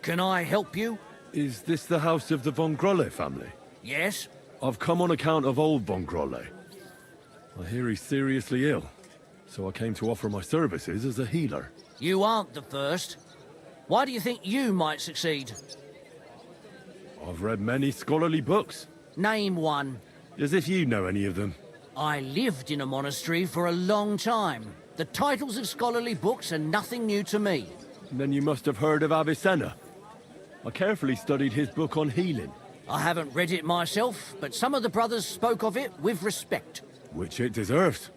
Can I help you? Is this the house of the Von Grolle family? Yes? I've come on account of old Von Grolle. I hear he's seriously ill, so I came to offer my services as a healer. You aren't the first. Why do you think you might succeed? I've read many scholarly books. Name one. As if you know any of them. I lived in a monastery for a long time. The titles of scholarly books are nothing new to me. Then you must have heard of Avicenna. I carefully studied his book on healing. I haven't read it myself, but some of the brothers spoke of it with respect. Which it deserves.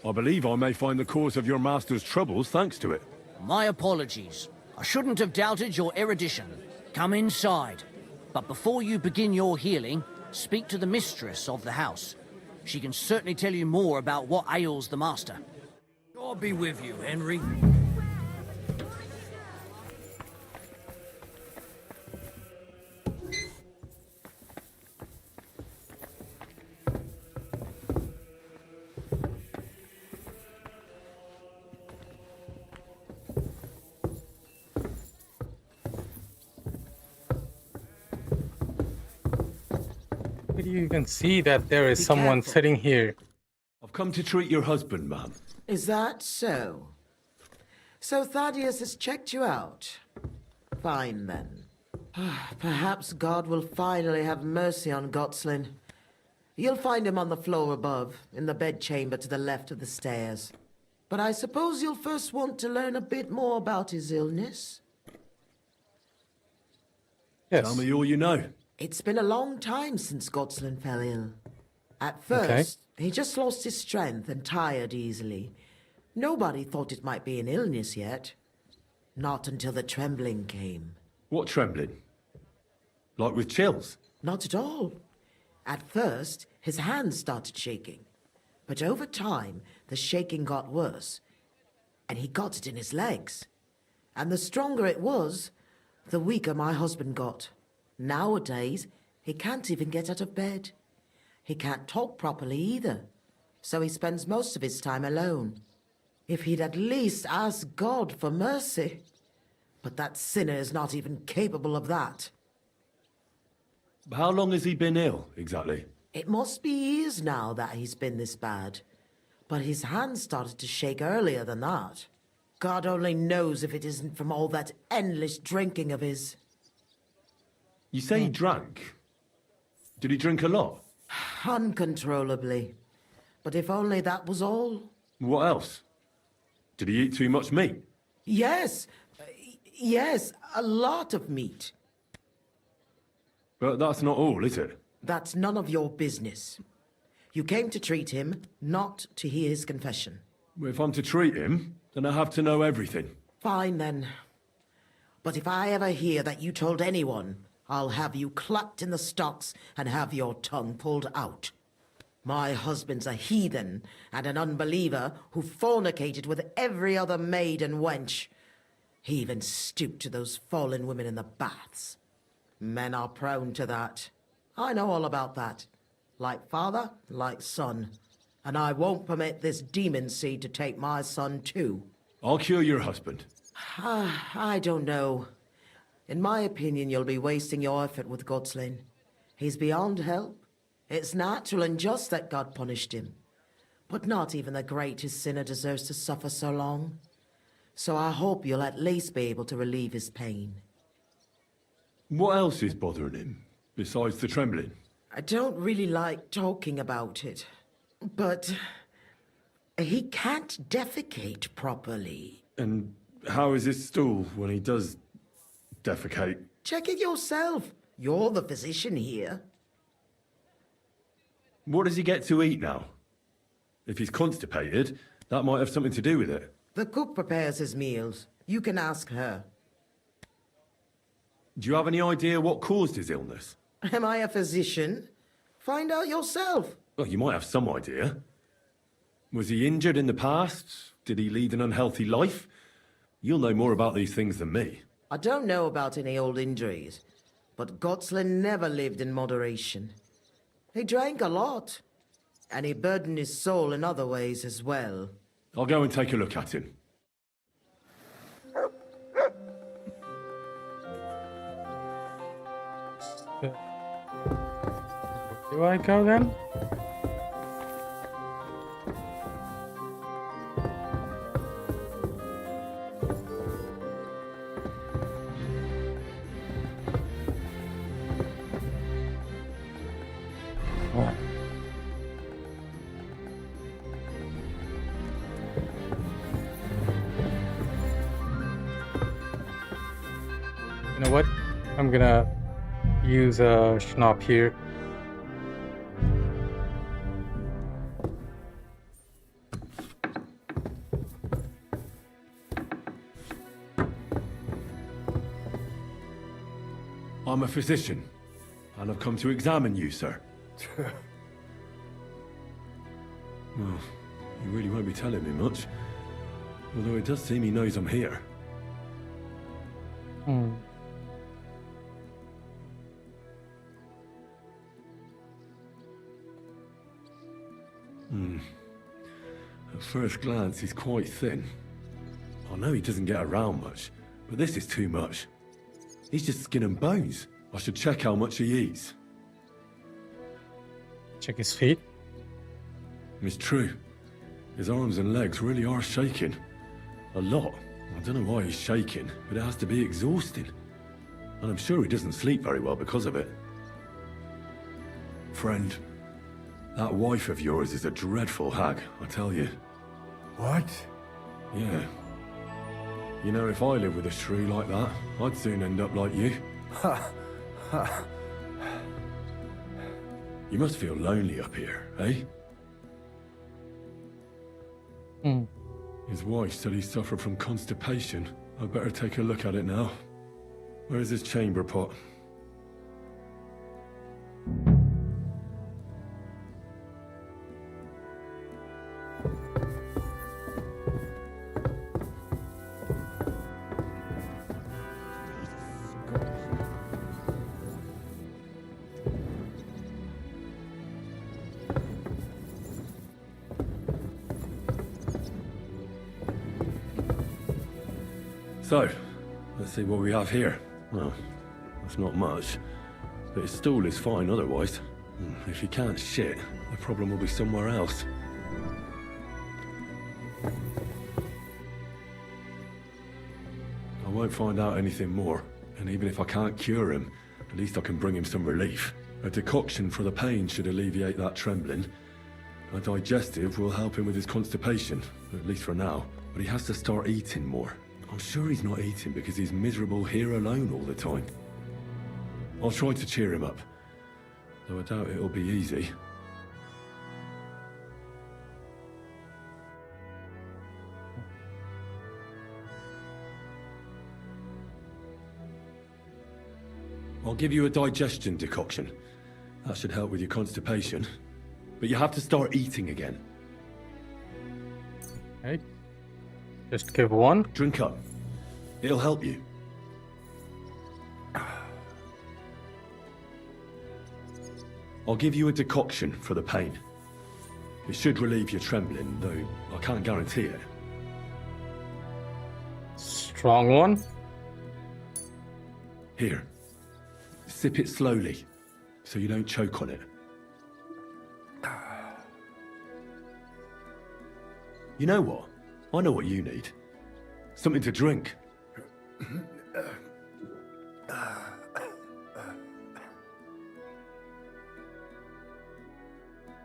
I believe I may find the cause of your master's troubles thanks to it. My apologies. I shouldn't have doubted your erudition. Come inside. But before you begin your healing, speak to the mistress of the house. She can certainly tell you more about what ails the master. God be with you, Henry. How do you even see that there is Be someone careful. sitting here? I've come to treat your husband, ma'am. Is that so? So Thaddeus has checked you out? Fine, then. Perhaps God will finally have mercy on Gotslin. You'll find him on the floor above, in the bedchamber to the left of the stairs. But I suppose you'll first want to learn a bit more about his illness? Yes. Tell me all you know. It's been a long time since Gotslin fell ill. At first, he just lost his strength and tired easily. Nobody thought it might be an illness yet. Not until the trembling came. What trembling? Like with chills? Not at all. At first, his hands started shaking. But over time, the shaking got worse. And he got it in his legs. And the stronger it was, the weaker my husband got. Nowadays, he can't even get out of bed. He can't talk properly either. So he spends most of his time alone. If he'd at least ask God for mercy. But that sinner is not even capable of that. How long has he been ill, exactly? It must be years now that he's been this bad. But his hands started to shake earlier than that. God only knows if it isn't from all that endless drinking of his. You say he drank? Did he drink a lot? Uncontrollably. But if only that was all. What else? Did he eat too much meat? Yes. Yes, a lot of meat. But that's not all, is it? That's none of your business. You came to treat him, not to hear his confession. If I'm to treat him, then I have to know everything. Fine, then. But if I ever hear that you told anyone, I'll have you clapped in the stocks and have your tongue pulled out. My husband's a heathen and an unbeliever who fornicated with every other maid and wench. He even stooped to those fallen women in the baths. Men are prone to that. I know all about that. Like father, like son. And I won't permit this demon seed to take my son too. I'll cure your husband. I don't know. In my opinion, you'll be wasting your effort with Gotslin. He's beyond help. It's natural and just that God punished him. But not even the greatest sinner deserves to suffer so long. So I hope you'll at least be able to relieve his pain. What else is bothering him, besides the trembling? I don't really like talking about it, but he can't defecate properly. And how is his stool when he does defecate? Check it yourself. You're the physician here. What does he get to eat now? If he's constipated, that might have something to do with it. The cook prepares his meals. You can ask her. Do you have any idea what caused his illness? Am I a physician? Find out yourself. Well, you might have some idea. Was he injured in the past? Did he lead an unhealthy life? You'll know more about these things than me. I don't know about any old injuries, but Gottsland never lived in moderation. He drank a lot, and he burdened his soul in other ways as well. I'll go and take a look at him. Do I go then? You know what? I'm gonna use a schnapp here. I'm a physician, and I've come to examine you, sir. Well, you really won't be telling me much. Although it does seem he knows I'm here. Hmm. At first glance, he's quite thin. I know he doesn't get around much, but this is too much. He's just skin and bones. I should check how much he eats. Check his feet. It's true. His arms and legs really are shaking. A lot. I don't know why he's shaking, but it has to be exhausting. And I'm sure he doesn't sleep very well because of it. Friend, that wife of yours is a dreadful hag, I tell you. What? Yeah. You know, if I lived with a shrew like that, I'd soon end up like you. Ha! Ha! You must feel lonely up here, eh? Hmm. His wife said he suffered from constipation. I'd better take a look at it now. Where's his chamber pot? So, let's see what we have here. Well, that's not much, but his stool is fine otherwise. If he can't shit, the problem will be somewhere else. I won't find out anything more, and even if I can't cure him, at least I can bring him some relief. A decoction for the pain should alleviate that trembling. A digestive will help him with his constipation, at least for now, but he has to start eating more. I'm sure he's not eating because he's miserable here alone all the time. I'll try to cheer him up, though I doubt it'll be easy. I'll give you a digestion decoction. That should help with your constipation. But you have to start eating again. Okay. Just give one. Drink up. It'll help you. I'll give you a decoction for the pain. It should relieve your trembling, though I can't guarantee it. Strong one. Here. Sip it slowly, so you don't choke on it. You know what? I know what you need. Something to drink.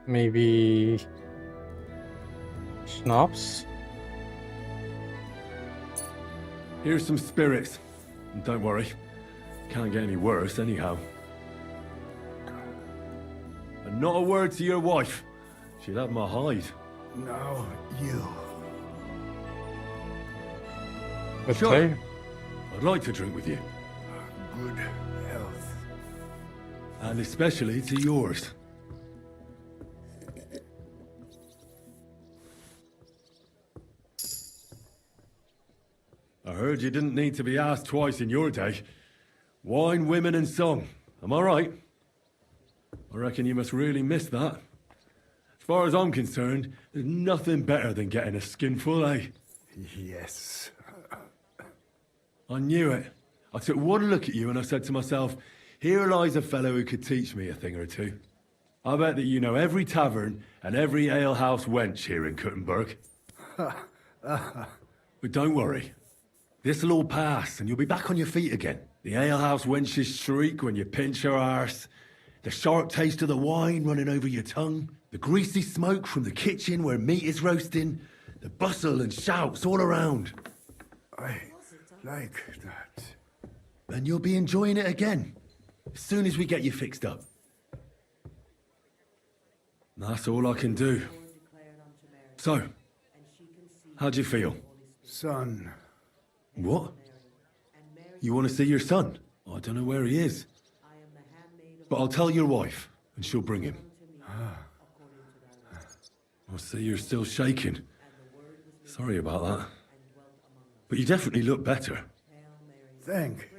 Maybe schnapps? Here's some spirits. And don't worry, can't get any worse anyhow. And not a word to your wife. She'll have my hide. No, you. But Sure. Claire? I'd like to drink with you. Good health. And especially to yours. I heard you didn't need to be asked twice in your day. Wine, women, and song. Am I right? I reckon you must really miss that. As far as I'm concerned, there's nothing better than getting a skinful, eh? Yes. I knew it. I took one look at you and I said to myself, here lies a fellow who could teach me a thing or two. I bet that you know every tavern and every alehouse wench here in Kuttenberg. But don't worry. This'll all pass and you'll be back on your feet again. The alehouse wenches shriek when you pinch her arse. The sharp taste of the wine running over your tongue. The greasy smoke from the kitchen where meat is roasting. The bustle and shouts all around. I like that. And you'll be enjoying it again, as soon as we get you fixed up. That's all I can do. So, how do you feel? Son. What? You want to see your son? I don't know where he is. But I'll tell your wife, and she'll bring him. I see you're still shaking. Sorry about that. But you definitely look better. Thank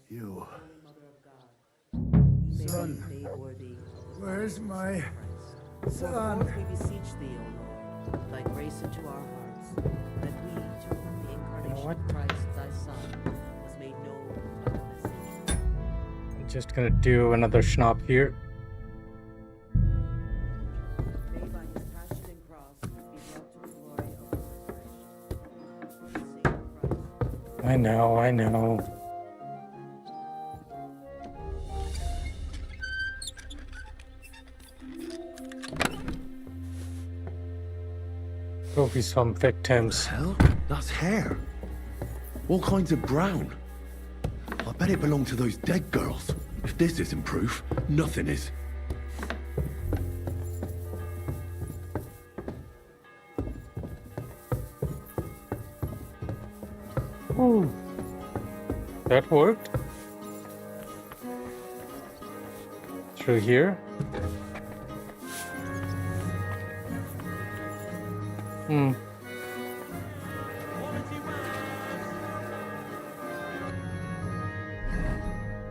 you. Son, where's my son? We beseech thee, O Lord, thy grace into our hearts, that we, to whom the incarnation of Christ, thy Son, was made known by the message. I'm just gonna do another schnapp here. May by his passion and cross be brought to the glory of the Christ. I know. Probably some victims. Hell? That's hair. All kinds of brown. I bet it belonged to those dead girls. If this isn't proof, nothing is. Ooh. That worked. Through here.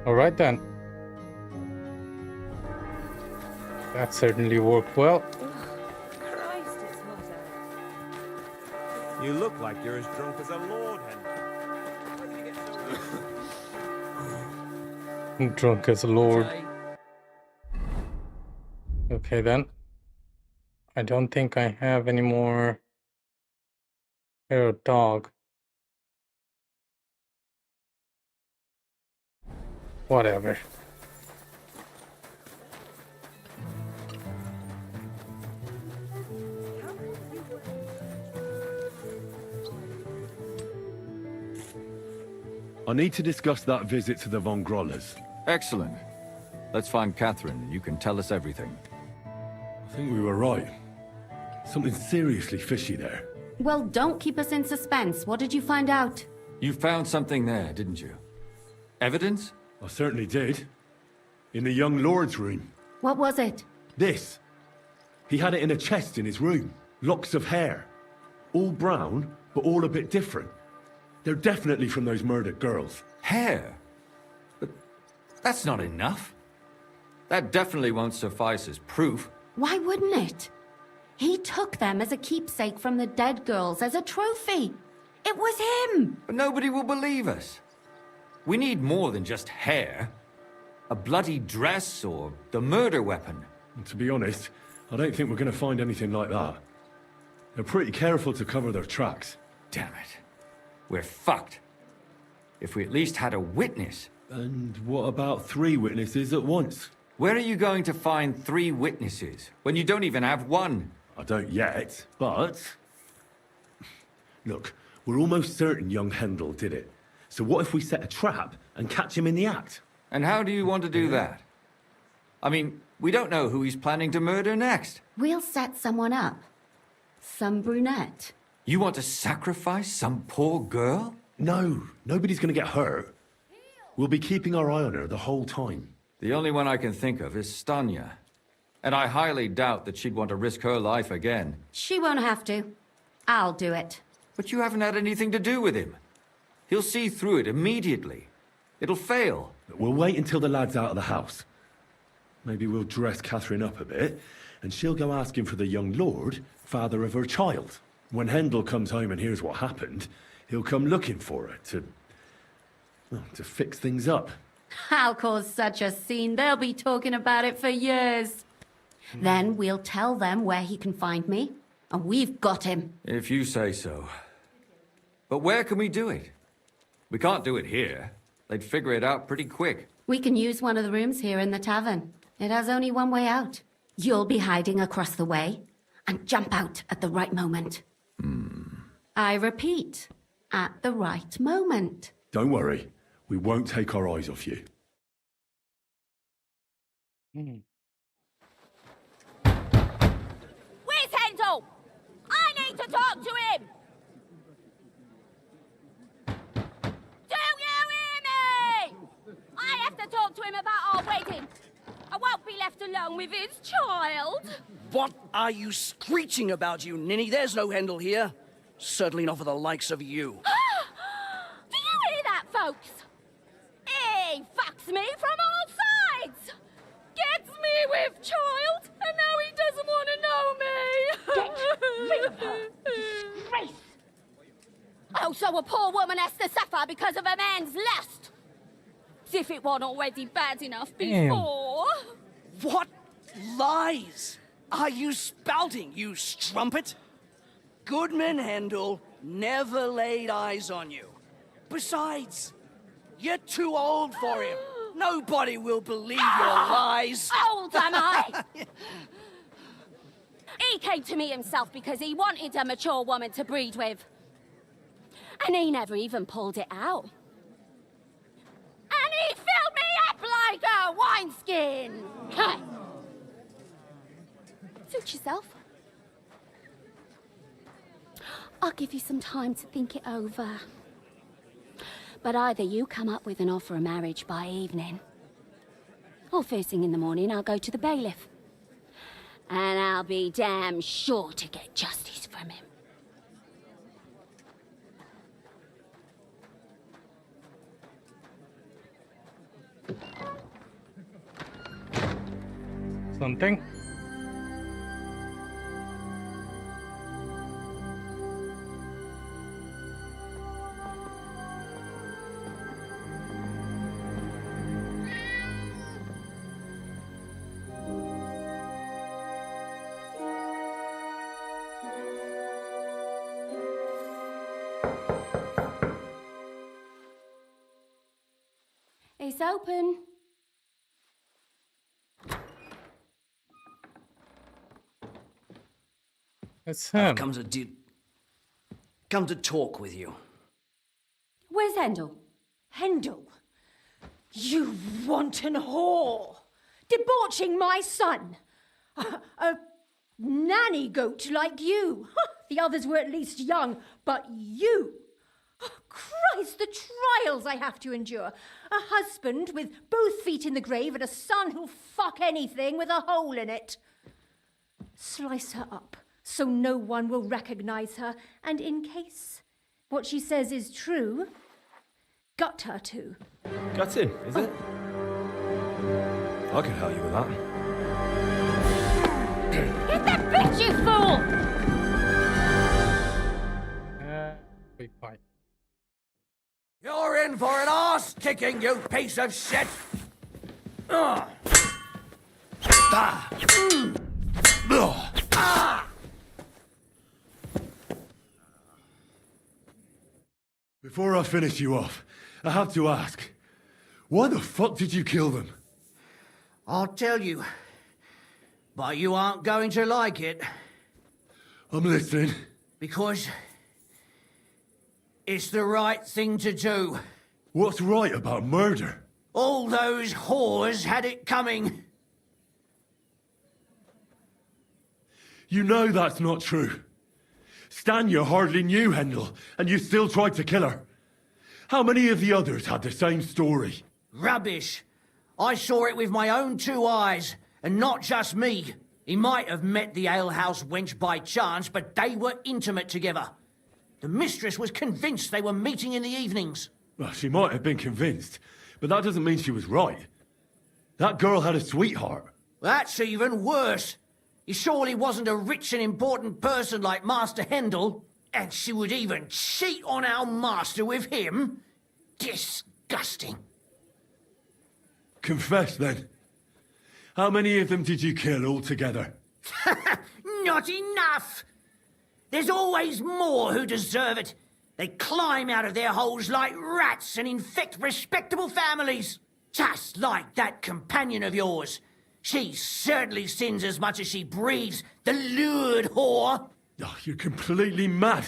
All right then. That certainly worked well. Christ, it's hot out. You look like you're as drunk as a lord, Henry. Drunk as a lord. Okay then. I don't think I have any more hair of dog. Whatever. I need to discuss that visit to the Von Grollers. Excellent. Let's find Catherine, and you can tell us everything. I think we were right. Something seriously fishy there. Well, don't keep us in suspense. What did you find out? You found something there, didn't you? Evidence? I certainly did. In the young lord's room. What was it? This. He had it in a chest in his room. Locks of hair. All brown, but all a bit different. They're definitely from those murdered girls. Hair? But that's not enough. That definitely won't suffice as proof. Why wouldn't it? He took them as a keepsake from the dead girls, as a trophy. It was him! But nobody will believe us. We need more than just hair. A bloody dress or the murder weapon. And to be honest, I don't think we're going to find anything like that. They're pretty careful to cover their tracks. Damn it. We're fucked. If we at least had a witness. And what about 3 witnesses at once? Where are you going to find 3 witnesses when you don't even have one? I don't yet, but... Look, we're almost certain young Hendel did it. So what if we set a trap and catch him in the act? And how do you want to do that? I mean, we don't know who he's planning to murder next. We'll set someone up. Some brunette. You want to sacrifice some poor girl? No, nobody's gonna get hurt. We'll be keeping our eye on her the whole time. The only one I can think of is Stanya. And I highly doubt that she'd want to risk her life again. She won't have to. I'll do it. But you haven't had anything to do with him. He'll see through it immediately. It'll fail. We'll wait until the lad's out of the house. Maybe we'll dress Catherine up a bit, and she'll go asking for the young lord, father of her child. When Hendel comes home and hears what happened, he'll come looking for her to fix things up. I'll cause such a scene, they'll be talking about it for years. Then we'll tell them where he can find me, and we've got him. If you say so. But where can we do it? We can't do it here. They'd figure it out pretty quick. We can use one of the rooms here in the tavern. It has only one way out. You'll be hiding across the way, and jump out at the right moment. I repeat, at the right moment. Don't worry, we won't take our eyes off you. Where's Hendel? I need to talk to him! Do you hear me? I have to talk to him about our wedding. I won't be left alone with his child. What are you screeching about, you ninny? There's no Hendel here. Certainly not for the likes of you. Do you hear that, folks? He fucks me from all sides. Gets me with child, and now he doesn't want to know me. Get rid of her. Disgrace. Oh, so a poor woman has to suffer because of a man's lust. As if it wasn't already bad enough before. What lies are you spouting, you strumpet? Goodman Hendel never laid eyes on you. Besides, you're too old for him. Nobody will believe your lies. Old am I? He came to me himself because he wanted a mature woman to breed with. And he never even pulled it out. And he filled me up like a wineskin. Suit yourself. I'll give you some time to think it over. But either you come up with an offer of marriage by evening, or first thing in the morning I'll go to the bailiff. And I'll be damn sure to get justice from him. Something? It's open. It's him. Come to talk with you. Where's Hendel? Hendel, you wanton whore! Debauching my son! A nanny goat like you! The others were at least young, but you! Christ, the trials I have to endure! A husband with both feet in the grave and a son who'll fuck anything with a hole in it. Slice her up so no one will recognize her, and in case what she says is true, gut her too. Gutting, is it? I can help you with that. Hit that bitch, you fool! Be fine. You're in for an arse-kicking, you piece of shit! Ah! Ah! Ah! Before I finish you off, I have to ask, why the fuck did you kill them? I'll tell you. But you aren't going to like it. I'm listening. Because it's the right thing to do. What's right about murder? All those whores had it coming. You know that's not true. Stanya hardly knew Hendel, and you still tried to kill her. How many of the others had the same story? Rubbish. I saw it with my own 2 eyes, and not just me. He might have met the alehouse wench by chance, but they were intimate together. The mistress was convinced they were meeting in the evenings. Well, she might have been convinced, but that doesn't mean she was right. That girl had a sweetheart. That's even worse. He surely wasn't a rich and important person like Master Hendel, and she would even cheat on our master with him. Disgusting. Confess, then. How many of them did you kill altogether? Not enough! There's always more who deserve it. They climb out of their holes like rats and infect respectable families. Just like that companion of yours. She certainly sins as much as she breathes, the lured whore. Oh, you're completely mad.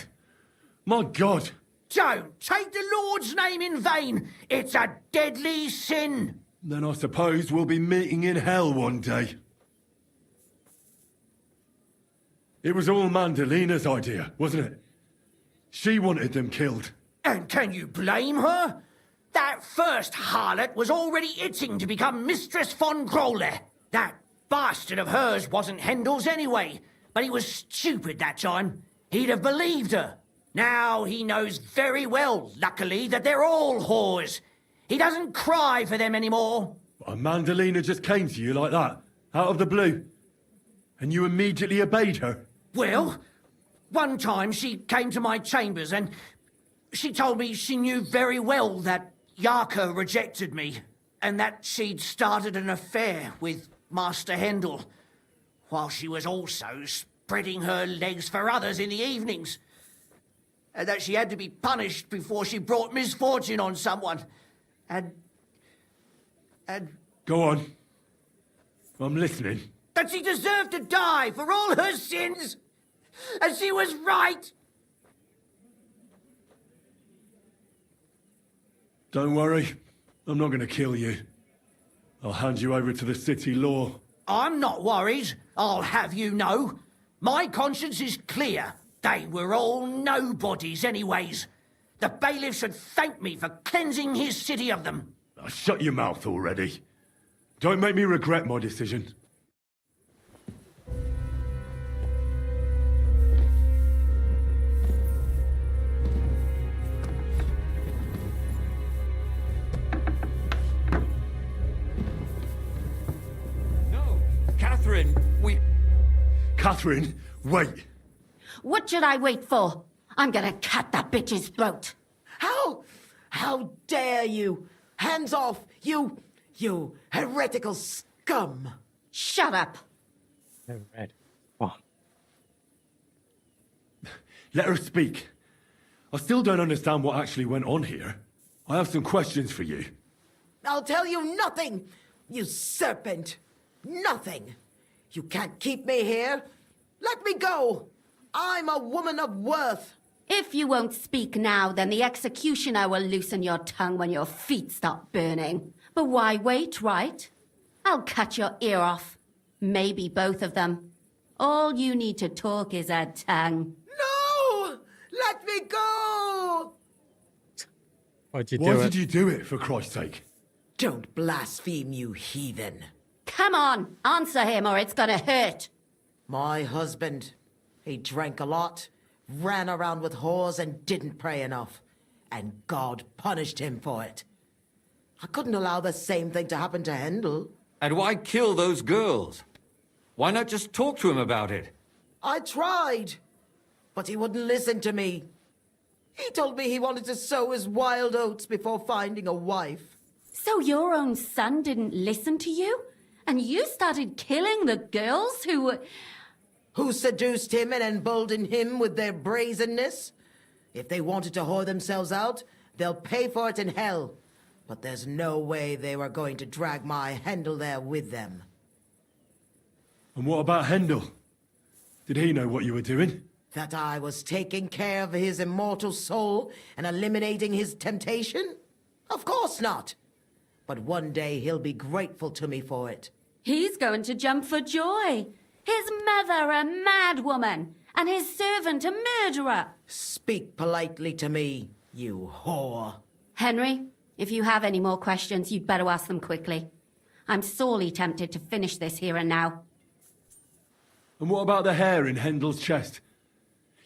My God. Don't take the Lord's name in vain. It's a deadly sin. Then I suppose we'll be meeting in hell one day. It was all Mandalina's idea, wasn't it? She wanted them killed. And can you blame her? That first harlot was already itching to become Mistress von Kobyla. That bastard of hers wasn't Hendel's anyway, but he was stupid that time. He'd have believed her. Now he knows very well, luckily, that they're all whores. He doesn't cry for them anymore. And Mandalina just came to you like that, out of the blue. And you immediately obeyed her. Well, one time she came to my chambers and she told me she knew very well that Yaka rejected me and that she'd started an affair with Master Hendel, while she was also spreading her legs for others in the evenings. And that she had to be punished before she brought misfortune on someone. And... Go on. I'm listening. That she deserved to die for all her sins. And she was right. Don't worry. I'm not going to kill you. I'll hand you over to the city law. I'm not worried, I'll have you know. My conscience is clear. They were all nobodies anyways. The bailiff should thank me for cleansing his city of them. Oh, shut your mouth already. Don't make me regret my decision. Catherine, Catherine, wait. What should I wait for? I'm gonna cut that bitch's throat. How dare you? Hands off, you heretical scum. Shut up. Red. Oh. Let her speak. I still don't understand what actually went on here. I have some questions for you. I'll tell you nothing, you serpent. Nothing. You can't keep me here. Let me go. I'm a woman of worth. If you won't speak now, then the executioner will loosen your tongue when your feet start burning. But why wait, right? I'll cut your ear off. Maybe both of them. All you need to talk is a tongue. No! Let me go! Why'd you Why do it? did you do it, for Christ's sake? Don't blaspheme, you heathen. Come on, answer him or it's gonna hurt. My husband, he drank a lot, ran around with whores and didn't pray enough. And God punished him for it. I couldn't allow the same thing to happen to Hendel. and why kill those girls? Why not just talk to him about it? I tried, but he wouldn't listen to me. He told me he wanted to sow his wild oats before finding a wife. So your own son didn't listen to you? And you started killing the girls who seduced him and emboldened him with their brazenness? If they wanted to whore themselves out, they'll pay for it in hell. But there's no way they were going to drag my Hendel there with them. And what about Hendel? Did he know what you were doing? That I was taking care of his immortal soul and eliminating his temptation? Of course not. But one day he'll be grateful to me for it. He's going to jump for joy. His mother a mad woman, and his servant a murderer. Speak politely to me, you whore. Henry, if you have any more questions, you'd better ask them quickly. I'm sorely tempted to finish this here and now. And what about the hair in Hendel's chest?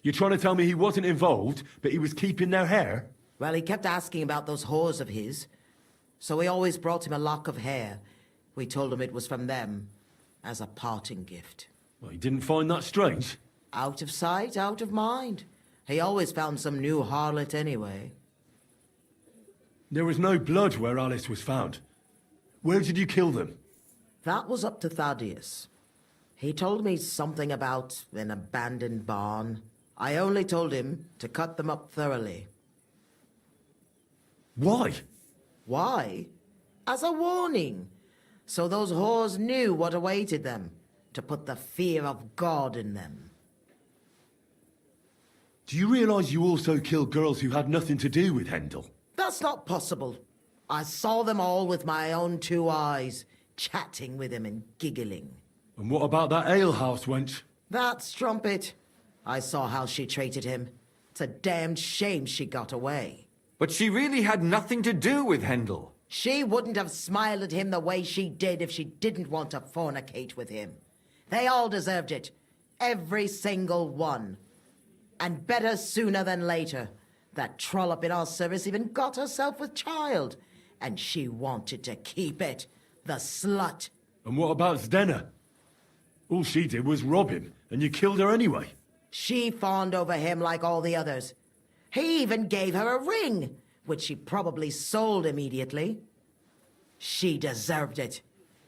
You're trying to tell me he wasn't involved, but he was keeping their hair? Well, he kept asking about those whores of his. So we always brought him a lock of hair. We told him it was from them, as a parting gift. Well, he didn't find that strange? Out of sight, out of mind. He always found some new harlot anyway. There was no blood where Alice was found. Where did you kill them? That was up to Thaddeus. He told me something about an abandoned barn. I only told him to cut them up thoroughly. Why? Why? As a warning. So those whores knew what awaited them. To put the fear of God in them. Do you realize you also killed girls who had nothing to do with Hendel? That's not possible. I saw them all with my own 2 eyes, chatting with him and giggling. And what about that alehouse wench? That strumpet. I saw how she treated him. It's a damned shame she got away. But she really had nothing to do with Hendel. She wouldn't have smiled at him the way she did if she didn't want to fornicate with him. They all deserved it. Every single one. And better sooner than later. That trollop in our service even got herself with child. And she wanted to keep it. The slut. And what about Zdenna? All she did was rob him, and you killed her anyway. She fawned over him like all the others. He even gave her a ring, which she probably sold immediately. She deserved it.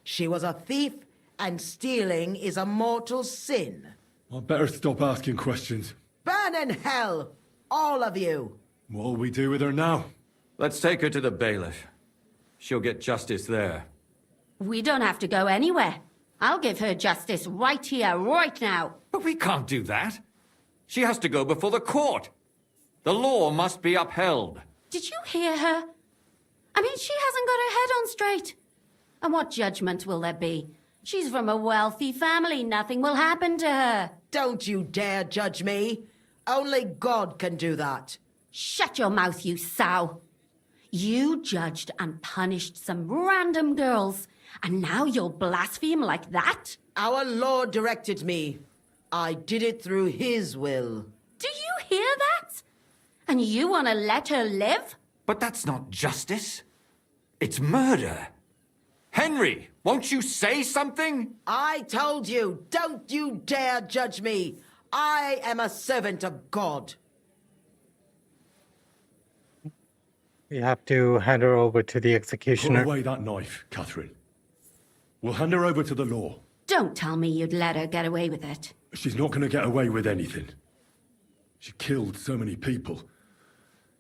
She was a thief, and stealing is a mortal sin. I'd better stop asking questions. Burn in hell, all of you. What'll we do with her now? Let's take her to the bailiff. She'll get justice there. We don't have to go anywhere. I'll give her justice right here, right now. But we can't do that. She has to go before the court. The law must be upheld. Did you hear her? I mean, she hasn't got her head on straight. And what judgment will there be? She's from a wealthy family. Nothing will happen to her. Don't you dare judge me. Only God can do that. Shut your mouth, you sow. You judged and punished some random girls, and now you'll blaspheme like that? Our Lord directed me. I did it through His will. Do you hear that? And you want to let her live? But that's not justice. It's murder. Henry, won't you say something? I told you, don't you dare judge me. I am a servant of God. We have to hand her over to the Put executioner. away that knife, Catherine. We'll hand her over to the law. Don't tell me you'd let her get away with it. She's not going to get away with anything. She killed so many people.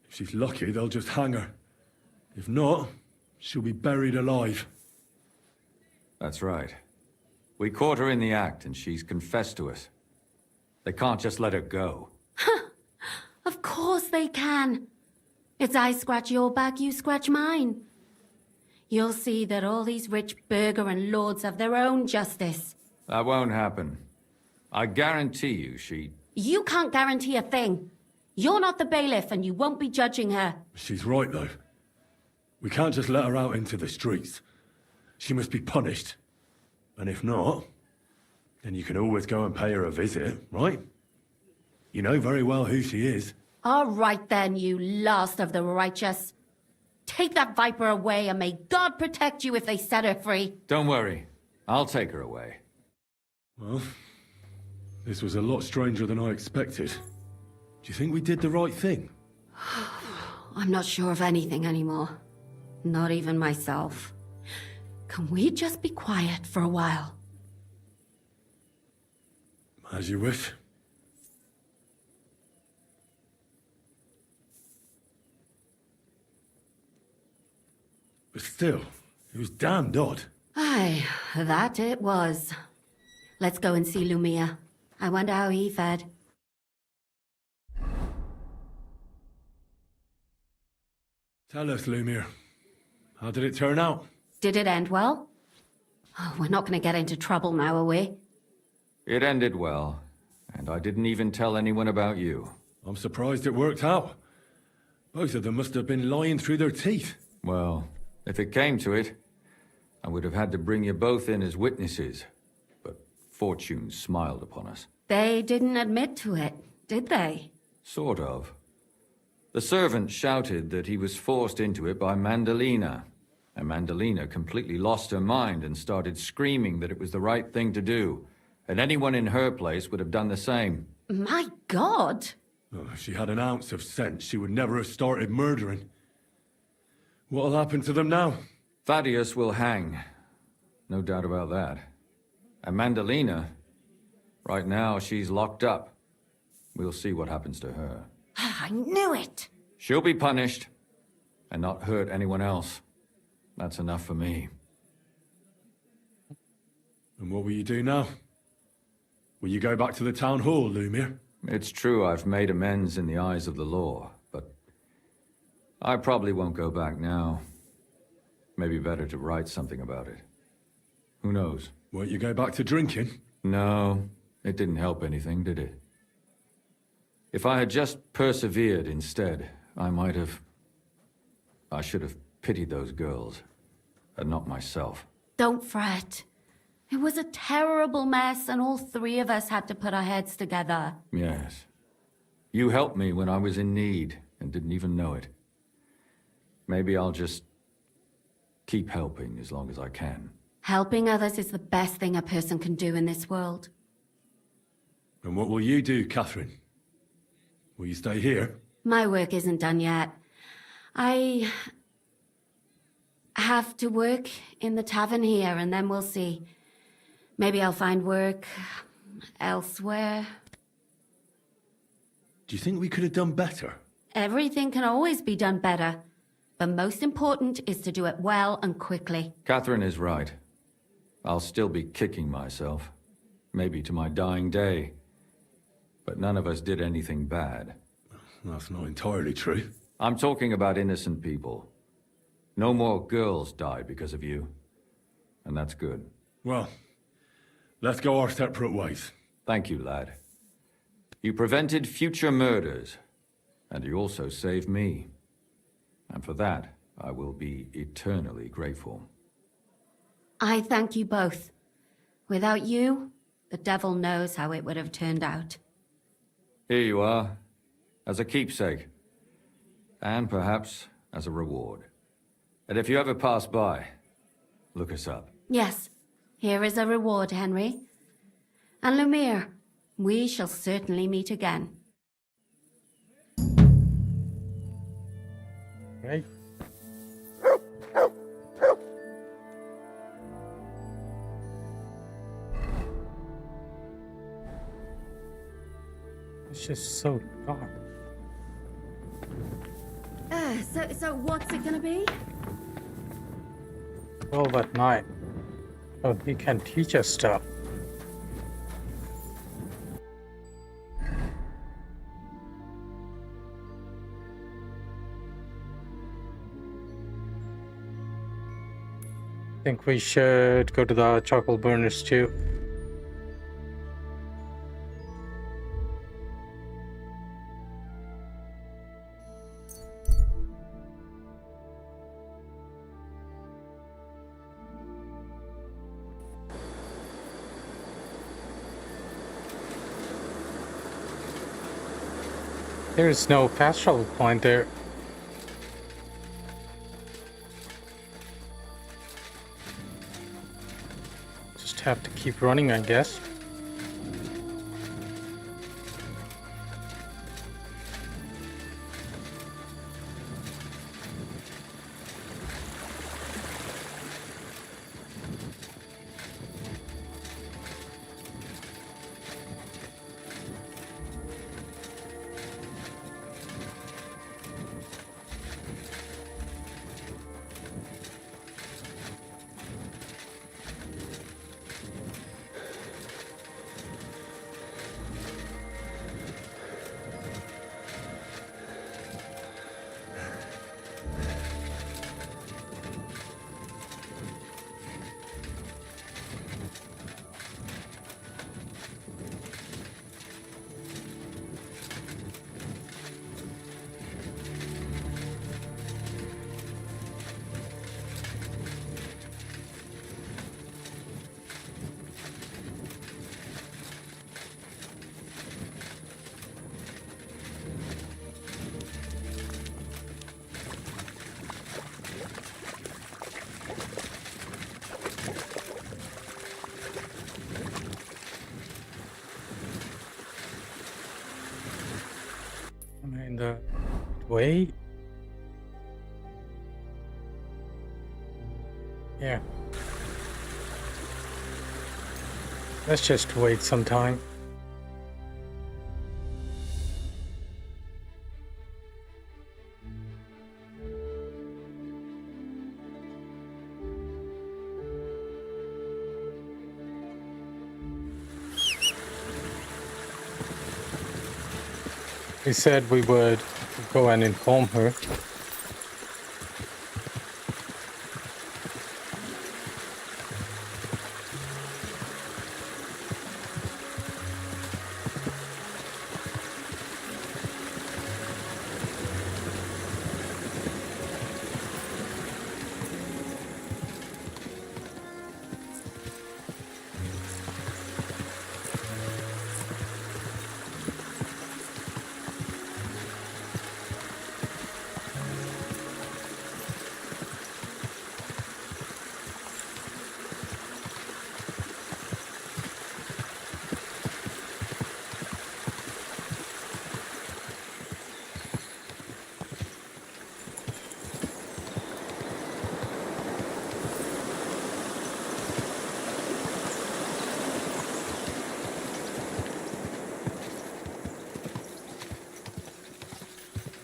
If she's lucky, they'll just hang her. If not, she'll be buried alive. That's right. We caught her in the act, and she's confessed to us. They can't just let her go. Of course they can. It's I scratch your back, you scratch mine. You'll see that all these rich burgher and lords have their own justice. That won't happen. I guarantee you she... You can't guarantee a thing. You're not the bailiff and you won't be judging her. She's right, though. We can't just let her out into the streets. She must be punished. And if not, then you can always go and pay her a visit, right? You know very well who she is. All right then, you last of the righteous. Take that viper away and may God protect you if they set her free. Don't worry. I'll take her away. Well, this was a lot stranger than I expected. Do you think we did the right thing? I'm not sure of anything anymore. Not even myself. Can we just be quiet for a while? As you wish. But still, it was damned odd. Aye, that it was. Let's go and see Lumia. I wonder how he fared. Tell us, Lumir. How did it turn out? Did it end well? Oh, we're not going to get into trouble now, are we? It ended well, and I didn't even tell anyone about you. I'm surprised it worked out. Both of them must have been lying through their teeth. Well, if it came to it, I would have had to bring you both in as witnesses. But fortune smiled upon us. They didn't admit to it, did they? Sort of. The servant shouted that he was forced into it by Mandalina. And Mandalina completely lost her mind and started screaming that it was the right thing to do. And anyone in her place would have done the same. My God! Oh, if she had an ounce of sense, she would never have started murdering. What'll happen to them now? Thaddeus will hang. No doubt about that. And Mandalina, right now she's locked up. We'll see what happens to her. I knew it! She'll be punished, and not hurt anyone else. That's enough for me. And what will you do now? Will you go back to the town hall, Lumir? It's true I've made amends in the eyes of the law, but I probably won't go back now. Maybe better to write something about it. Who knows? Won't you go back to drinking? No, it didn't help anything, did it? If I had just persevered instead, I should have pitied those girls, and not myself. Don't fret. It was a terrible mess, and all three of us had to put our heads together. Yes. You helped me when I was in need, and didn't even know it. Maybe I'll just keep helping as long as I can. Helping others is the best thing a person can do in this world. And what will you do, Catherine? Will you stay here? My work isn't done yet. I have to work in the tavern here, and then we'll see. Maybe I'll find work elsewhere. Do you think we could have done better? Everything can always be done better. But most important is to do it well and quickly. Catherine is right. I'll still be kicking myself. Maybe to my dying day. But none of us did anything bad. That's not entirely true. I'm talking about innocent people. No more girls died because of you. And that's good. Well, let's go our separate ways. Thank you, lad. You prevented future murders. And you also saved me. And for that, I will be eternally grateful. I thank you both. Without you, the devil knows how it would have turned out. Here you are, as a keepsake. And perhaps as a reward. And if you ever pass by, look us up. Yes, here is a reward, Henry. And Lumir, we shall certainly meet again. Right. It's just so dark. So what's it gonna be? 12 at night. Oh, he can teach us stuff. Think we should go to the charcoal burners too. There's no fast travel point there. Just have to keep running, I guess. Wait. Yeah. Let's just wait some time. We said we would go and inform her.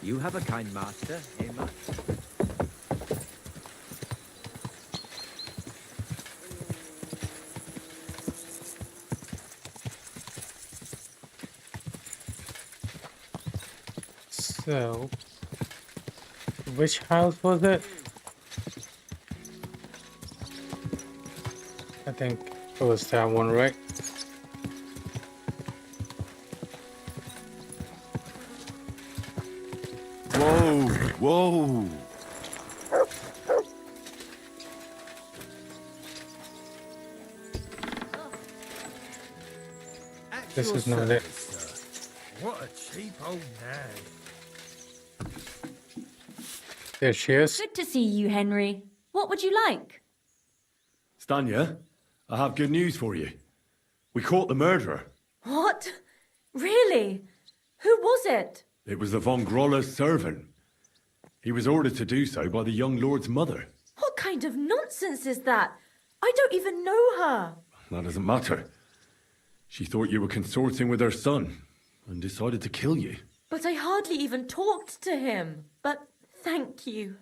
You have a kind master, eh, much? So, which house was it? I think it was that one, right? Whoa, whoa. This is not it. What a cheap old nag. There she is. Good to see you, Henry. What would you like? Stanya, I have good news for you. We caught the murderer. What? Really? Who was it? It was the von Groller's servant. He was ordered to do so by the young lord's mother. What kind of nonsense is that? I don't even know her. That doesn't matter. She thought you were consorting with her son and decided to kill you. But I hardly even talked to him. But thank you.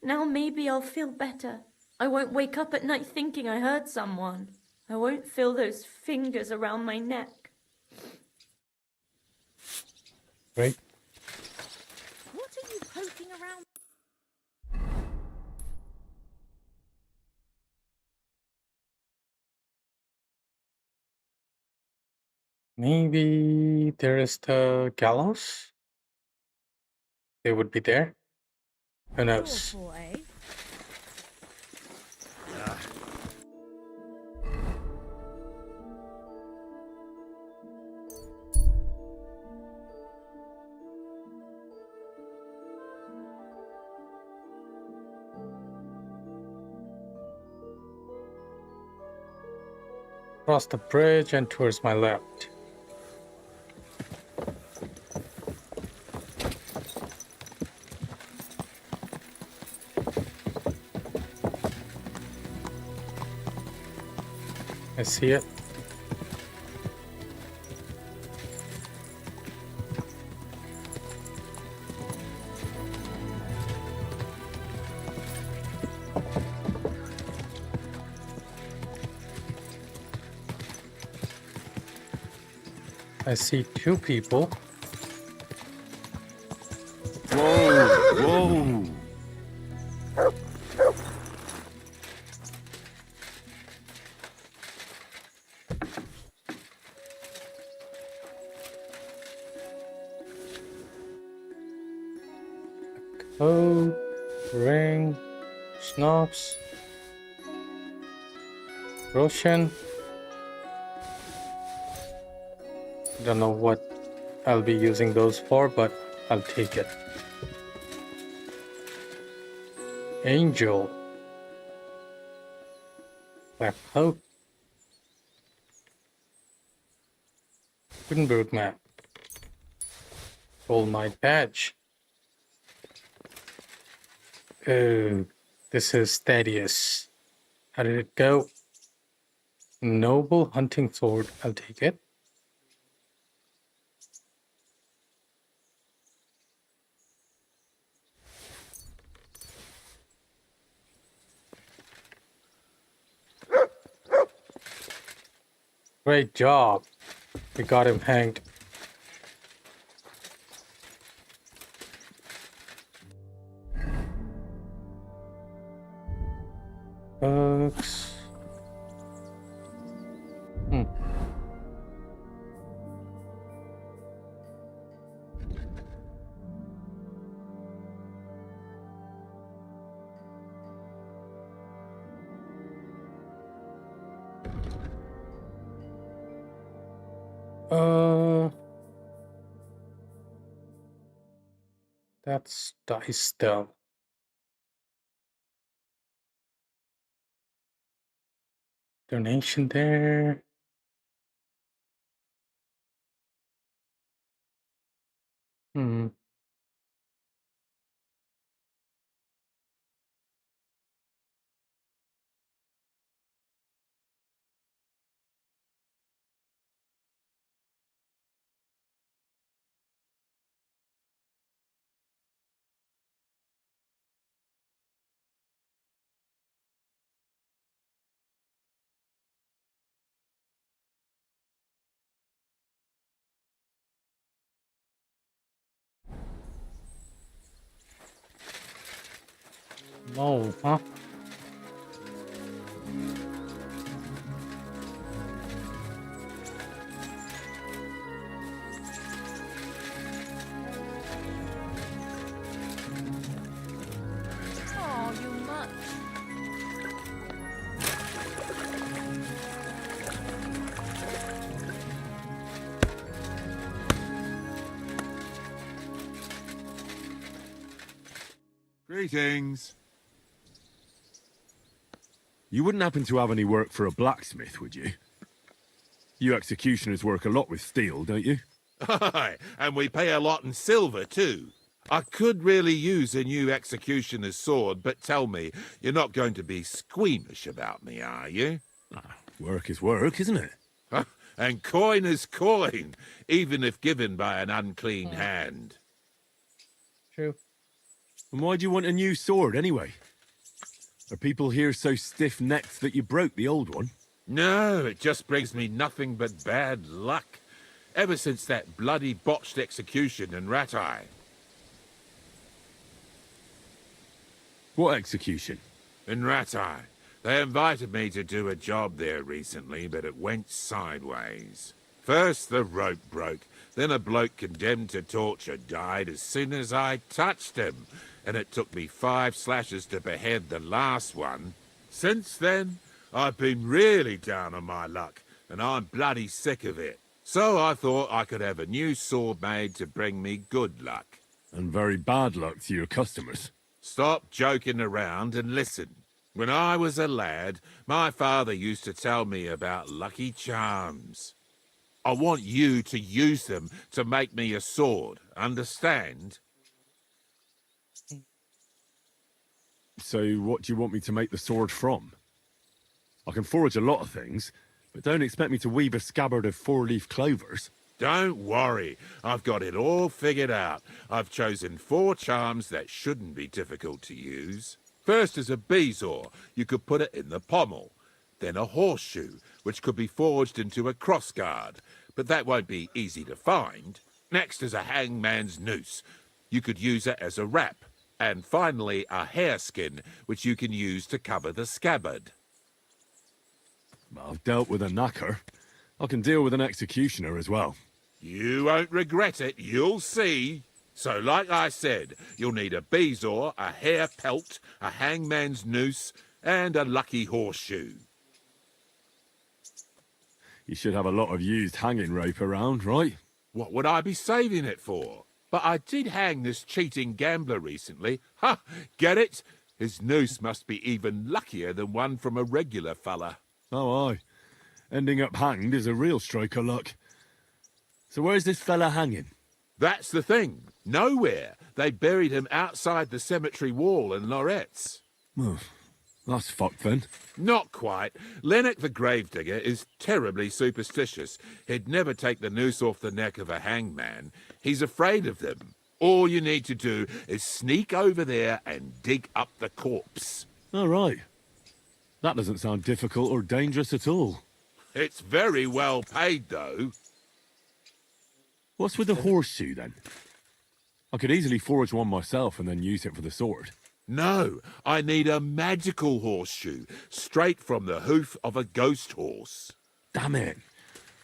Now maybe I'll feel better. I won't wake up at night thinking I hurt someone. I won't feel those fingers around my neck. Right. What are you poking around? Maybe there is the gallows? They would be there? Who knows? Cross the bridge and towards my left. I see it. I see two people. Whoa, whoa. Code, ring, schnapps, Roshan. Don't know what I'll be using those for, but I'll take it. Angel. Black coat. Gutenberg map. Gold mine badge. Oh, this is Thaddeus. How did it go? Noble hunting sword. I'll take it. Great job. We got him hanged. Books. That's dice still. Donation there. Hmm. No, huh? Oh, you much. Greetings. You wouldn't happen to have any work for a blacksmith, would you? You executioners work a lot with steel, don't you? Aye, and we pay a lot in silver, too. I could really use a new executioner's sword, but tell me, you're not going to be squeamish about me, are you? Work is work, isn't it? And coin is coin, even if given by an unclean hand. True. And why do you want a new sword, anyway? Are people here so stiff-necked that you broke the old one? No, it just brings me nothing but bad luck. Ever since that bloody botched execution in Ratai. What execution? In Ratai. They invited me to do a job there recently, but it went sideways. First the rope broke, then a bloke condemned to torture died as soon as I touched him, and it took me 5 slashes to behead the last one. Since then, I've been really down on my luck, and I'm bloody sick of it. So I thought I could have a new sword made to bring me good luck. And very bad luck to your customers. Stop joking around and listen. When I was a lad, my father used to tell me about lucky charms. I want you to use them to make me a sword, understand? So what do you want me to make the sword from? I can forge a lot of things, but don't expect me to weave a scabbard of 4-leaf clovers. Don't worry, I've got it all figured out. I've chosen 4 charms that shouldn't be difficult to use. First is a bezoar. You could put it in the pommel. Then a horseshoe, which could be forged into a crossguard, but that won't be easy to find. Next is a hangman's noose. You could use it as a wrap. And finally, a hareskin, which you can use to cover the scabbard. I've dealt with a knacker. I can deal with an executioner as well. You won't regret it, you'll see. So like I said, you'll need a bezoar, a hair pelt, a hangman's noose, and a lucky horseshoe. You should have a lot of used hanging rope around, right? What would I be saving it for? But I did hang this cheating gambler recently. Ha! Get it? His noose must be even luckier than one from a regular fella. Oh, aye. Ending up hanged is a real stroke of luck. So where's this fella hanging? That's the thing. Nowhere. They buried him outside the cemetery wall in Loretz. Well, that's fucked then. Not quite. Lennox the gravedigger is terribly superstitious. He'd never take the noose off the neck of a hangman. He's afraid of them. All you need to do is sneak over there and dig up the corpse. All right. That doesn't sound difficult or dangerous at all. It's very well paid, though. What's with the horseshoe, then? I could easily forge one myself and then use it for the sword. No, I need a magical horseshoe, straight from the hoof of a ghost horse. Damn it.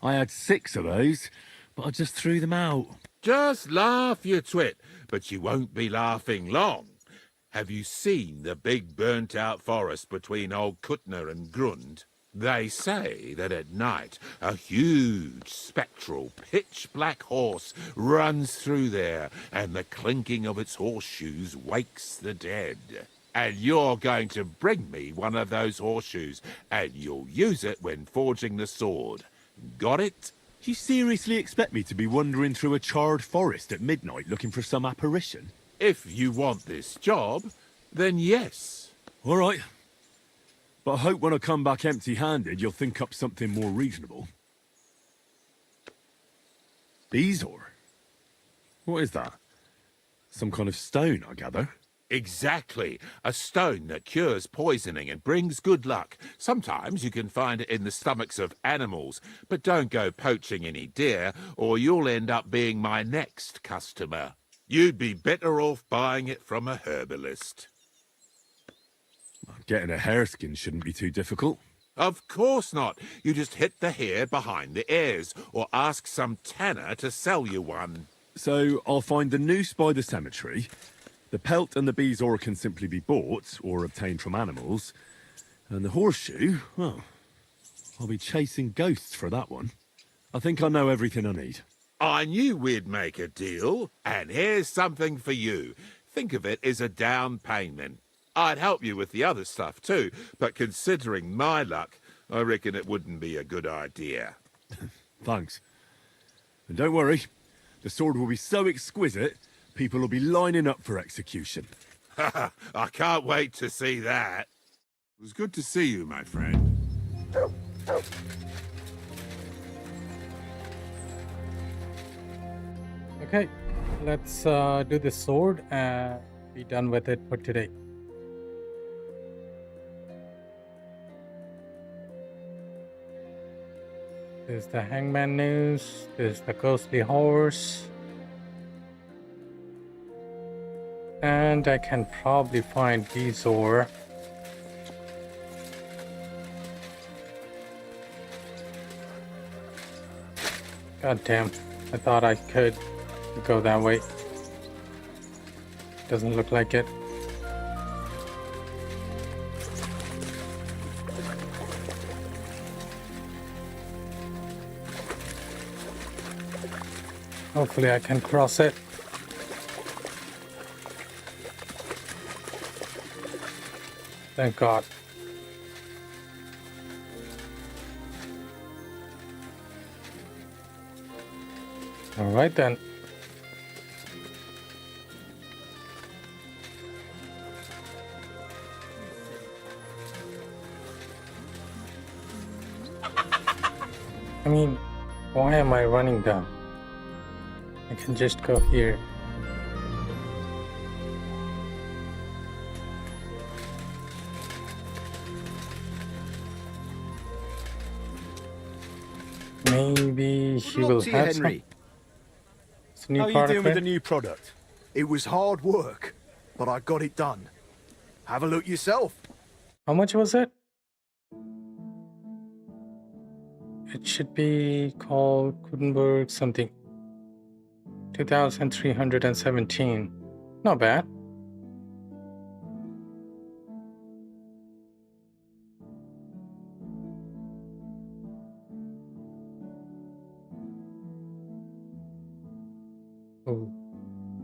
I had 6 of those, but I just threw them out. Just laugh, you twit, but you won't be laughing long. Have you seen the big burnt-out forest between Old Kuttner and Grund? They say that at night a huge, spectral, pitch-black horse runs through there, and the clinking of its horseshoes wakes the dead. And you're going to bring me one of those horseshoes, and you'll use it when forging the sword. Got it? Do you seriously expect me to be wandering through a charred forest at midnight looking for some apparition? If you want this job, then yes. All right. But I hope when I come back empty-handed, you'll think up something more reasonable. Bezoar? What is that? Some kind of stone, I gather? Exactly. A stone that cures poisoning and brings good luck. Sometimes you can find it in the stomachs of animals, but don't go poaching any deer, or you'll end up being my next customer. You'd be better off buying it from a herbalist. Getting a hareskin shouldn't be too difficult. Of course not. You just hit the hair behind the ears, or ask some tanner to sell you one. So I'll find the noose by the cemetery. The pelt and the bezoar can simply be bought or obtained from animals. And the horseshoe, well, I'll be chasing ghosts for that one. I think I know everything I need. I knew we'd make a deal, and here's something for you. Think of it as a down payment. I'd help you with the other stuff too, but considering my luck, I reckon it wouldn't be a good idea. Thanks. And don't worry, the sword will be so exquisite, people will be lining up for execution. I can't wait to see that. It was good to see you, my friend. Okay, let's do the sword and be done with it for today. There's the hangman noose, there's the ghostly horse. And I can probably find Bezoar. God damn, I thought I could go that way. Doesn't look like it. Hopefully I can cross it. Thank God. All right then. I mean, why am I running down? I can just go here. Maybe he will have some. It's a new How are you product, doing with the right? new product? It was hard work, but I got it done. Have a look yourself. How much was it? It should be called Gutenberg something. 2,317. Not bad. Oh,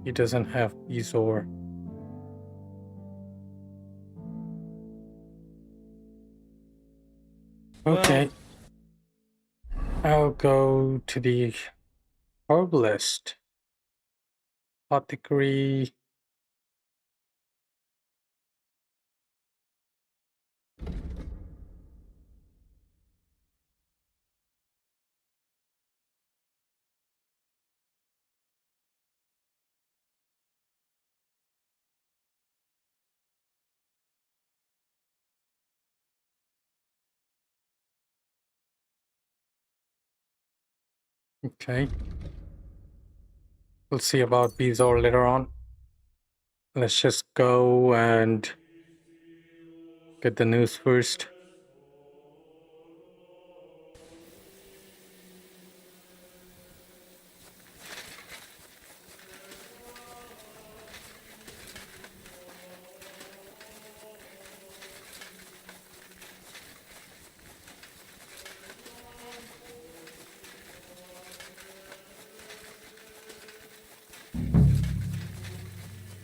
he doesn't have Bezoar. Okay. I'll go to the herbalist. apothecary. Okay. We'll see about Bezoar later on. Let's just go and get the news first.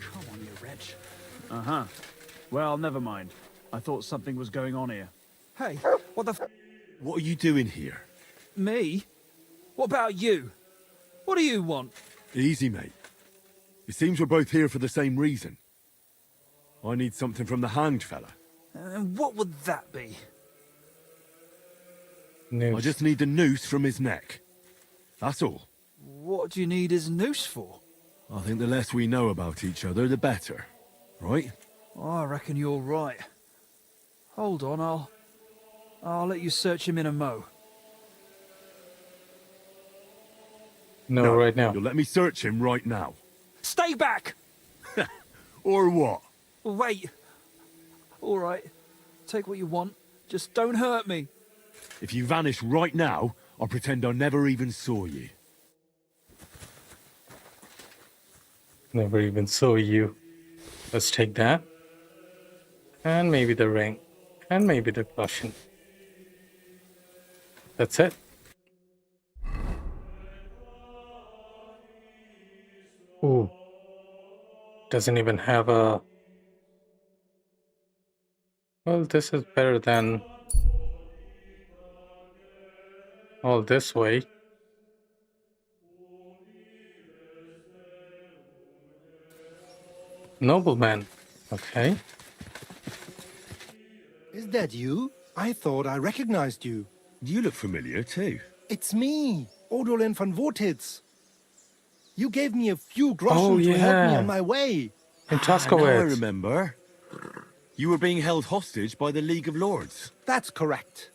Come on, you wretch. Uh-huh. Well, never mind. I thought something was going on here. Hey, what the What are you doing here? Me? What about you? What do you want? Easy, mate. It seems we're both here for the same reason. I need something from the hanged fella. And what would that be? I just need the noose from his neck. That's all. What do you need his noose for? I think the less we know about each other, the better. Right? I reckon you're right. Hold on, I'll let you search him in a mo. No, right now. You'll let me search him right now. Stay back! Or what? Wait. All right. Take what you want. Just don't hurt me. If you vanish right now, I'll pretend I never even saw you. Never even saw you. Let's take that. And maybe the ring. And maybe the caution. That's it. Ooh. Doesn't even have a... Well, this is better than all this way. Nobleman. Okay. Is that you? I thought I recognized you. You look familiar too. It's me, Odolin von Wotitz. You gave me a few groschen to help me on my way. In Now I Tuskowitz. remember. You were being held hostage by the League of Lords. That's correct.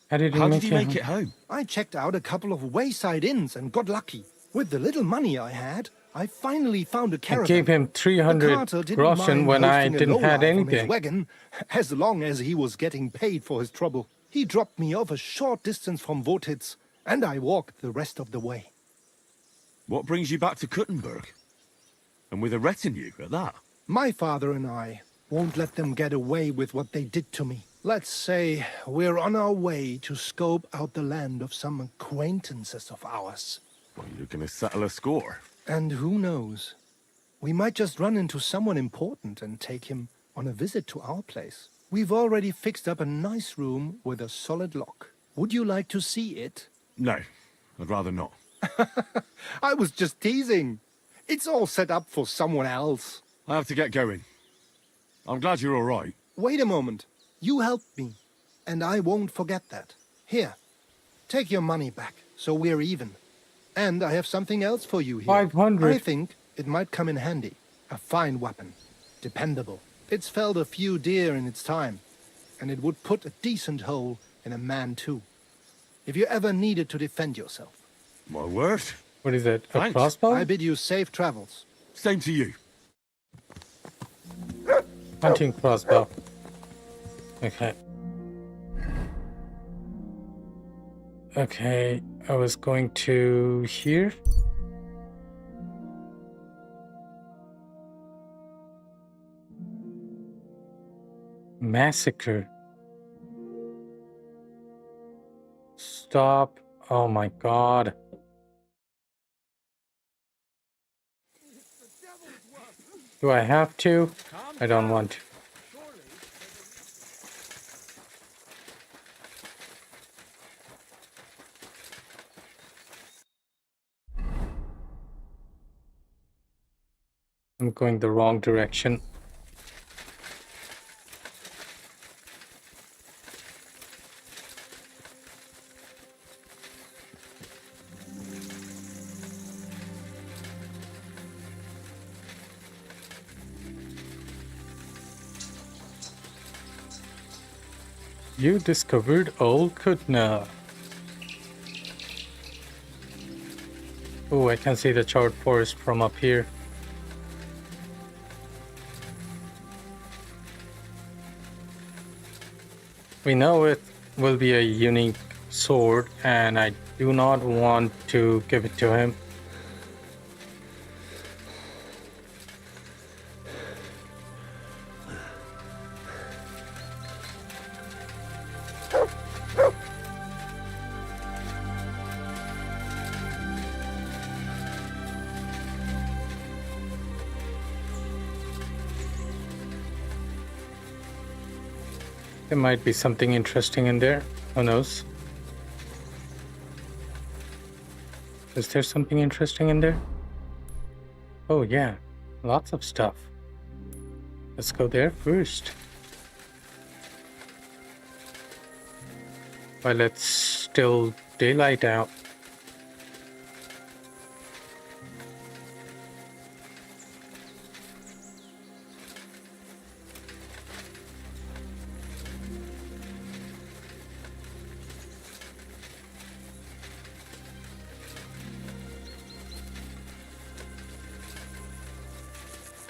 How did you make it home? I checked out a couple of wayside inns and got lucky. With the little money I had, I finally found a I caravan. gave him 300 The carter didn't groschen mind when I hosting a didn't have lowlife on his anything. wagon, as long as he was getting paid for his trouble. He dropped me off a short distance from Wotitz, and I walked the rest of the way. What brings you back to Kuttenberg? And with a retinue at that? My father and I won't let them get away with what they did to me. Let's say we're on our way to scope out the land of some acquaintances of ours. Well, you're gonna settle a score. And who knows? We might just run into someone important and take him on a visit to our place. We've already fixed up a nice room with a solid lock. Would you like to see it? No, I'd rather not. I was just teasing. It's all set up for someone else. I have to get going. I'm glad you're all right. Wait a moment. You helped me, and I won't forget that. Here, take your money back, so we're even. And I have something else for you here. 500. I think it might come in handy. A fine weapon. Dependable. It's felled a few deer in its time, and it would put a decent hole in a man too. If you ever needed to defend yourself. My word. What is it? A Thanks. crossbow? I bid you safe travels. Same to you. Hunting crossbow. Okay. Okay, I was going to here. Massacre. Stop. Oh my god. Do I have to? I don't want to. I'm going the wrong direction. You discovered Old Kutna. Oh, I can see the charred forest from up here. We know it will be a unique sword, and I do not want to give it to him. There might be something interesting in there. Who knows? Is there something interesting in there? Oh yeah, lots of stuff. Let's go there first. While it's still daylight out.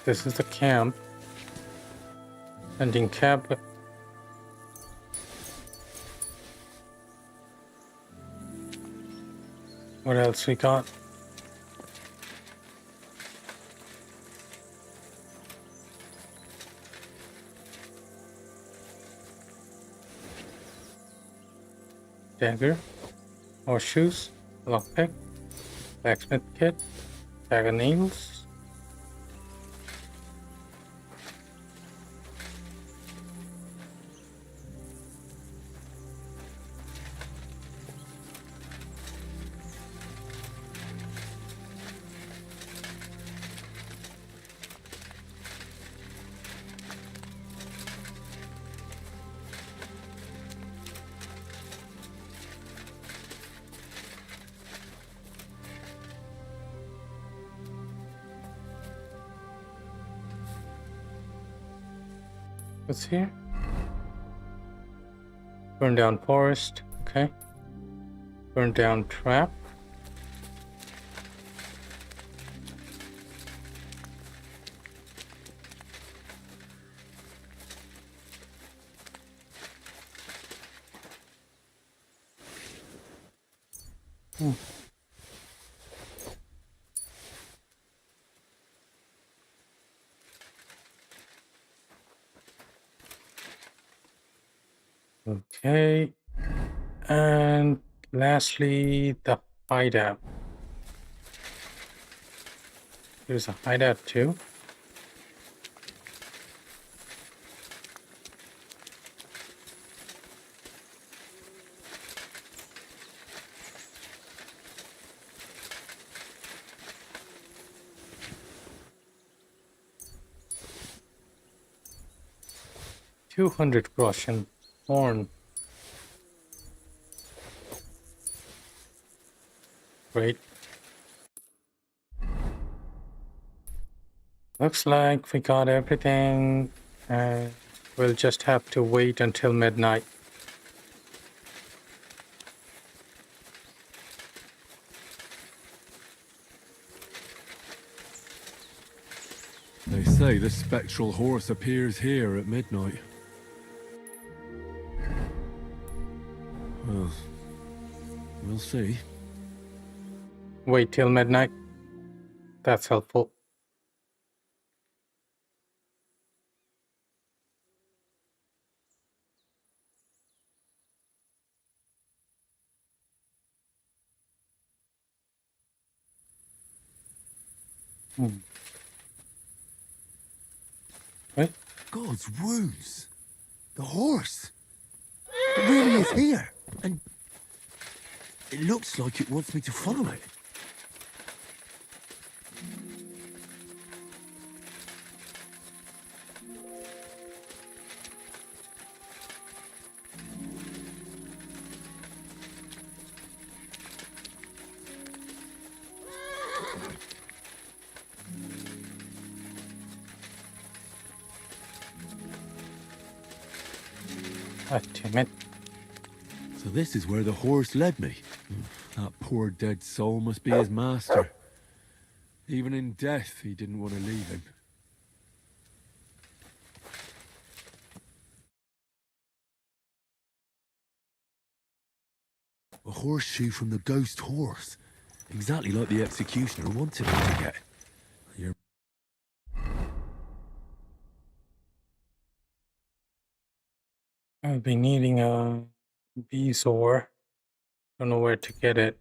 This is the camp. And in camp, what else we got? Dagger, horseshoes, lockpick, blacksmith kit, bag of nails. What's here? Burn down forest, okay. Burn down trap. Okay, and lastly, the hideout. There's a hideout too. $200 groschen horn. Great. Looks like we got everything. We'll just have to wait until midnight. They say the spectral horse appears here at midnight. Well, we'll see. Wait till midnight. That's helpful. What? God's wounds. The horse. It really is here. And it looks like it wants me to follow it. God damn it. So this is where the horse led me. That poor dead soul must be his master. Even in death, he didn't want to leave him. A horseshoe from the ghost horse. Exactly like the executioner wanted me to get. You're... I'll be needing a bezoar. Don't know where to get it.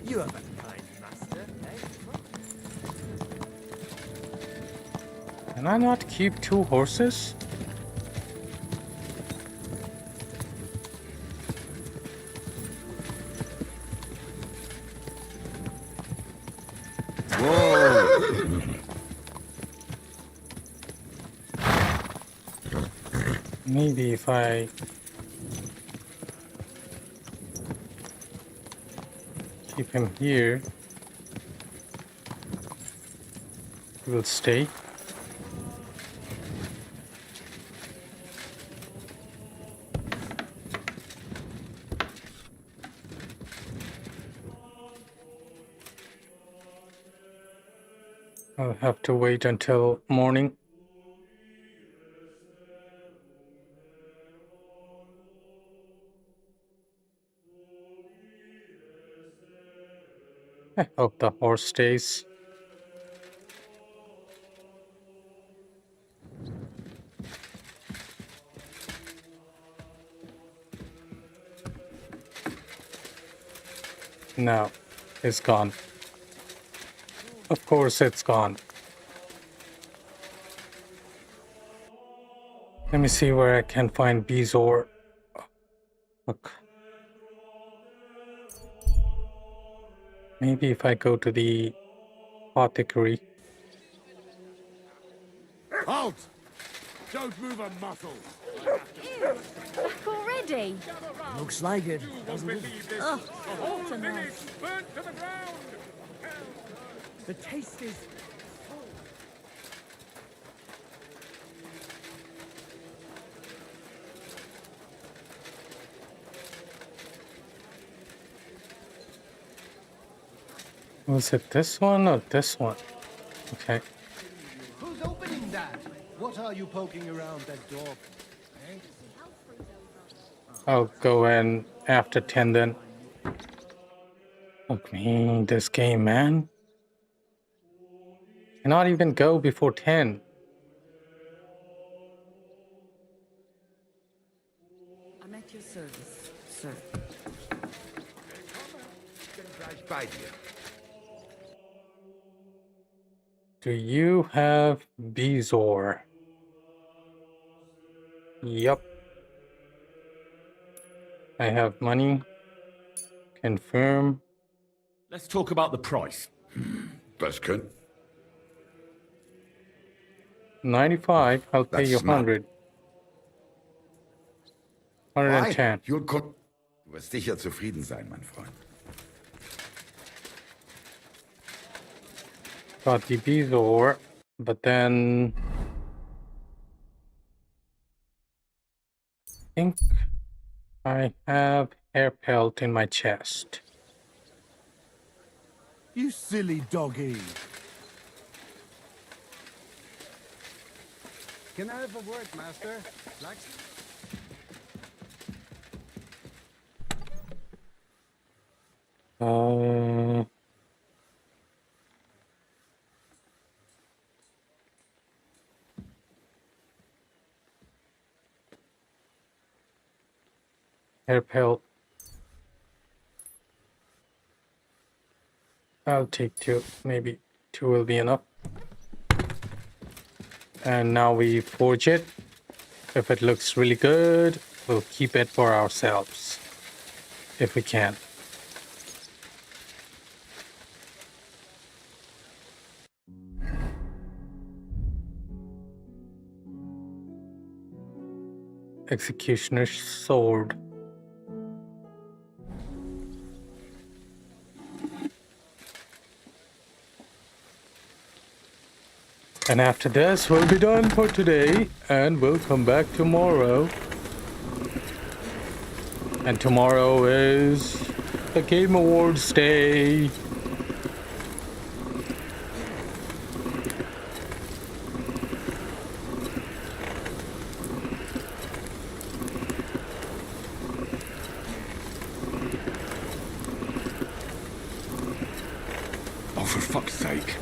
You have a kind master, eh? Can I not keep 2 horses? Whoa! Maybe if I keep him here, he will stay. I'll have to wait until morning. I hope the horse stays. No, it's gone. Of course it's gone. Let me see where I can find bezoar. Look. Maybe if I go to the apothecary. Halt! Don't move a muscle! Ew, back already? Looks like it, doesn't it? Oh, autumn. Burnt to the ground! The taste is... Was it this one or this one? Okay. Who's opening that? What are you poking around that door? I'll go in after 10 then. Look me, this game, man. Cannot even go before 10. I'm at your service, sir. Do you have bezoar? Yup. I have money. Confirm. Let's talk about the price. Das könnte... 95. I'll pay you That's not- 100. 110. You'll come... Du wirst sicher zufrieden sein, mein Freund. Got the bezoar, but then I think I have hair pelt in my chest. You silly doggy. Can I have a word, master? Hair pelt. I'll take 2. Maybe 2 will be enough. And now we forge it. If it looks really good, we'll keep it for ourselves. If we can. Executioner's sword. And after this, we'll be done for today, and we'll come back tomorrow. And tomorrow is the Game Awards day. Oh, for fuck's sake.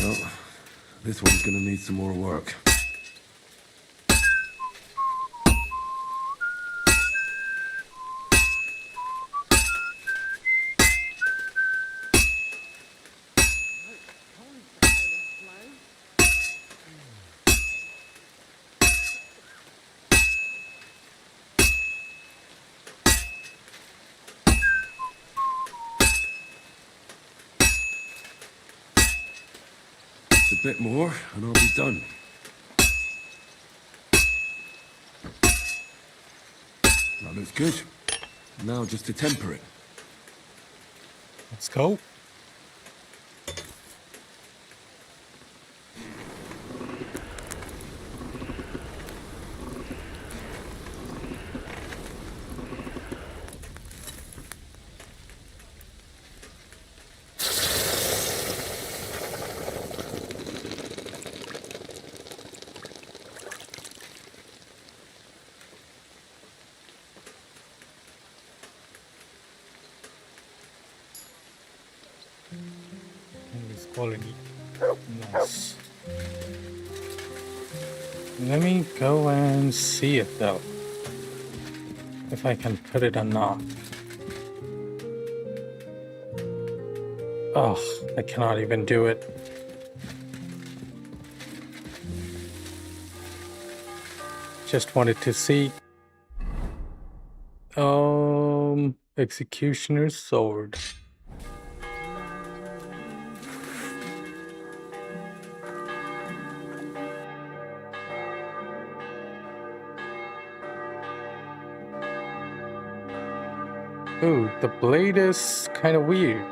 Well, this one's gonna need some more work. A bit more, and I'll be done. That looks good. Now just to temper it. Let's go. This quality. Nice. Let me go and see it though. If I can put it or not. Oh, I cannot even do it. Just wanted to see. Executioner's sword. Ooh, the blade is kind of weird.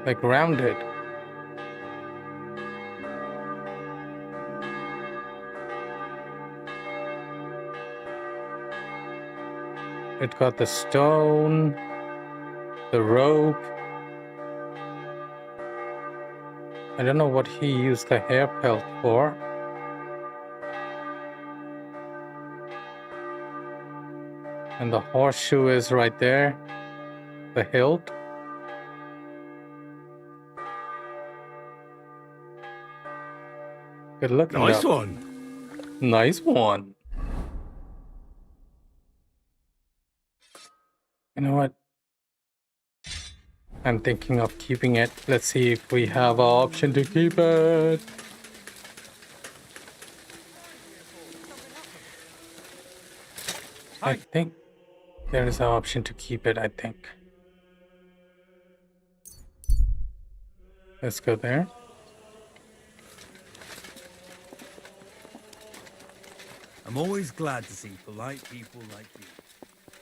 Like rounded. It got the stone, the rope. I don't know what he used the hair pelt for. And the horseshoe is right there. The hilt. Good looking. Nice though. one. Nice one. You know what? I'm thinking of keeping it. Let's see if we have an option to keep it. I think there is an option to keep it, I think. Let's go there. I'm always glad to see polite people like you.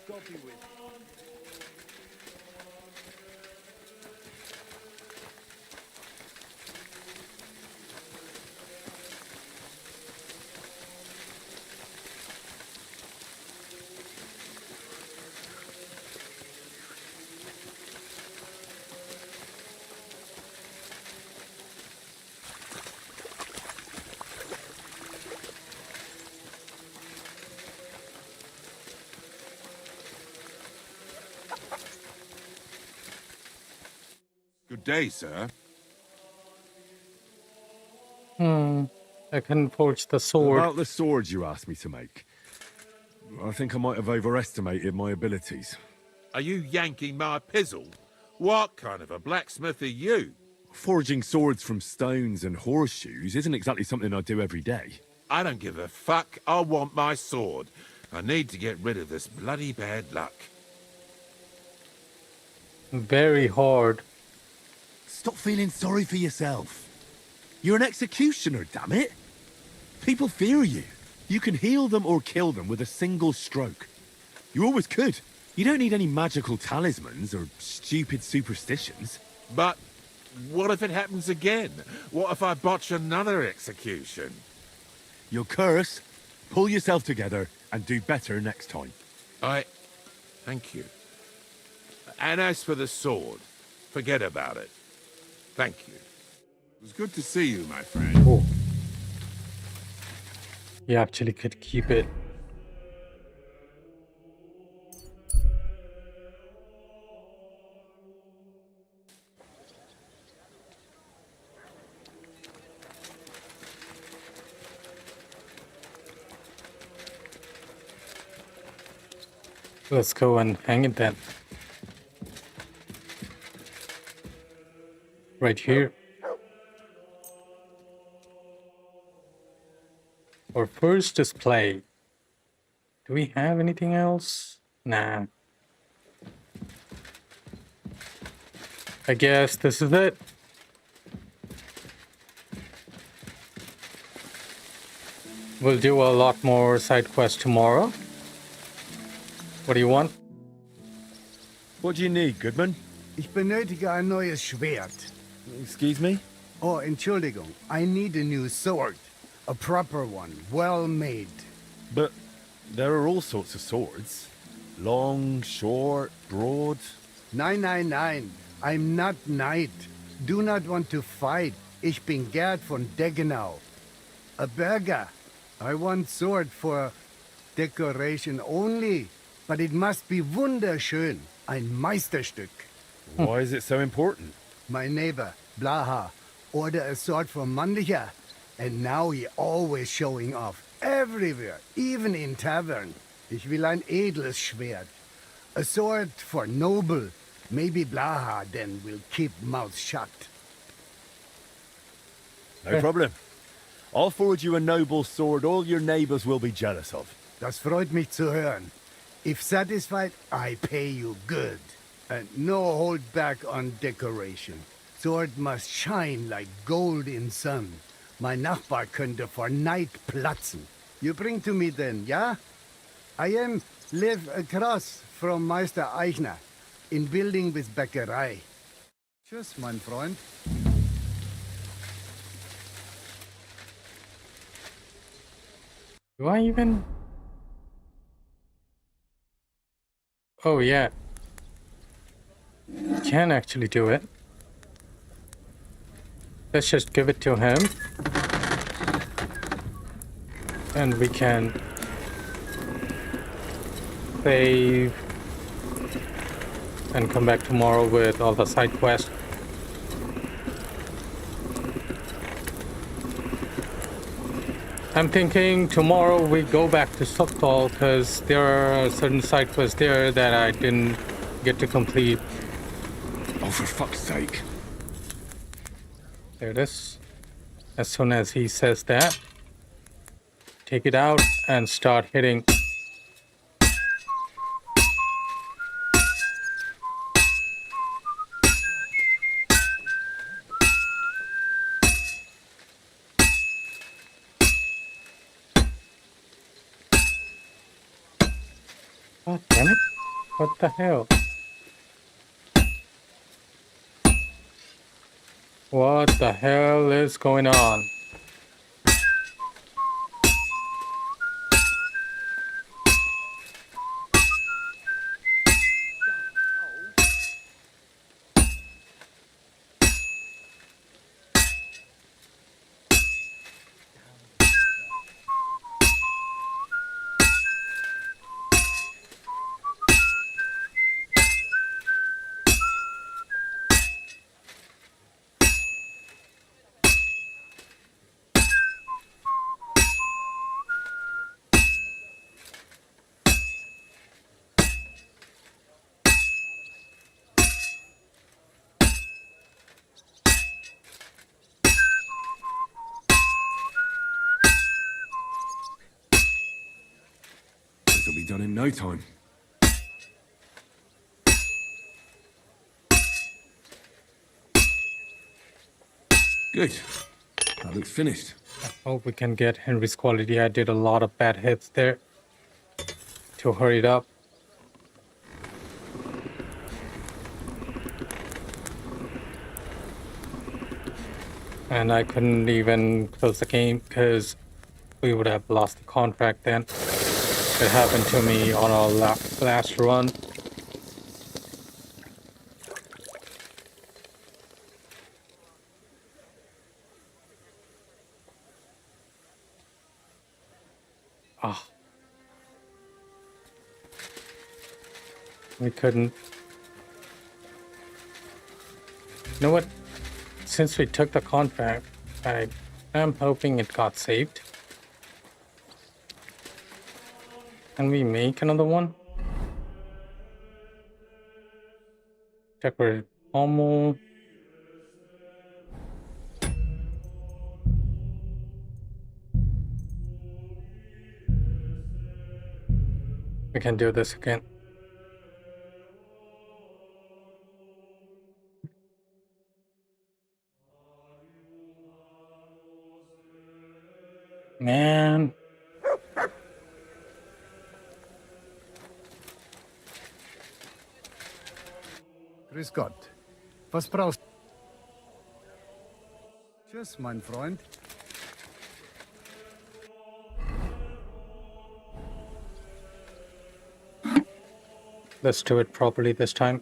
God be with you. Good day, sir. I can forge the sword. About the sword you asked me to make. I think I might have overestimated my abilities. Are you yanking my pizzle? What kind of a blacksmith are you? Forging swords from stones and horseshoes isn't exactly something I do every day. I don't give a fuck. I want my sword. I need to get rid of this bloody bad luck. Very hard. Stop feeling sorry for yourself. You're an executioner, damn it. People fear you. You can heal them or kill them with a single stroke. You always could. You don't need any magical talismans or stupid superstitions. But what if it happens again? What if I botch another execution? You'll curse, pull yourself together, and do better next time. Thank you. And as for the sword, forget about it. Thank you. It was good to see you, my friend. Oh. You actually could keep it. Let's go and hang it then. Right here. Our first display. Do we have anything else? Nah. I guess this is it. We'll do a lot more side quests tomorrow. What do you want? What do you need, Goodman? Ich benötige ein neues Schwert. Excuse me? Oh, Entschuldigung. I need a new sword. A proper one, well made. But there are all sorts of swords. Long, short, broad. Nein. I'm not knight. Do not want to fight. Ich bin Gerd von Deggenau. A burger. I want sword for decoration only. But it must be wunderschön. Ein Meisterstück. Why is it so important? My neighbor, Blaha, ordered a sword from Mandlicher. And now he always showing off. Everywhere, even in tavern. Ich will ein edles Schwert. A sword for noble. Maybe Blaha then will keep mouth shut. No problem. I'll forge you a noble sword all your neighbors will be jealous of. Das freut mich zu hören. If satisfied, I pay you good. And no hold back on decoration. Sword must shine like gold in sun. Mein Nachbar könnte vor Neid platzen. You bring to me then, yeah? I live across from Meister Eichner, in building with Bäckerei. Tschüss, mein Freund. Do I even? Oh yeah. You can actually do it. Let's just give it to him. And we can save and come back tomorrow with all the side quests. I'm thinking tomorrow we go back to Stockholm because there are certain side quests there that I didn't get to complete. Oh, for fuck's sake. There it is. As soon as he says that, take it out and start hitting. God damn it. What the hell? What the hell is going on? This'll be done in no time. Good. That looks finished. I hope we can get Henry's quality. I did a lot of bad hits there to hurry it up. And I couldn't even close the game because we would have lost the contract then. It happened to me on our last run. Ah. We couldn't. You know what? Since we took the contract, I am hoping it got saved. Can we make another one? Decorated pommel. We can do this again. Man. Grüß Gott. Was brauchst du? Tschüss, mein Freund. Let's do it properly this time.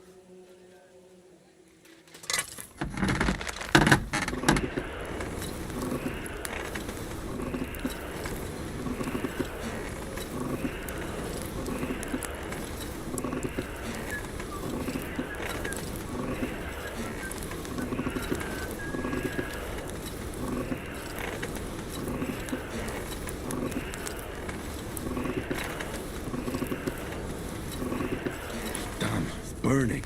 Burning.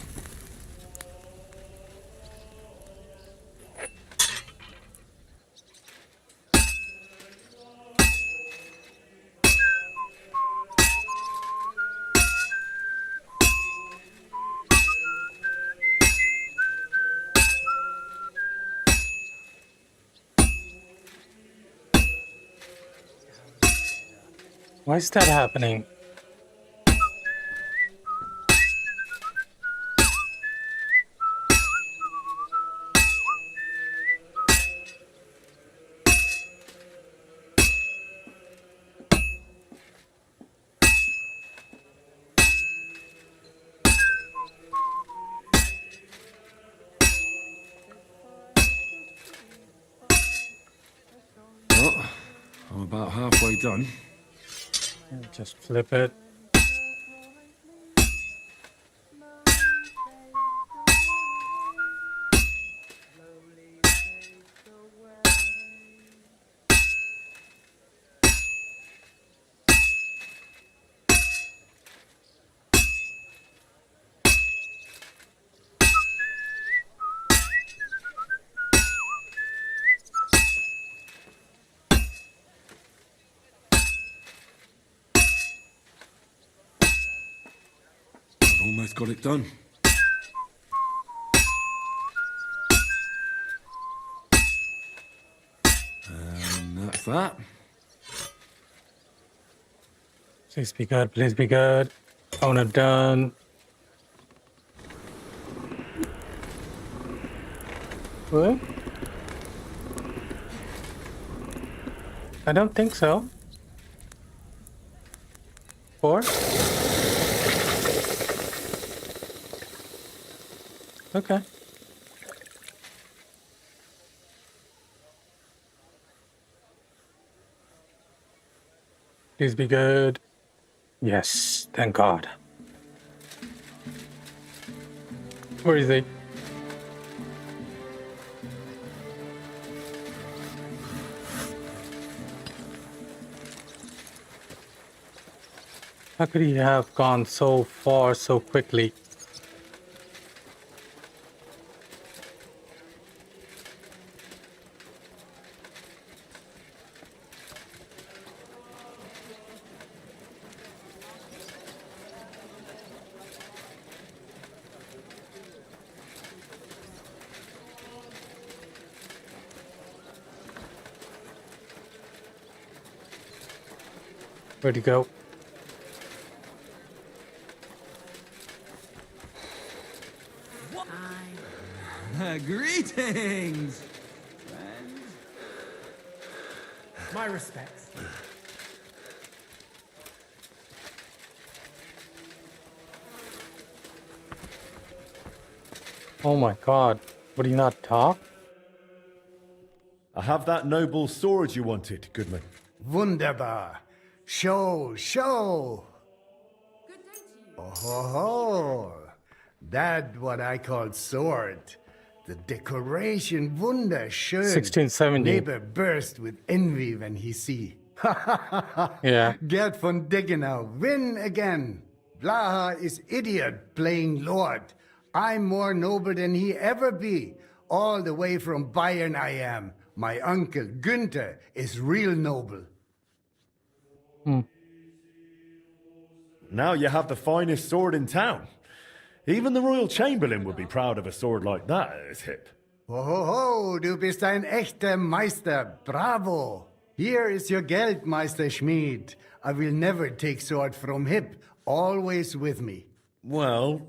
Why is that happening? Well, I'm about halfway done. Just flip it. Almost got it done. And that's that. Please be good, please be good. Owner done. What? I don't think so. 4? Okay. Please be good. Yes, thank God. Where is he? How could he have gone so far so quickly? Where'd he go? Greetings, friends. My respects. Oh my God. Would he not talk? I have that noble sword you wanted, Goodman. Wunderbar. Show, show. Oh ho ho. That what I call sword. The decoration wunderschön. 1670. Neighbor burst with envy when he see. Yeah. Gerd von Deggenau, win again. Blaha is idiot playing lord. I'm more noble than he ever be. All the way from Bayern I am. My uncle Günther is real noble. Now you have the finest sword in town. Even the Royal Chamberlain would be proud of a sword like that at his hip. Ho ho ho, du bist ein echter Meister. Bravo. Here is your Geld, Meister Schmied. I will never take sword from hip. Always with me. Well,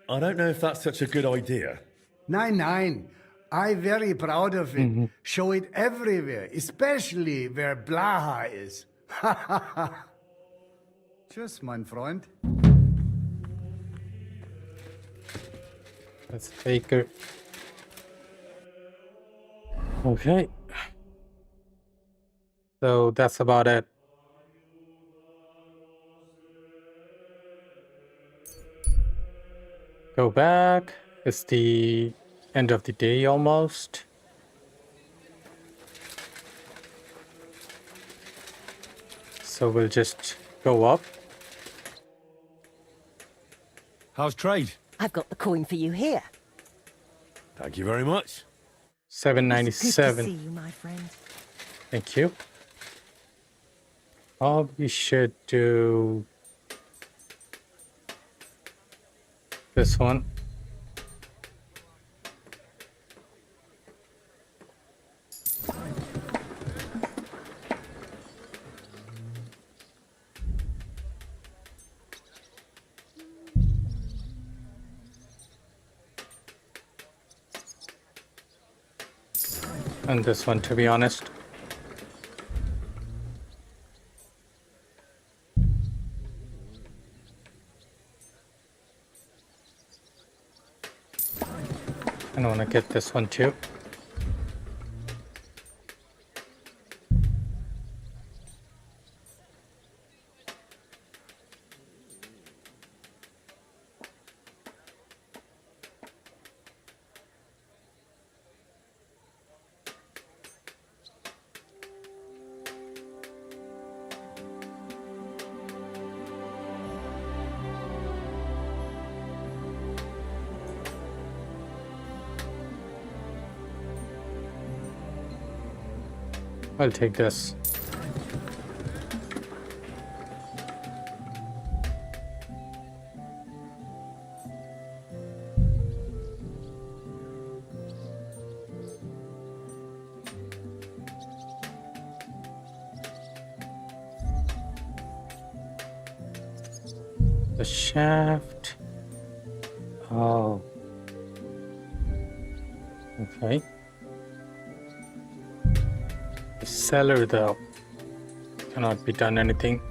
I don't know if that's such a good idea. Nein, nein. I very proud of it. Show it everywhere, especially where Blaha is. Tschüss, mein Freund. That's Faker. Okay. So that's about it. Go back. It's the end of the day almost. So we'll just go up. How's trade? I've got the coin for you here. Thank you very much. 797. Good to see you, my friend. Thank you. We should do this one. And this one, to be honest. And I want to get this one too. I'll take this. The shaft. Oh. Okay. The cellar, though, cannot be done anything.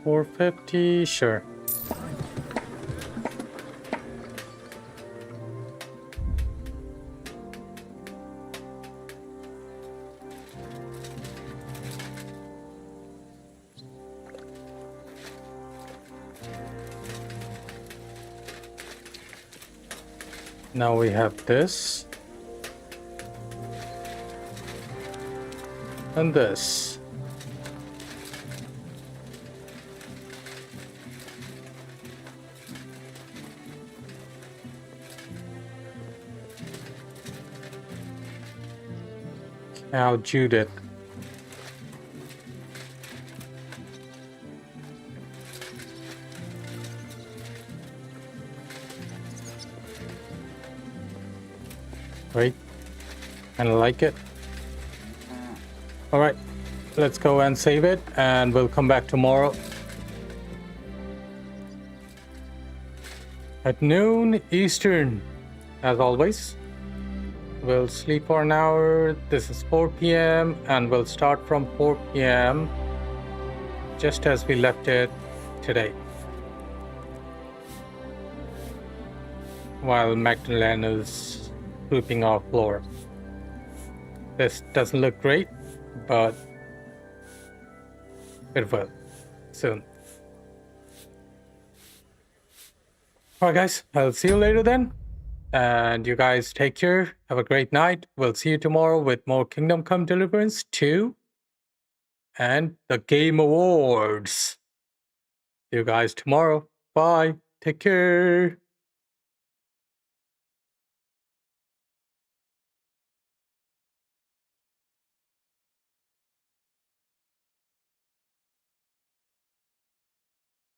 $450, sure. Now we have this. And this. Now Judith. Right? Kind of like it. All right, let's go and save it, and we'll come back tomorrow at noon Eastern, as always. We'll sleep for an hour. This is 4 p.m. and we'll start from 4 p.m. just as we left it today. While Magdalene is sweeping our floor. This doesn't look great, but it will soon. Alright guys, I'll see you later then. And you guys take care. Have a great night. We'll see you tomorrow with more Kingdom Come Deliverance 2 and the Game Awards. See you guys tomorrow. Bye. Take care.